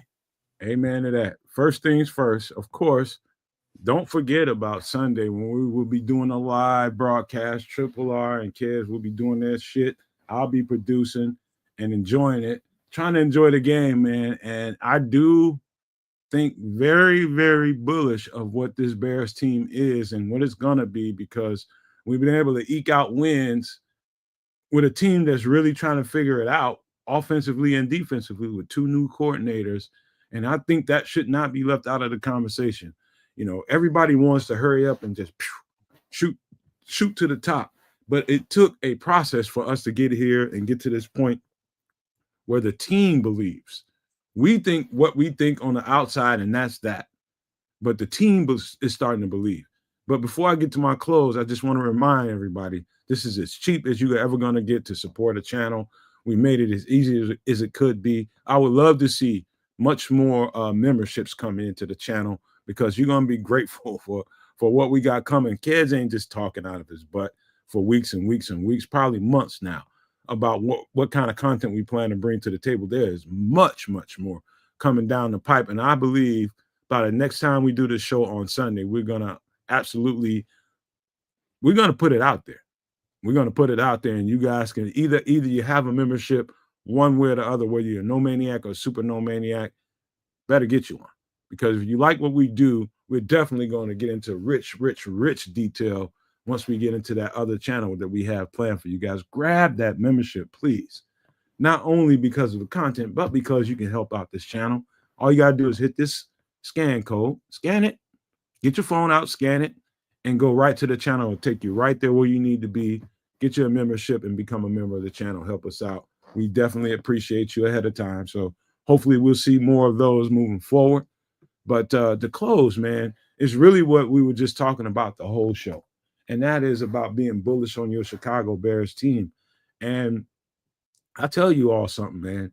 Amen to that. First things first, of course. Don't forget about Sunday when we will be doing a live broadcast. Triple R and Kez will be doing that shit. I'll be producing and enjoying it, trying to enjoy the game, man. And I do think very, very bullish of what this Bears team is and what it's going to be, because we've been able to eke out wins with a team that's really trying to figure it out offensively and defensively with two new coordinators. And I think that should not be left out of the conversation. You know, everybody wants to hurry up and just shoot to the top. But it took a process for us to get here and get to this point where the team believes. We think what we think on the outside, and that's that. But the team is starting to believe. But before I get to my close, I just want to remind everybody, this is as cheap as you're ever going to get to support a channel. We made it as easy as it could be. I would love to see much more memberships come into the channel, because you're going to be grateful for what we got coming. Kids ain't just talking out of his butt for weeks and weeks and weeks, probably months now, about what kind of content we plan to bring to the table. There is much, much more coming down the pipe. And I believe by the next time we do this show on Sunday, we're going to put it out there. We're going to put it out there, and you guys can either you have a membership one way or the other, whether you're a No Maniac or a Super No Maniac, better get you one. Because if you like what we do, we're definitely going to get into rich detail once we get into that other channel that we have planned for you guys. Grab that membership, please. Not only because of the content, but because you can help out this channel. All you got to do is hit this scan code, scan it, get your phone out, scan it, and go right to the channel. It'll take you right there where you need to be. Get your membership and become a member of the channel. Help us out. We definitely appreciate you ahead of time. So hopefully we'll see more of those moving forward. But to close, man, is really what we were just talking about the whole show. And that is about being bullish on your Chicago Bears team. And I tell you all something, man.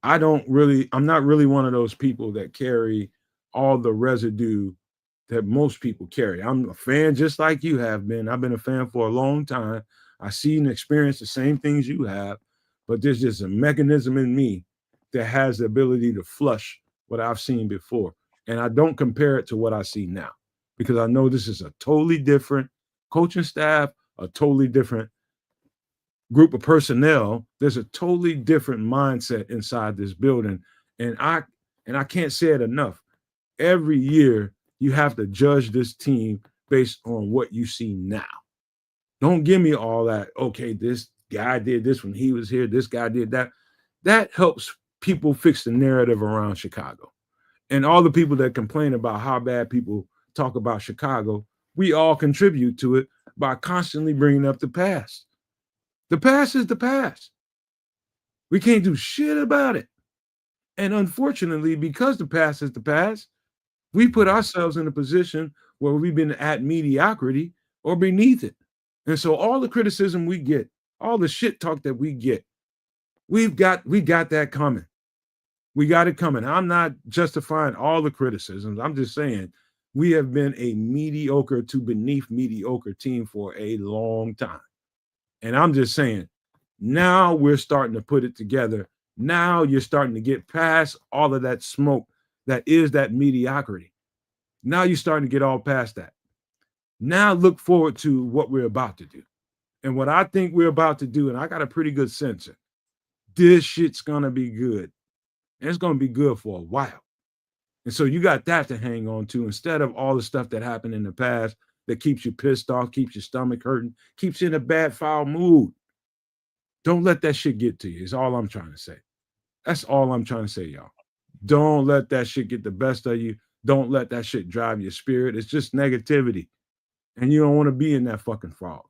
I'm not really one of those people that carry all the residue that most people carry. I'm a fan just like you have been. I've been a fan for a long time. I see and experience the same things you have, but there's just a mechanism in me that has the ability to flush what I've seen before. And I don't compare it to what I see now, because I know this is a totally different coaching staff, a totally different group of personnel. There's a totally different mindset inside this building. And I can't say it enough. Every year you have to judge this team based on what you see now. Don't give me all that, okay, this guy did this when he was here, this guy did that. That helps people fix the narrative around Chicago. And all the people that complain about how bad people talk about Chicago, we all contribute to it by constantly bringing up the past. The past is the past. We can't do shit about it. And unfortunately, because the past is the past, we put ourselves in a position where we've been at mediocrity or beneath it. And so all the criticism we get, all the shit talk that we get, we got that coming. We got it coming. I'm not justifying all the criticisms. I'm just saying we have been a mediocre to beneath mediocre team for a long time. And I'm just saying, now we're starting to put it together. Now you're starting to get past all of that smoke that is that mediocrity. Now you're starting to get all past that. Now look forward to what we're about to do. And what I think we're about to do, and I got a pretty good sense of, this shit's going to be good. And it's going to be good for a while. And so you got that to hang on to instead of all the stuff that happened in the past that keeps you pissed off, keeps your stomach hurting, keeps you in a bad, foul mood. Don't let that shit get to you. Is all I'm trying to say. That's all I'm trying to say, y'all. Don't let that shit get the best of you. Don't let that shit drive your spirit. It's just negativity. And you don't want to be in that fucking fog.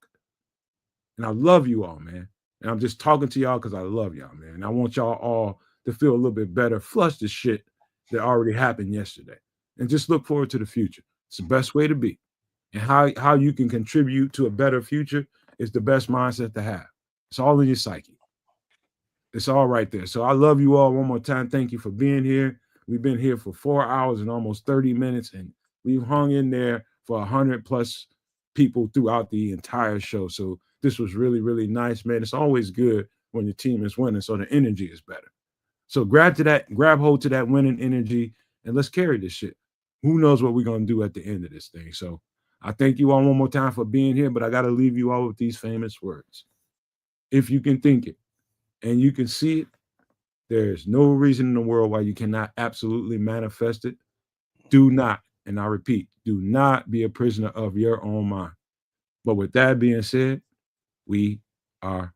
And I love you all, man. And I'm just talking to y'all because I love y'all, man. And I want y'all all to feel a little bit better. Flush the shit that already happened yesterday. And just look forward to the future. It's the best way to be. And how you can contribute to a better future is the best mindset to have. It's all in your psyche. It's all right there. So I love you all one more time. Thank you for being here. We've been here for 4 hours and almost 30 minutes, and we've hung in there for 100 plus people throughout the entire show. So this was really, really nice, man. It's always good when your team is winning, so the energy is better. So grab hold to that winning energy, and let's carry this shit. Who knows what we're going to do at the end of this thing. So I thank you all one more time for being here, but I got to leave you all with these famous words. If you can think it and you can see it, there's no reason in the world why you cannot absolutely manifest it. Do not, and I repeat, do not be a prisoner of your own mind. But with that being said, we are